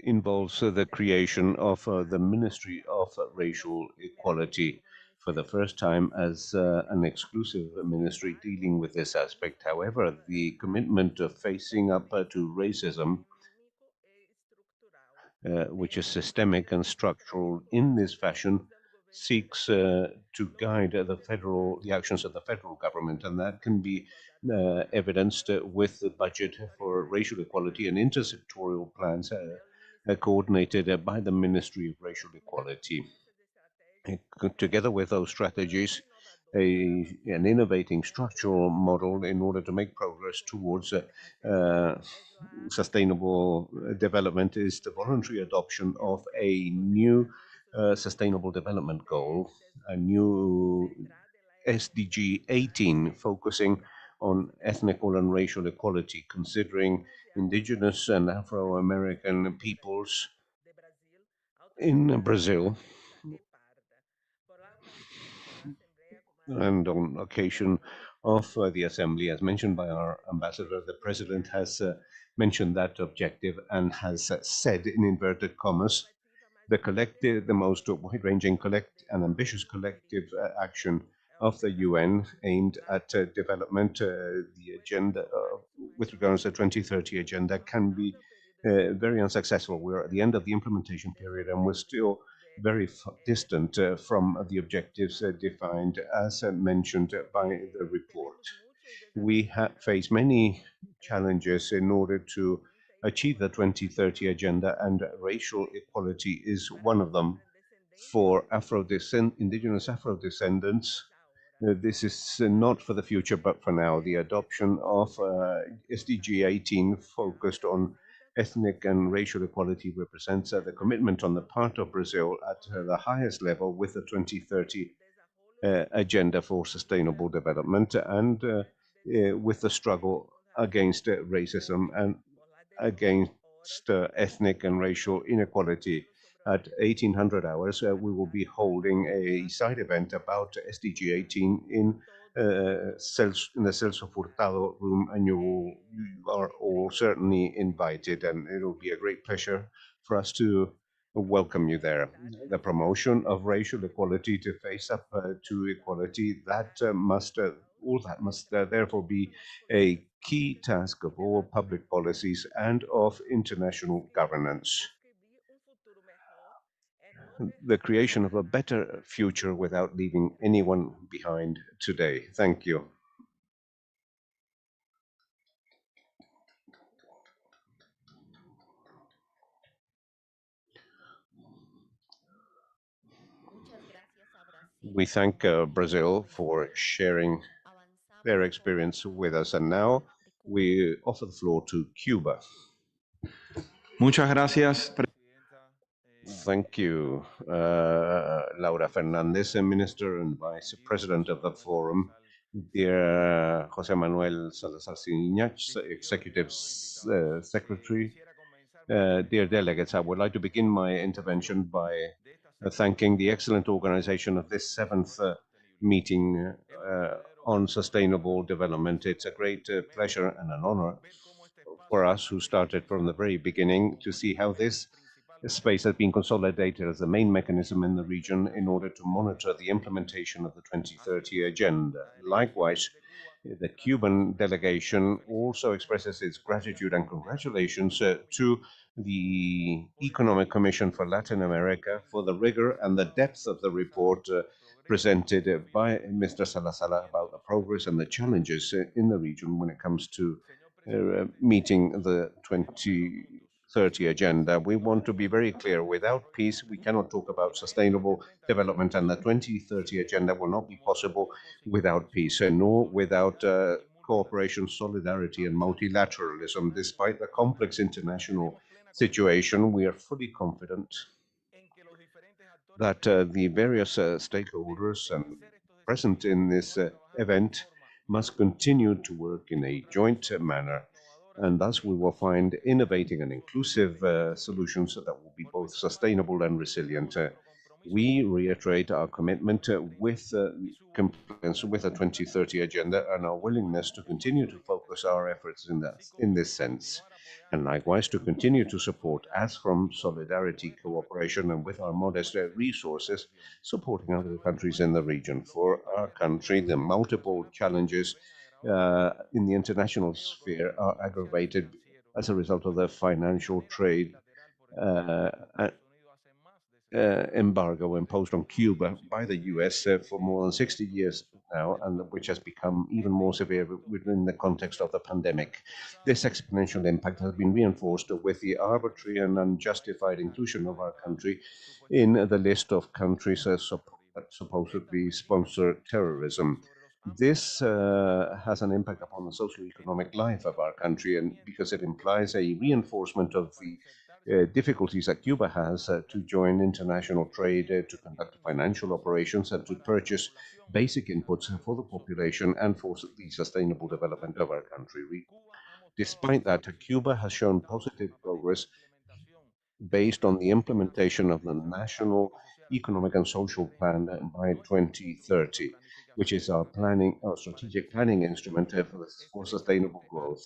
[SPEAKER 1] involves the creation of the Ministry of Racial Equality for the first time as an exclusive ministry dealing with this aspect. However, the commitment of facing up to racism, which is systemic and structural in this fashion, seeks to guide the actions of the federal government, and that can be evidenced with the budget for racial equality and intersectoral plans coordinated by the Ministry of Racial Equality. Together with those strategies, an innovating structural model in order to make progress towards sustainable development is the voluntary adoption of a new sustainable development goal, a new SDG 18 focusing on ethnical and racial equality, considering indigenous and Afro-American peoples in Brazil. And on occasion of the assembly, as mentioned by our ambassador, the president has mentioned that objective and has said, in inverted commas, the most wide-ranging and ambitious collective action of the UN aimed at development, the agenda with regards to the 2030 agenda can be very unsuccessful. We're at the end of the implementation period and we're still very distant from the objectives defined as mentioned by the report. We have faced many challenges in order to achieve the 2030 agenda, and racial equality is one of them. For indigenous Afro-descendants, this is not for the future, but for now. The adoption of SDG 18 focused on ethnic and racial equality represents the commitment on the part of Brazil at the highest level with the 2030 agenda for sustainable development and with the struggle against racism and against ethnic and racial inequality. At 1800 hours, we will be holding a side event about SDG 18 in the Celso Furtado room, and you are all certainly invited, and it'll be a great pleasure for us to welcome you there. The promotion of racial equality to face up to equality, that must therefore be a key task of all public policies and of international governance. The creation of a better future without leaving anyone behind today. Thank you. We thank Brazil for sharing their experience with us, and now we offer the floor to Cuba.
[SPEAKER 15] Muchas gracias.
[SPEAKER 1] Thank you, Laura Fernandez, Minister and Vice President of the Forum, dear José Manuel Salazar Ciñach, Executive Secretary, dear delegates. I would like to begin my intervention by thanking the excellent organization of this seventh meeting on sustainable development. It's a great pleasure and an honor for us who started from the very beginning to see how this space has been consolidated as the main mechanism in the region in order to monitor the implementation of the 2030 agenda. Likewise, the Cuban delegation also expresses its gratitude and congratulations to the Economic Commission for Latin America for the rigor and the depth of the report presented by Mr. Salazar about the progress and the challenges in the region when it comes to meeting the 2030 agenda. We want to be very clear. Without peace, we cannot talk about sustainable development, and the 2030 agenda will not be possible without peace, and nor without cooperation, solidarity, and multilateralism. Despite the complex international situation, we are fully confident that the various stakeholders present in this event must continue to work in a joint manner, and thus we will find innovating and inclusive solutions that will be both sustainable and resilient. We reiterate our commitment with compliance with the 2030 agenda and our willingness to continue to focus our efforts in this sense, and likewise to continue to support, as from solidarity, cooperation, and with our modest resources, supporting other countries in the region. For our country, the multiple challenges in the international sphere are aggravated as a result of the financial trade embargo imposed on Cuba by the US for more than 60 years now, and which has become even more severe within the context of the pandemic. This exponential impact has been reinforced with the arbitrary and unjustified inclusion of our country in the list of countries that supposedly sponsor terrorism. This has an impact upon the socio-economic life of our country, and because it implies a reinforcement of the difficulties that Cuba has to join international trade, to conduct financial operations, and to purchase basic inputs for the population and for the sustainable development of our country. Despite that, Cuba has shown positive progress based on the implementation of the National Economic and Social Plan by 2030, which is our strategic planning instrument for sustainable growth.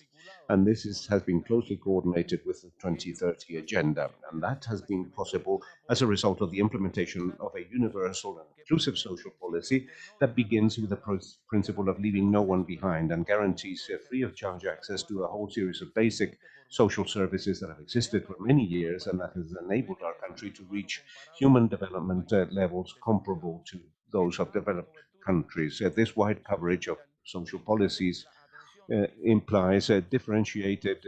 [SPEAKER 1] And this has been closely coordinated with the 2030 agenda. And that has been possible as a result of the implementation of a universal and inclusive social policy that begins with the principle of leaving no one behind and guarantees free of charge access to a whole series of basic social services that have existed for many years, and that has enabled our country to reach human development levels comparable to those of developed countries. This wide coverage of social policies implies a differentiated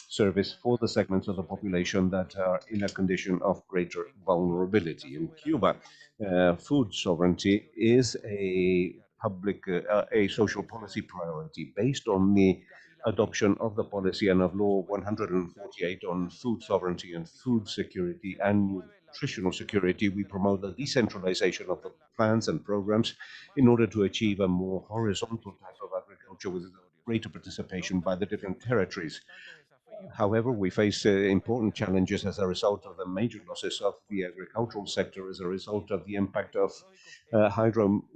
[SPEAKER 1] service for the segments of the population that are in a condition of greater vulnerability. In Cuba, food sovereignty is a social policy priority based on the adoption of the policy and of Law 148 on food sovereignty and food security and nutritional security. We promote the decentralization of the plans and programs in order to achieve a more horizontal type of agriculture with greater participation by the different territories. However, we face important challenges as a result of the major losses of the agricultural sector as a result of the impact of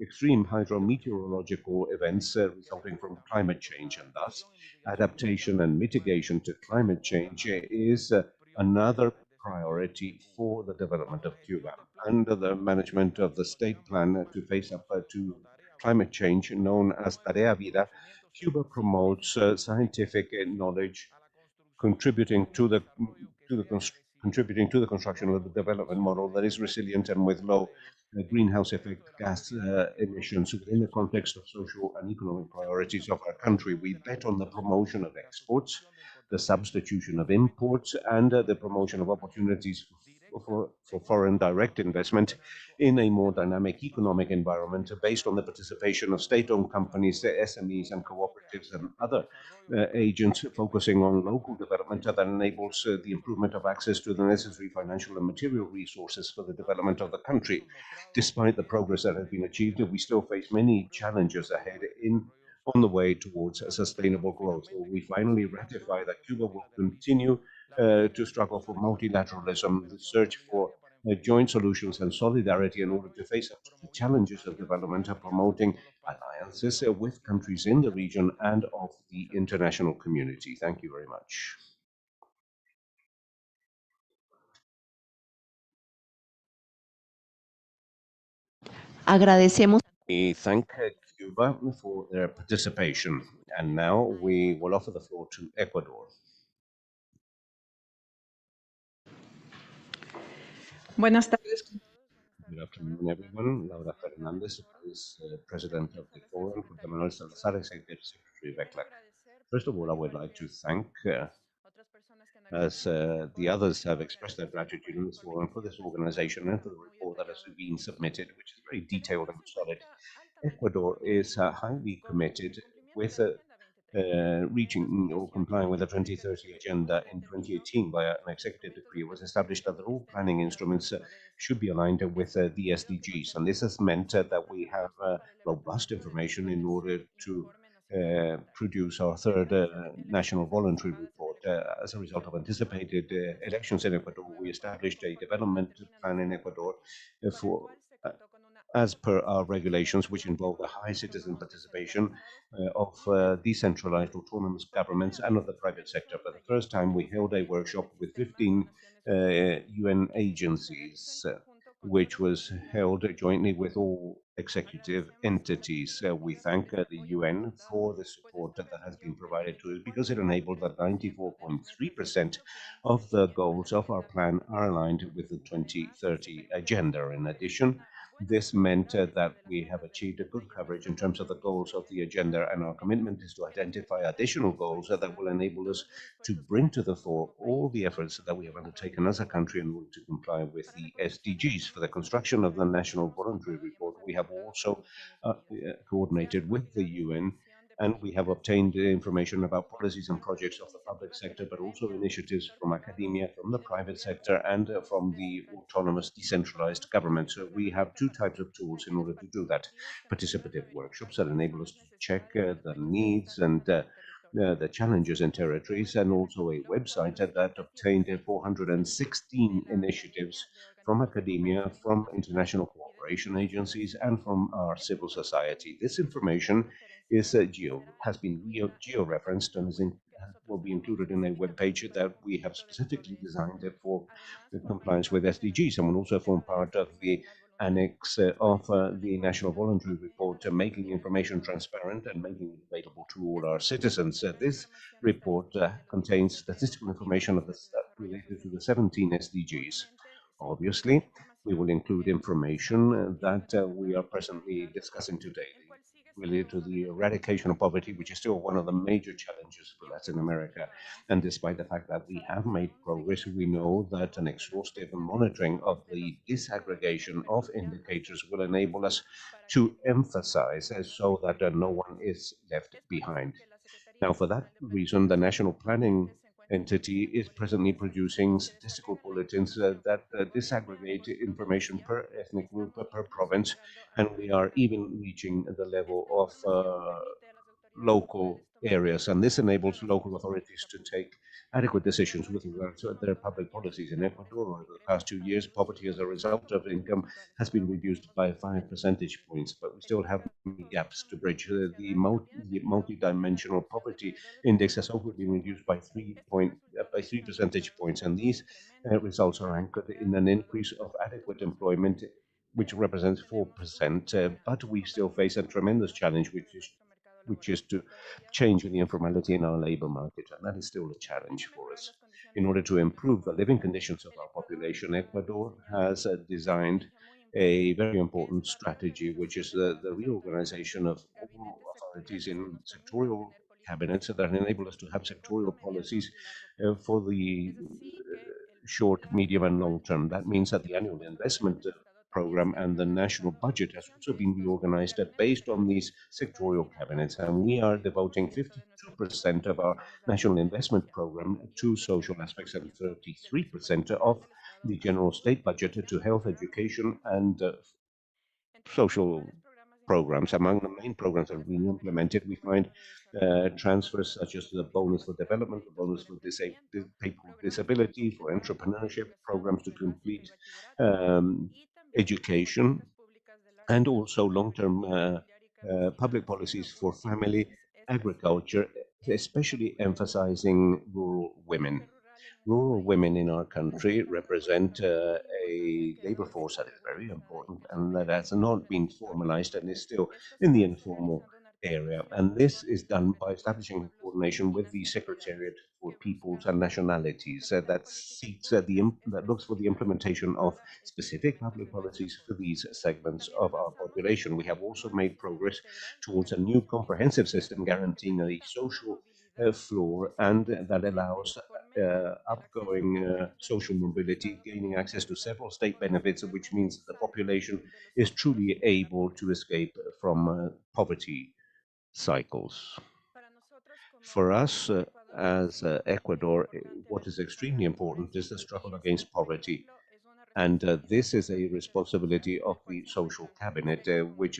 [SPEAKER 1] extreme hydrometeorological events resulting from climate change, and thus adaptation and mitigation to climate change is another priority for the development of Cuba. Under the management of the state plan to face up to climate change, known as Tarea Vida, Cuba promotes scientific knowledge, contributing to the construction of the development model that is resilient and with low greenhouse effect gas emissions within the context of social and economic priorities of our country. We bet on the promotion of exports, the substitution of imports, and the promotion of opportunities for foreign direct investment in a more dynamic economic environment based on the participation of state-owned companies, SMEs, and cooperatives and other agents focusing on local development that enables the improvement of access to the necessary financial and material resources for the development of the country. Despite the progress that has been achieved, we still face many challenges ahead on the way towards sustainable growth. We finally ratify that Cuba will continue to struggle for multilateralism, the search for joint solutions and solidarity in order to face up to the challenges of development and promoting alliances with countries in the region and of the international community. Thank you very much.
[SPEAKER 14] Agradecemos.
[SPEAKER 1] We thank Cuba for their participation, and now we will offer the floor to Ecuador.
[SPEAKER 4] Buenas tardes.
[SPEAKER 1] Good afternoon, everyone. Laura Fernandez is President of the Forum, José Manuel Salazar, Executive Secretary of ECLAC. First of all, I would like to thank as the others have expressed their gratitude in this forum for this organization and for the report that has been submitted, which is very detailed and solid. Ecuador is highly committed with reaching or complying with the 2030 agenda. In 2018 by an executive decree. It was established that all planning instruments should be aligned with the SDGs, and this has meant that we have robust information in order to produce our third national voluntary report. As a result of anticipated elections in Ecuador, we established a development plan in Ecuador for as per our regulations, which involve the high citizen participation of decentralized autonomous governments and of the private sector. For the first time, we held a workshop with 15 UN agencies, which was held jointly with all executive entities. We thank the UN for the support that has been provided to us because it enabled that 94.3% of the goals of our plan are aligned with the 2030 agenda. In addition, this meant that we have achieved a good coverage in terms of the goals of the agenda, and our commitment is to identify additional goals that will enable us to bring to the fore all the efforts that we have undertaken as a country in order to comply with the SDGs. For the construction of the National Voluntary Report, we have also coordinated with the UN, and we have obtained information about policies and projects of the public sector, but also initiatives from academia, from the private sector, and from the autonomous decentralized government. So we have two types of tools in order to do that. Participative workshops that enable us to check the needs and the challenges in territories, and also a website that obtained 416 initiatives from academia, from international cooperation agencies, and from our civil society. This information is has been geo-referenced and will be included in a web page that we have specifically designed for the compliance with SDGs, and will also form part of the annex of the National Voluntary Report, making information transparent and making it available to all our citizens. This report contains statistical information related to the 17 SDGs. Obviously, we will include information that we are presently discussing today, related to the eradication of poverty, which is still one of the major challenges for Latin America. And despite the fact that we have made progress, we know that an exhaustive monitoring of the disaggregation of indicators will enable us to emphasize so that no one is left behind. Now, for that reason, the national planning entity is presently producing statistical bulletins that disaggregate information per ethnic group, per province, and we are even reaching the level of local areas, and this enables local authorities to take adequate decisions with regard to their public policies. In Ecuador, over the past 2 years, poverty as a result of income has been reduced by 5 percentage points, but we still have many gaps to bridge. The multi-dimensional poverty index has also been reduced by 3 percentage points, and these results are anchored in an increase of adequate employment, which represents 4%, but we still face a tremendous challenge, which is to change the informality in our labor market, and that is still a challenge for us. In order to improve the living conditions of our population, Ecuador has designed a very important strategy, which is the reorganization of all authorities in sectorial cabinets that enable us to have sectorial policies for the short, medium, and long term. That means that the annual investment program and the national budget has also been reorganized based on these sectorial cabinets, and we are devoting 52% of our national investment program to social aspects and 33% of the general state budget to health, education, and social programs. Among the main programs that have been implemented, we find transfers such as the bonus for development, the bonus for people with disability, for entrepreneurship, programs to complete education, and also long-term public policies for family agriculture, especially emphasizing rural women. Rural women in our country represent a labor force that is very important and that has not been formalized and is still in the informal area. And this is done by establishing a coordination with the Secretariat for Peoples and Nationalities that seeks that looks for the implementation of specific public policies for these segments of our population. We have also made progress towards a new comprehensive system guaranteeing a social floor and that allows upgoing social mobility, gaining access to several state benefits, which means that the population is truly able to escape from poverty cycles. For us, as Ecuador, what is extremely important is the struggle against poverty. And this is a responsibility of the Social Cabinet, which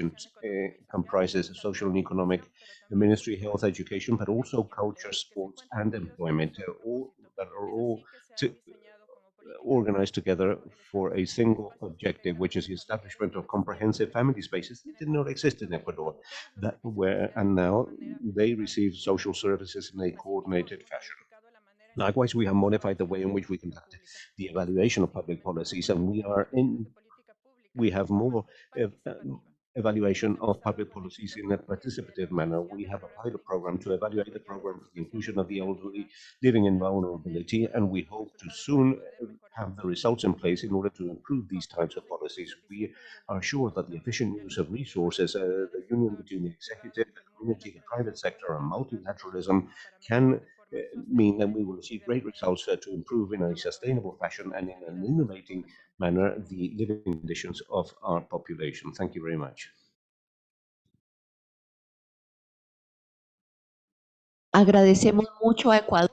[SPEAKER 1] comprises social and economic, the Ministry, health, education, but also culture, sports, and employment, all that are all organized together for a single objective, which is the establishment of comprehensive family spaces that did not exist in Ecuador. And now they receive social services in a coordinated fashion. Likewise, we have modified the way in which we conduct the evaluation of public policies, and we have more evaluation of public policies in a participative manner. We have a pilot program to evaluate the program for the inclusion of the elderly living in vulnerability, and we hope to soon have the results in place in order to improve these types of policies. We are sure that the efficient use of resources, the union between the executive, the community, the private sector, and multilateralism can mean that we will achieve great results to improve in a sustainable fashion and in an innovating manner the living conditions of our population. Thank you very much.
[SPEAKER 14] Agradecemos mucho a Ecuador.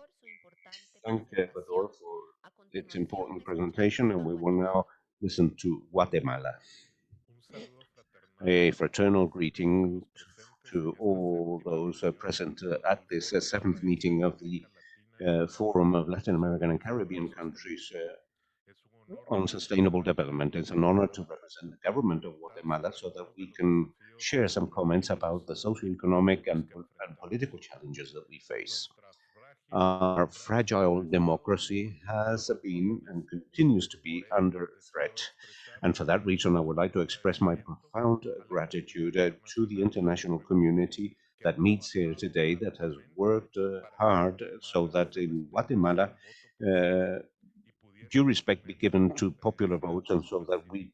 [SPEAKER 1] Thank Ecuador for its important presentation, and we will now listen to Guatemala. A fraternal greeting to all those present at this seventh meeting of the Forum of Latin American and Caribbean countries on sustainable development. It's an honor to represent the government of Guatemala so that we can share some comments about the socioeconomic and political challenges that we face. Our fragile democracy has been and continues to be under threat. And for that reason, I would like to express my profound gratitude to the international community that meets here today, that has worked hard so that in Guatemala, due respect be given to popular votes, and so that we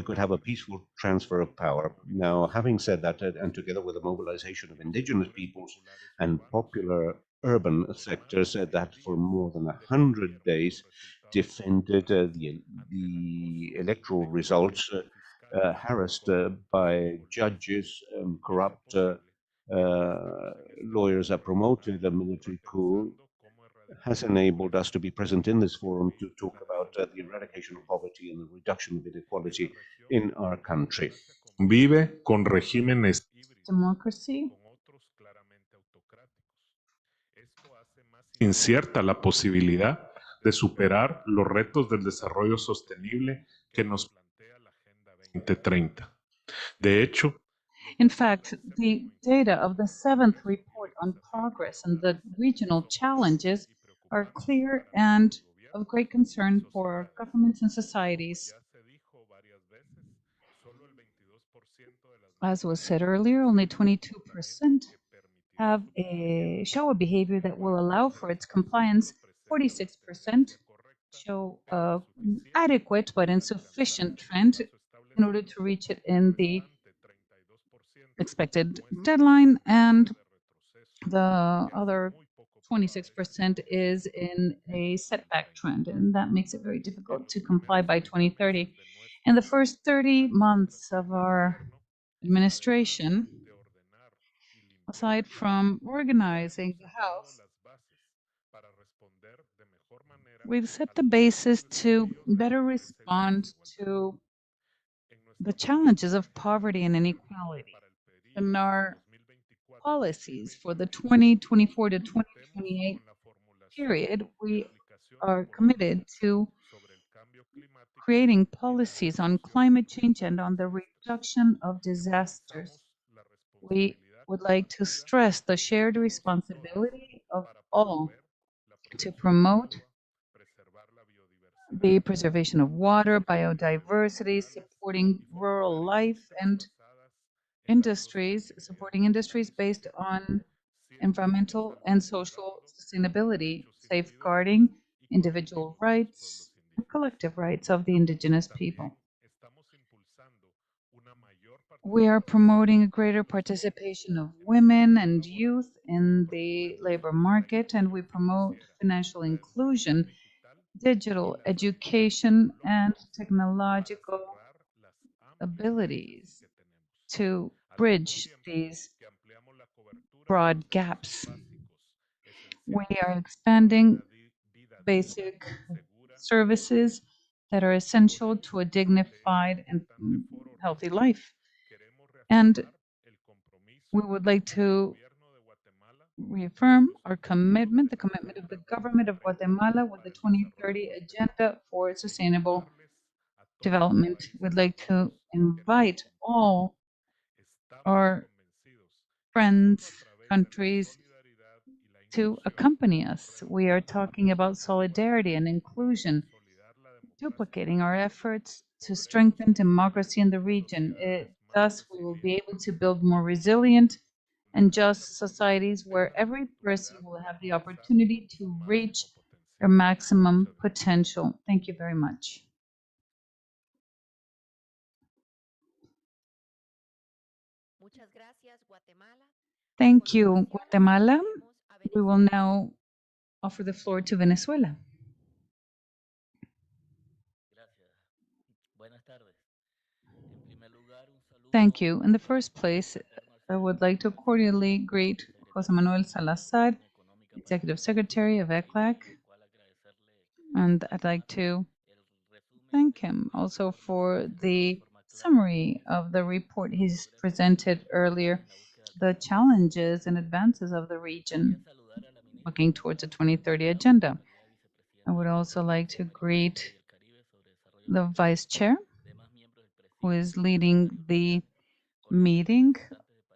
[SPEAKER 1] could have a peaceful transfer of power. Now, having said that, and together with the mobilization of indigenous peoples and popular urban sectors that for more than 100 days defended the electoral results, harassed by judges, corrupt lawyers that promoted the military coup, has enabled us to be present in this forum to talk about the eradication of poverty and the reduction of inequality in our country.
[SPEAKER 16] Vive con regímenes.
[SPEAKER 3] Democracy
[SPEAKER 16] Incierta la posibilidad de superar los retos del desarrollo sostenible que nos plantea la Agenda 2030. De hecho,
[SPEAKER 3] in fact, the data of the seventh report on progress and the regional challenges are clear and of great concern for governments and societies. As was said earlier, only 22% have show a behavior that will allow for its compliance. 46% show adequate but insufficient trend in order to reach it in the expected deadline, and the other 26% is in a setback trend, and that makes it very difficult to comply by 2030. In the first 30 months of our administration, aside from organizing the House, we've set the basis to better respond to the challenges of poverty and inequality. In our policies for the 2024 to 2028 period, we are committed to creating policies on climate change and on the reduction of disasters. We would like to stress the shared responsibility of all to promote the preservation of water, biodiversity, supporting rural life, and supporting industries based on environmental and social sustainability, safeguarding individual rights and collective rights of the indigenous people. We are promoting a greater participation of women and youth in the labor market, and we promote financial inclusion, digital education, and technological abilities to bridge these broad gaps. We are expanding basic services that are essential to a dignified and healthy life. And we would like to reaffirm our commitment, the commitment of the government of Guatemala with the 2030 Agenda for Sustainable Development. We'd like to invite all our friends, countries to accompany us. We are talking about solidarity and inclusion, duplicating our efforts to strengthen democracy in the region. Thus, we will be able to build more resilient and just societies where every person will have the opportunity to reach their maximum potential. Thank you very much. Thank you, Guatemala. We will now offer the floor to Venezuela. Thank you. In the first place, I would like to cordially greet José Manuel Salazar, Executive Secretary of ECLAC, and I'd like to thank him also for the summary of the report he's presented earlier, the challenges and advances of the region looking towards the 2030 agenda. I would also like to greet the Vice Chair, who is leading the meeting,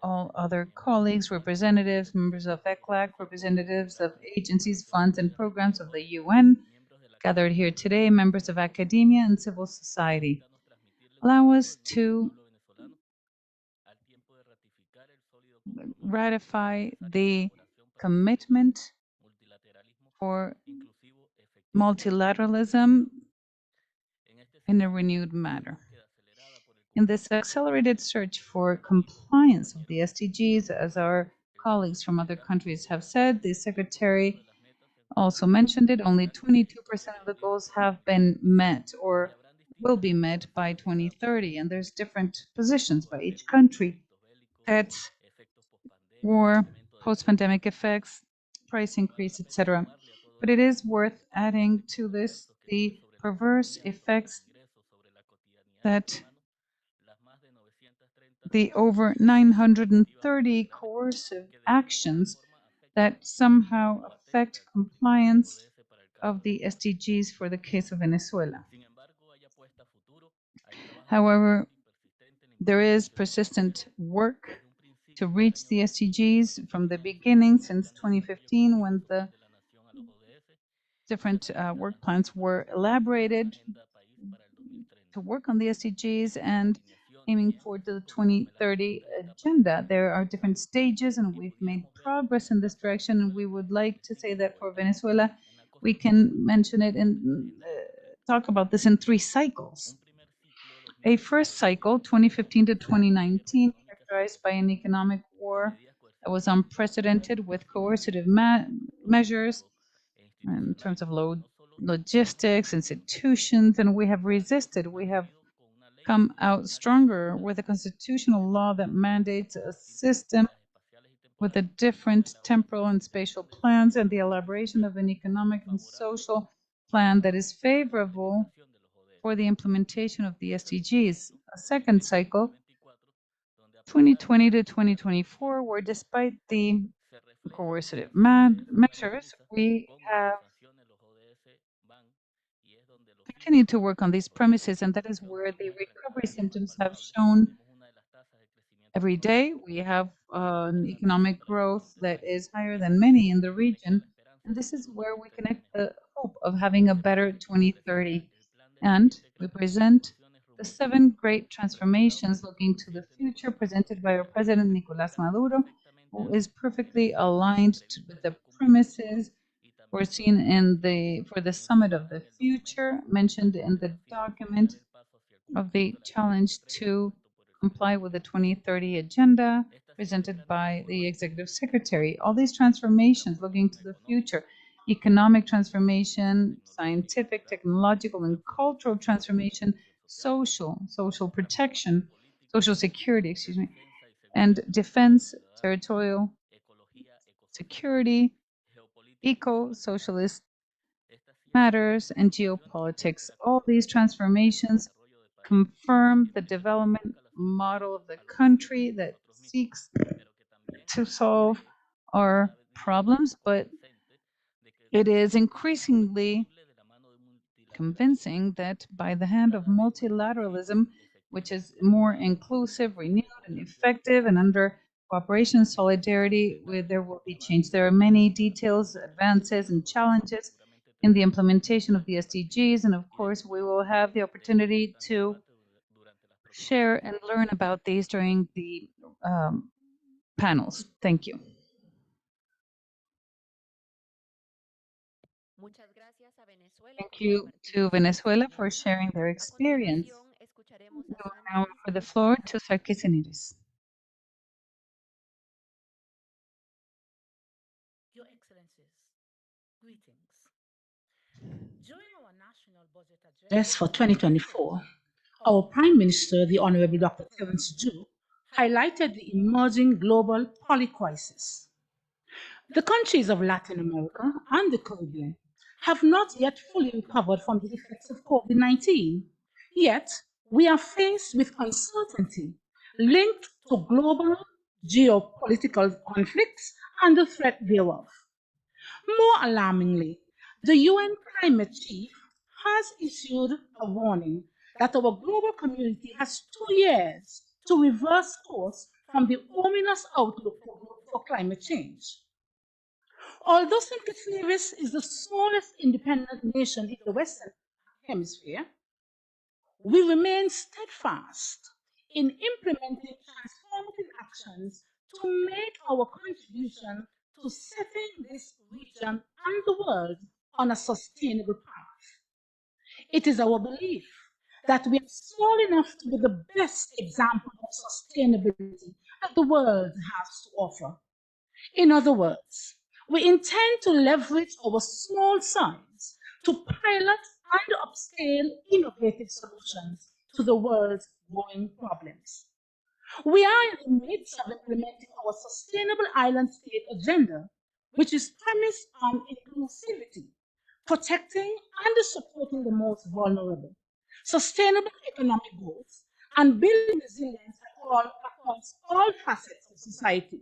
[SPEAKER 3] all other colleagues, representatives, members of ECLAC, representatives of agencies, funds, and programs of the UN, gathered here today, members of academia and civil society. Allow us to ratify the commitment for multilateralism in a renewed manner. In this accelerated search for compliance of the SDGs, as our colleagues from other countries have said, the Secretary also mentioned it, only 22% of the goals have been met or will be met by 2030, and there's different positions by each country. That's war, post-pandemic effects, price increase, etc. But it is worth adding to this the perverse effects that the over 930 coercive actions that somehow affect compliance of the SDGs for the case of Venezuela. However, there is persistent work to reach the SDGs from the beginning since 2015, when the different work plans were elaborated to work on the SDGs and aiming for the 2030 agenda. There are different stages, and we've made progress in this direction. And we would like to say that for Venezuela, we can mention it and talk about this in 3 cycles. A first cycle, 2015 to 2019, characterized by an economic war that was unprecedented with coercive measures in terms of logistics, institutions, and we have resisted. We have come out stronger with a constitutional law that mandates a system with a different temporal and spatial plans and the elaboration of an economic and social plan that is favorable for the implementation of the SDGs. A second cycle, 2020 to 2024, where despite the coercive measures, we have continued to work on these premises, and that is where the recovery symptoms have shown every day. We have an economic growth that is higher than many in the region, and this is where we connect the hope of having a better 2030. And we present the 7 great transformations looking to the future presented by our President Nicolás Maduro, who is perfectly aligned with the premises foreseen for the Summit of the Future, mentioned in the document of the challenge to
[SPEAKER 17] comply with the 2030 agenda presented by the Executive Secretary. All these transformations looking to the future, economic transformation, scientific, technological, and cultural transformation, social protection, social security, excuse me, and defense, territorial security, eco-socialist matters, and geopolitics. All these transformations confirm the development model of the country that seeks to solve our problems, but it is increasingly convincing that by the hand of multilateralism, which is more inclusive, renewed, and effective, and under cooperation and solidarity, there will be change. There are many details, advances, and challenges in the implementation of the SDGs, and of course, we will have the opportunity to share and learn about these during the panels. Thank you. Thank you to Venezuela for sharing their experience. We will now offer the floor to Sarkis.
[SPEAKER 18] Your Excellencies, greetings. During our national budget address for 2024, our Prime Minister, the Honorable Dr. Terence Ju, highlighted the emerging global polycrisis. The countries of Latin America and the Caribbean have not yet fully recovered from the effects of COVID-19, yet we are faced with uncertainty linked to global geopolitical conflicts and the threat thereof. More alarmingly, the UN Climate Chief has issued a warning that our global community has 2 years to reverse course from the ominous outlook for climate change. Although St. Kitts Nevis is the smallest independent nation in the Western Hemisphere, we remain steadfast in implementing transformative actions to make our contribution to setting this region and the world on a sustainable path. It is our belief that we are small enough to be the best example of sustainability that the world has to offer. In other words, we intend to leverage our small size to pilot and upscale innovative solutions to the world's growing problems. We are in the midst of implementing our Sustainable Island State Agenda, which is premised on inclusivity, protecting and supporting the most vulnerable, sustainable economic growth, and building resilience across all facets of society.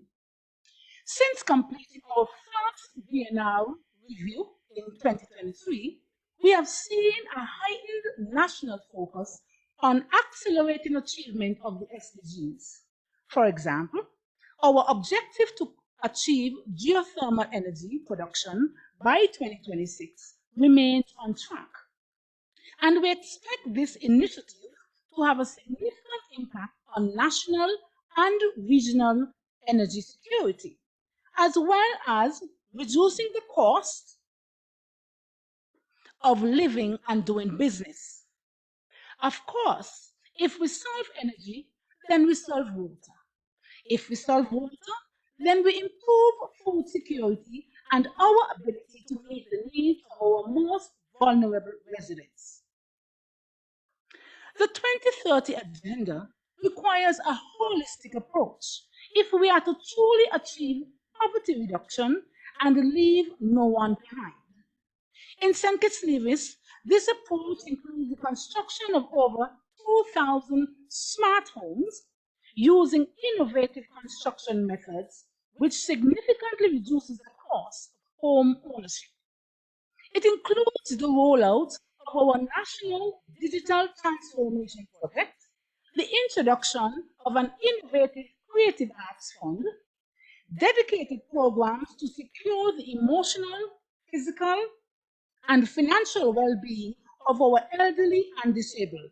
[SPEAKER 18] Since completing our first VNR review in 2023, we have seen a heightened national focus on accelerating achievement of the SDGs. For example, our objective to achieve geothermal energy production by 2026 remains on track. And we expect this initiative to have a significant impact on national and regional energy security, as well as reducing the cost of living and doing business. Of course, if we solve energy, then we solve water. If we solve water, then we improve food security and our ability to meet the needs of our most vulnerable residents. The 2030 Agenda requires a holistic approach if we are to truly achieve poverty reduction and leave no one behind. In St. Kitts Nevis, this approach includes the construction of over 2,000 smart homes using innovative construction methods, which significantly reduces the cost of home ownership. It includes the rollout of our National Digital Transformation Project, the introduction of an innovative Creative Arts Fund, dedicated programs to secure the emotional, physical, and financial well-being of our elderly and disabled,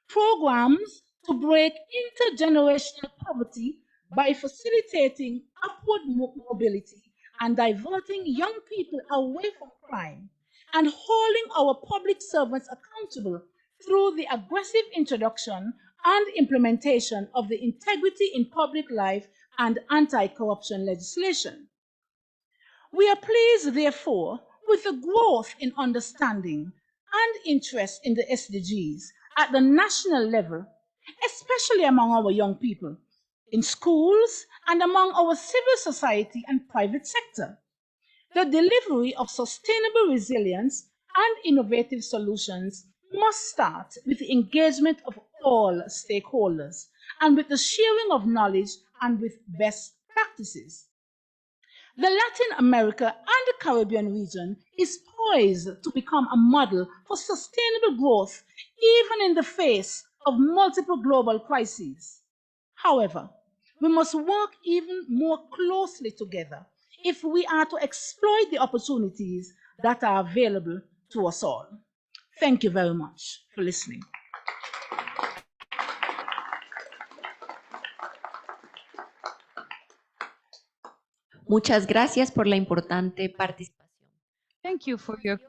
[SPEAKER 18] programs to break intergenerational poverty by facilitating upward mobility and diverting young people away from crime, and holding our public servants accountable through the aggressive introduction and implementation of the integrity in public life and anti-corruption legislation. We are pleased, therefore, with the growth in understanding and interest in the SDGs at the national level, especially among our young people, in schools and among our civil society and private sector. The delivery of sustainable resilience and innovative solutions must start with the engagement of all stakeholders and with the sharing of knowledge and with best practices. The Latin America and the Caribbean region is poised to become a model for sustainable growth, even in the face of multiple global crises. However, we must work even more closely together if we are to exploit the opportunities that are available to us all. Thank you very much for listening.
[SPEAKER 14] Muchas gracias por la importante participación.
[SPEAKER 17] Thank you for your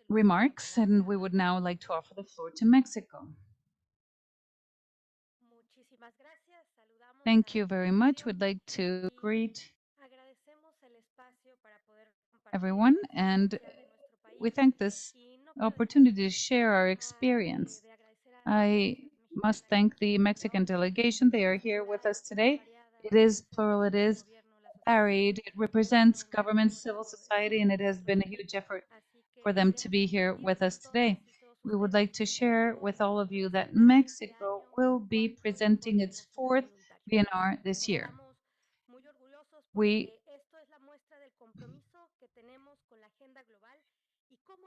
[SPEAKER 17] remarks, and we would now like to offer the floor to Mexico. Thank you very much. We'd like to greet everyone, and we thank this opportunity to share our experience. I must thank the Mexican delegation. They are here with us today. It is plural, it is varied. It represents government, civil society, and it has been a huge effort for them to be here with us today. We would like to share with all of you that Mexico will be presenting its 4th BNR this year.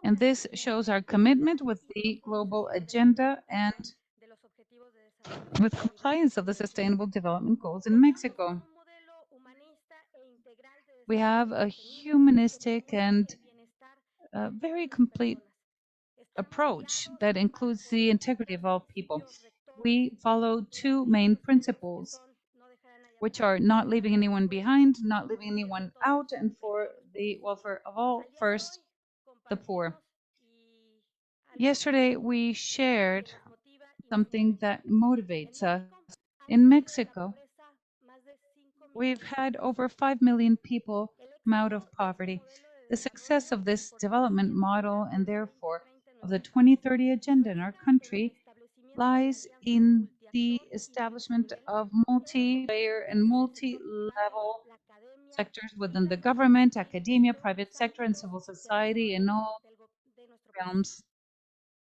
[SPEAKER 17] And this shows our commitment with the global agenda and with compliance of the Sustainable Development Goals in Mexico. We have a humanistic and very complete approach that includes the integrity of all people. We follow 2 main principles, which are not leaving anyone behind, not leaving anyone out, and for the welfare of all, first, the poor. Yesterday, we shared something that motivates us. In Mexico, we've had over 5 million people come out of poverty. The success of this development model and therefore of the 2030 agenda in our country lies in the establishment of multi-layer and multi-level sectors within the government, academia, private sector, and civil society in all realms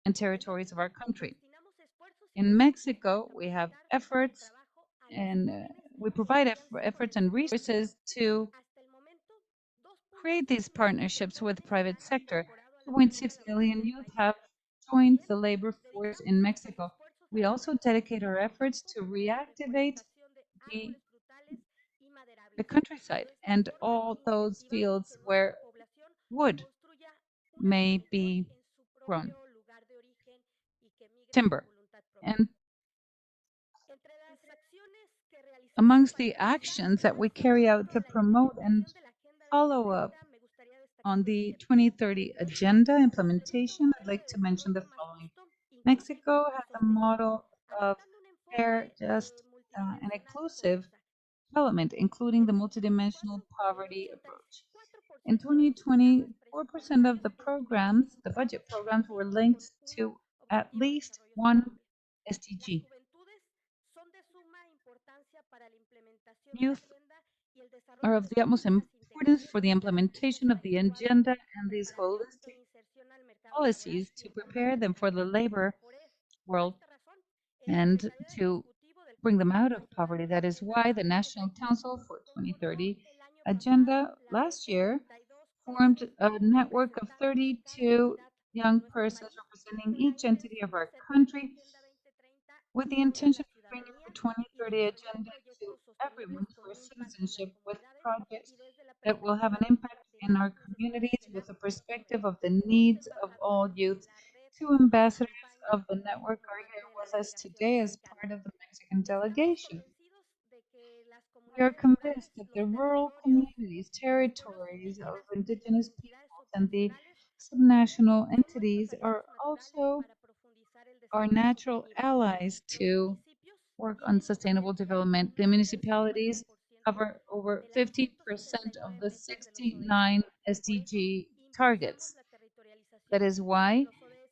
[SPEAKER 17] and territories of our country. In Mexico, we have efforts and we provide efforts and resources to create these partnerships with the private sector. 2.6 million youth have joined the labor force in Mexico. We also dedicate our efforts to reactivate the countryside and all those fields where wood may be grown, timber. And amongst the actions that we carry out to promote and follow up on the 2030 agenda implementation, I'd like to mention the following. Mexico has a model of fair, just, and inclusive development, including the multidimensional poverty approach. In 2020, 4% of the programs, the budget programs, were linked to at least one SDG. Youth are of the utmost importance for the implementation of the agenda and these holistic policies to prepare them for the labor world and to bring them out of poverty. That is why the National Council for 2030 Agenda last year formed a network of 32 young persons representing each entity of our country with the intention of bringing the 2030 Agenda to everyone for citizenship with projects that will have an impact in our communities with a perspective of the needs of all youth. 2 ambassadors of the network are here with us today as part of the Mexican delegation. We are convinced that the rural communities, territories of indigenous peoples, and the subnational entities are also are natural allies to work on sustainable development. The municipalities cover over 50% of the 69 SDG targets. That is why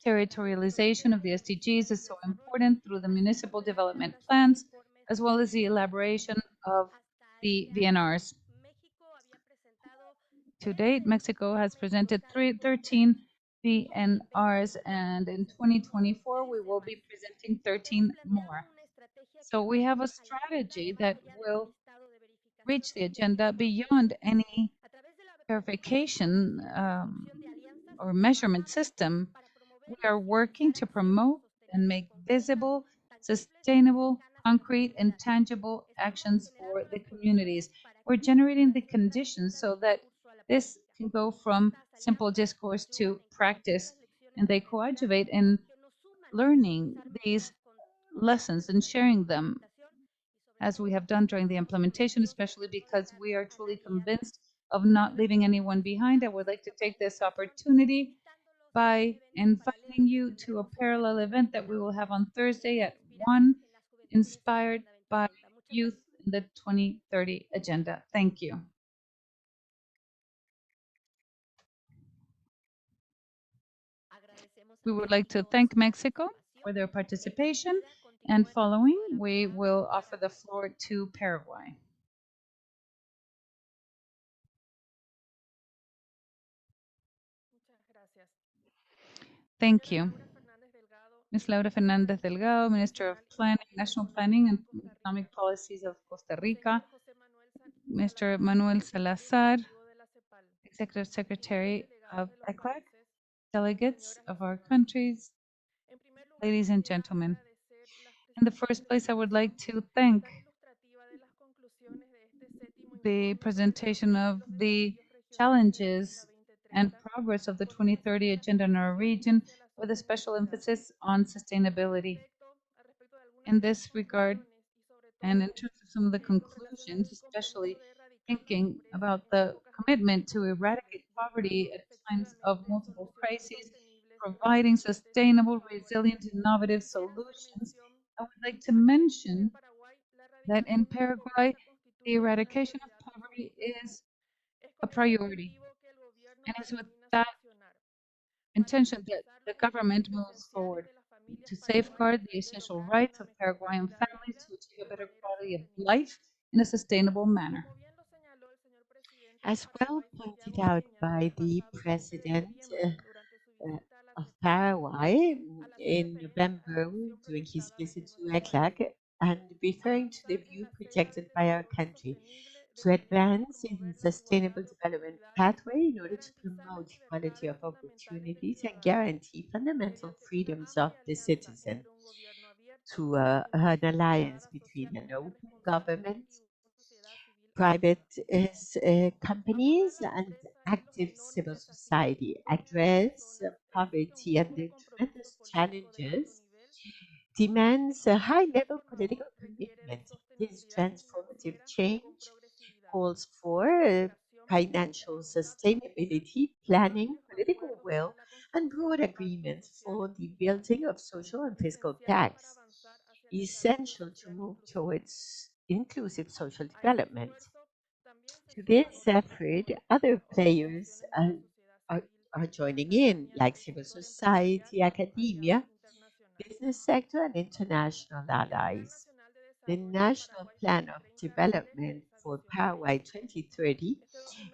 [SPEAKER 17] territorialization of the SDGs is so important through the municipal development plans, as well as the elaboration of the VNRs. To date, Mexico has presented 13 VNRs, and in 2024, we will be presenting 13 more. So we have a strategy that will reach the agenda beyond any verification or measurement system. We are working to promote and make visible, sustainable, concrete, and tangible actions for the communities. We're generating the conditions so that this can go from simple discourse to practice, and they coadjuvate in learning these lessons and sharing them as we have done during the implementation, especially because we are truly convinced of not leaving anyone behind. I would like to take this opportunity by inviting you to a parallel event that we will have on Thursday at 1, inspired by youth in the 2030 agenda. Thank you. We would like to thank Mexico for their participation, and following, we will offer the floor to Paraguay. Thank you. Ms. Laura Fernandez Delgado, Minister of Planning, National Planning and Economic Policies of Costa Rica. Mr. Manuel Salazar, Executive Secretary of ECLAC, delegates of our countries, ladies and gentlemen. In the first place, I would like to thank the presentation of the challenges and progress of the 2030 agenda in our region, with a special emphasis on sustainability. In this regard, and in terms of some of the conclusions, especially thinking about the commitment to eradicate poverty at times of multiple crises, providing sustainable, resilient, innovative solutions, I would like to mention that in Paraguay, the eradication of poverty is a priority. And it's with that intention that the government moves forward to safeguard the essential rights of Paraguayan families to achieve a better quality of life in a sustainable manner.
[SPEAKER 5] As well pointed out by the President of Paraguay in November during his visit to ECLAC, and referring to the view projected by our country to advance in sustainable development pathway in order to promote equality of opportunities and guarantee fundamental freedoms of the citizen, to an alliance between an open government, private companies, and active civil society, address poverty and the tremendous challenges, demands a high-level political commitment. This transformative change calls for financial sustainability, planning, political will, and broad agreements for the building of social and fiscal pacts, essential to move towards inclusive social development. To this effort, other players are joining in, like civil society, academia, business sector, and international allies. The National Plan of Development for Paraguay 2030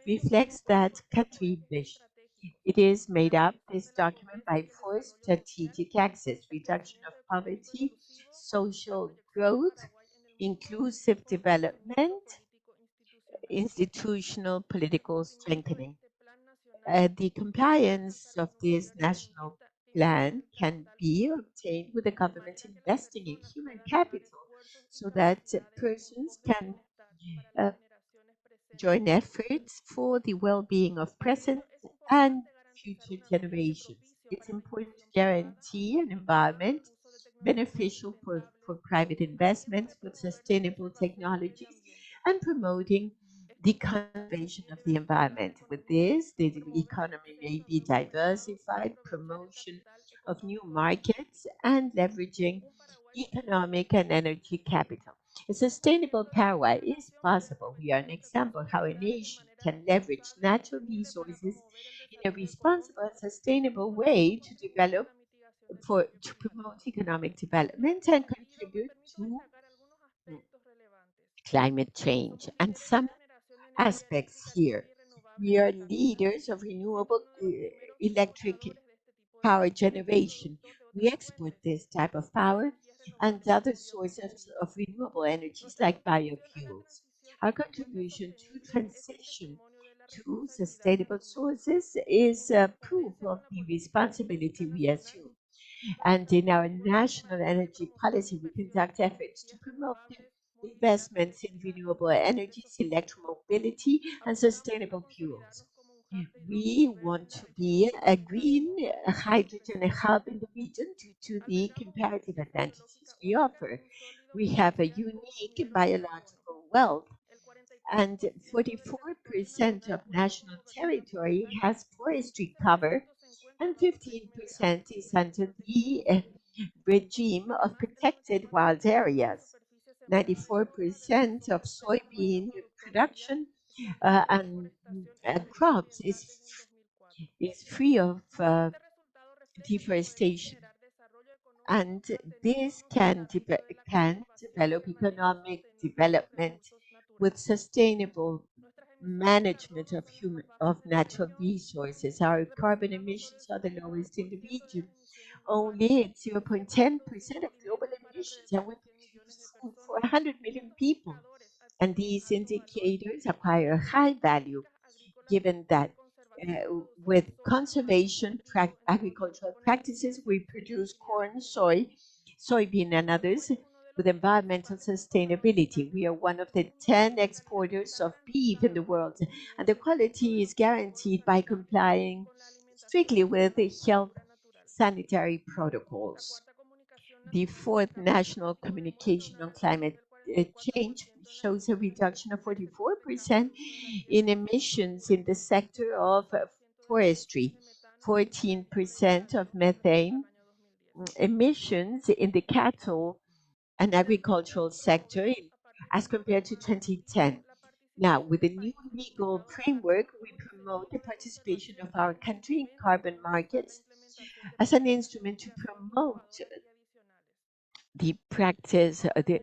[SPEAKER 5] reflects that country vision. It is made up, this document, by 4 strategic axes: reduction of poverty, social growth, inclusive development, institutional political strengthening. The compliance of this national plan can be obtained with the government investing in human capital so that persons can join efforts for the well-being of present and future generations. It's important to guarantee an environment beneficial for private investments with sustainable technologies and promoting the conservation of the environment. With this, the economy may be diversified, promotion of new markets and leveraging economic and energy capital. A sustainable Paraguay is possible. We are an example of how a nation can leverage natural resources in a responsible and sustainable way to develop to promote economic development and contribute to climate change. And some aspects here. We are leaders of renewable electric power generation. We export this type of power and other sources of renewable energies like biofuels. Our contribution to transition to sustainable sources is proof of the responsibility we assume. And in our national energy policy, we conduct efforts to promote investments in renewable energies, electromobility, and sustainable fuels. We want to be a green hydrogen hub in the region due to the comparative advantages we offer. We have a unique biological wealth, and 44% of national territory has forestry cover, and 15% is under the regime of protected wild areas. 94% of soybean production and crops is free of deforestation. And this can develop economic development with sustainable management of natural resources. Our carbon emissions are the lowest in the region, only at 0.10% of global emissions, and we produce food for 100 million people. And these indicators acquire high value given that with conservation agricultural practices, we produce corn, soy, soybean, and others with environmental sustainability. We are one of the 10 exporters of beef in the world, and the quality is guaranteed by complying strictly with the health sanitary protocols. The fourth national communication on climate change shows a reduction of 44% in emissions in the sector of forestry, 14% of methane emissions in the cattle and agricultural sector as compared to 2010. Now, with the new legal framework, we promote the participation of our country in carbon markets as an instrument to promote the practice, the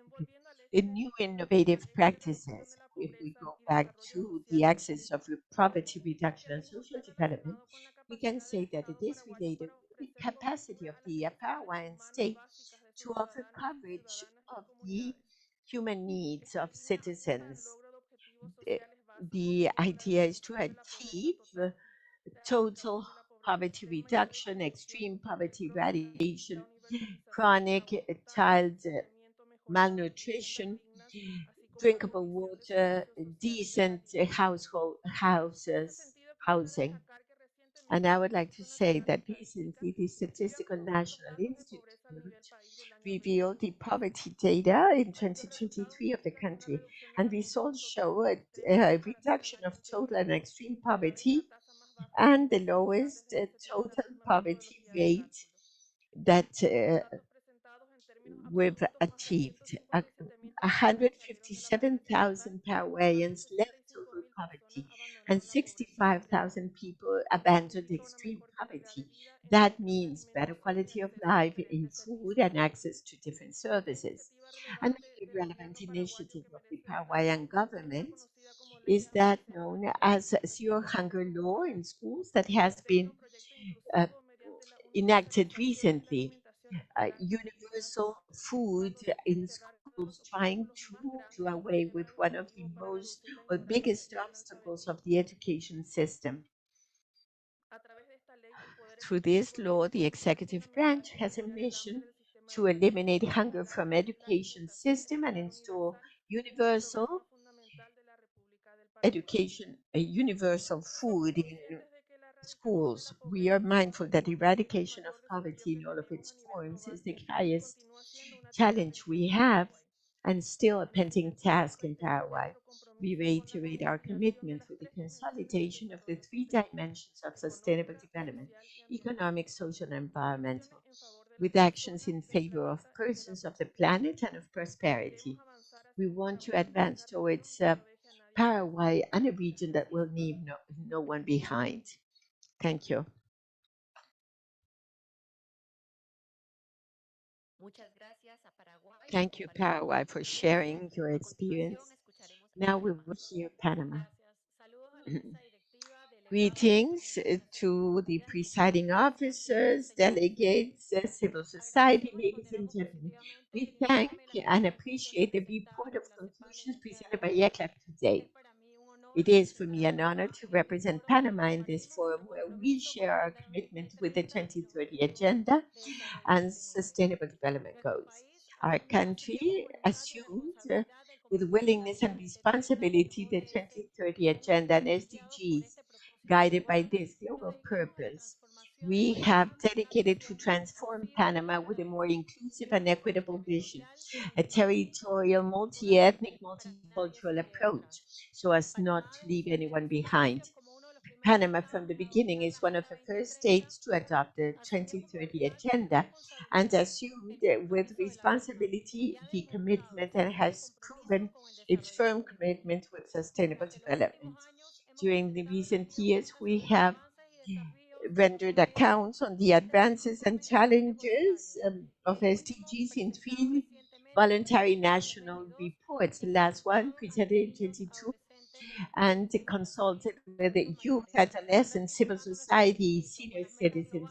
[SPEAKER 5] new innovative practices. If we go back to the axis of poverty reduction and social development, we can say that it is related with the capacity of the Paraguayan state to offer coverage of the human needs of citizens. The idea is to achieve total poverty reduction, extreme poverty eradication, chronic child malnutrition, drinkable water, decent housing. And I would like to say that recently the Statistical National Institute revealed the poverty data in 2023 of the country, and results show a reduction of total and extreme poverty and the lowest total poverty rate that we've achieved. 157,000 Paraguayans left total poverty and 65,000 people abandoned extreme poverty. That means better quality of life in food and access to different services. Another relevant initiative of the Paraguayan government is that known as Zero Hunger Law in schools that has been enacted recently. Universal food in schools, trying to do away with one of the most or biggest obstacles of the education system. Through this law, the executive branch has a mission to eliminate hunger from education system and install universal education, universal food in schools. We are mindful that eradication of poverty in all of its forms is the highest challenge we have and still a pending task in Paraguay. We reiterate our commitment with the consolidation of the three dimensions of sustainable development: economic, social, and environmental, with actions in favor of persons, of the planet, and of prosperity. We want to advance towards Paraguay and a region that will leave no one behind. Thank you. Thank you, Paraguay, for sharing your experience. Now we will hear Panama. Greetings to the presiding officers, delegates, civil society, ladies and gentlemen. We thank and appreciate the report of conclusions presented by ECLAC today. It is for me an honor to represent Panama in this forum where we share our commitment with the 2030 Agenda and Sustainable Development Goals. Our country assumed with willingness and responsibility the 2030 Agenda and SDGs, guided by this global purpose. We have dedicated to transform Panama with a more inclusive and equitable vision, a territorial, multi-ethnic, multicultural approach, so as not to leave anyone behind. Panama, from the beginning, is one of the first states to adopt the 2030 Agenda and assumed with responsibility the commitment and has proven its firm commitment with sustainable development. During the recent years, we have rendered accounts on the advances and challenges of SDGs in three voluntary national reports. The last one, presented in 2022, and consulted with youth, adolescents, civil society, senior citizens,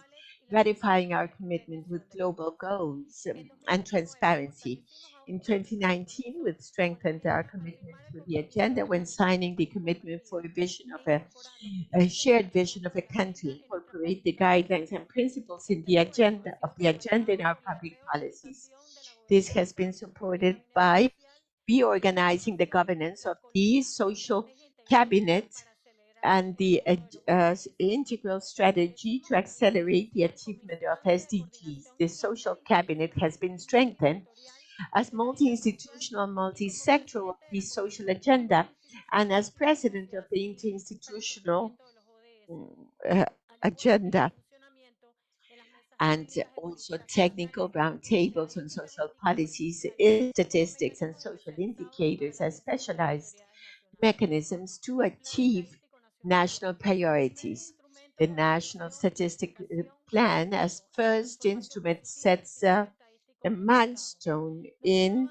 [SPEAKER 5] ratifying our commitment with global goals and transparency. In 2019, we strengthened our commitment to the agenda when signing the commitment for a vision of a shared vision of a country, incorporate the guidelines and principles in the agenda in our public policies. This has been supported by reorganizing the governance of the social cabinet and the integral strategy to accelerate the achievement of SDGs. The social cabinet has been strengthened as multi-institutional, multi-sectoral of the social agenda and as president of the interinstitutional agenda, and also technical roundtables on social policies, statistics, and social indicators as specialized mechanisms to achieve national priorities. The National Statistic Plan, as first instrument, sets a milestone in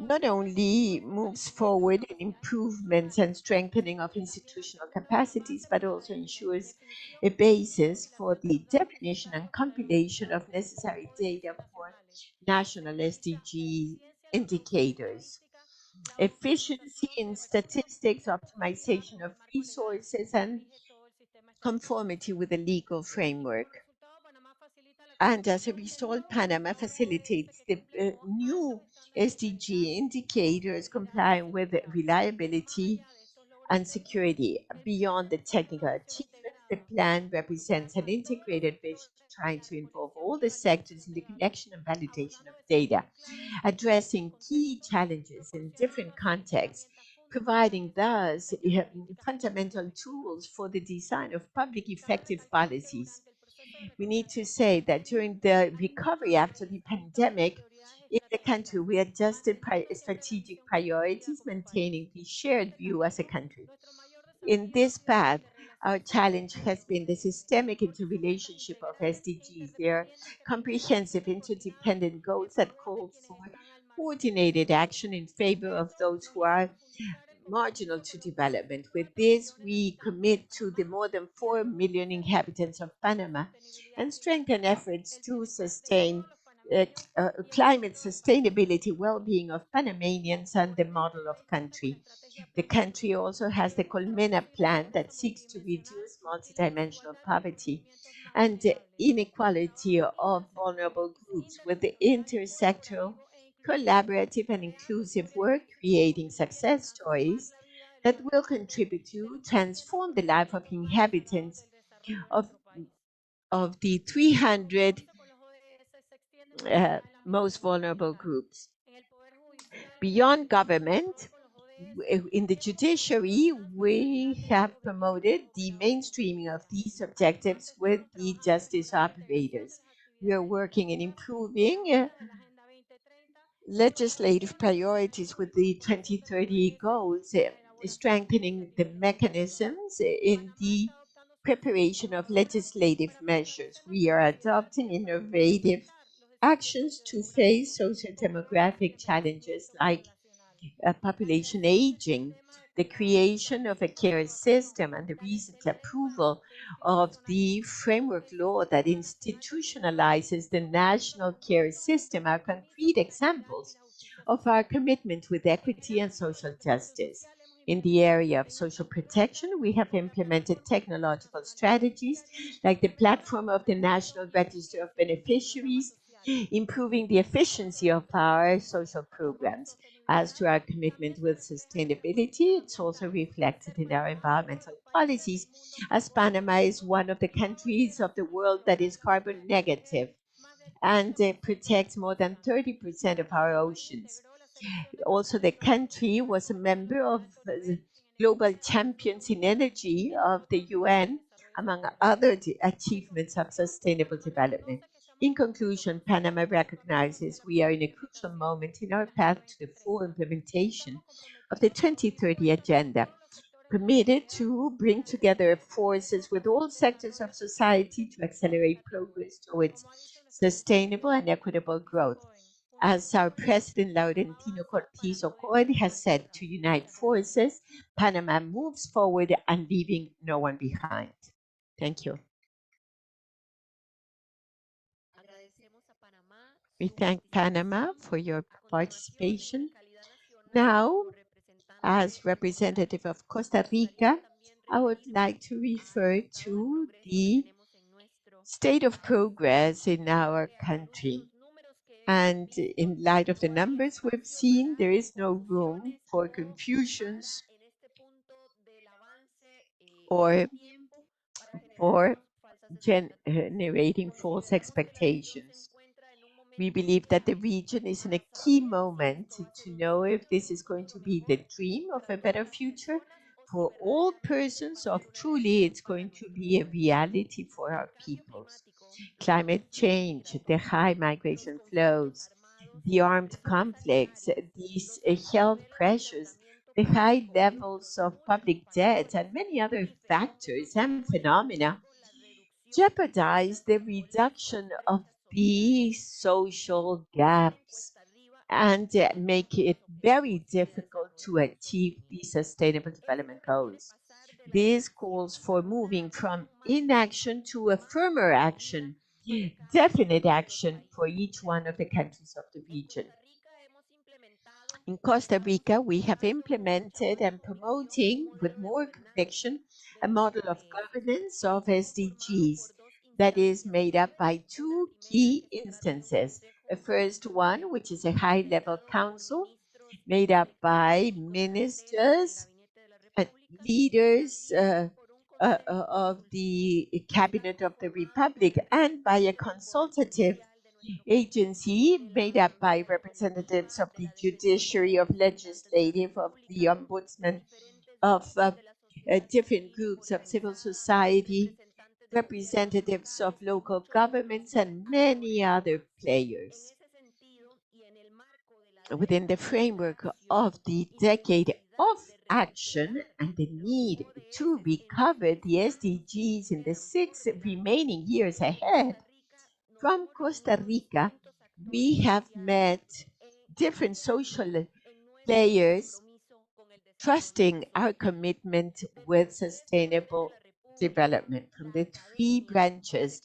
[SPEAKER 5] not only moves forward in improvements and strengthening of institutional capacities, but also ensures a basis for the definition and compilation of necessary data for national SDG indicators. Efficiency in statistics, optimization of resources, and conformity with the legal framework. And as a result, Panama facilitates the new SDG indicators complying with reliability and security. Beyond the technical achievements, the plan represents an integrated vision trying to involve all the sectors in the collection and validation of data, addressing key challenges in different contexts, providing thus fundamental tools for the design of public effective policies. We need to say that during the recovery after the pandemic in the country, we adjusted strategic priorities, maintaining the shared view as a country. In this path, our challenge has been the systemic interrelationship of SDGs. They are comprehensive, interdependent goals that call for coordinated action in favor of those who are marginal to development. With this, we commit to the more than 4 million inhabitants of Panama and strengthen efforts to sustain climate sustainability, well-being of Panamanians and the model of country. The country also has the Colmena plan that seeks to reduce multidimensional poverty and inequality of vulnerable groups with the intersectoral, collaborative, and inclusive work, creating success stories that will contribute to transform the life of inhabitants of the 300 most vulnerable groups. Beyond government, in the judiciary, we have promoted the mainstreaming of these objectives with the justice operators. We are working in improving legislative priorities with the 2030 goals, strengthening the mechanisms in the preparation of legislative measures. We are adopting innovative actions to face social demographic challenges like population aging, the creation of a care system, and the recent approval of the framework law that institutionalizes the national care system are concrete examples of our commitment with equity and social justice. In the area of social protection, we have implemented technological strategies like the platform of the National Register of Beneficiaries, improving the efficiency of our social programs. As to our commitment with sustainability, it's also reflected in our environmental policies, as Panama is one of the countries of the world that is carbon negative and protects more than 30% of our oceans. Also, the country was a member of the Global Champions in Energy of the UN, among other achievements of sustainable development. In conclusion, Panama recognizes we are in a crucial moment in our path to the full implementation of the 2030 Agenda, committed to bring together forces with all sectors of society to accelerate progress towards sustainable and equitable growth. As our President Laurentino Cortizo Cohen has said, to unite forces, Panama moves forward and leaving no one behind. Thank you. We thank Panama for your participation. Now, as representative of Costa Rica, I would like to refer to the state of progress in our country. And in light of the numbers we've seen, there is no room for confusions or for generating false expectations. We believe that the region is in a key moment to know if this is going to be the dream of a better future for all persons, or truly it's going to be a reality for our peoples. Climate change, the high migration flows, the armed conflicts, these health pressures, the high levels of public debt, and many other factors and phenomena jeopardize the reduction of the social gaps and make it very difficult to achieve the Sustainable Development Goals. This calls for moving from inaction to a firmer action, definite action for each one of the countries of the region. In Costa Rica, we have implemented and promoting with more conviction a model of governance of SDGs that is made up by two key instances. The first one, which is a high-level council made up by ministers, leaders of the Cabinet of the Republic, and by a consultative agency made up by representatives of the judiciary, of legislative, of the ombudsman, of different groups of civil society, representatives of local governments, and many other players. Within the framework of the decade of action and the need to recover the SDGs in the 6 remaining years ahead, from Costa Rica, we have met different social players trusting our commitment with sustainable development from the three branches,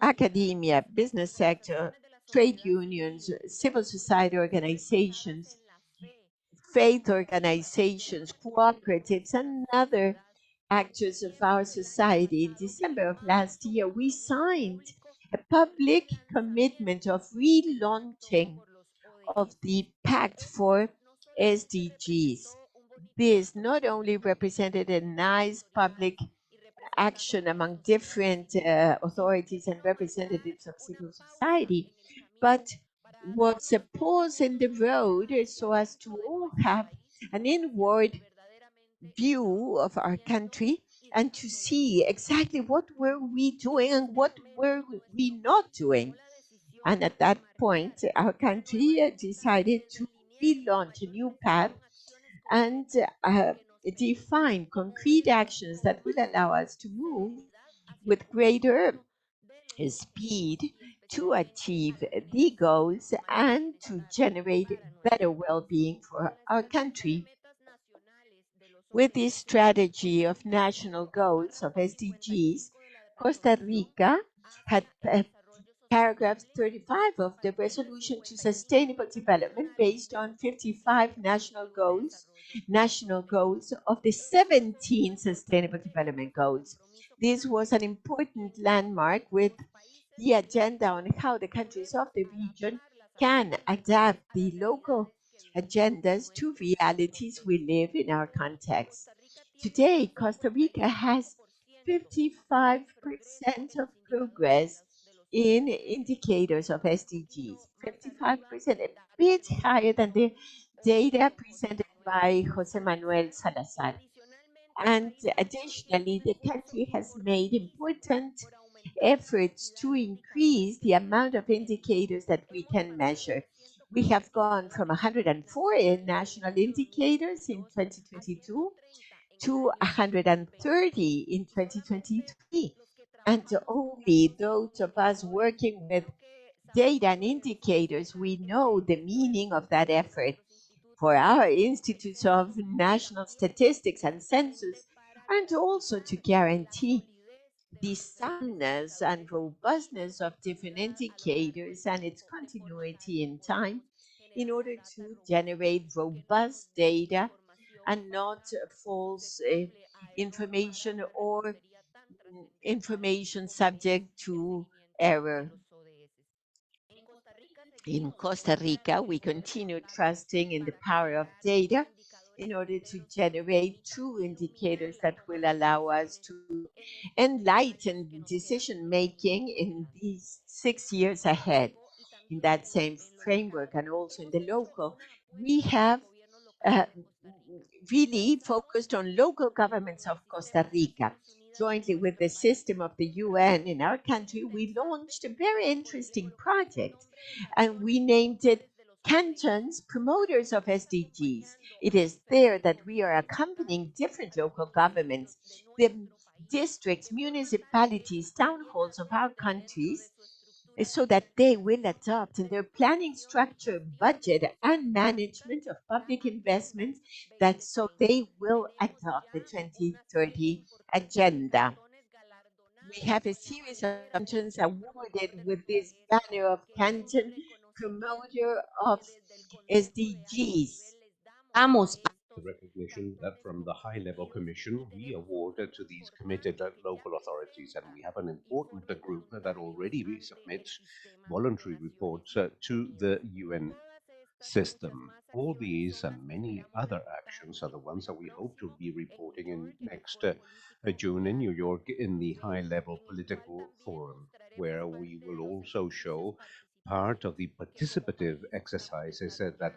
[SPEAKER 5] academia, business sector, trade unions, civil society organizations, faith organizations, cooperatives, and other actors of our society. In December of last year, we signed a public commitment of relaunching of the Pact for SDGs. This not only represented a nice public action among different authorities and representatives of civil society, but was a pause in the road so as to all have an inward view of our country and to see exactly what were we doing and what were we not doing. And at that point, our country decided to relaunch a new path and define concrete actions that will allow us to move with greater speed to achieve the goals and to generate better well-being for our country. With this strategy of national goals of SDGs, Costa Rica had paragraph 35 of the resolution to sustainable development based on 55 national goals of the 17 sustainable development goals. This was an important landmark with the agenda on how the countries of the region can adapt the local agendas to realities we live in our context. Today, Costa Rica has 55% of progress in indicators of SDGs, 55%, a bit higher than the data presented by Jose Manuel Salazar. And additionally, the country has made important efforts to increase the amount of indicators that we can measure. We have gone from 104 national indicators in 2022 to 130 in 2023. And only those of us working with data and indicators, we know the meaning of that effort. For our Institutes of National Statistics and Census, and also to guarantee the soundness and robustness of different indicators and its continuity in time in order to generate robust data and not false information or information subject to error. In Costa Rica, we continue trusting in the power of data in order to generate true indicators that will allow us to enlighten decision making in these 6 years ahead. In that same framework and also in the local, we have uh, really focused on local governments of Costa Rica. Jointly with the system of the UN in our country, we launched a very interesting project and we named it Cantons Promoters of SDGs. It is there that we are accompanying different local governments, the districts, municipalities, town halls of our countries, so that they will adopt in their planning structure, budget, and management of public investments, that so they will adopt the 2030 agenda. We have a series of cantons awarded with this banner of Canton Promoter of SDGs.
[SPEAKER 1] The recognition that from the High Level Commission, we award to these committed local authorities, and we have an important group that already submits voluntary reports to the UN system. All these and many other actions are the ones that we hope to be reporting in next June in New York in the High Level Political Forum, where we will also show part of the participative exercises that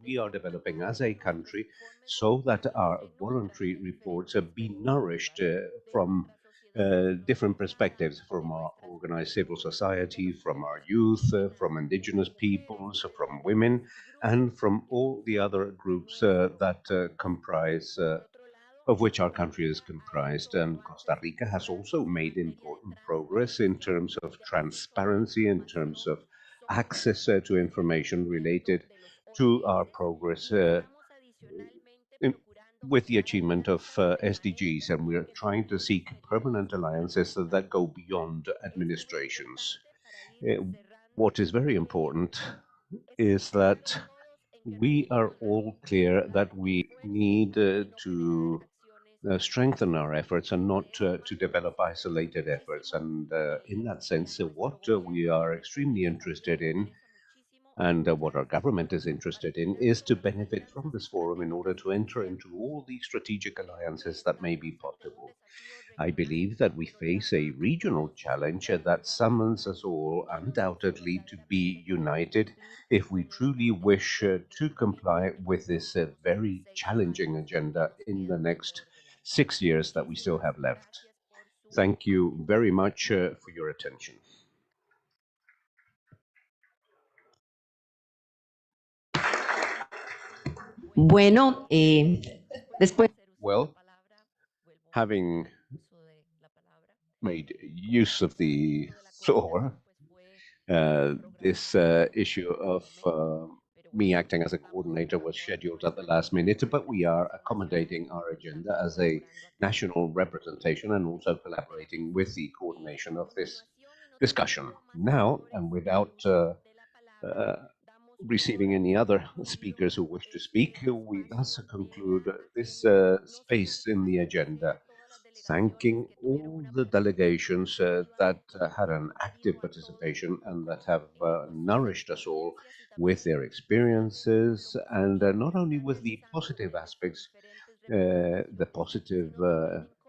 [SPEAKER 1] we are developing as a country, so that our voluntary reports be nourished from different perspectives, from our organized civil society, from our youth, from indigenous peoples, from women, and from all the other groups that comprise of which our country is comprised. And Costa Rica has also made important progress in terms of transparency, in terms of access to information related to our progress with the achievement of SDGs, and we are trying to seek permanent alliances that go beyond administrations. What is very important is that we are all clear that we need to strengthen our efforts and not to develop isolated efforts. And in that sense, what we are extremely interested in And what our government is interested in is to benefit from this forum in order to enter into all the strategic alliances that may be possible. I believe that we face a regional challenge that summons us all undoubtedly to be united if we truly wish to comply with this very challenging agenda in the next 6 years that we still have left. Thank you very much for your attention.
[SPEAKER 14] Bueno, después.
[SPEAKER 1] Well, having made use of the floor, this issue of me acting as a coordinator was scheduled at the last minute, but we are accommodating our agenda as a national representation and also collaborating with the coordination of this discussion. Now, and without receiving any other speakers who wish to speak, we thus conclude this space in the agenda, thanking all the delegations that had an active participation and that have nourished us all with their experiences and not only with the positive aspects, the positive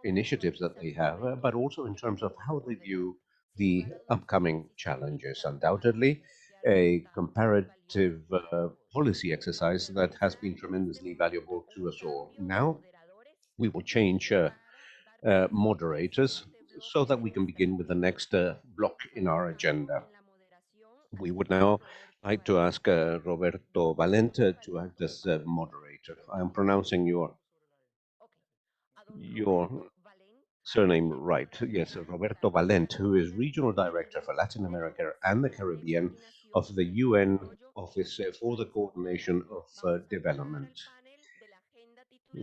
[SPEAKER 1] initiatives that they have, but also in terms of how they view the upcoming challenges. Undoubtedly, a comparative policy exercise that has been tremendously valuable to us all. Now, we will change moderators so that we can begin with the next block in our agenda. We would now like to ask Roberto Valente to act as moderator. I am pronouncing your surname right. Yes, Roberto Valente, who is Regional Director for Latin America and the Caribbean of the UN Office for the Coordination of Development.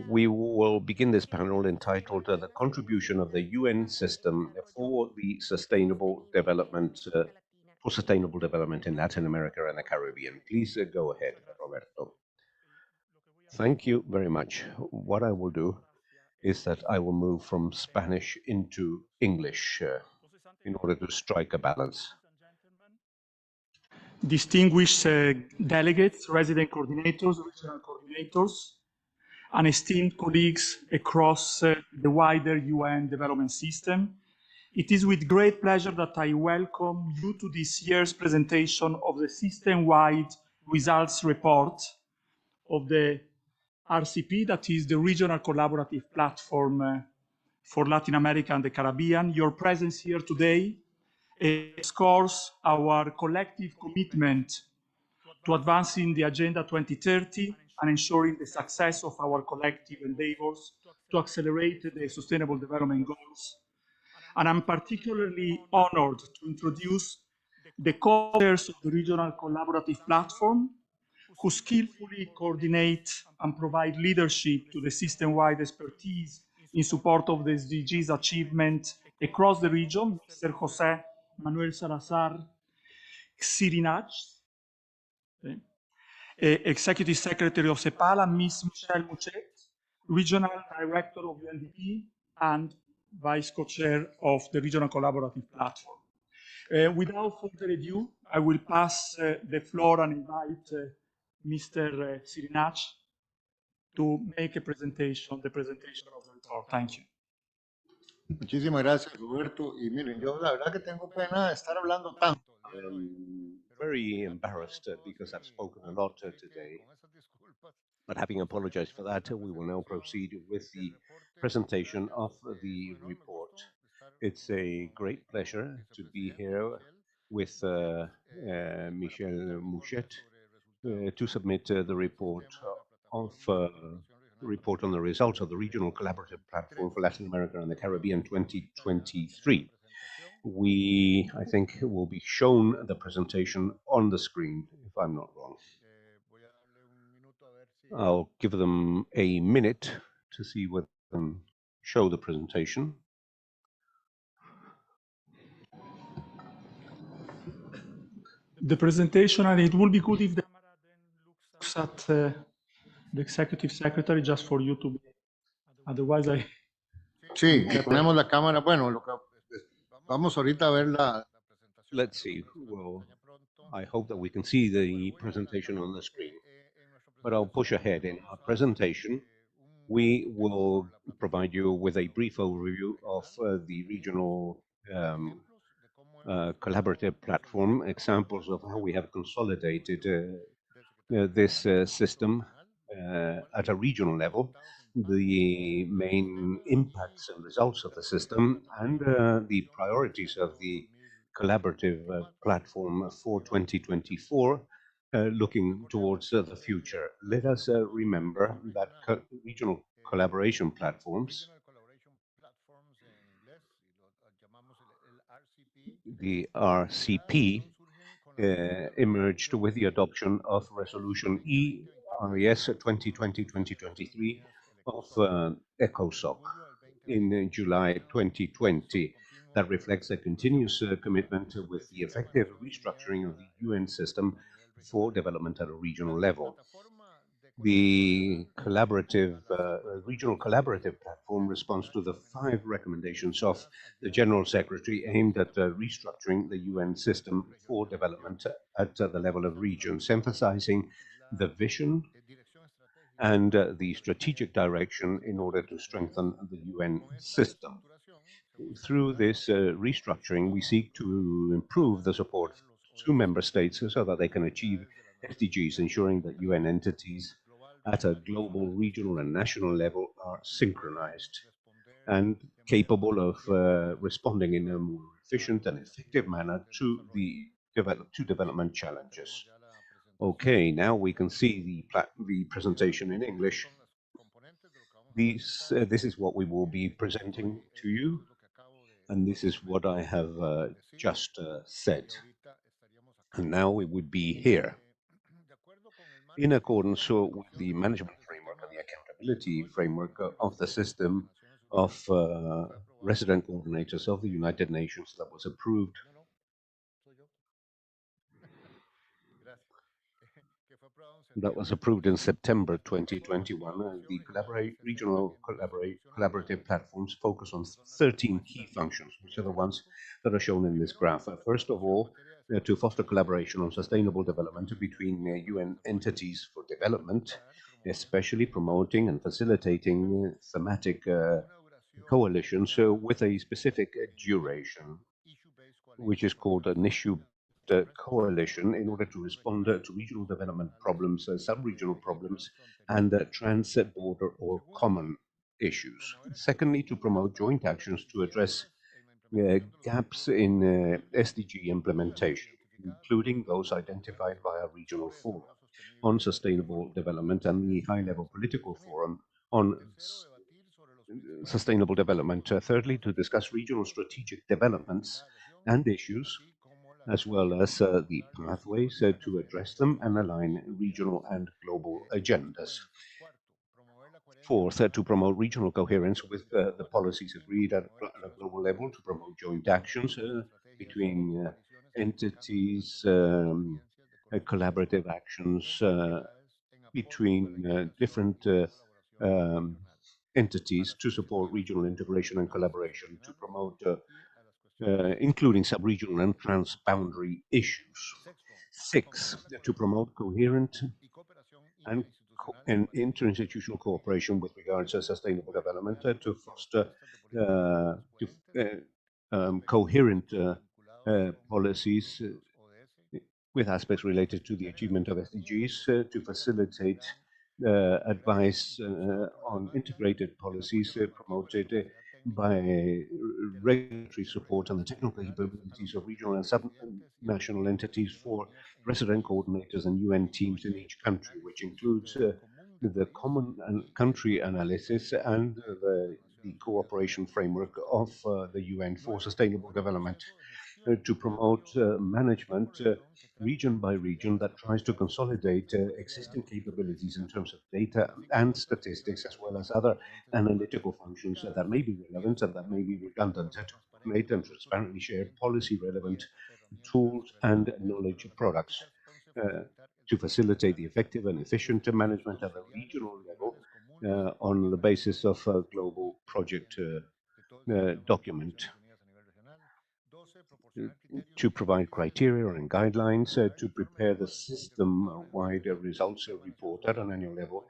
[SPEAKER 1] We will begin this panel entitled The Contribution of the UN System for the Sustainable Development in Latin America and the Caribbean. Please go ahead, Roberto. Thank you very much. What I will do is that I will move from Spanish into English in order to strike a balance.
[SPEAKER 19] Distinguished delegates, resident coordinators, regional coordinators, and esteemed colleagues across the wider UN development system, it is with great pleasure that I welcome you to this year's presentation of the system-wide results report of the RCP, that is the Regional Collaborative Platform for Latin America and the Caribbean. Your presence here today underscores our collective commitment to advancing the Agenda 2030 and ensuring the success of our collective endeavors to accelerate the Sustainable Development Goals. And I'm particularly honored to introduce the co-chairs of the Regional Collaborative Platform, who skillfully coordinate and provide leadership to the system-wide expertise in support of the SDGs achievement across the region, Mr. Jose Manuel Salazar Cirinach, Executive Secretary of CEPAL, and Ms. Michelle Mouchet, Regional Director of UNDP and Vice Co-Chair of the Regional Collaborative Platform. Without further ado, I will pass the floor and invite Mr. Cirinach to make a presentation, the presentation of the report. Thank you.
[SPEAKER 8] Muchísimas gracias, Roberto. Y miren, yo la verdad que tengo pena de estar hablando tanto.
[SPEAKER 1] I'm very embarrassed because I've spoken a lot today. But having apologized for that, we will now proceed with the presentation of the report. It's a great pleasure to be here with Michelle Mouchet to submit the report on the results of the Regional Collaborative Platform for Latin America and the Caribbean 2023. I think, will be shown the presentation on the screen, if I'm not wrong. I'll give them a minute to see whether they can show the presentation.
[SPEAKER 19] The presentation, and it will be good if the camera then looks at the Executive Secretary, just for you to be. Otherwise, I.
[SPEAKER 8] Sí, ponemos la cámara. Bueno, vamos ahorita a ver la.
[SPEAKER 1] Let's see. We'll I hope that we can see the presentation on the screen, but I'll push ahead. In our presentation, we will provide you with a brief overview of the regional collaborative platform, examples of how we have consolidated this system at a regional level, the main impacts and results of the system, and the priorities of the collaborative platform for 2024, looking towards the future. Let us remember that regional collaboration platforms, the RCP, emerged with the adoption of Resolution ERES 2020-2023 of ECOSOC in July 2020, that reflects a continuous commitment with the effective restructuring of the UN system for development at a regional level. The regional collaborative platform responds to the 5 recommendations of the General Secretary aimed at restructuring the UN system for development at the level of regions, emphasizing the vision and the strategic direction in order to strengthen the UN system. Through this restructuring, we seek to improve the support to member states so that they can achieve SDGs, ensuring that UN entities at a global, regional, and national level are synchronized and capable of responding in a more efficient and effective manner to development challenges. Okay, now we can see the presentation in English. This is what we will be presenting to you, and this is what I have just said. And now we would be here. In accordance with the management framework and the accountability framework of the system of resident coordinators of the United Nations that was approved in September 2021, the regional collaborative platforms focus on 13 key functions, which are the ones that are shown in this graph. First of all, to foster collaboration on sustainable development between UN entities for development, especially promoting and facilitating thematic coalitions with a specific duration, which is called an issue coalition, in order to respond to regional development problems, sub-regional problems, and trans-border or common issues. Secondly, to promote joint actions to address gaps in SDG implementation, including those identified by a regional forum on sustainable development and the high-level political forum on sustainable development. Thirdly, to discuss regional strategic developments and issues, as well as the pathways to address them and align regional and global agendas. Fourth, to promote regional coherence with the policies agreed at a global level, to promote joint actions between entities, collaborative actions between different entities to support regional integration and collaboration, to promote including sub-regional and transboundary issues. Six, to promote coherent and interinstitutional cooperation with regards to sustainable development, to foster coherent policies with aspects related to the achievement of SDGs, to facilitate advice on integrated policies promoted by regulatory support and the technical capabilities of regional and sub-national entities for resident coordinators and UN teams in each country, which includes the common country analysis and the cooperation framework of the UN for sustainable development, to promote management region by region that tries to consolidate existing capabilities in terms of data and statistics, as well as other analytical functions that may be relevant and that may be redundant, to coordinate and transparently share policy relevant tools and knowledge products, to facilitate the effective and efficient management at the regional level on the basis of a global project document. to provide criteria and guidelines to prepare the system-wide results report at an annual level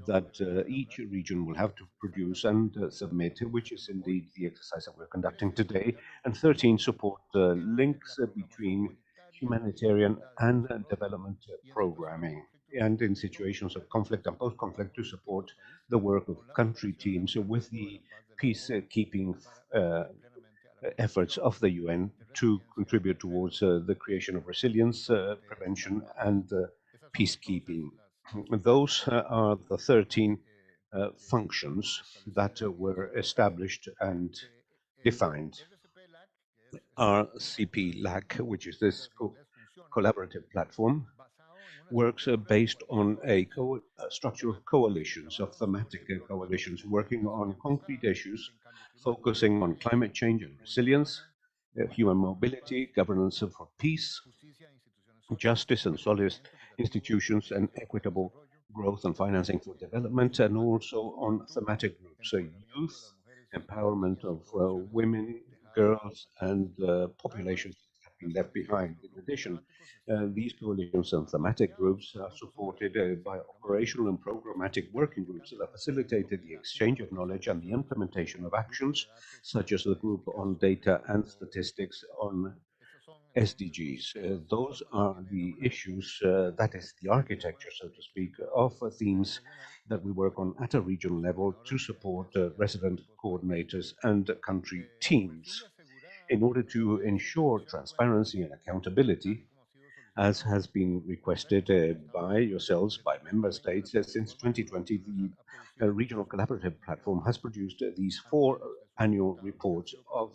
[SPEAKER 1] that each region will have to produce and submit, which is indeed the exercise that we're conducting today. And 13, support links between humanitarian and development programming, and in situations of conflict and post-conflict to support the work of country teams with the peacekeeping efforts of the UN to contribute towards the creation of resilience, prevention, and peacekeeping. Those are the 13 functions that were established and defined. Our CP-LAC, which is this collaborative platform, works based on a structure of coalitions, of thematic coalitions, working on concrete issues, focusing on climate change and resilience, human mobility, governance for peace, justice and solid institutions, and equitable growth and financing for development, and also on thematic groups, youth, empowerment of women, girls, and populations that have been left behind. In addition, these coalitions and thematic groups are supported by operational and programmatic working groups that have facilitated the exchange of knowledge and the implementation of actions, such as the group on data and statistics on SDGs. Those are the issues, that is the architecture, so to speak, of themes that we work on at a regional level to support resident coordinators and country teams. In order to ensure transparency and accountability, as has been requested by yourselves, by member states, since 2020, the Regional Collaborative Platform has produced these 4 annual reports of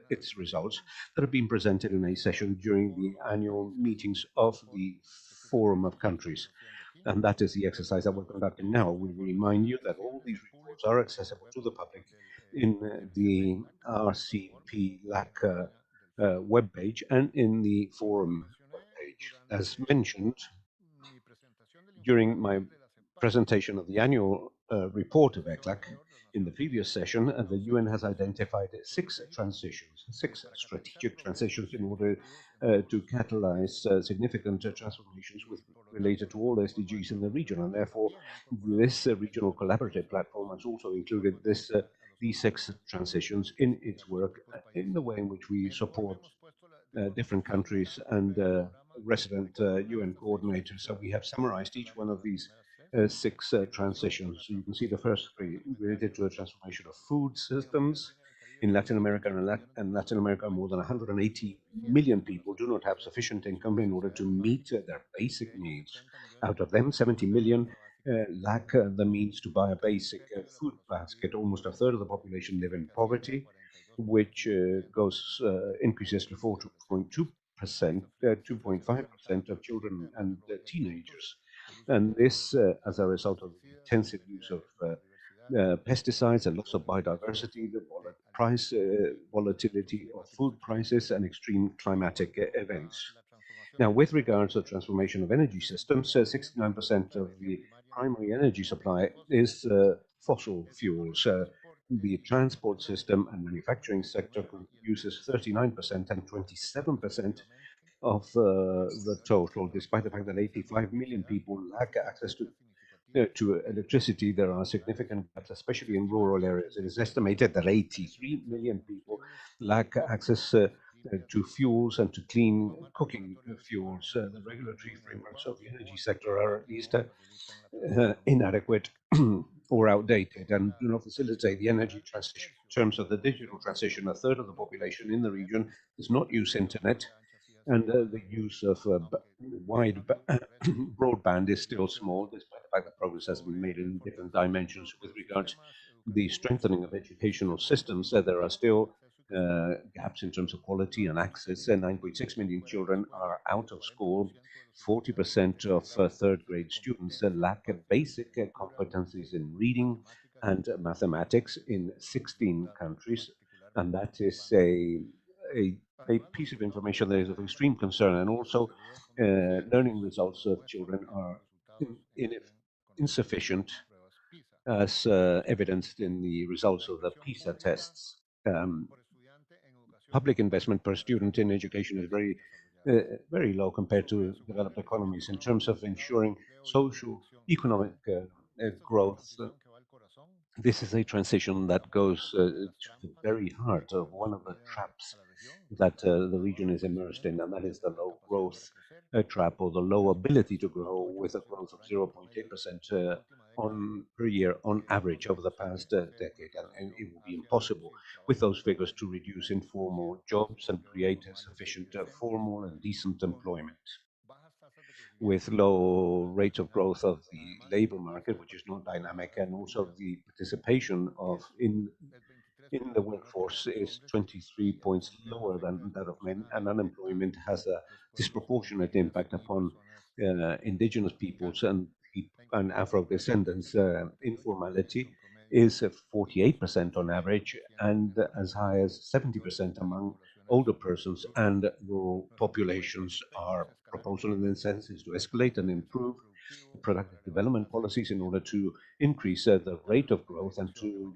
[SPEAKER 1] its results that have been presented in a session during the annual meetings of the Forum of Countries. And that is the exercise that we're conducting now. We remind you that all these reports are accessible to the public in the RCP-LAC webpage and in the Forum webpage. As mentioned, during my presentation of the annual report of ECLAC in the previous session, the UN has identified 6 transitions, 6 strategic transitions in order to catalyze significant transformations related to all SDGs in the region. And therefore, this regional collaborative platform has also included these 6 transitions in its work, in the way in which we support different countries and resident UN coordinators. So we have summarized each one of these 6 transitions. So you can see the first 3 related to the transformation of food systems. In Latin America more than 180 million people do not have sufficient income in order to meet their basic needs. Out of them, 70 million lack the means to buy a basic food basket. Almost a third of the population live in poverty, which increases to 4.2%, 2.5% of children and teenagers. And this, as a result of intensive use of pesticides and loss of biodiversity, the price volatility of food prices, and extreme climatic events. Now, with regards to the transformation of energy systems, 69% of the primary energy supply is fossil fuels. The transport system and manufacturing sector uses 39% and 27% of the total, despite the fact that 85 million people lack access to electricity. There are significant gaps, especially in rural areas. It is estimated that 83 million people lack access to fuels and to clean cooking fuels. The regulatory frameworks of the energy sector are at least inadequate or outdated and do not facilitate the energy transition. In terms of the digital transition, a third of the population in the region does not use internet, and the use of wide broadband is still small, despite the fact that progress has been made in different dimensions. With regards to the strengthening of educational systems, there are still gaps in terms of quality and access. 9.6 million children are out of school. 40% of third grade students lack basic competencies in reading and mathematics in 16 countries. And that is a piece of information that is of extreme concern. And also, learning results of children are insufficient, as evidenced in the results of the PISA tests. public investment per student in education is very low compared to developed economies. In terms of ensuring social economic growth, this is a transition that goes to the very heart of one of the traps that the region is immersed in, and that is the low growth trap, or the low ability to grow, with a growth of 0.8% per year on average over the past decade. And it will be impossible with those figures to reduce informal jobs and create sufficient formal and decent employment. With low rates of growth of the labor market, which is not dynamic, and also the participation in the workforce is 23 points lower than that of men, and unemployment has a disproportionate impact upon indigenous peoples and Afro descendants. Informality is 48% on average, and as high as 70% among older persons and rural populations. Our proposal in this sense is to escalate and improve productive development policies in order to increase the rate of growth and to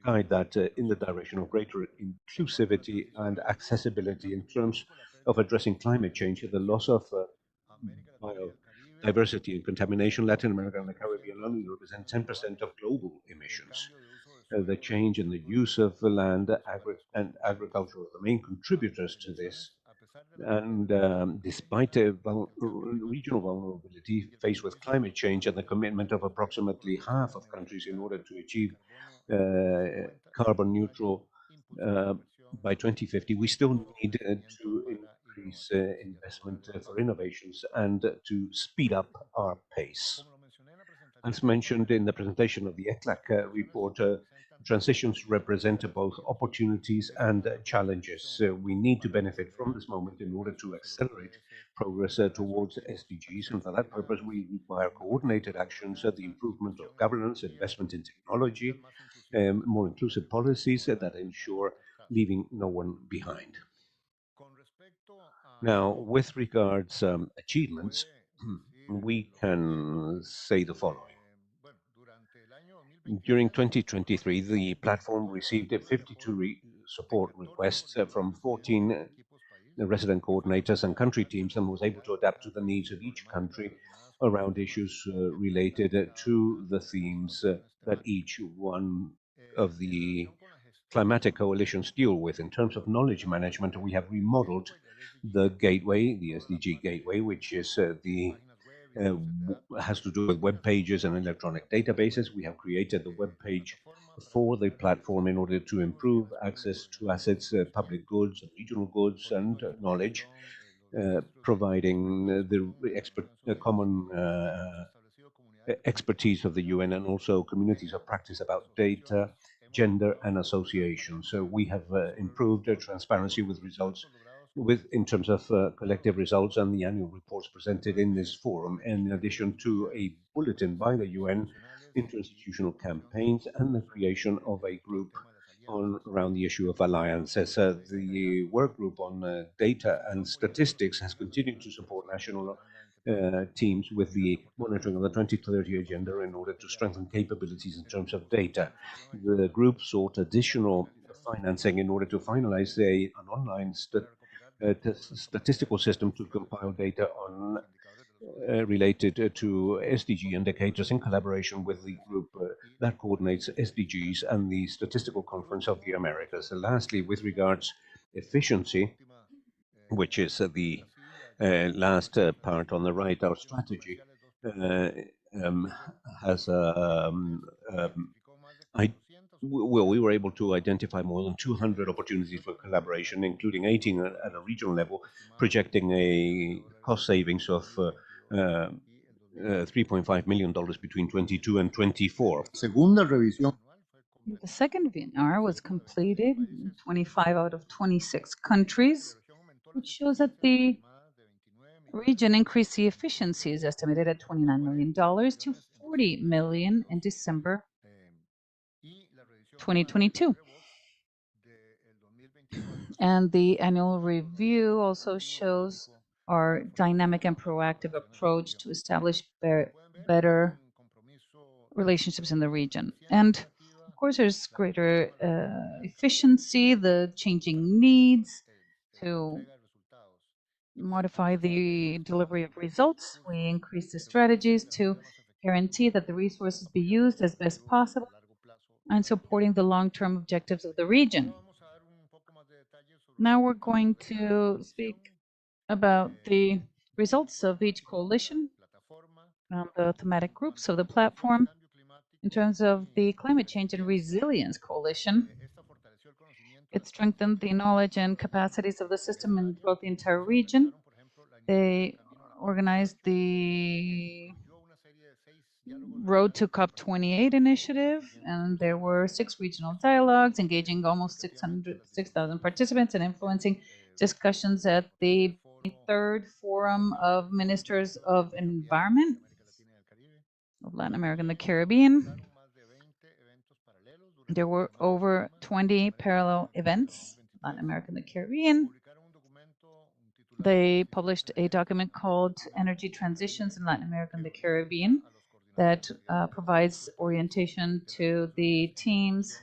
[SPEAKER 1] guide that in the direction of greater inclusivity and accessibility in terms of addressing climate change, the loss of biodiversity and contamination. Latin America and the Caribbean only represent 10% of global emissions. The change in the use of the land and agriculture are the main contributors to this. And despite regional vulnerability faced with climate change and the commitment of approximately half of countries in order to achieve carbon neutral by 2050, we still need to increase investment for innovations and to speed up our pace. As mentioned in the presentation of the ECLAC report, transitions represent both opportunities and challenges. We need to benefit from this moment in order to accelerate progress towards SDGs, and for that purpose we require coordinated actions, the improvement of governance, investment in technology, more inclusive policies that ensure leaving no one behind. Now, with regards achievements, we can say the following. During 2023, the platform received 52 support requests from 14 resident coordinators and country teams, and was able to adapt to the needs of each country around issues related to the themes that each one of the climatic coalitions deal with. In terms of knowledge management, we have remodeled the gateway, the SDG gateway, which is has to do with web pages and electronic databases. We have created the web page for the platform in order to improve access to assets, public goods, regional goods, and knowledge, providing the common expertise of the UN and also communities of practice about data, gender, and association. So we have improved transparency with results in terms of collective results and the annual reports presented in this forum, in addition to a bulletin by the UN, interinstitutional campaigns, and the creation of a group around the issue of alliances. The work group on data and statistics has continued to support national teams with the monitoring of the 2030 agenda in order to strengthen capabilities in terms of data. The group sought additional financing in order to finalize an online statistical system to compile data on related to SDG indicators in collaboration with the group that coordinates SDGs and the Statistical Conference of the Americas. Lastly, with regards efficiency, which is the last part on the right, our strategy has we were able to identify more than 200 opportunities for collaboration, including 18 at a regional level, projecting a cost savings of $3.5 million between 22 and 24.
[SPEAKER 8] Segunda revisión.
[SPEAKER 17] The second VNR was completed in 25 out of 26 countries, which shows that the region increased the efficiencies estimated at $29 million to $40 million in December 2022. And the annual review also shows our dynamic and proactive approach to establish better relationships in the region. And course, there's greater efficiency, the changing needs to modify the delivery of results. We increase the strategies to guarantee that the resources be used as best possible and supporting the long-term objectives of the region. Now we're going to speak about the results of each coalition, the thematic groups of the platform. In terms of the Climate Change and Resilience Coalition, it strengthened the knowledge and capacities of the system in both the entire region. They organized the Road to COP28 initiative, and there were 6 regional dialogues engaging almost 6,000 participants and influencing discussions at the 3rd Forum of Ministers of Environment of Latin America and the Caribbean. There were over 20 parallel events, Latin America and the Caribbean. They published a document called Energy Transitions in Latin America and the Caribbean that provides orientation to the teams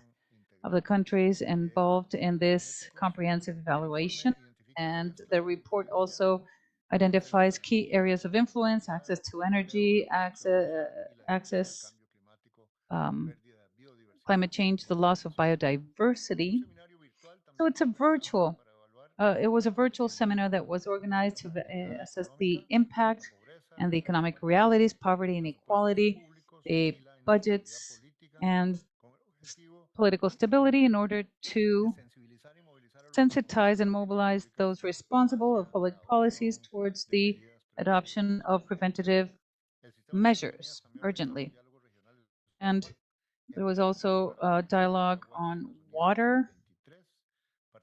[SPEAKER 17] of the countries involved in this comprehensive evaluation. And the report also identifies key areas of influence, access to energy, access, climate change, the loss of biodiversity. So it's a virtual, it was a virtual seminar that was organized to assess the impact and the economic realities, poverty, inequality, the budgets, and political stability in order to sensitize and mobilize those responsible of public policies towards the adoption of preventative measures urgently. And there was also a dialogue on water,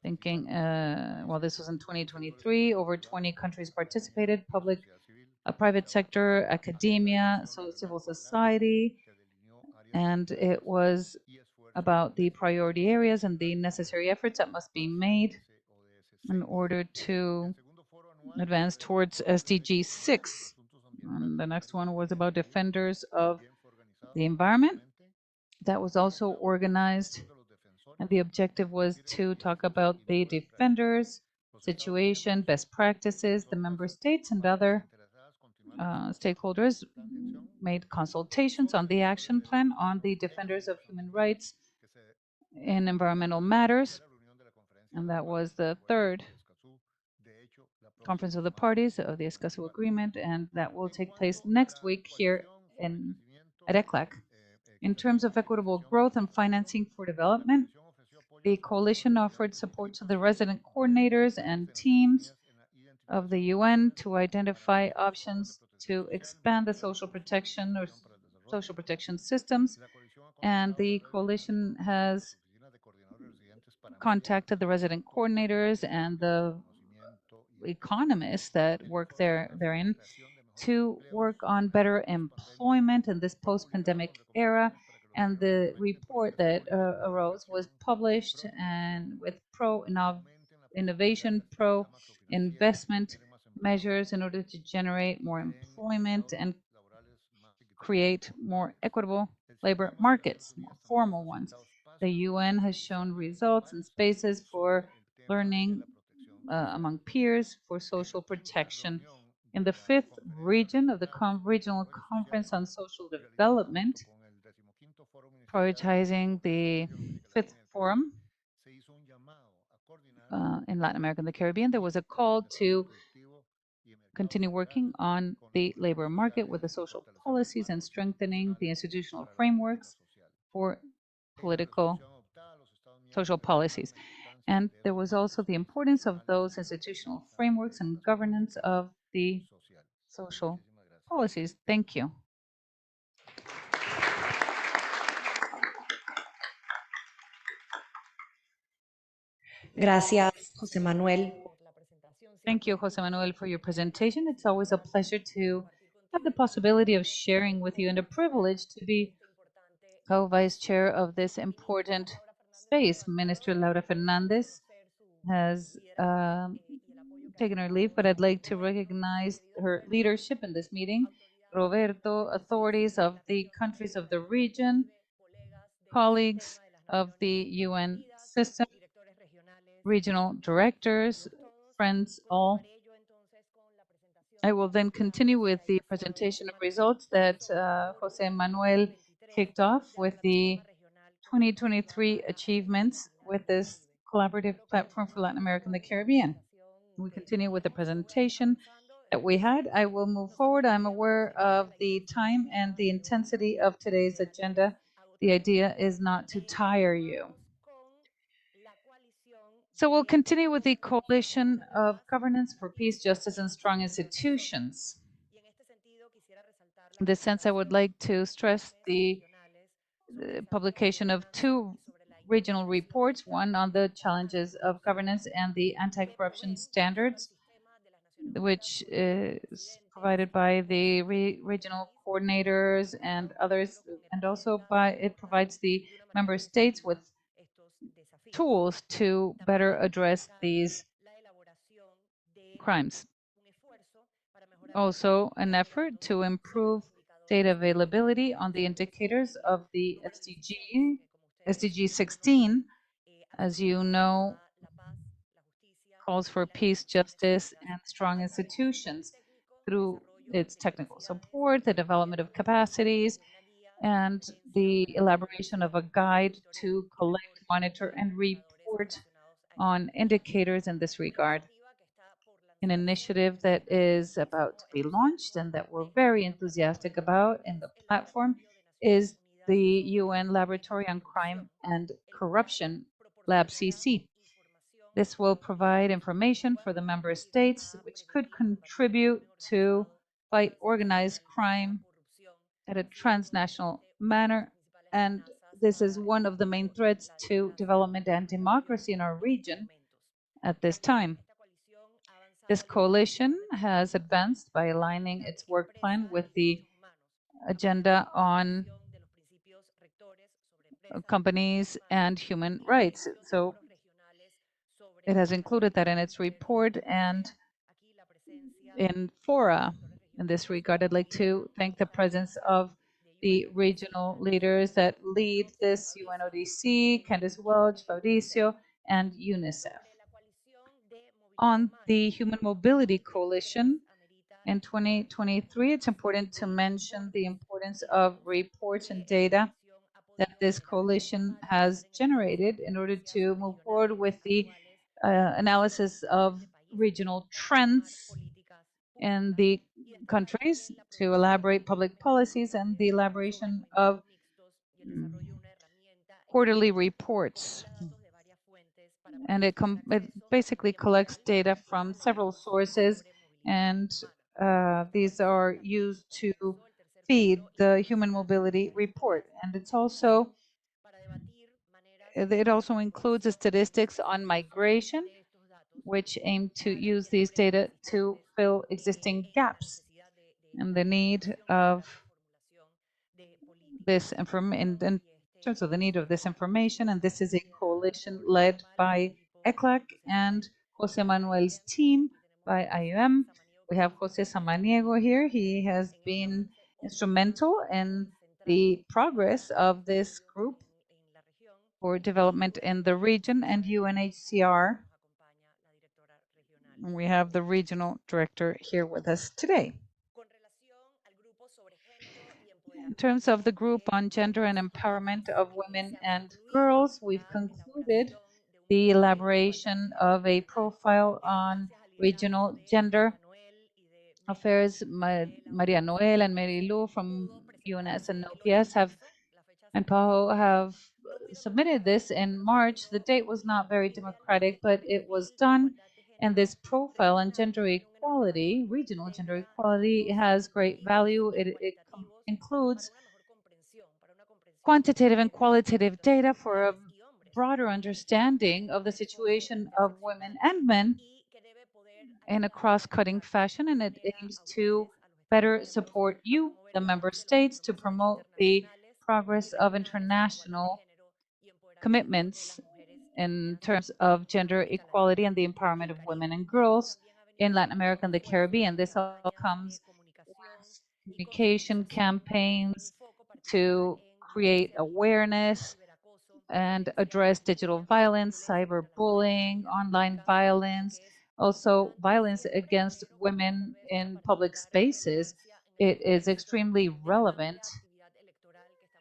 [SPEAKER 17] thinking, well, this was in 2023, over 20 countries participated, public, private sector, academia, so civil society, and it was about the priority areas and the necessary efforts that must be made in order to advance towards SDG 6. And the next one was about defenders of the environment. That was also organized, and the objective was to talk about the defenders, situation, best practices. The member states and other stakeholders made consultations on the action plan on the defenders of human rights in environmental matters, and that was the 3rd Conference of the Parties of the Escazú Agreement, and that will take place next week here at ECLAC. In terms of equitable growth and financing for development, the coalition offered support to the resident coordinators and teams of the UN to identify options to expand the social protection systems, and the coalition has contacted the resident coordinators and the economists that work therein to work on better employment in this post-pandemic era. And the report that arose was published and with pro-innovation, pro-investment measures in order to generate more employment and create more equitable labor markets, more formal ones. The UN has shown results and spaces for learning among peers for social protection. In the 5th region of the Regional Conference on Social Development, prioritizing the 5th Forum in Latin America and the Caribbean, there was a call to continue working on the labor market with the social policies and strengthening the institutional frameworks for political social policies. And there was also the importance of those institutional frameworks and governance of the social policies. Thank you.
[SPEAKER 14] Gracias, José Manuel.
[SPEAKER 17] Thank you, José Manuel, for your presentation. It's always a pleasure to have the possibility of sharing with you and a privilege to be co-vice chair of this important space. Minister Laura Fernandez has taken her leave, but I'd like to recognize her leadership in this meeting. Roberto, authorities of the countries of the region, colleagues of the UN system, regional directors, friends all. I will then continue with the presentation of results that Jose Manuel kicked off with the 2023 achievements with this collaborative platform for Latin America and the Caribbean. We continue with the presentation that we had. I will move forward. I'm aware of the time and the intensity of today's agenda. The idea is not to tire you. So we'll continue with the Coalition of Governance for Peace, Justice, and Strong Institutions. In this sense, I would like to stress the publication of two regional reports, one on the challenges of governance and the anti-corruption standards, which is provided by the regional coordinators and others, and also it provides the member states with tools to better address these crimes. Also, an effort to improve data availability on the indicators of the SDG 16, as you know, calls for peace, justice, and strong institutions through its technical support, the development of capacities, and the elaboration of a guide to collect, monitor, and report on indicators in this regard. An initiative that is about to be launched and that we're very enthusiastic about in the platform is the UN Laboratory on Crime and Corruption, LabCC. This will provide information for the member states which could contribute to fight organized crime at a transnational manner, and this is one of the main threats to development and democracy in our region at this time. This coalition has advanced by aligning its work plan with the agenda on companies and human rights. So it has included that in its report and in fora. In this regard, I'd like to thank the presence of the regional leaders that lead this UNODC, Candice Welch, Fabricio, and UNICEF. On the Human Mobility Coalition in 2023, it's important to mention the importance of reports and data that this coalition has generated in order to move forward with the analysis of regional trends in the countries, to elaborate public policies, and the elaboration of quarterly reports. And it basically collects data from several sources, and these are used to feed the Human Mobility Report. And it also includes the statistics on migration, which aim to use these data to fill existing gaps and the need of this information, in terms of the need of this information. And this is a coalition led by ECLAC and Jose Manuel's team by IUM. We have Jose Samaniego here. He has been instrumental in the progress of this group for development in the region, and UNHCR. And we have the regional director here with us today. In terms of the group on gender and empowerment of women and girls, we've concluded the elaboration of a profile on regional gender affairs. Maria Noel and Mary Lou from UNS and OPS and PAHO have submitted this in March. The date was not very democratic, but it was done. And this profile on gender equality, regional gender equality, has great value. It includes quantitative and qualitative data for a broader understanding of the situation of women and men in a cross-cutting fashion, and it aims to better support you, the member states, to promote the progress of international commitments in terms of gender equality and the empowerment of women and girls in Latin America and the Caribbean. This all comes with communication campaigns to create awareness and address digital violence, cyberbullying, online violence, also violence against women in public spaces. It is extremely relevant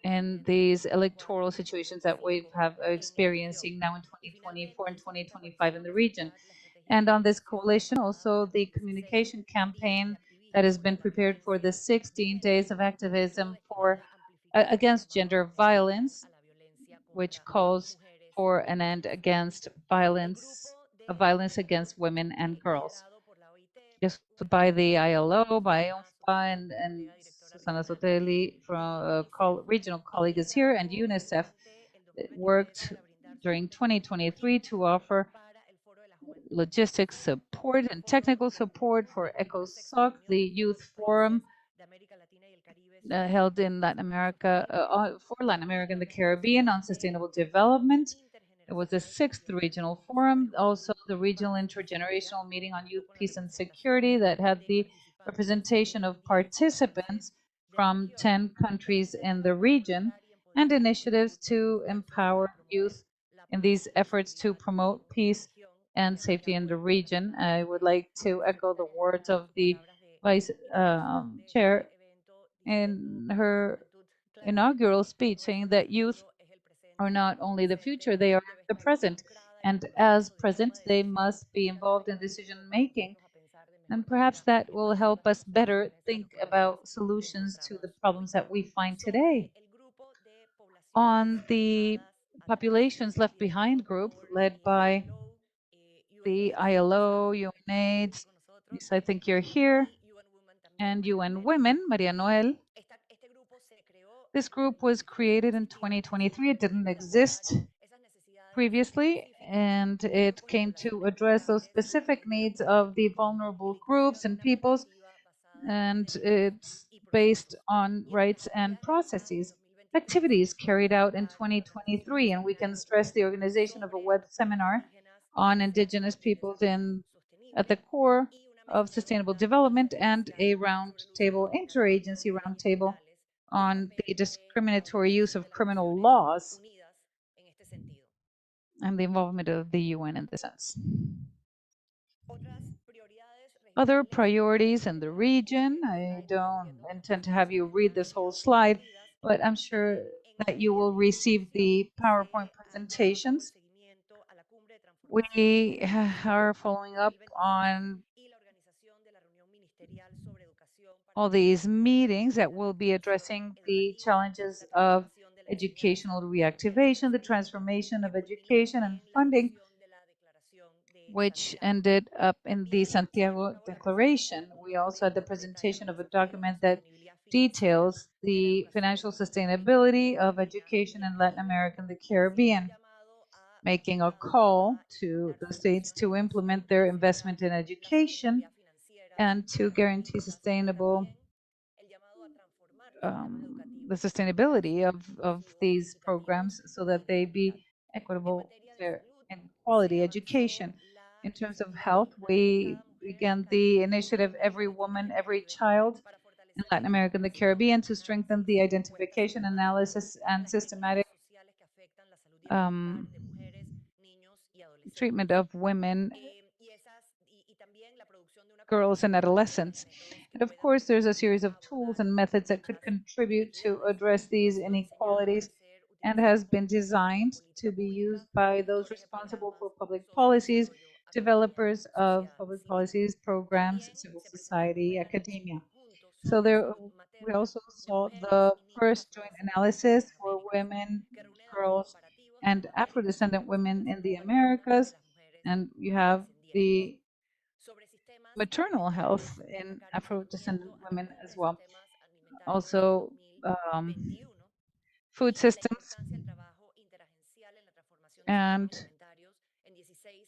[SPEAKER 17] in these electoral situations that we have experiencing now in 2024 and 2025 in the region. And on this coalition, also the communication campaign that has been prepared for the 16 days of activism for against gender violence, which calls for an end against violence against women and girls. Just by the ILO, by UNFPA, and Susana Soteli from regional colleague is here, and UNICEF worked during 2023 to offer logistics support and technical support for ECOSOC, the youth forum held in Latin America, for Latin America and the Caribbean on sustainable development. It was the 6th regional forum, also the regional intergenerational meeting on youth, peace, and security that had the representation of participants from 10 countries in the region, and initiatives to empower youth in these efforts to promote peace and safety in the region. I would like to echo the words of the Vice Chair in her inaugural speech, saying that youth are not only the future, they are the present. And as present, they must be involved in decision making. And perhaps that will help us better think about solutions to the problems that we find today. On the populations left behind group, led by the ILO, UNAIDS, yes, I think you're here, and UN Women, Maria Noel. This group was created in 2023. It didn't exist previously, and it came to address those specific needs of the vulnerable groups and peoples, and it's based on rights and processes. Activities carried out in 2023, and we can stress the organization of a web seminar on indigenous peoples at the core of sustainable development, and a roundtable, interagency roundtable on the discriminatory use of criminal laws and the involvement of the UN in this sense. Other priorities in the region, I don't intend to have you read this whole slide, but I'm sure that you will receive the PowerPoint presentations. We are following up on all these meetings that will be addressing the challenges of educational reactivation, the transformation of education and funding, which ended up in the Santiago Declaration. We also had the presentation of a document that details the financial sustainability of education in Latin America and the Caribbean, making a call to the states to implement their investment in education and to guarantee sustainable the sustainability of these programs so that they be equitable, fair, and quality education. In terms of health, we began the initiative Every Woman, Every Child in Latin America and the Caribbean to strengthen the identification, analysis, and systematic treatment of women, girls, and adolescents. And of course, there's a series of tools and methods that could contribute to address these inequalities, and has been designed to be used by those responsible for public policies, developers of public policies, programs, civil society, academia. So we also saw the first joint analysis for women, girls, and Afro-descendant women in the Americas, and you have the maternal health in Afro-descendant women as well. Also, food systems and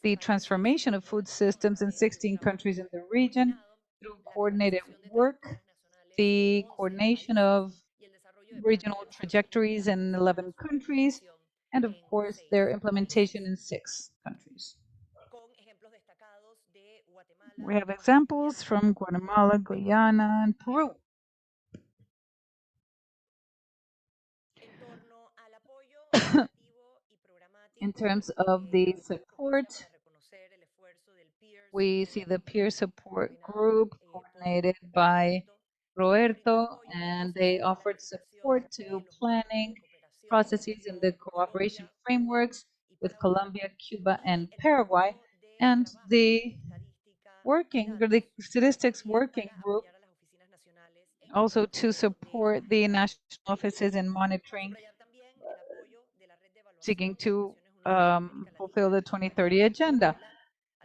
[SPEAKER 17] the transformation of food systems in 16 countries in the region through coordinated work, the coordination of regional trajectories in 11 countries, and of course, their implementation in 6 countries. We have examples from Guatemala, Guyana, and Peru. In terms of the support, we see the peer support group coordinated by Roberto, and they offered support to planning processes in the cooperation frameworks with Colombia, Cuba, and Paraguay. And the statistics working group also to support the national offices in monitoring, seeking to fulfill the 2030 agenda,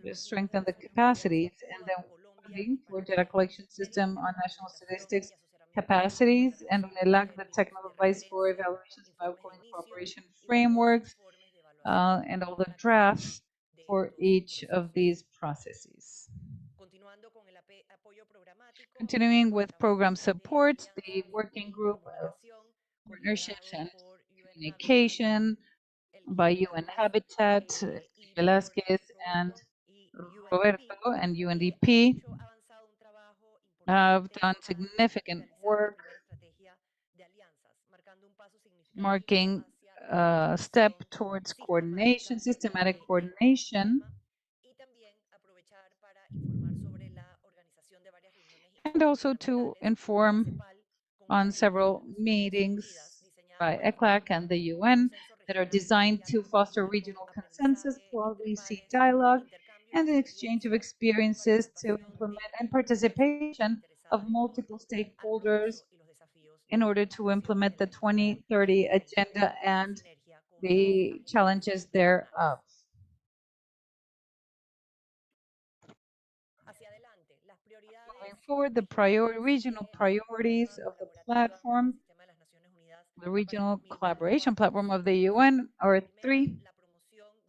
[SPEAKER 17] to strengthen the capacities, and then funding for data collection system on national statistics capacities, and UNELAC, the technical advice for evaluations of outgoing cooperation frameworks, and all the drafts for each of these processes. Continuing with program support, the working group of partnerships and communication by UN Habitat, Velasquez and Roberto and UNDP have done significant work, marking a step towards coordination, systematic coordination, and also to inform on several meetings by ECLAC and the UN that are designed to foster regional consensus, policy dialogue, and the exchange of experiences to implement and participation of multiple stakeholders in order to implement the 2030 agenda and the challenges thereof. Moving forward, the regional priorities of the platform, the regional collaboration platform of the UN are three.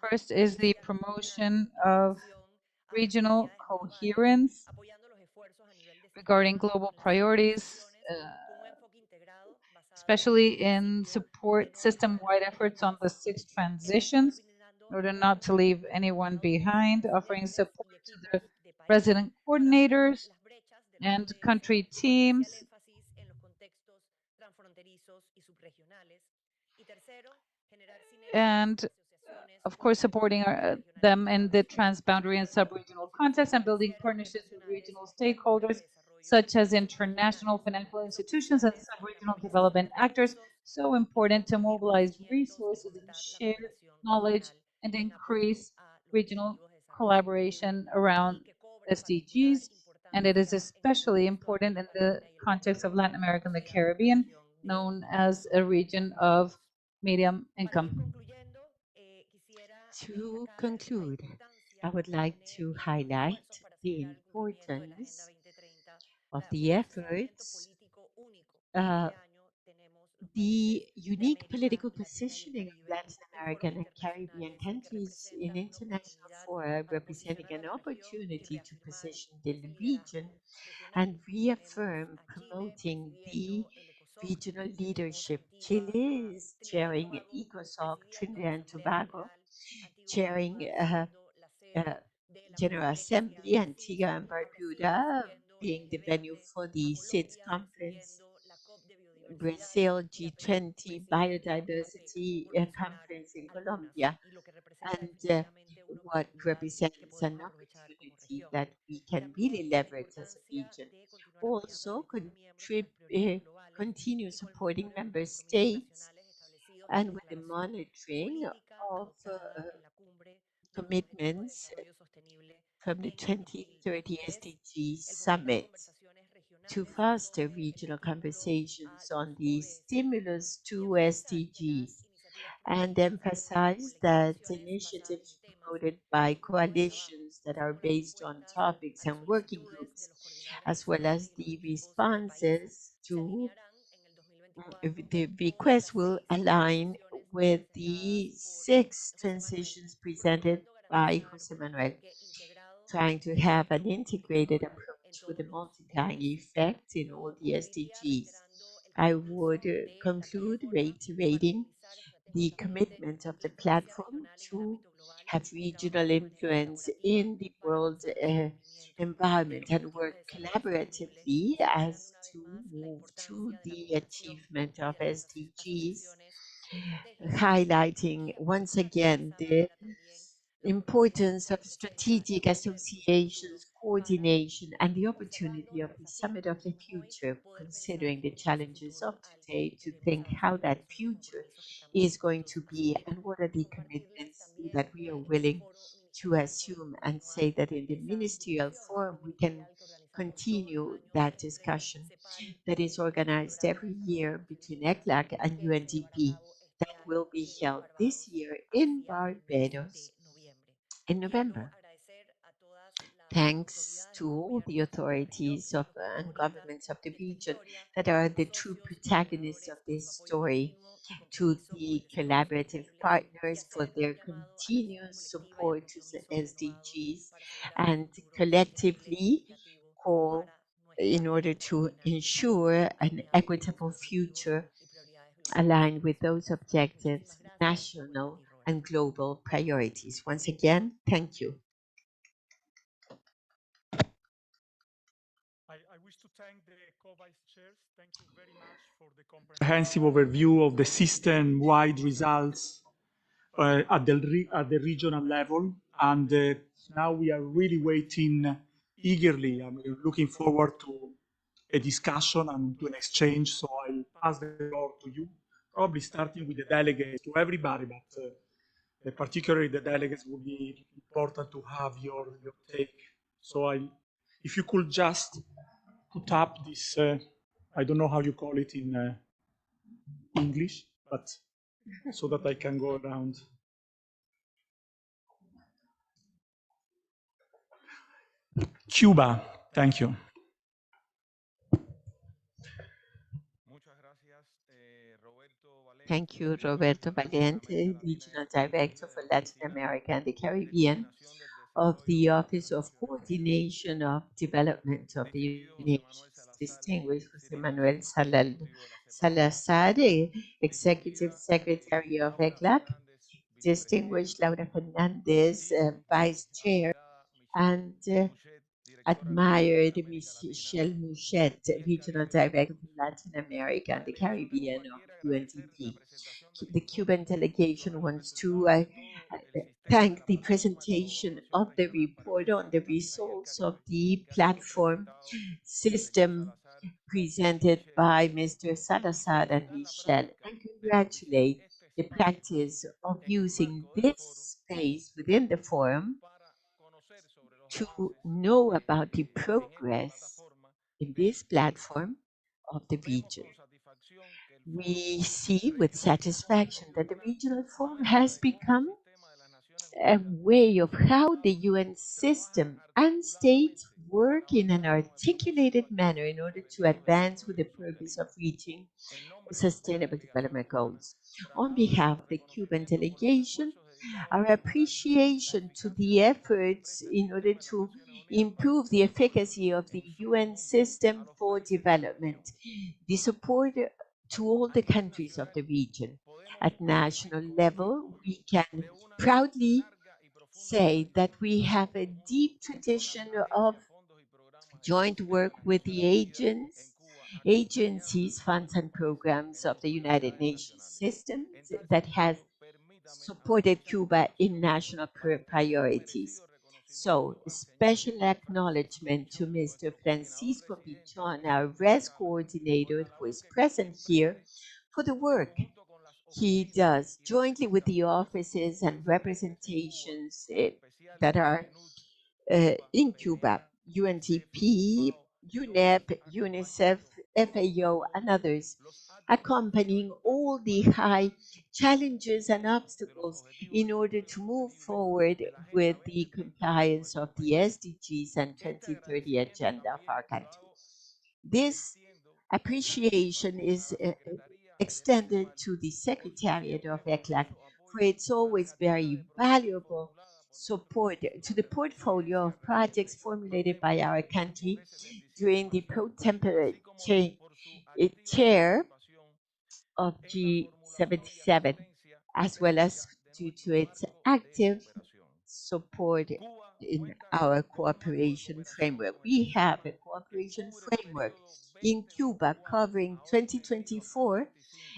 [SPEAKER 17] First is the promotion of regional coherence regarding global priorities, especially in support system-wide efforts on the 6 transitions, in order not to leave anyone behind, offering support to the resident coordinators and country teams, and of course supporting them in the transboundary and sub-regional context, and building partnerships with regional stakeholders such as international financial institutions and sub-regional development actors, so important to mobilize resources and share knowledge and increase regional collaboration around SDGs. And it is especially important in the context of Latin America and the Caribbean, known as a region of medium income.
[SPEAKER 5] To conclude, I would like to highlight the importance of the efforts, the unique political positioning of Latin American and Caribbean countries in international fora, representing an opportunity to position the region and reaffirm promoting the regional leadership. Chile is chairing ECOSOC, Trinidad and Tobago, chairing General Assembly, Antigua and Barbuda being the venue for the SIDS conference, Brazil G20 Biodiversity Conference in Colombia, and what represents an opportunity that we can really leverage as a region. Also, continue supporting member states and with the monitoring of commitments from the 2030 SDG Summit to foster regional conversations on the stimulus to SDGs and emphasize that initiatives promoted by coalitions that are based on topics and working groups, as well as the responses to the request will align with the 6 transitions presented by Jose Manuel, trying to have an integrated approach with a multiplying effect in all the SDGs. I would conclude reiterating the commitment of the platform to have regional influence in the world environment and work collaboratively as to move to the achievement of SDGs highlighting once again the importance of strategic associations, coordination, and the opportunity of the Summit of the Future, considering the challenges of today, to think how that future is going to be and what are the commitments that we are willing to assume, and say that in the ministerial forum we can continue that discussion that is organized every year between ECLAC and UNDP that will be held this year in Barbados in November. Thanks to all the authorities of, and governments of the region that are the true protagonists of this story, to the collaborative partners for their continuous support to the SDGs, and collectively call in order to ensure an equitable future aligned with those objectives, national and global priorities. Once again, thank you.
[SPEAKER 19] I wish to thank the co-vice chairs. Thank you very much for the comprehensive overview of the system-wide results at the regional level. And now we are really waiting eagerly. I'm looking forward to a discussion and to an exchange. So I'll pass the floor to you, probably starting with the delegates, to everybody, but particularly the delegates would be important to have your take. So if you could just put up this, I don't know how you call it in English, but so that I can go around. Cuba, thank you.
[SPEAKER 5] Thank you, Roberto Valiente, Regional Director for Latin America and the Caribbean of the Office of Coordination of Development of the United Nations. Distinguished José Manuel Salazar, Executive Secretary of ECLAC, distinguished Laura Fernandez, Vice Chair, and admired Michelle Mouchette, Regional Director for Latin America and the Caribbean of UNDP. The Cuban delegation wants to thank the presentation of the report on the results of the platform system presented by Mr. Salazar and Michelle, and congratulate the practice of using this space within the forum to know about the progress in this platform of the region. We see with satisfaction that the regional forum has become a way of how the UN system and states work in an articulated manner in order to advance with the purpose of reaching sustainable development goals. On behalf of the Cuban delegation, our appreciation to the efforts in order to improve the efficacy of the UN system for development, the support to all the countries of the region. At national level, we can proudly say that we have a deep tradition of joint work with the agencies, funds, and programs of the United Nations system that has supported Cuba in national priorities. So, special acknowledgement to Mr. Francisco Pichon, our RES coordinator, who is present here, for the work he does jointly with the offices and representations that are in Cuba, UNDP, UNEP, UNICEF, FAO, and others, accompanying all the high challenges and obstacles in order to move forward with the compliance of the SDGs and 2030 agenda of our country. This appreciation is extended to the Secretariat of ECLAC for its always very valuable support to the portfolio of projects formulated by our country during the pro-tempore chair of G77, as well as due to its active support in our cooperation framework. We have a cooperation framework in Cuba covering 2024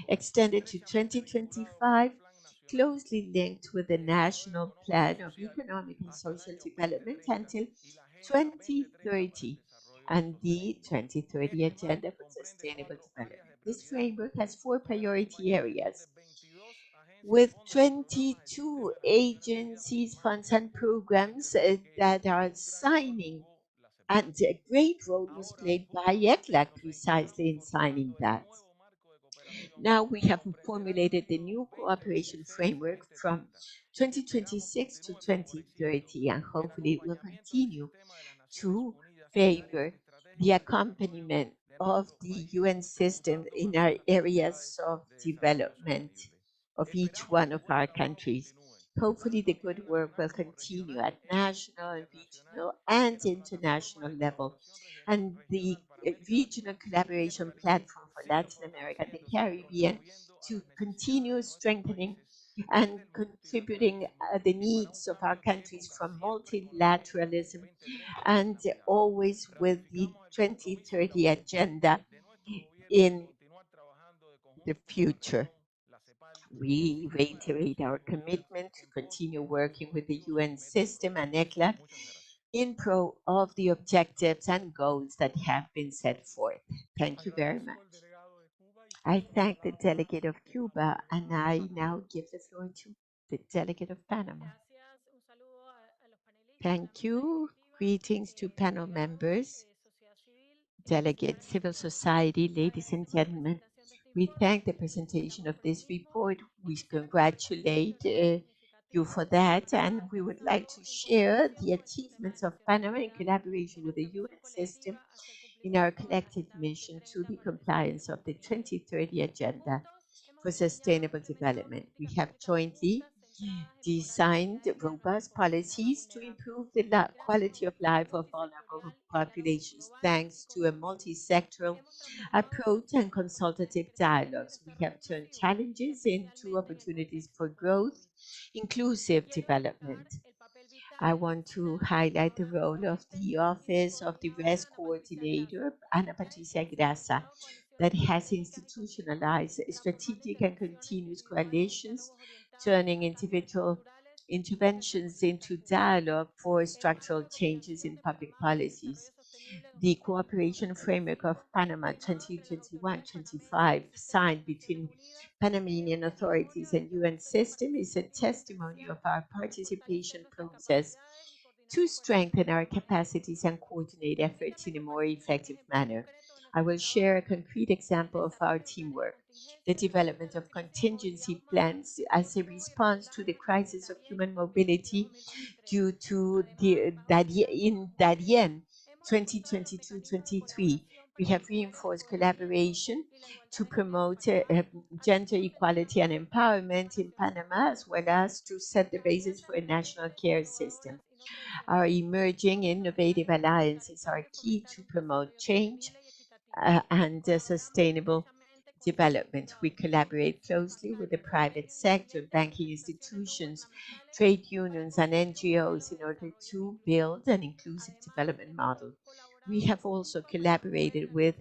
[SPEAKER 5] extended to 2025, closely linked with the National Plan of Economic and Social Development until 2030 and the 2030 Agenda for Sustainable Development. This framework has 4 priority areas with 22 agencies, funds, and programs that are signing. And a great role was played by ECLAC precisely in signing that. Now we have formulated the new cooperation framework from 2026 to 2030, and hopefully it will continue to favor the accompaniment of the UN system in our areas of development of each one of our countries. Hopefully, the good work will continue at national and regional and international level. And the regional collaboration platform for Latin America and the Caribbean to continue strengthening and contributing the needs of our countries from multilateralism and always with the 2030 agenda in the future. We reiterate our commitment to continue working with the UN system and ECLAC in pro of the objectives and goals that have been set forth. Thank you very much. I thank the delegate of Cuba, and I now give the floor to the delegate of Panama. Thank you. Greetings to panel members, delegates, civil society, ladies and gentlemen. We thank the presentation of this report. We congratulate you for that, and we would like to share the achievements of Panama in collaboration with the UN system in our collective mission to the compliance of the 2030 Agenda for Sustainable Development. We have jointly designed robust policies to improve the quality of life of vulnerable populations thanks to a multi-sectoral approach and consultative dialogues. We have turned challenges into opportunities for growth, inclusive development. I want to highlight the role of the Office of the RES Coordinator, Ana Patricia Grasa, that has institutionalized strategic and continuous coalitions, turning individual interventions into dialogue for structural changes in public policies. The cooperation framework of Panama 2021-25, signed between Panamanian authorities and UN system, is a testimony of our participation process to strengthen our capacities and coordinate efforts in a more effective manner. I will share a concrete example of our teamwork: the development of contingency plans as a response to the crisis of human mobility due to in Darien 2022-23. We have reinforced collaboration to promote gender equality and empowerment in Panama, as well as to set the basis for a national care system. Our emerging innovative alliances are key to promote change and sustainable development. We collaborate closely with the private sector, banking institutions, trade unions, and NGOs in order to build an inclusive development model. We have also collaborated with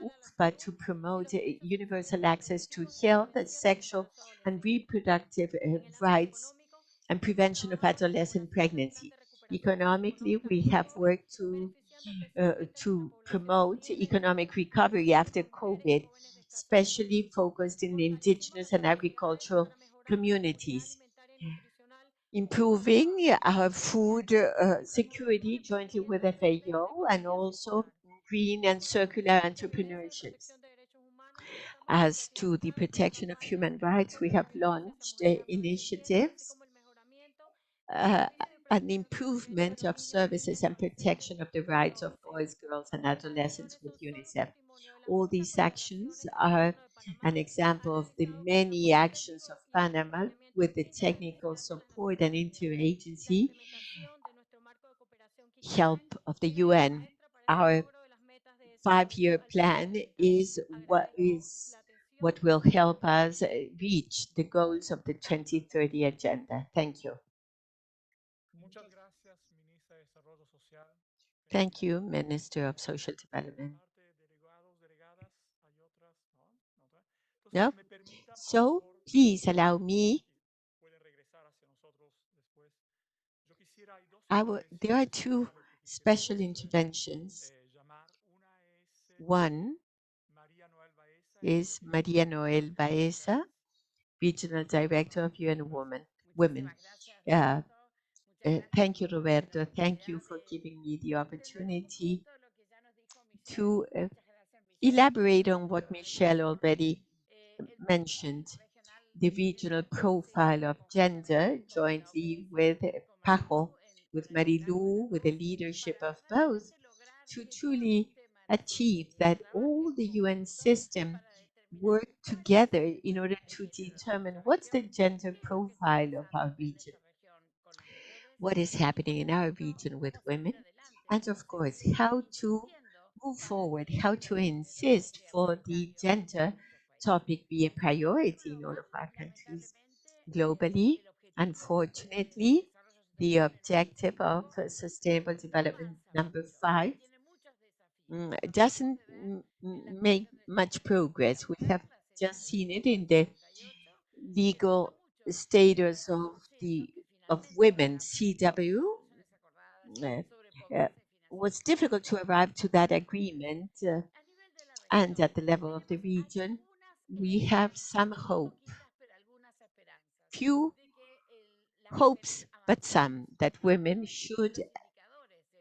[SPEAKER 5] UFPA to promote universal access to health, sexual and reproductive rights, and prevention of adolescent pregnancy. Economically, we have worked to promote economic recovery after COVID, especially focused in indigenous and agricultural communities, improving our food security jointly with FAO, and also green and circular entrepreneurships. As to the protection of human rights, we have launched initiatives an improvement of services and protection of the rights of boys, girls, and adolescents with UNICEF. All these actions are an example of the many actions of Panama with the technical support and interagency help of the UN. Our 5-year plan is what will help us reach the goals of the 2030 Agenda. Thank you. Thank you, Minister of Social Development. No? So please allow me. There are two special interventions. One is Maria Noel Baeza, Regional Director of UN Women. Thank you, Roberto. Thank you for giving me the opportunity to elaborate on what Michelle already mentioned, the regional profile of gender jointly with Pajo, with Marilu, with the leadership of both, to truly achieve that all the UN system work together in order to determine what's the gender profile of our region, what is happening in our region with women, and of course, how to move forward, how to insist for the gender topic be a priority in all of our countries globally. Unfortunately, the objective of Sustainable Development number 5 doesn't make much progress. We have just seen it in the legal status of women. CW was difficult to arrive to that agreement, and at the level of the region, we have some hope. Few hopes, but some, that women should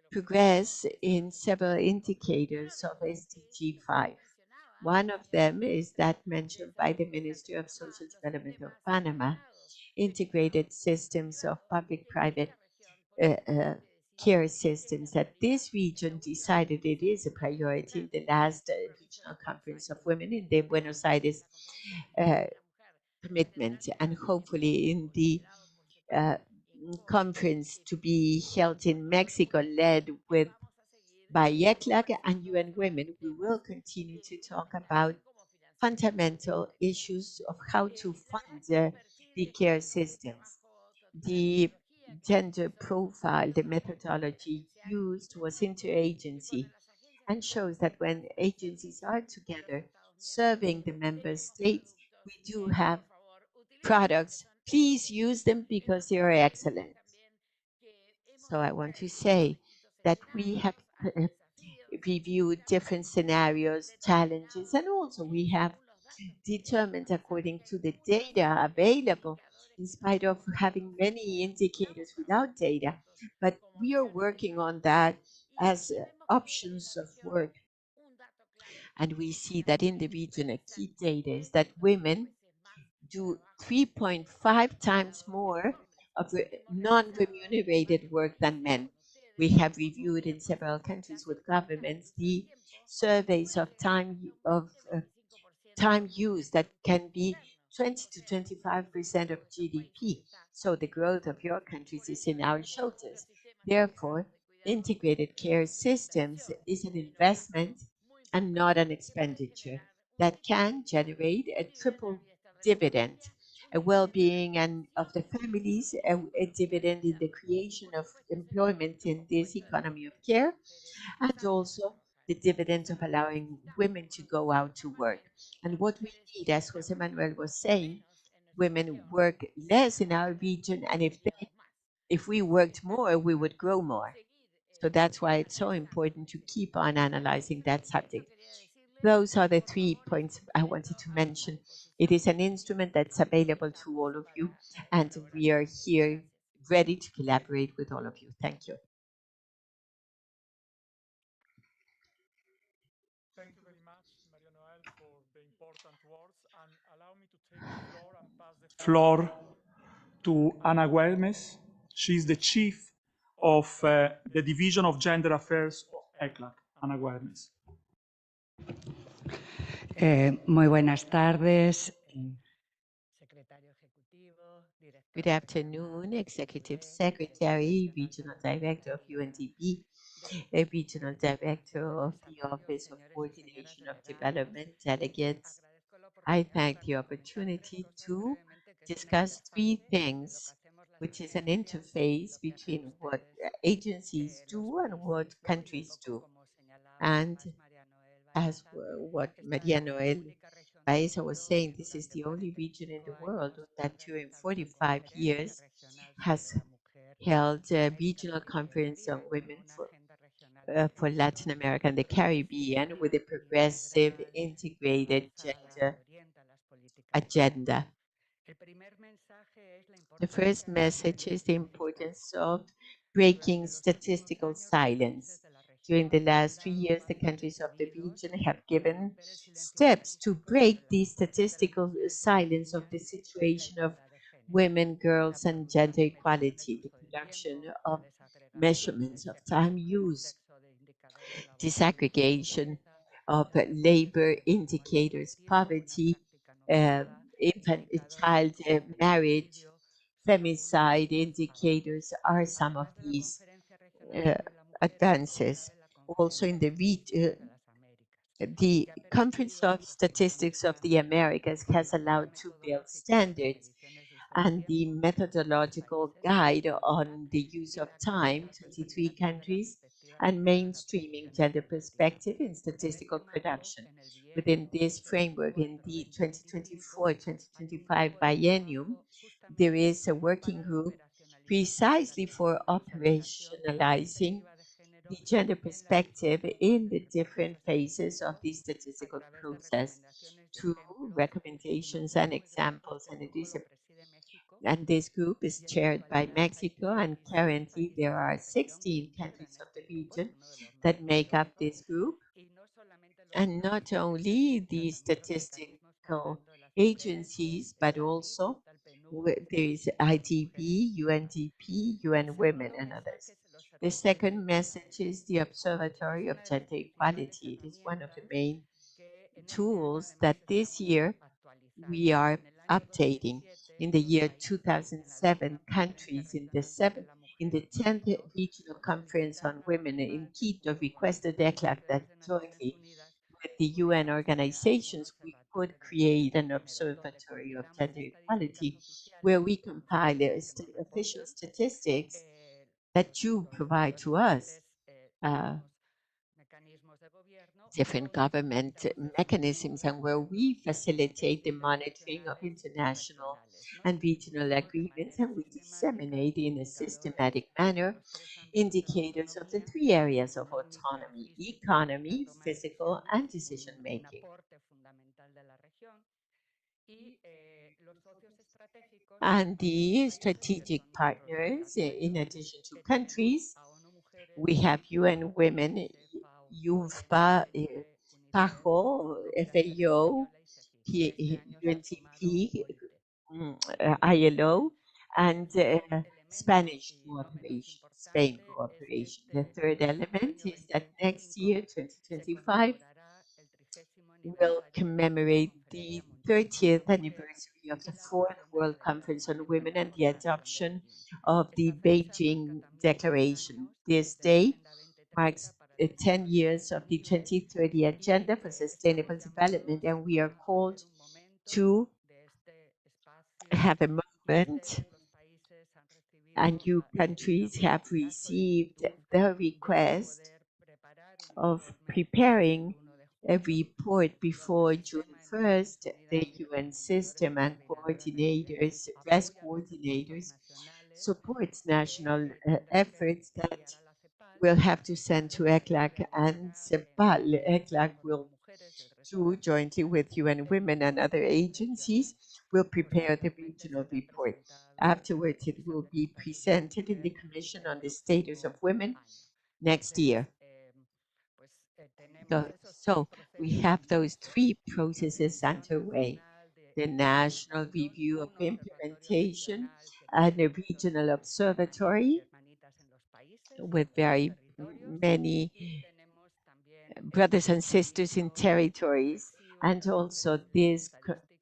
[SPEAKER 5] progress in several indicators of SDG 5. One of them is that mentioned by the Minister of Social Development of Panama, integrated systems of public-private care systems, that this region decided it is a priority in the last regional conference of women in the Buenos Aires commitment, and hopefully in the conference to be held in Mexico, led by ECLAC and UN Women. We will continue to talk about fundamental issues of how to fund the care systems. The gender profile, the methodology used was interagency, and shows that when agencies are together serving the member states, we do have products. Please use them because they are excellent. So I want to say that we have reviewed different scenarios, challenges, and also we have determined according to the data available, in spite of having many indicators without data. But we are working on that as options of work. And we see that in the region, a key data is that women do 3.5 times more of non-remunerated work than men. We have reviewed in several countries with governments the surveys of time use that can be 20 to 25% of GDP. So the growth of your countries is in our shoulders. Therefore, integrated care systems is an investment and not an expenditure that can generate a triple dividend, a well-being and of the families, a dividend in the creation of employment in this economy of care, and also the dividend of allowing women to go out to work. And what we need, as Jose Manuel was saying, women work less in our region, and if we worked more, we would grow more. So that's why it's so important to keep on analyzing that subject. Those are the 3 points I wanted to mention. It is an instrument that's available to all of you, and we are here ready to collaborate with all of you. Thank you.
[SPEAKER 19] Thank you very much, Maria Noel, for the important words. And allow me to take the floor and pass the floor to Ana Güemes. She's the chief of the Division of Gender Affairs of ECLAC. Ana Güemes.
[SPEAKER 14] Muy buenas tardes.
[SPEAKER 5] Good afternoon, Executive Secretary, Regional Director of UNDP, Regional Director of the Office of Coordination of Development, delegates. I thank the opportunity to discuss 3 things, which is an interface between what agencies do and what countries do. And as what Maria Noel Baeza was saying, this is the only region in the world that during 45 years has held a regional conference on women for Latin America and the Caribbean with a progressive, integrated gender agenda. The first message is the importance of breaking statistical silence. During the last 3 years, the countries of the region have given steps to break the statistical silence of the situation of women, girls, and gender equality, the production of measurements of time use, disaggregation of labor indicators, poverty, infant child marriage, femicide indicators are some of these advances. Also in the Conference of Statistics of the Americas has allowed to build standards, and the methodological guide on the use of time, 23 countries, and mainstreaming gender perspective in statistical production. Within this framework, in the 2024-2025 biennium, there is a working group precisely for operationalizing the gender perspective in the different phases of the statistical process through recommendations and examples. And this group is chaired by Mexico, and currently there are 16 countries of the region that make up this group. And not only the statistical agencies, but also there is IDB, UNDP, UN Women, and others. The second message is the Observatory of Gender Equality. It is one of the main tools that this year we are updating. In the year 2007, countries in the 10th Regional Conference on Women in Quito requested ECLAC that jointly with the UN organizations, we could create an observatory of gender equality where we compile official statistics that you provide to us, different government mechanisms, and where we facilitate the monitoring of international and regional agreements, and we disseminate in a systematic manner indicators of the three areas of autonomy: economy, physical, and decision making. And the strategic partners, in addition to countries, we have UN Women, UNFPA, PAHO, FAO, UNDP, ILO, and Spanish cooperation, Spain cooperation. The third element is that next year, 2025, will commemorate the 30th anniversary of the Fourth World Conference on Women and the adoption of the Beijing Declaration. This day marks 10 years of the 2030 Agenda for Sustainable Development, and we are called to have a moment, and you countries have received the request of preparing a report before June 1st. The UN system and coordinators, RES coordinators, supports national efforts that we'll have to send to ECLAC and CEPAL. ECLAC will, jointly with UN Women and other agencies, will prepare the regional report. Afterwards, it will be presented in the Commission on the Status of Women next year. So we have those three processes underway: the national review of implementation and a regional observatory with very many brothers and sisters in territories, and also this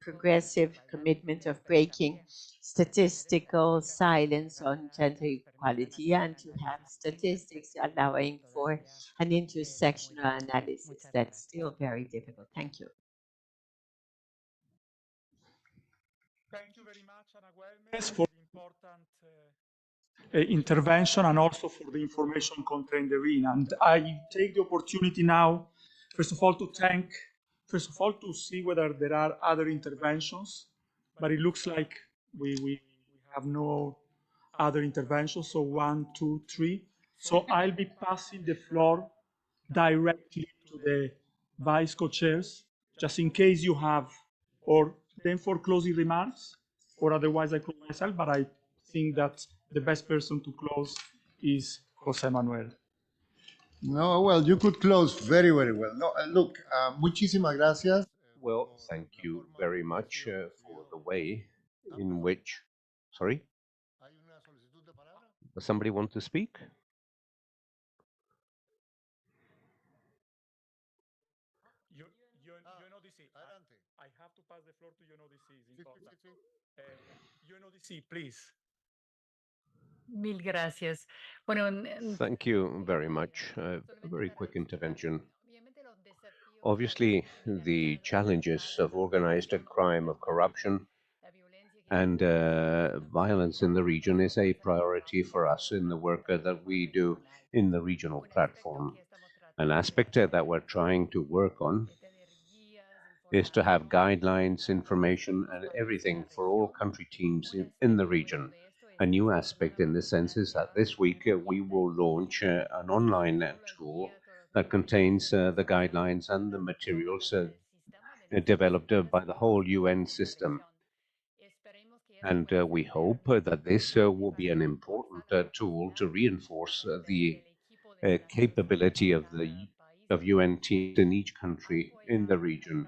[SPEAKER 5] progressive commitment of breaking statistical silence on gender equality and to have statistics allowing for an intersectional analysis. That's still very difficult. Thank you.
[SPEAKER 19] Thank you very much, Ana Güemes, for the important intervention and also for the information contained therein. And I take the opportunity now, first of all, to thank first of all, to see whether there are other interventions, but it looks like we have no other interventions. So 1, 2, 3. So I'll be passing the floor directly to the vice co-chairs, just in case you have, or then for closing remarks, or otherwise I close myself, but I think that the best person to close is Jose Manuel.
[SPEAKER 8] No, well, you could close very, very well. No, look, muchísimas gracias.
[SPEAKER 1] Well, thank you very much for the way in which. Sorry? Does somebody want to speak?
[SPEAKER 19] I have to pass the floor to UNODC. UNODC, please.
[SPEAKER 20] Mil gracias. Bueno,
[SPEAKER 1] Thank you very much. A very quick intervention. Obviously, the challenges of organized crime, of corruption, and violence in the region is a priority for us in the work that we do in the regional platform. An aspect that we're trying to work on is to have guidelines, information, and everything for all country teams in the region. A new aspect in this sense is that this week we will launch an online tool that contains the guidelines and the materials developed by the whole UN system. And we hope that this will be an important tool to reinforce the capability of UN teams in each country in the region,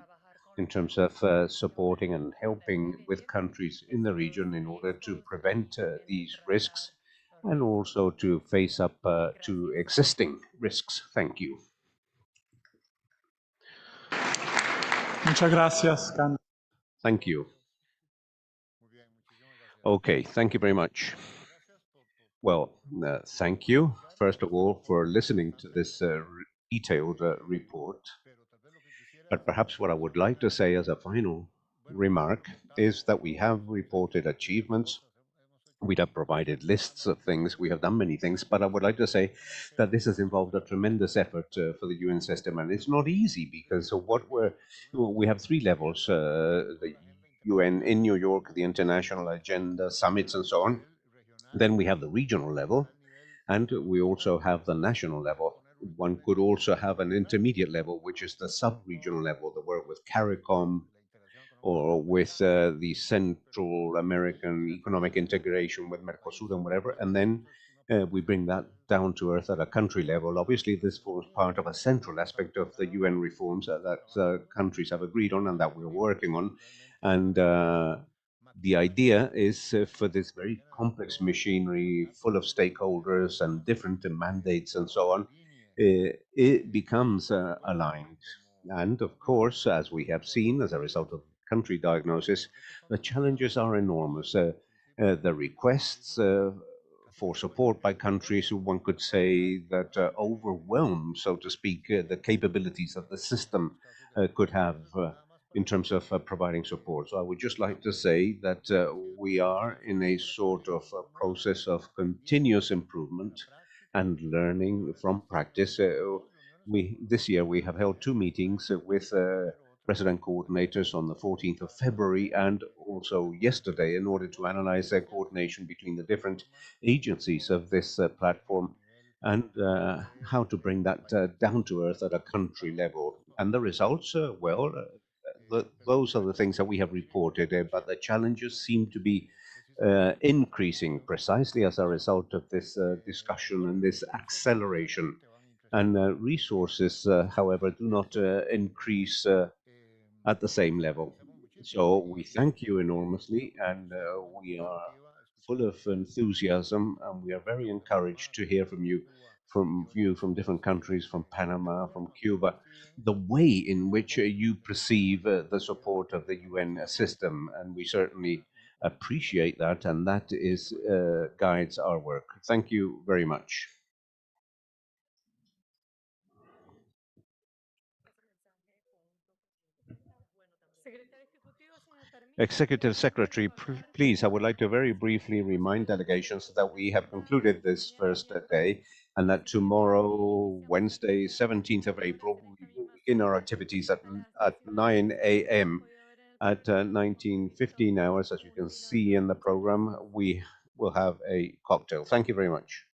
[SPEAKER 1] in terms of supporting and helping with countries in the region in order to prevent these risks and also to face up to existing risks. Thank you.
[SPEAKER 19] Muchas gracias, Can.
[SPEAKER 1] Thank you. Okay, thank you very much. Well, thank you, first of all, for listening to this detailed report. But perhaps what I would like to say as a final remark is that we have reported achievements. We have provided lists of things. We have done many things. But I would like to say that this has involved a tremendous effort for the UN system. And it's not easy because we have three levels, the UN in New York, the international agenda, summits, and so on. Then we have the regional level, and we also have the national level. One could also have an intermediate level, which is the sub-regional level, the work with CARICOM or with the Central American economic integration with Mercosur and whatever. And then we bring that down to earth at a country level. Obviously, this forms part of a central aspect of the UN reforms that countries have agreed on and that we're working on. And the idea is for this very complex machinery full of stakeholders and different mandates and so on, it becomes aligned. And of course, as we have seen as a result of country diagnosis, the challenges are enormous. The requests for support by countries, one could say that overwhelm, so to speak, the capabilities that the system could have in terms of providing support. So I would just like to say that we are in a sort of a process of continuous improvement and learning from practice. This year we have held 2 meetings with president coordinators on the 14th of February and also yesterday in order to analyze their coordination between the different agencies of this platform and how to bring that down to earth at a country level. And the results, those are the things that we have reported, but the challenges seem to be increasing precisely as a result of this discussion and this acceleration. And resources, however, do not increase at the same level. So we thank you enormously, and we are full of enthusiasm, and we are very encouraged to hear from you from different countries, from Panama, from Cuba, the way in which you perceive the support of the UN system, and we certainly appreciate that, and that is guides our work. Thank you very much. Executive Secretary, please, I would like to very briefly remind delegations that we have concluded this first day and that tomorrow, Wednesday, 17th of April, we will be begin our activities at 9 a.m. At 19:15 hours, as you can see in the program, we will have a cocktail. Thank you very much.